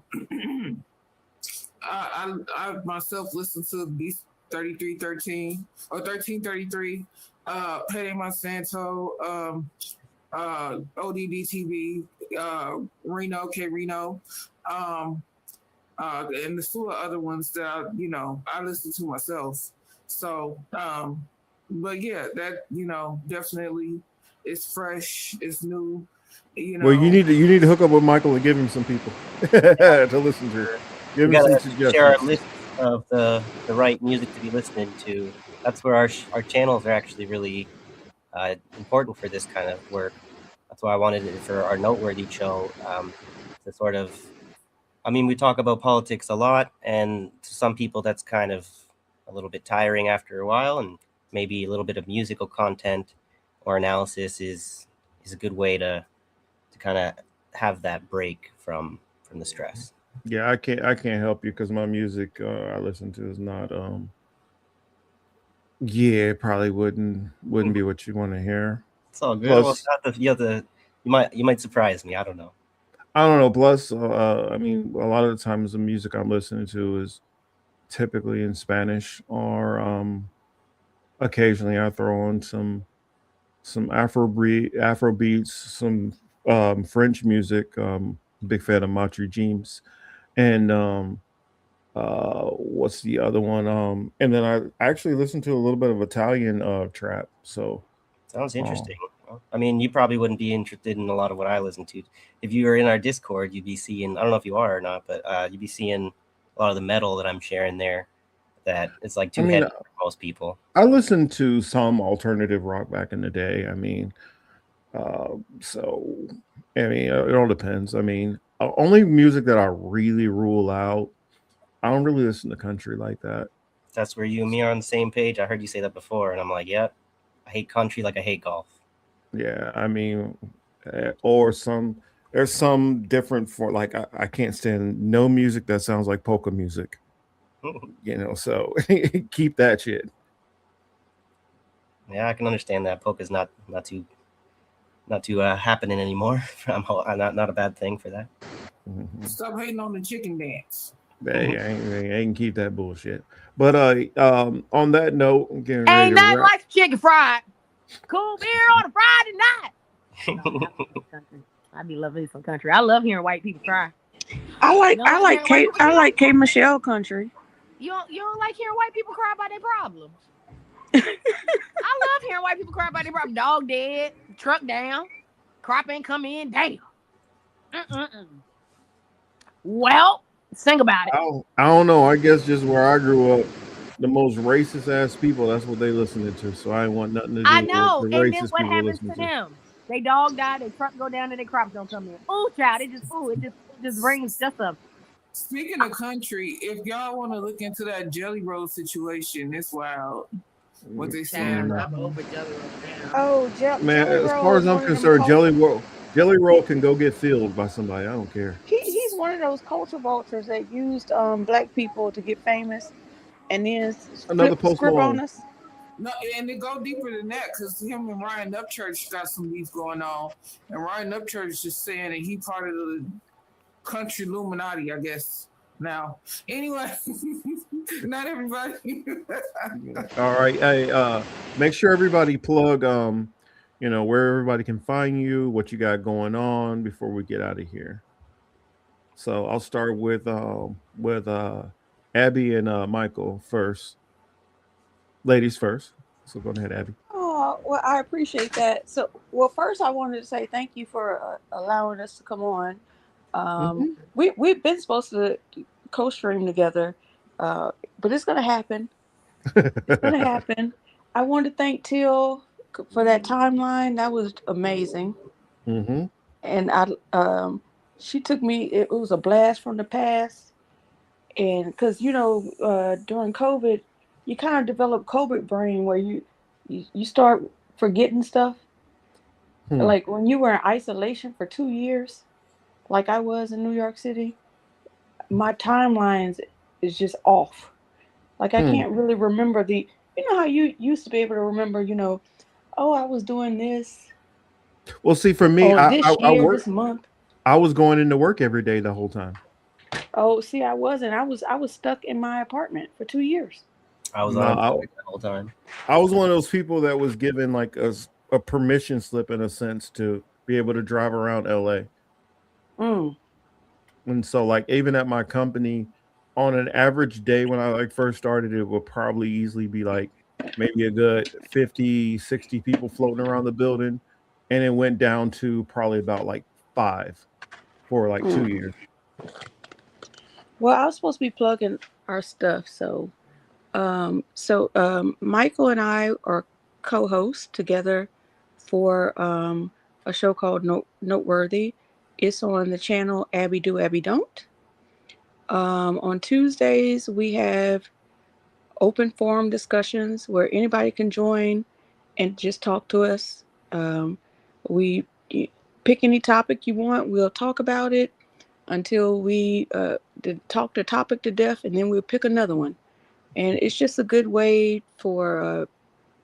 myself listen to Beast 3313 or 1333. Payday Monsanto, ODD TV, Reno, K Reno, and the slew of other ones that I listen to myself. So, but yeah, that definitely it's fresh, it's new. Well, you need to hook up with Michael and give him some people to listen to. Give We him some gotta suggestions. share our list of the right music to be listening to. That's where our channels are actually really important for this kind of work. That's why I wanted it for our Noteworthy show, to sort of, I mean, we talk about politics a lot, and to some people that's kind of a little bit tiring after a while, and maybe a little bit of musical content or analysis is a good way to kind of have that break from the stress. Yeah, I can't help you because my music I listen to is not yeah, it probably wouldn't be what you want to hear. It's all good. Plus, Well, it's not you might surprise me. I don't know. I don't know. Plus, I mean, a lot of the times the music I'm listening to is typically in Spanish, or occasionally I throw on some Afro beats, some French music. Big fan of Matri James, and what's the other one? And then I actually listen to a little bit of Italian trap. So Sounds interesting. I mean, you probably wouldn't be interested in a lot of what I listen to. If you were in our Discord, you'd be seeing, I don't know if you are or not, but you'd be seeing a lot of the metal that I'm sharing there that it's like too heavy for most people. I listened to some alternative rock back in the day. I mean, so I mean, it all depends. I mean, only music that I really rule out. I don't really listen to country like that. That's where you and me are on the same page. I heard you say that before, and I'm like, yep, I hate country like I hate golf. Yeah, I mean, there's some different for like I can't stand no music that sounds like polka music. So keep that shit. Yeah, I can understand that. Polka's not too happening anymore. I'm not a bad thing for that. Stop hating on the chicken dance. They ain't keep that bullshit. But on that note, I'm getting ready Ain't to nothing wrap. like chicken fried. Cool beer on a Friday night. I be loving some country. I love hearing white people cry. I like Kate. I like Kate Michelle country. You don't like hearing white people cry about their problems. I love hearing white people cry about their problem. Dog dead, truck down, crop ain't come in. Damn. Well, sing about it. I don't know. I guess just where I grew up, the most racist ass people, that's what they listening to. So I ain't want nothing to I do with know. the And then racist what people happens listening to to. them? They dog die, their truck go down, and their crops don't come in. Ooh, child, it just brings just a. Speaking of country, if y'all want to look into that Jelly Roll situation, it's wild. What they saying. I'm over Jelly Roll now. Oh, Man, Jelly as Roll far is as I'm one of them concerned, Jelly Roll can go get filled by somebody. I don't care. He's one of those culture vultures that used black people to get famous, and then Another flip the Post script on Malone. us. No, and it go deeper than that because him and Ryan Upchurch got some beef going on, and Ryan Upchurch is just saying that he part of the country Illuminati, I guess. Now, anyway, not everybody. All right. Hey, make sure everybody plug where everybody can find you, what you got going on before we get out of here. So I'll start with Abby and Michael first. Ladies first. So go ahead, Abby. Oh, well, I appreciate that. So, well, first I wanted to say thank you for allowing us to come on. We've been supposed to co-stream together, but it's gonna happen. It's gonna happen. I want to thank Teal for that timeline. That was amazing. Mm-hmm. And she took me. It was a blast from the past, and because during COVID, you kind of develop COVID brain where you start forgetting stuff. Like when you were in isolation for 2 years, like I was in New York City, my timelines is just off. Like I can't really remember how you used to be able to remember, oh, I was doing this. Well, see, for me, Oh, this I year, work. this month. I was going into work every day the whole time. Oh, see, I wasn't. I was stuck in my apartment for 2 years. I was No, unemployed the whole time. I was one of those people that was given like a permission slip in a sense to be able to drive around LA. And so like even at my company, on an average day when I like first started, it would probably easily be like maybe a good 50, 60 people floating around the building. And it went down to probably about like 5 for like 2 years. Well, I was supposed to be plugging our stuff, so Michael and I are co-hosts together for a show called Noteworthy. It's on the channel Abby Do Abby Don't. On Tuesdays we have open forum discussions where anybody can join and just talk to us. We pick any topic you want. We'll talk about it until we talk the topic to death, and then we'll pick another one. And it's just a good way for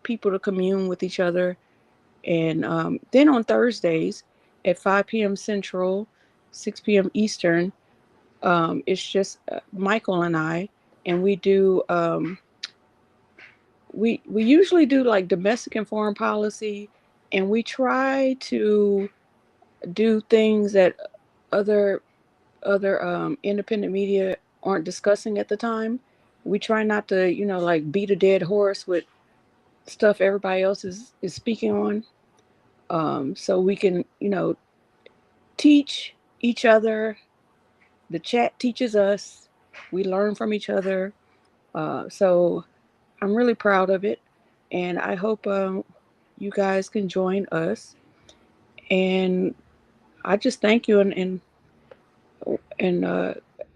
people to commune with each other. And then on Thursdays at 5 p.m. Central, 6 p.m. Eastern, it's just Michael and I, and we do we usually do like domestic and foreign policy, and we try to do things that other independent media aren't discussing at the time. We try not to, like beat a dead horse with stuff everybody else is speaking on. So we can, teach each other. The chat teaches us. We learn from each other. So I'm really proud of it. And I hope you guys can join us. And I just thank you. And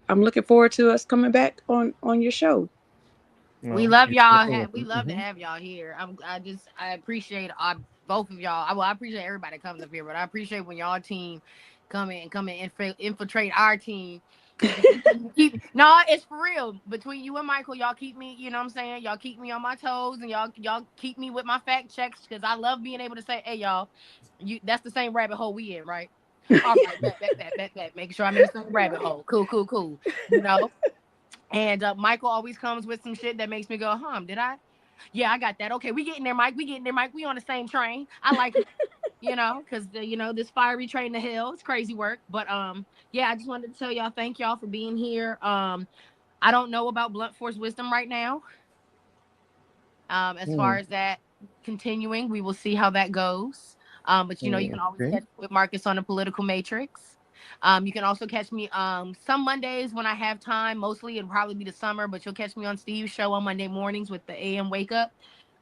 I'm looking forward to us coming back on your show. We love y'all. We love to have y'all here. I appreciate both of y'all. I appreciate everybody that comes up here, but I appreciate when y'all team come and infiltrate our team. No, it's for real. Between you and Michael, y'all keep me, you know what I'm saying? Y'all keep me on my toes, and y'all keep me with my fact checks, because I love being able to say, hey y'all, that's the same rabbit hole we in, right? All right, bet. Making sure I'm in the same rabbit hole. Cool. And Michael always comes with some shit that makes me go, did I? Yeah, I got that. Okay, we getting there, Mike. We on the same train. I like it, because this fiery train to hell, it's crazy work. But yeah, I just wanted to tell y'all, thank y'all for being here. I don't know about blunt force wisdom right now. As far as that continuing, we will see how that goes. But you know, you can always Okay. catch me with Marcus on the Political Matrix. You can also catch me some Mondays when I have time. Mostly it'll probably be the summer, but you'll catch me on Steve's show on Monday mornings with the AM Wake Up.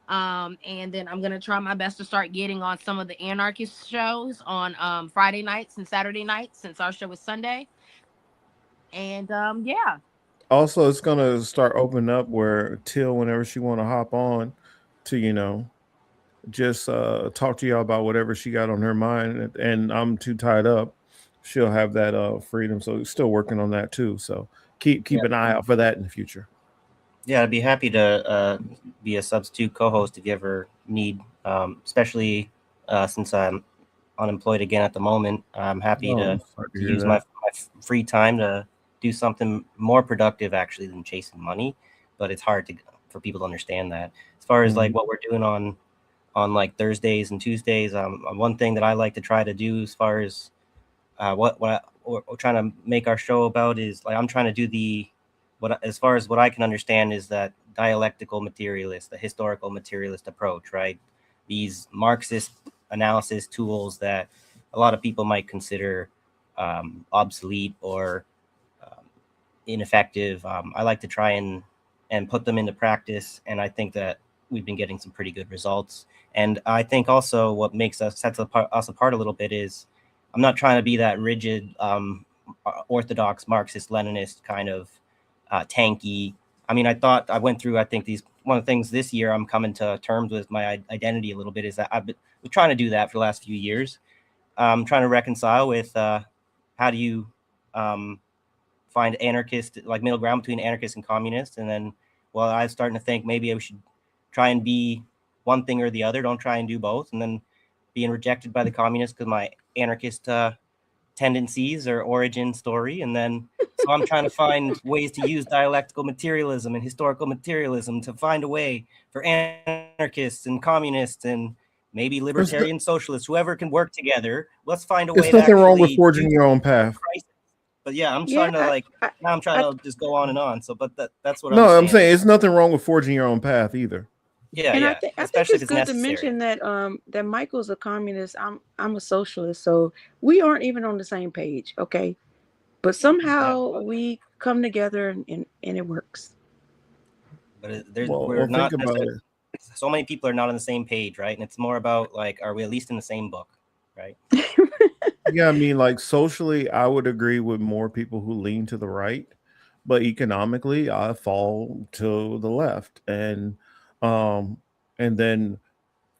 And then I'm gonna try my best to start getting on some of the anarchist shows on Friday nights and Saturday nights, since our show is Sunday. And yeah. Also, it's gonna start opening up where Till, whenever she want to hop on, to just talk to y'all about whatever she got on her mind, and I'm too tied up, she'll have that freedom. So still working on that too. So keep an eye out for that in the future. Yeah, I'd be happy to be a substitute co-host if you ever need, especially since I'm unemployed again at the moment. I'm happy to hear use that. my free time to do something more productive actually than chasing money. But it's hard for people to understand that. As far as like what we're doing on like Thursdays and Tuesdays, one thing that I like to try to do as far as what we're trying to make our show about is like I'm trying to do as far as what I can understand is that dialectical materialist, the historical materialist approach, right? These Marxist analysis tools that a lot of people might consider obsolete or ineffective. I like to try and put them into practice, and I think that we've been getting some pretty good results. And I think also what sets us apart a little bit is I'm not trying to be that rigid orthodox Marxist Leninist kind of tanky. I mean, I went through, I think one of the things this year I'm coming to terms with my identity a little bit is that I've been trying to do that for the last few years. I'm trying to reconcile with how do you find like middle ground between anarchist and communist. And then, well, I was starting to think maybe I should try and be one thing or the other. Don't try and do both. And then being rejected by the communists because my anarchist tendencies or origin story. And then, so I'm trying to find ways to use dialectical materialism and historical materialism to find a way for anarchists and communists and maybe libertarian socialists, whoever can work together. Let's find a way There's to nothing wrong with actually forging your own path. But yeah, I'm trying to now I'm trying to just go on and on. So, but that's what No, I'm I'm saying it's nothing wrong with forging your own path either. Yeah, And yeah. I think Especially it's if it's good necessary. to mention that that Michael's a communist. I'm a socialist, so we aren't even on the same page, okay? But somehow we come together and it works. But Well, think about it. So many people are not on the same page, right? And it's more about like, are we at least in the same book, right? Yeah, I mean, like socially, I would agree with more people who lean to the right, but economically, I fall to the left, and then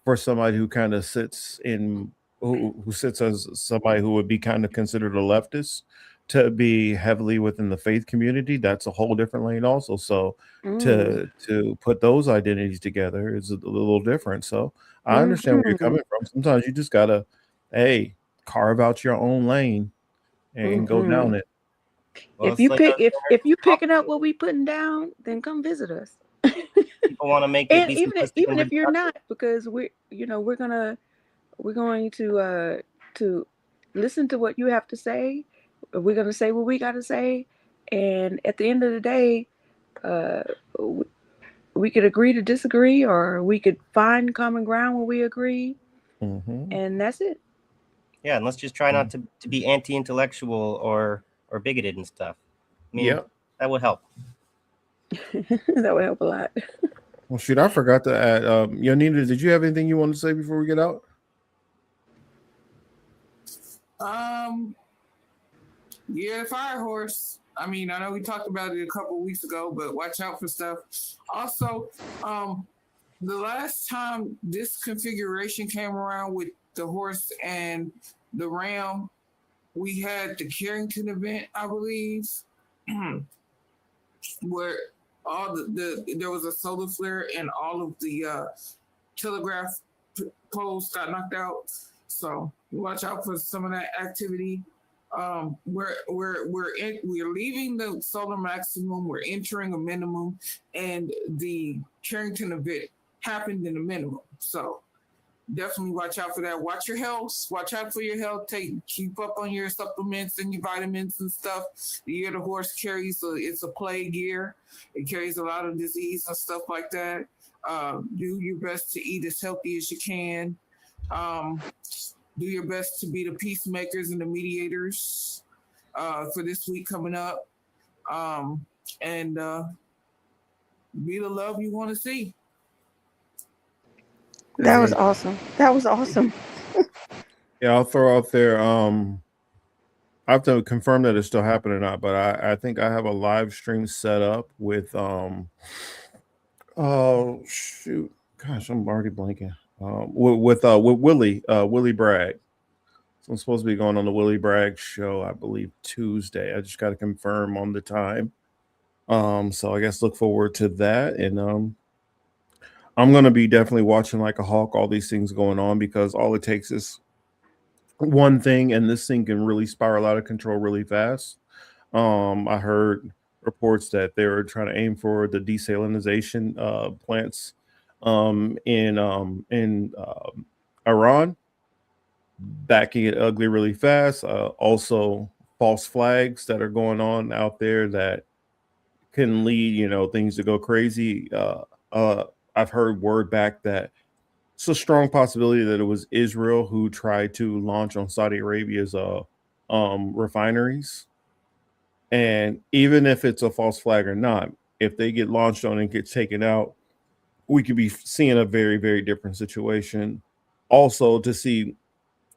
for somebody who kind of sits who sits as somebody who would be kind of considered a leftist to be heavily within the faith community, that's a whole different lane also. So to put those identities together is a little different. So I understand where you're coming from. Sometimes you just gotta, hey, carve out your own lane and go down it. Well, If you picking up what we putting down, then come visit us. People want to make it And be even if you're not, because we're going to listen to what you have to say. We're going to say what we got to say, and at the end of the day, we could agree to disagree, or we could find common ground where we agree, and that's it. Yeah, and let's just try not to be anti-intellectual or bigoted and stuff. I mean, that would help. That would help a lot. Well, shoot, I forgot to add. Yonita, did you have anything you wanted to say before we get out? Yeah, the fire horse. I mean, I know we talked about it a couple of weeks ago, but watch out for stuff. Also, the last time this configuration came around with the horse and the ram, we had the Carrington event, I believe, where all there was a solar flare and all of the telegraph poles got knocked out. So watch out for some of that activity. We're leaving the solar maximum. We're entering a minimum, and the Carrington event happened in the minimum. So definitely watch out for that. Watch your health. Watch out for your health. Keep up on your supplements and your vitamins and stuff. The year the horse carries, it's a plague year. It carries a lot of disease and stuff like that. Do your best to eat as healthy as you can. Do your best to be the peacemakers and the mediators for this week coming up. And be the love you want to see. That was awesome. That was awesome. Yeah, I'll throw out there. I have to confirm that it's still happening or not, but I think I have a live stream set up with oh shoot, gosh, I'm already blanking. With Willie Bragg. So I'm supposed to be going on the Willie Bragg show, I believe Tuesday. I just got to confirm on the time. So I guess look forward to that, and I'm gonna be definitely watching like a hawk all these things going on, because all it takes is one thing, and this thing can really spiral out of control really fast. I heard reports that they were trying to aim for the desalinization plants in Iran. That can get ugly really fast. Also, false flags that are going on out there that can lead, things to go crazy. I've heard word back that it's a strong possibility that it was Israel who tried to launch on Saudi Arabia's refineries. And even if it's a false flag or not, if they get launched on and get taken out, we could be seeing a very, very different situation. Also, to see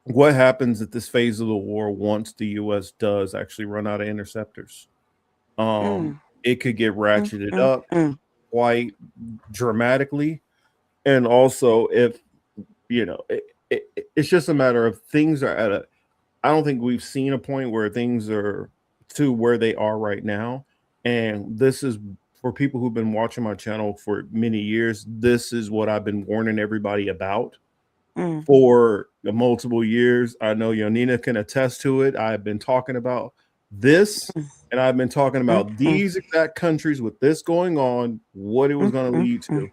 what happens at this phase of the war once the U.S. does actually run out of interceptors. It could get ratcheted up quite dramatically. And also, if, it's just a matter of things are at I don't think we've seen a point where things are to where they are right now. And this is for people who've been watching my channel for many years. This is what I've been warning everybody about for multiple years. I know Yonina can attest to it. I've been talking about this, and I've been talking about these exact countries with this going on, what it was going to lead to.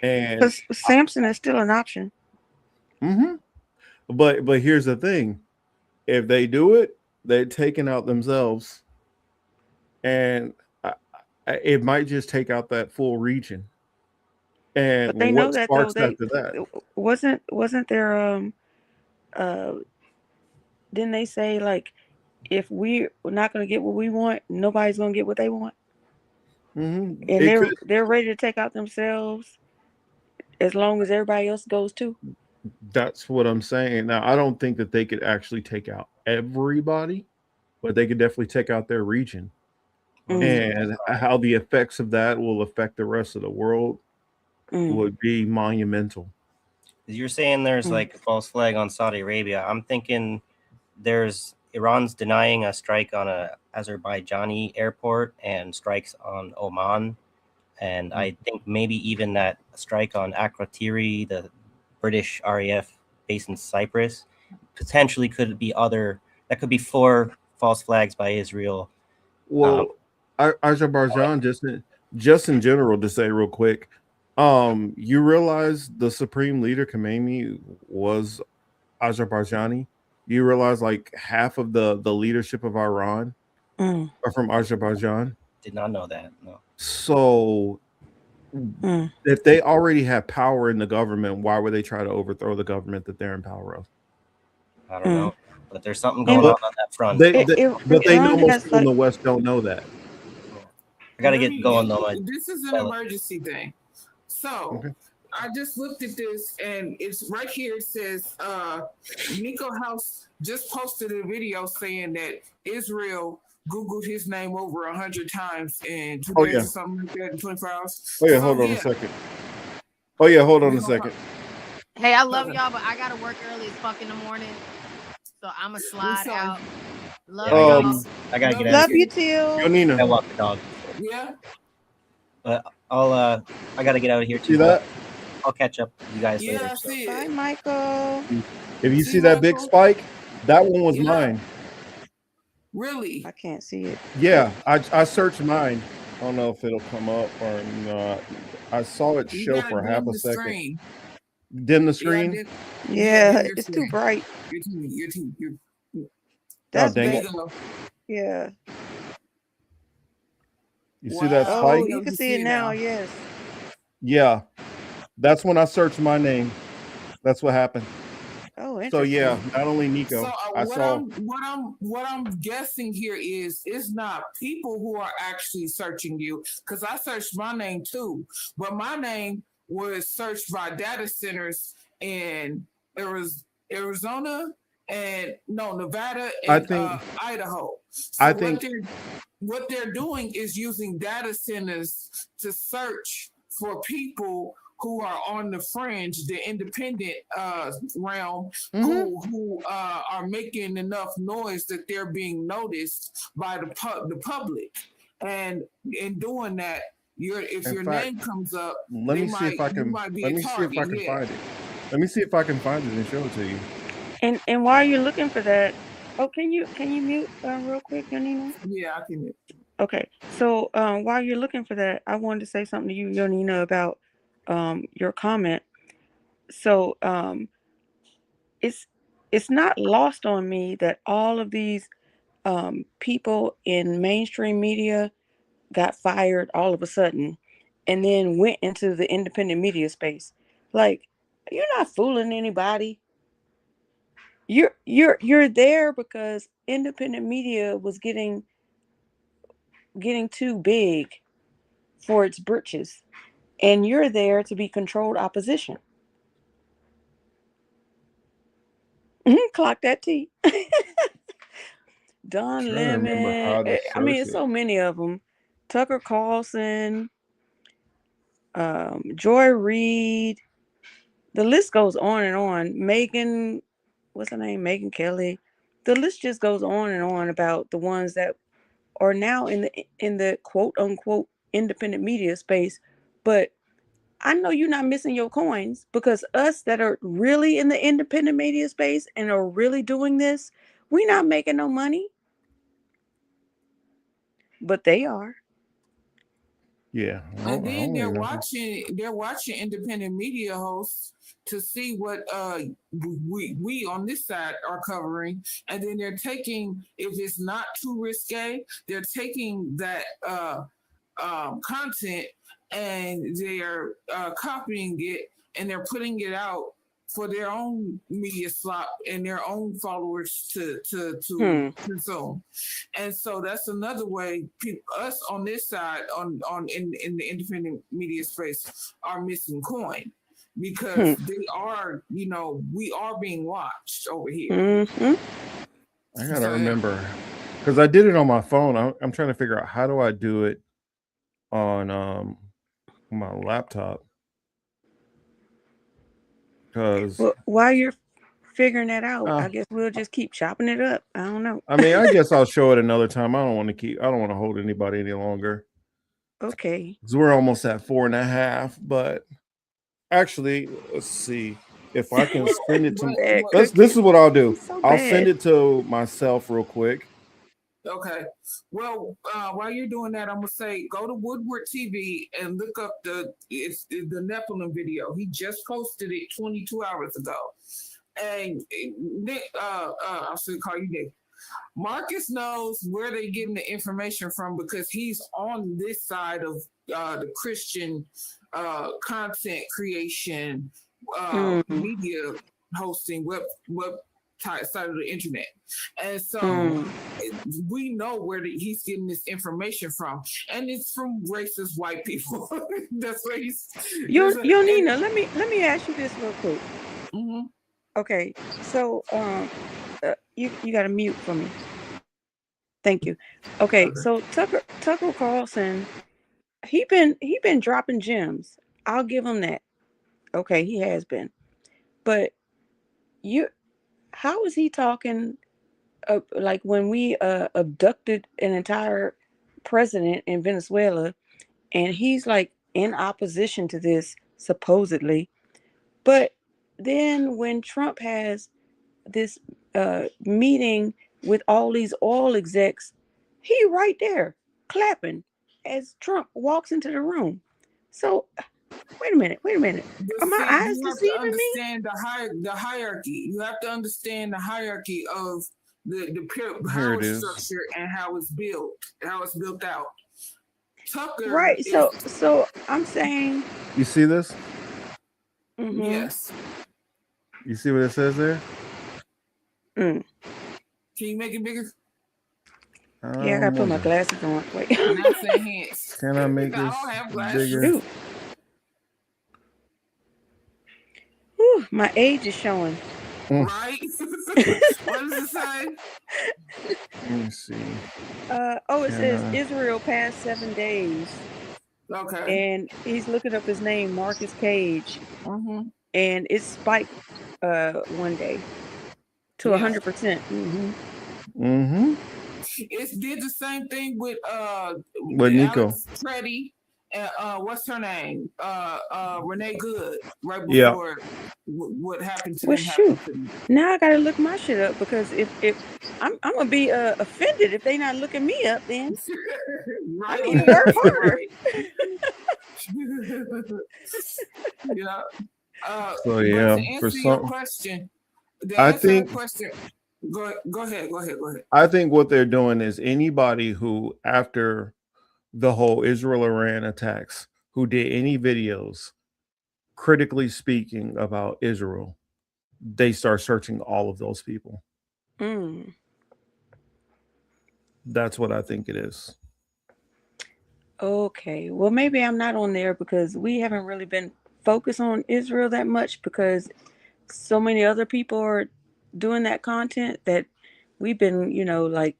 And Because Samson is still an option. But here's the thing. If they do it, they're taking out themselves. And it might just take out that full region. And But they know what that sparks though. after that? Wasn't there didn't they say like if we're not going to get what we want, nobody's going to get what they want? And they're ready to take out themselves as long as everybody else goes too. That's what I'm saying. Now, I don't think that they could actually take out everybody, but they could definitely take out their region. And how the effects of that will affect the rest of the world would be monumental. You're saying there's like a false flag on Saudi Arabia. I'm thinking there's Iran's denying a strike on a Azerbaijani airport and strikes on Oman. And I think maybe even that strike on Akrotiri, the British RAF base in Cyprus, potentially could be that could be 4 false flags by Israel. Well, Azerbaijan, just in general, to say real quick, you realize the supreme leader Khamenei was Azerbaijani. You realize like half of the leadership of Iran are from Azerbaijan. Did not know that. No. So if they already have power in the government, why would they try to overthrow the government that they're in power of? I don't know, but there's something going on that front. But they know most people in the West don't know that. I got to get going though. This is an emergency thing. So I just looked at this, and it's right here. It says Nico House just posted a video saying that Israel Googled his name over 100 times in 2 days or something like that in 24 hours. Hold on a second. Hold on a second. Hey, I love y'all, but I gotta work early as fuck in the morning, so I'ma slide out. Love y'all. I gotta get out. Love you too. Nina. I walk the dog. Yeah. But I gotta get out of here too. See that? I'll catch up with you guys later. I see it. Bye, Michael. If you see that big spike, that one was mine. Really? I can't see it. Yeah, I searched mine. I don't know if it'll come up or not. I saw it show for half a second. Dim the screen. Yeah, dim your it's too screen. bright. You're That's dang there it. you go. Yeah. You see that Oh, spike? you can see it now. Yes. Yeah. That's when I searched my name. That's what happened. Oh, So yeah, interesting. not only Nico, So I saw. what I'm guessing here is it's not people who are actually searching you, because I searched my name too, but my name was searched by data centers in Arizona and Nevada I and think. Idaho. So I think. what they're doing is using data centers to search for people who are on the fringe, the independent realm, who are making enough noise that they're being noticed by the public, and in doing that, if In your fact, name comes up, let me see if I you can. might be Let a me see if I target. can Yeah. find it. Let me see if I can find it and show it to you. And while you're looking for that, can you mute real quick, Janina? Yeah, I can. Okay. So while you're looking for that, I wanted to say something to you, Janina, about your comment. So it's not lost on me that all of these people in mainstream media got fired all of a sudden and then went into the independent media space. Like, you're not fooling anybody. You're there because independent media was getting too big for its britches, and you're there to be controlled opposition. Clock that T. Don I'm trying to remember how Lemon. to I mean, search it's it. so many of them. Tucker Carlson, Joy Reid. The list goes on and on. Megan, what's her name? Megan Kelly. The list just goes on and on about the ones that are now in the quote unquote independent media space. But I know you're not missing your coins, because us that are really in the independent media space and are really doing this, we're not making no money. But they are. Yeah. And then they're watching independent media hosts to see what we on this side are covering, and then they're taking, if it's not too risque, they're taking that content and they're copying it, and they're putting it out for their own media slop and their own followers to consume. And so that's another way us on this side on in the independent media space are missing coin, because they are, we are being watched over here. I gotta remember, because I did it on my phone. I'm trying to figure out how do I do it on my laptop. Because Well, while you're figuring that out, I guess we'll just keep chopping it up. I don't know. I mean, I guess I'll show it another time. I don't want to hold anybody any longer. Okay. So we're almost at 4.5, but actually, let's see if I can send it to. This is what I'll do. I'll send it to myself real quick. Okay. Well, while you're doing that, I'm gonna say go to Woodward TV and look up the Nephilim video. He just posted it 22 hours ago. And Nick, I should call you Nick. Marcus knows where they're getting the information from, because he's on this side of the Christian content creation, media hosting, web side of the internet. And so we know where he's getting this information from, and it's from racist white people. That's where he's. Nina, let me ask you this real quick. Okay, so you got to mute for me. Thank you. Okay, so Tucker Carlson, he been dropping gems. I'll give him that. Okay, he has been. But how is he talking like when we abducted an entire president in Venezuela, and he's like in opposition to this supposedly, but then when Trump has this meeting with all these oil execs, he right there clapping as Trump walks into the room. So Wait a minute. Are my eyes You have to deceiving me? understand the hierarchy. You have to understand the hierarchy of the Here power it is. structure and how it's built out. Tucker Right. is So I'm saying, You see this? yes. You see what it says there? Can you make it bigger? Yeah, I gotta put my glasses on. Wait. Not saying hands. Can I make I this don't have glasses. bigger? Ooh. Whew, my age is showing. Right? What does it say? Let me see. It says Israel past 7 days. Okay. And he's looking up his name, Marcus Cage. And it spiked 1 day to 100%. It did the same thing with Nico. Alex Preddy and what's her name? Renee Good, right Yeah. before what happened to Well, them shoot. happened to me. Now I gotta look my shit up because if I'm gonna be offended if they not looking me up, then I need to work harder. Yeah. So But yeah, to for answer your some, question, I think go ahead. I think what they're doing is anybody who, after the whole Israel-Iran attacks, who did any videos critically speaking about Israel, they start searching all of those people. That's what I think it is. Okay, well maybe I'm not on there because we haven't really been focused on Israel that much because so many other people are doing that content that we've been, like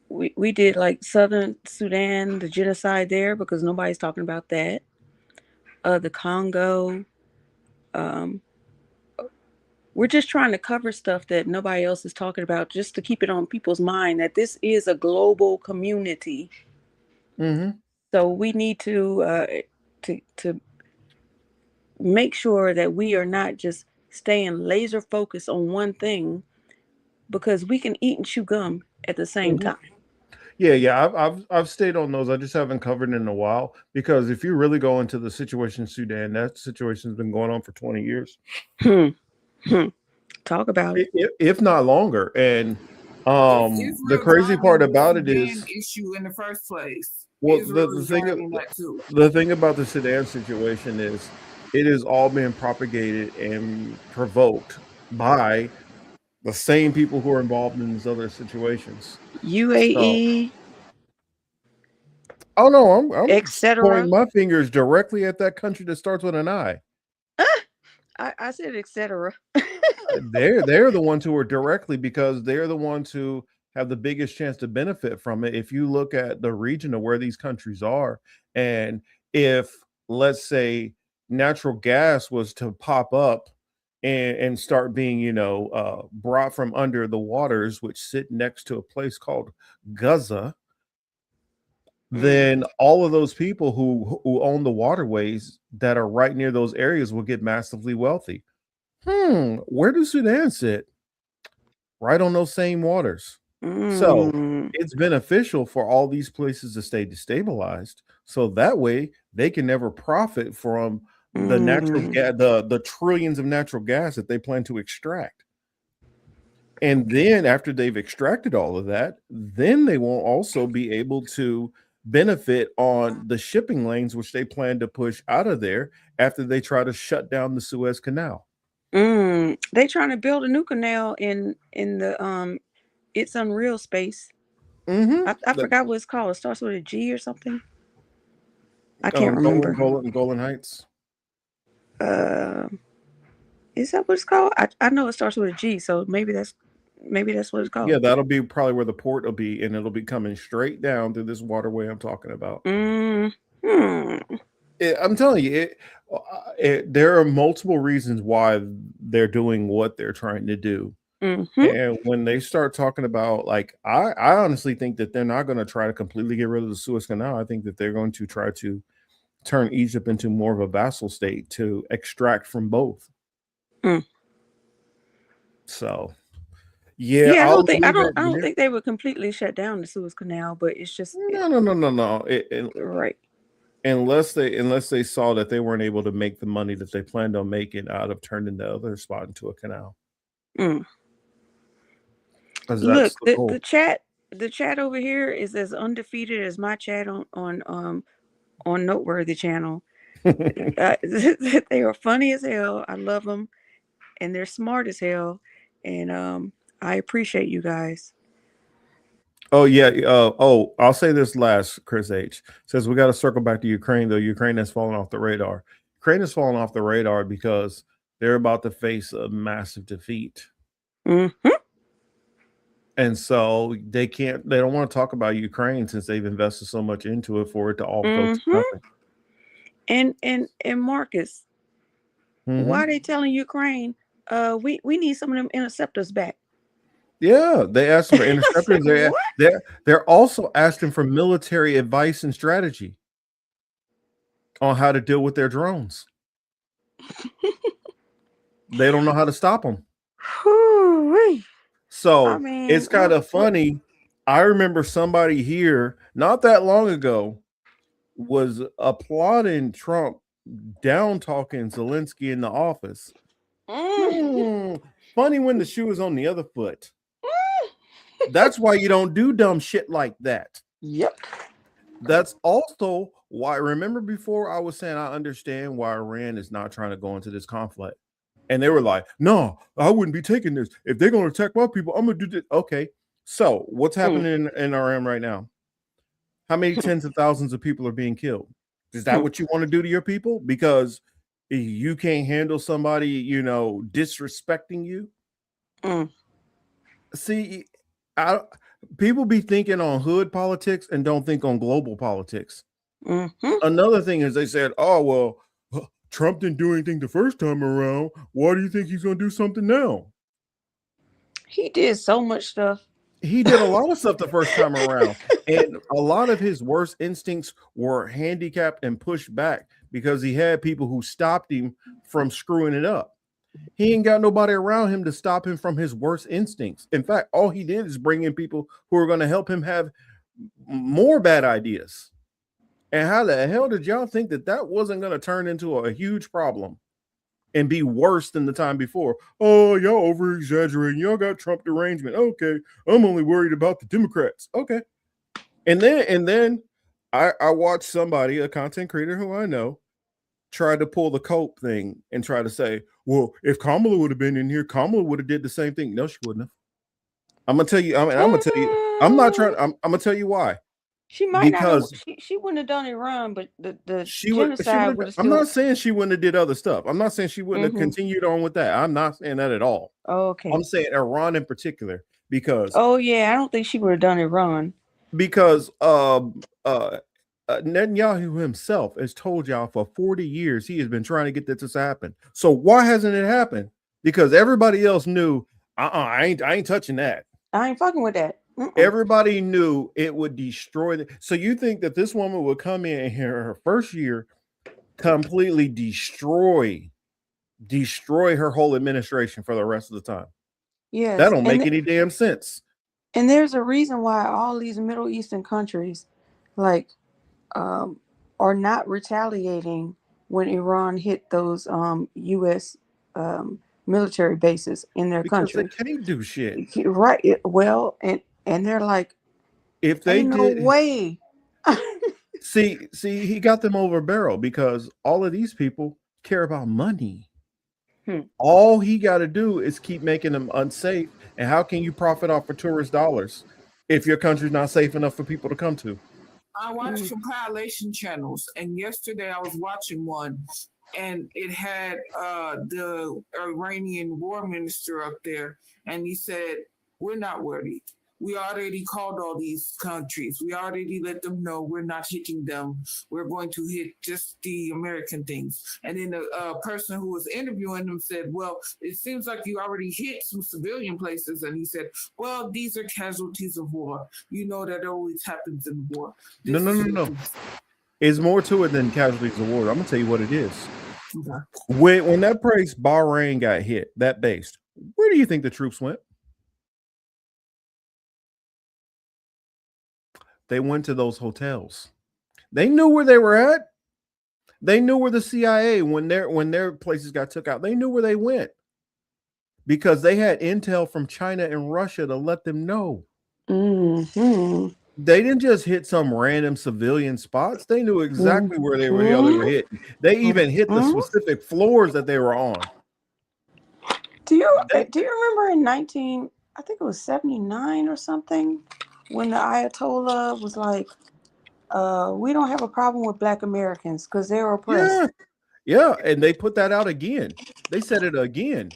we did like Southern Sudan, the genocide there because nobody's talking about that. The Congo. We're just trying to cover stuff that nobody else is talking about just to keep it on people's mind that this is a global community. So we need to make sure that we are not just staying laser focused on one thing because we can eat and chew gum at the same time. Yeah. I've stayed on those. I just haven't covered it in a while because if you really go into the situation in Sudan, that situation's been going on for 20 years. Talk about it. If not longer. And the crazy part about it is issue in the first place. Well, Israel the is thing driving that too. the thing about the Sudan situation is it is all being propagated and provoked by the same people who are involved in these other situations. UAE, Oh no, I'm etc. pointing my fingers directly at that country that starts with an I. I said etc. They're the ones who are directly because they're the ones who have the biggest chance to benefit from it. If you look at the region of where these countries are, and if let's say natural gas was to pop up and start being, brought from under the waters, which sit next to a place called Gaza, then all of those people who own the waterways that are right near those areas will get massively wealthy. Where does Sudan sit? Right on those same waters. So it's beneficial for all these places to stay destabilized. So that way they can never profit from the natural gas, the trillions of natural gas that they plan to extract. And then after they've extracted all of that, then they won't also be able to benefit on the shipping lanes, which they plan to push out of there after they try to shut down the Suez Canal. They trying to build a new canal in the It's Unreal space. I forgot what it's called. It starts with a G or something. I can't remember. Golan Heights. Is that what it's called? I know it starts with a G, so maybe that's what it's called. Yeah, that'll be probably where the port will be, and it'll be coming straight down through this waterway I'm talking about. I'm telling you, there are multiple reasons why they're doing what they're trying to do. And when they start talking about, like, I honestly think that they're not going to try to completely get rid of the Suez Canal. I think that they're going to try to turn Egypt into more of a vassal state to extract from both. So, I don't think they would completely shut down the Suez Canal, but it's just no. right. unless they saw that they weren't able to make the money that they planned on making out of turning the other spot into a canal. Mm. 'Cause Look, that's the goal. the chat over here is as undefeated as my chat on Noteworthy channel. They are funny as hell. I love them, and they're smart as hell. And I appreciate you guys. Oh yeah. I'll say this last. Chris H says we got to circle back to Ukraine, though. Ukraine has fallen off the radar. Ukraine has fallen off the radar because they're about to face a massive defeat. Mm-hmm. And so they don't want to talk about Ukraine since they've invested so much into it for it to all go to nothing. And Marcus, why are they telling Ukraine we need some of them interceptors back? Yeah, they asked for interceptors. They're also asking for military advice and strategy on how to deal with their drones. They don't know how to stop them. So I mean, it's kind of funny. I remember somebody here not that long ago was applauding Trump down talking Zelensky in the office. Funny when the shoe is on the other foot. That's why you don't do dumb shit like that. Yep. That's also why, remember before I was saying I understand why Iran is not trying to go into this conflict. And they were like, no, I wouldn't be taking this. If they're going to attack my people, I'm going to do this. Okay. So what's happening in Iran right now? How many tens of thousands of people are being killed? Is that what you want to do to your people? Because you can't handle somebody, disrespecting you? See, people be thinking on hood politics and don't think on global politics. Another thing is they said, oh, well, Trump didn't do anything the first time around. Why do you think he's going to do something now? He did so much stuff. He did a lot of stuff the first time around. And a lot of his worst instincts were handicapped and pushed back because he had people who stopped him from screwing it up. He ain't got nobody around him to stop him from his worst instincts. In fact, all he did is bring in people who are going to help him have more bad ideas. And how the hell did y'all think that wasn't going to turn into a huge problem and be worse than the time before? Oh, y'all over exaggerating. Y'all got Trump derangement. Okay, I'm only worried about the Democrats. Okay. And then I watched somebody, a content creator who I know, try to pull the Cope thing and try to say, well, if Kamala would have been in here, Kamala would have did the same thing. No, she wouldn't have. I'm gonna tell you. I'm gonna tell you. I'm not trying. I'm gonna tell you why. She might not have. She wouldn't have done Iran, but the genocide would have still. I'm not saying she wouldn't have did other stuff. I'm not saying she wouldn't have continued on with that. I'm not saying that at all. Okay. I'm saying Iran in particular because. Oh yeah, I don't think she would have done Iran. Because Netanyahu himself has told y'all for 40 years he has been trying to get this to happen. So why hasn't it happened? Because everybody else knew. I ain't touching that. I ain't fucking with that. Everybody knew it would destroy so you think that this woman would come in here her first year, completely destroy her whole administration for the rest of the time? Yes, that don't make any damn sense. And there's a reason why all these Middle Eastern countries, like, are not retaliating when Iran hit those U.S. Military bases in their country. They can't do shit, right? Well, and they're like, if they ain't did, no way. see, he got them over a barrel because all of these people care about money. All he got to do is keep making them unsafe. And how can you profit off of tourist dollars if your country's not safe enough for people to come to? I watch compilation channels, and yesterday I was watching one, and it had the Iranian war minister up there, and he said, "We're not worried. We already called all these countries. We already let them know we're not hitting them. We're going to hit just the American things." And then the person who was interviewing them said, "Well, it seems like you already hit some civilian places." And he said, "Well, these are casualties of war. You know that always happens in war." No. It's more to it than casualties of war. I'm gonna tell you what it is. Okay. When that place Bahrain got hit, that base, where do you think the troops went? They went to those hotels. They knew where they were at. They knew where the CIA, when their places got took out, they knew where they went because they had intel from China and Russia to let them know. Mm-hmm. They didn't just hit some random civilian spots. They knew exactly where they were hitting. They even hit the specific floors that they were on. Do you remember in I think it was 79 or something, when the Ayatollah was like, we don't have a problem with Black Americans because they're oppressed. Yeah, and they put that out again. They said it again.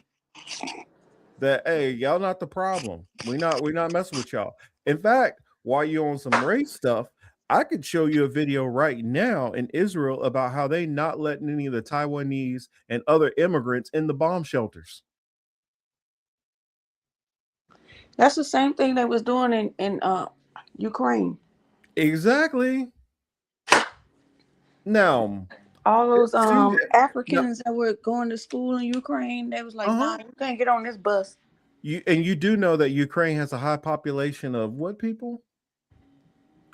That hey, y'all not the problem. We're not messing with y'all. In fact, while you're on some race stuff, I could show you a video right now in Israel about how they not letting any of the Taiwanese and other immigrants in the bomb shelters. That's the same thing they was doing in Ukraine. Exactly. Now, all those Africans that were going to school in Ukraine, they was like, nah, you can't get on this bus. You do know that Ukraine has a high population of what people?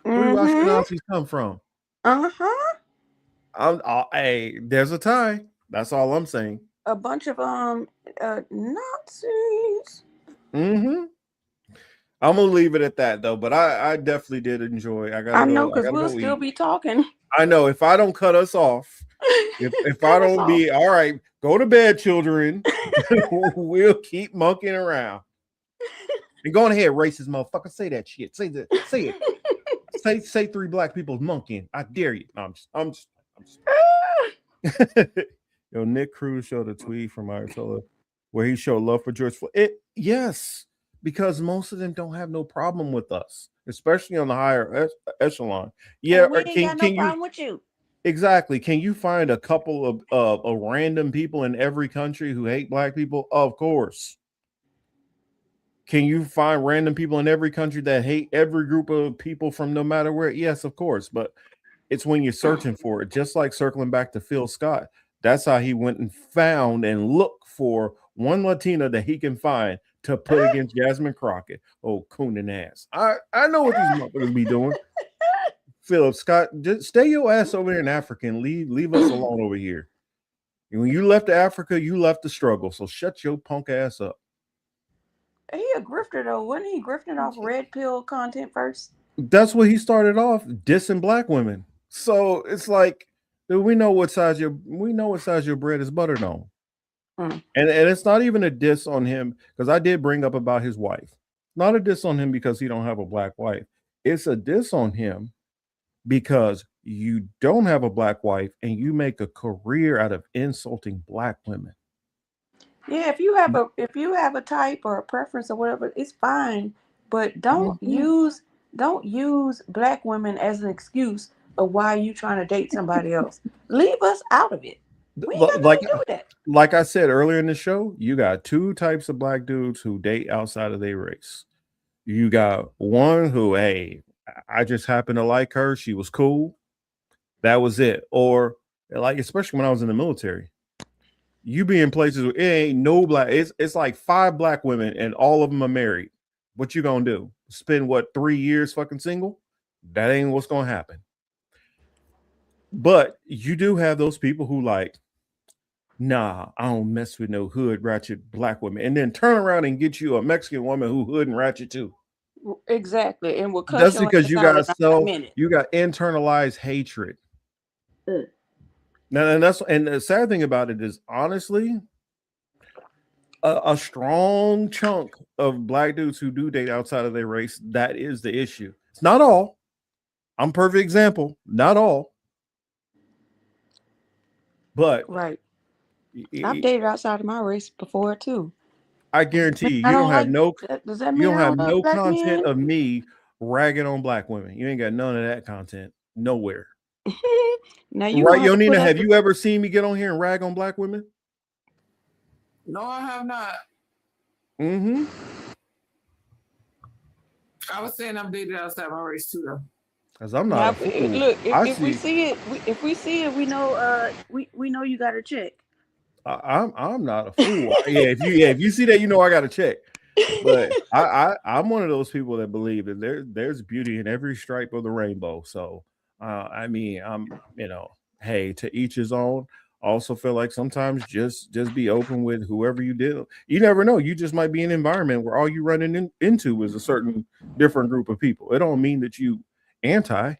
Where do Ashkenazis come from? Hey, there's a tie. That's all I'm saying. A bunch of Nazis. I'm gonna leave it at that though, but I definitely did enjoy. I know, because we'll still be talking. I know, if I don't cut us off, if I don't be all right, go to bed, children. We'll keep monkeying around. And go on ahead, racist motherfucker. Say that shit. Say that. Say it. Say 3 black people monkeying. I dare you. No, I'm just. Yo, Nick Cruz showed a tweet from Ayatollah where he showed love for George Floyd. Yes, because most of them don't have no problem with us, especially on the higher echelon. Yeah, we ain't got no problem with you. Exactly. Can you find a couple of random people in every country who hate black people? Of course. Can you find random people in every country that hate every group of people from no matter where? Yes, of course. But it's when you're searching for it, just like circling back to Phil Scott. That's how he went and found and looked for one Latina that he can find to put against Jasmine Crockett. Oh, cooning ass. I know what these motherfuckers be doing. Philip Scott, just stay your ass over there in Africa and leave us alone over here. And when you left Africa, you left the struggle. So shut your punk ass up. He a grifter though. Wasn't he grifting off red pill content first? That's what he started off, dissing black women. So it's like, dude, we know what size your bread is buttered on. And it's not even a diss on him, because I did bring up about his wife. Not a diss on him because he don't have a black wife. It's a diss on him because you don't have a black wife and you make a career out of insulting black women. Yeah, if you have a type or a preference or whatever, it's fine. But don't use black women as an excuse of why you trying to date somebody else. Leave us out of it. We ain't got nothing to do with that. Like I said earlier in the show, you got 2 types of black dudes who date outside of their race. You got one who, hey, I just happened to like her. She was cool. That was it. Or like, especially when I was in the military, you be in places where it ain't no black. It's like 5 black women and all of them are married. What you gonna do? Spend 3 years fucking single? That ain't what's gonna happen. But you do have those people who like, nah, I don't mess with no hood ratchet black women, and then turn around and get you a Mexican woman who hood and ratchet too. Exactly, and that's because you got internalized hatred. Now, and the sad thing about it is, honestly, a strong chunk of black dudes who do date outside of their race, that is the issue. It's not all. I'm a perfect example. Not all. But right. I've dated outside of my race before too. I guarantee you, you don't have no content of me ragging on black women. You ain't got none of that content nowhere. Now you right, Yonina, have you ever seen me get on here and rag on black women? No, I have not. I was saying I'm dated outside my race too, though. Because I'm not. Look, if we see it, we know. We know you got to check. I'm not a fool. If you see that, you know I got to check. But I'm one of those people that believe that there's beauty in every stripe of the rainbow. So I mean, hey, to each his own. I also feel like sometimes just be open with whoever you deal. You never know. You just might be in an environment where all you running into is a certain different group of people. It don't mean that you anti.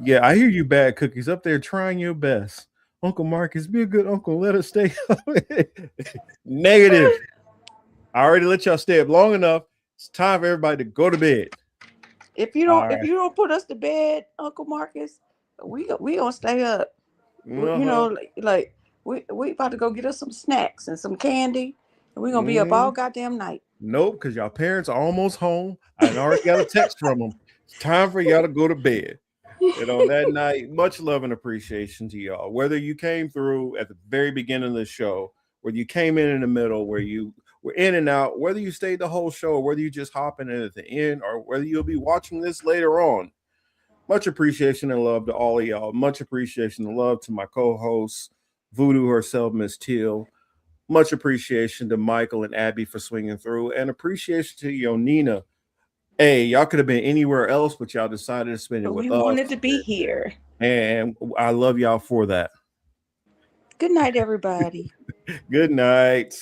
Yeah, I hear you, bad cookies, up there trying your best. Uncle Marcus, be a good uncle. Let us stay. Negative. I already let y'all stay up long enough. It's time for everybody to go to bed. If you don't put us to bed, Uncle Marcus, we gonna stay up. You know, like we about to go get us some snacks and some candy, and we're gonna be up all goddamn night. Nope, because y'all parents are almost home. I already got a text from them. It's time for y'all to go to bed. And on that night, much love and appreciation to y'all. Whether you came through at the very beginning of the show, whether you came in the middle, where you were in and out, whether you stayed the whole show, or whether you just hopping in at the end, or whether you'll be watching this later on. Much appreciation and love to all of y'all. Much appreciation and love to my co-hosts, Voodoo herself, Miss Teal. Much appreciation to Michael and Abby for swinging through, and appreciation to Yonina. Hey, y'all could have been anywhere else, but y'all decided to spend it with us. We wanted to be here. And I love y'all for that. Good night, everybody. Good night.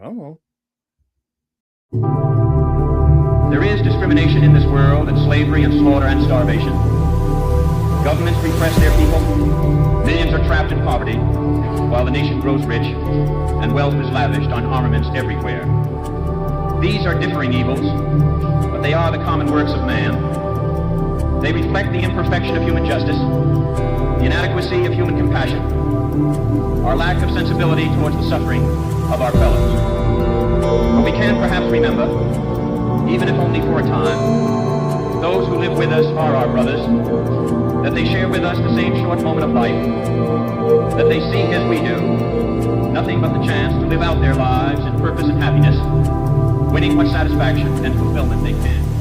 Come on. There is discrimination in this world, and slavery and slaughter and starvation. Governments repress their people. Millions are trapped in poverty, while the nation grows rich, and wealth is lavished on armaments everywhere. These are differing evils, but they are the common works of man. They reflect the imperfection of human justice, the inadequacy of human compassion, our lack of sensibility towards the suffering of our fellows. But we can perhaps remember, even if only for a time, those who live with us are our brothers, that they share with us the same short moment of life, that they seek as we do, nothing but the chance to live out their lives in purpose and happiness, winning what satisfaction and fulfillment they can.